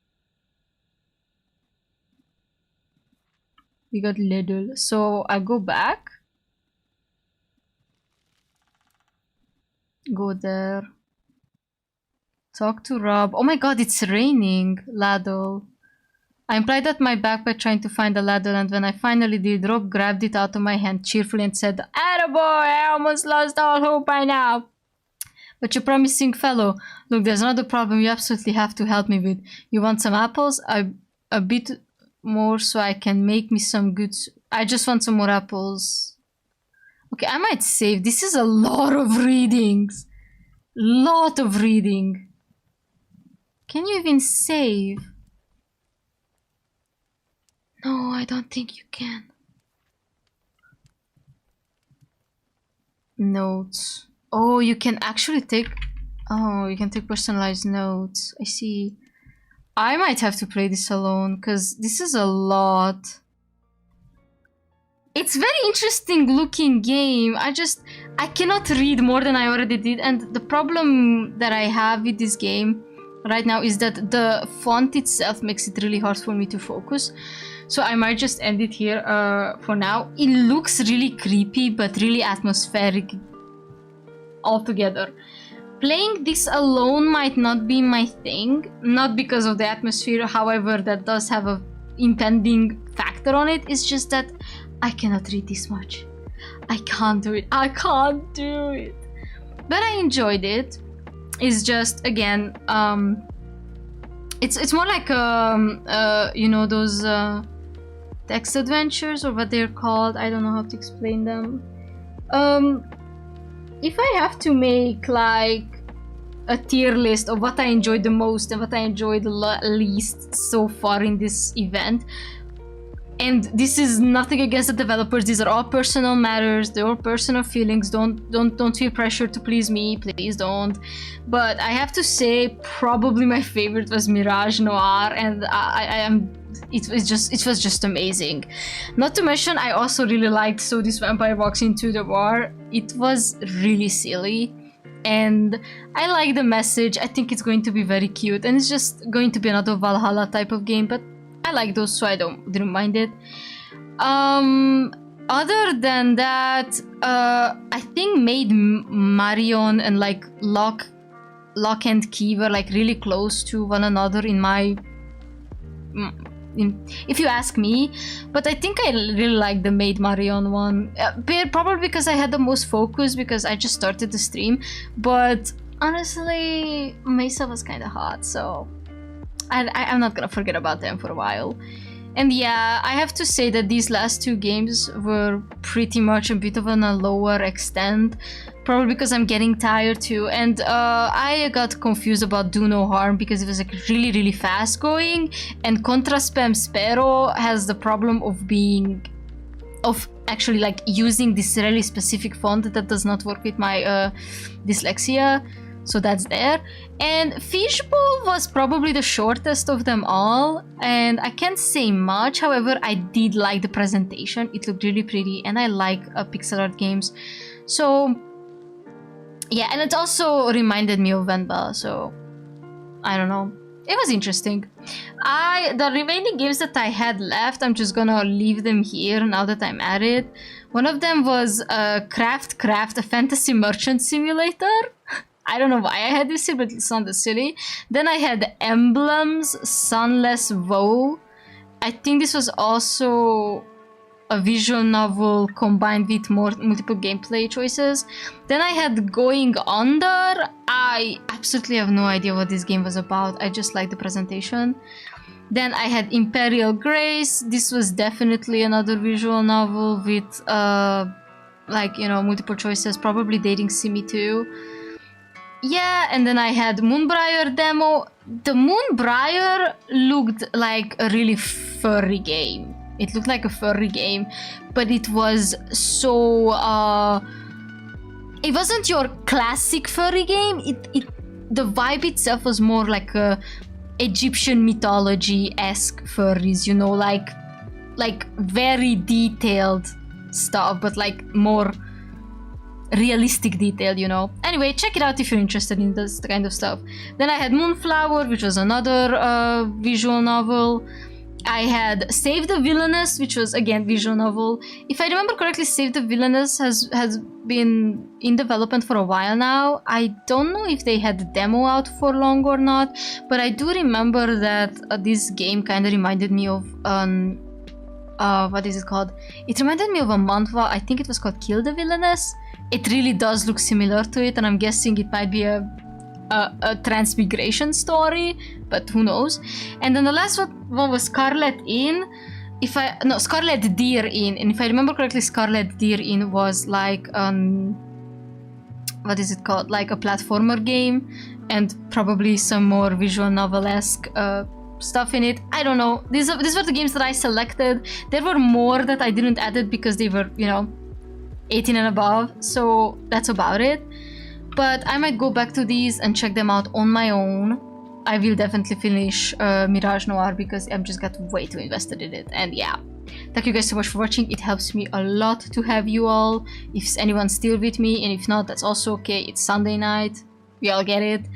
We got ladle. So I go back. Go there. Talk to Rob. Oh my god, it's raining. Ladle. I implied at my back by trying to find the ladle, and when I finally did, Rob grabbed it out of my hand cheerfully and said, "Attaboy, I almost lost all hope by now. But you're a promising fellow. Look, there's another problem you absolutely have to help me with. You want some apples? A bit more so I can make me some good... I just want some more apples." Okay, I might save. This is a lot of readings. Lot of reading. Can you even save? No, I don't think you can. Notes. Oh, you can actually take... Oh, you can take personalized notes. I see. I might have to play this alone, because this is a lot. It's very interesting looking game. I cannot read more than I already did, and the problem that I have with this game right now is that the font itself makes it really hard for me to focus. So I might just end it here for now. It looks really creepy, but really atmospheric altogether. Playing this alone might not be my thing, not because of the atmosphere, however, that does have a impending factor on it. It's just that I cannot read this much. I can't do it. I can't do it. But I enjoyed it. It's just, again, it's more like you know, those text adventures, or what they're called. I don't know how to explain them. If I have to make like a tier list of what I enjoyed the most and what I enjoyed the least so far in this event, and this is nothing against the developers, these are all personal matters, they're all personal feelings, don't feel pressure to please me, please don't. But I have to say probably my favorite was Mirage Noir, and I am it was just amazing. Not to mention, I also really liked So This Vampire Walks Into the Bar. It was really silly, and I like the message. I think it's going to be very cute, and it's just going to be another Valhalla type of game, but I like those, so I didn't mind it. Other than that, I think made Marion and like Lock and Key were like really close to one another in my, if you ask me. But I think I really like the Maid Marion one, probably because I had the most focus because I just started the stream. But honestly, Mesa was kind of hot, so I'm not gonna forget about them for a while. And yeah, I have to say that these last two games were pretty much a bit of on a lower extent, probably because I'm getting tired too. And I got confused about Do No Harm because it was like really fast going, and Contra Spem Spero has the problem of actually like using this really specific font that does not work with my dyslexia. So that's there. And Fishbowl was probably the shortest of them all, and I can't say much. However, I did like the presentation. It looked really pretty, and I like pixel art games. So yeah, and it also reminded me of Venba, so I don't know. It was interesting. The remaining games that I had left, I'm just gonna leave them here now that I'm at it. One of them was Craft, a fantasy merchant simulator. I don't know why I had this here, but it sounded silly. Then I had Emblems, Sunless Vow. I think this was also a visual novel combined with multiple gameplay choices. Then I had Going Under. I absolutely have no idea what this game was about. I just liked the presentation. Then I had Imperial Grace. This was definitely another visual novel with like, you know, multiple choices, probably dating Simi too. Yeah, and then I had Moonbriar demo. The Moonbriar looked like a really furry game. It looked like a furry game, but it was so it wasn't your classic furry game. The vibe itself was more like a Egyptian mythology-esque furries, you know, like very detailed stuff, but like more realistic detail, you know. Anyway, check it out if you're interested in this kind of stuff. Then I had Moonflower, which was another visual novel. I had Save the Villainous, which was again visual novel. If I remember correctly, Save the Villainous has been in development for a while now. I don't know if they had the demo out for long or not, but I do remember that this game kind of reminded me of what is it called? It reminded me of a manhwa. I think it was called Kill the Villainous. It really does look similar to it, and I'm guessing it might be a transmigration story, but who knows. And then the last one was Scarlet Inn. Scarlet Deer Inn. And if I remember correctly, Scarlet Deer Inn was like what is it called? Like a platformer game, and probably some more visual novel-esque stuff in it. I don't know. These were the games that I selected. There were more that I didn't add it because they were, you know, 18 and above, so that's about it. But I might go back to these and check them out on my own. I will definitely finish Mirage Noir because I've just got way too invested in it. And yeah, thank you guys so much for watching. It helps me a lot to have you all. If anyone's still with me, and if not, that's also okay. It's Sunday night. We all get it.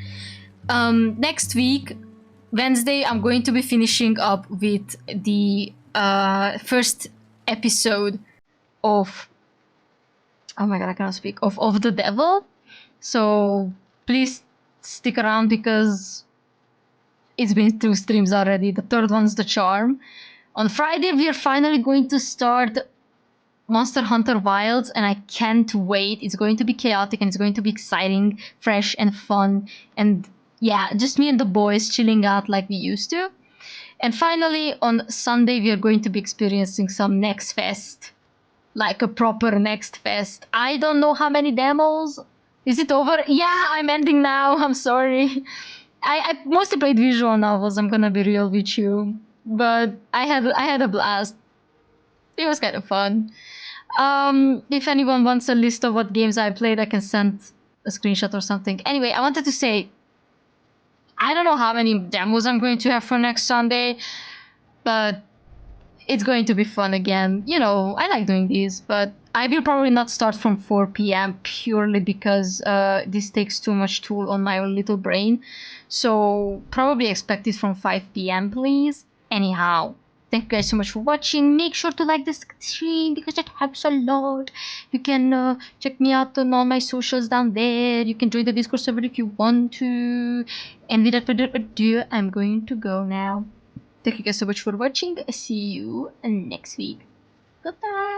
Next week, Wednesday, I'm going to be finishing up with the first episode of... Oh my god, I cannot speak. Of the Devil. So please stick around because it's been 2 streams already. The third one's The Charm. On Friday, we are finally going to start Monster Hunter Wilds, and I can't wait. It's going to be chaotic and it's going to be exciting, fresh and fun. And yeah, just me and the boys chilling out like we used to. And finally, on Sunday, we are going to be experiencing some Next Fest. Like a proper Next Fest. I don't know how many demos. Is it over? Yeah, I'm ending now. I'm sorry. I mostly played visual novels, I'm gonna be real with you. But I had a blast. It was kind of fun. If anyone wants a list of what games I played, I can send a screenshot or something. Anyway, I wanted to say, I don't know how many demos I'm going to have for next Sunday. but it's going to be fun again. You know, I like doing these, but I will probably not start from 4 p.m. purely because this takes too much toll on my little brain. So probably expect it from 5 p.m. please. Anyhow, thank you guys so much for watching. Make sure to like this stream because that helps a lot. You can check me out on all my socials down there. You can join the Discord server if you want to. And without further ado, I'm going to go now. Thank you guys so much for watching. See you next week. Goodbye.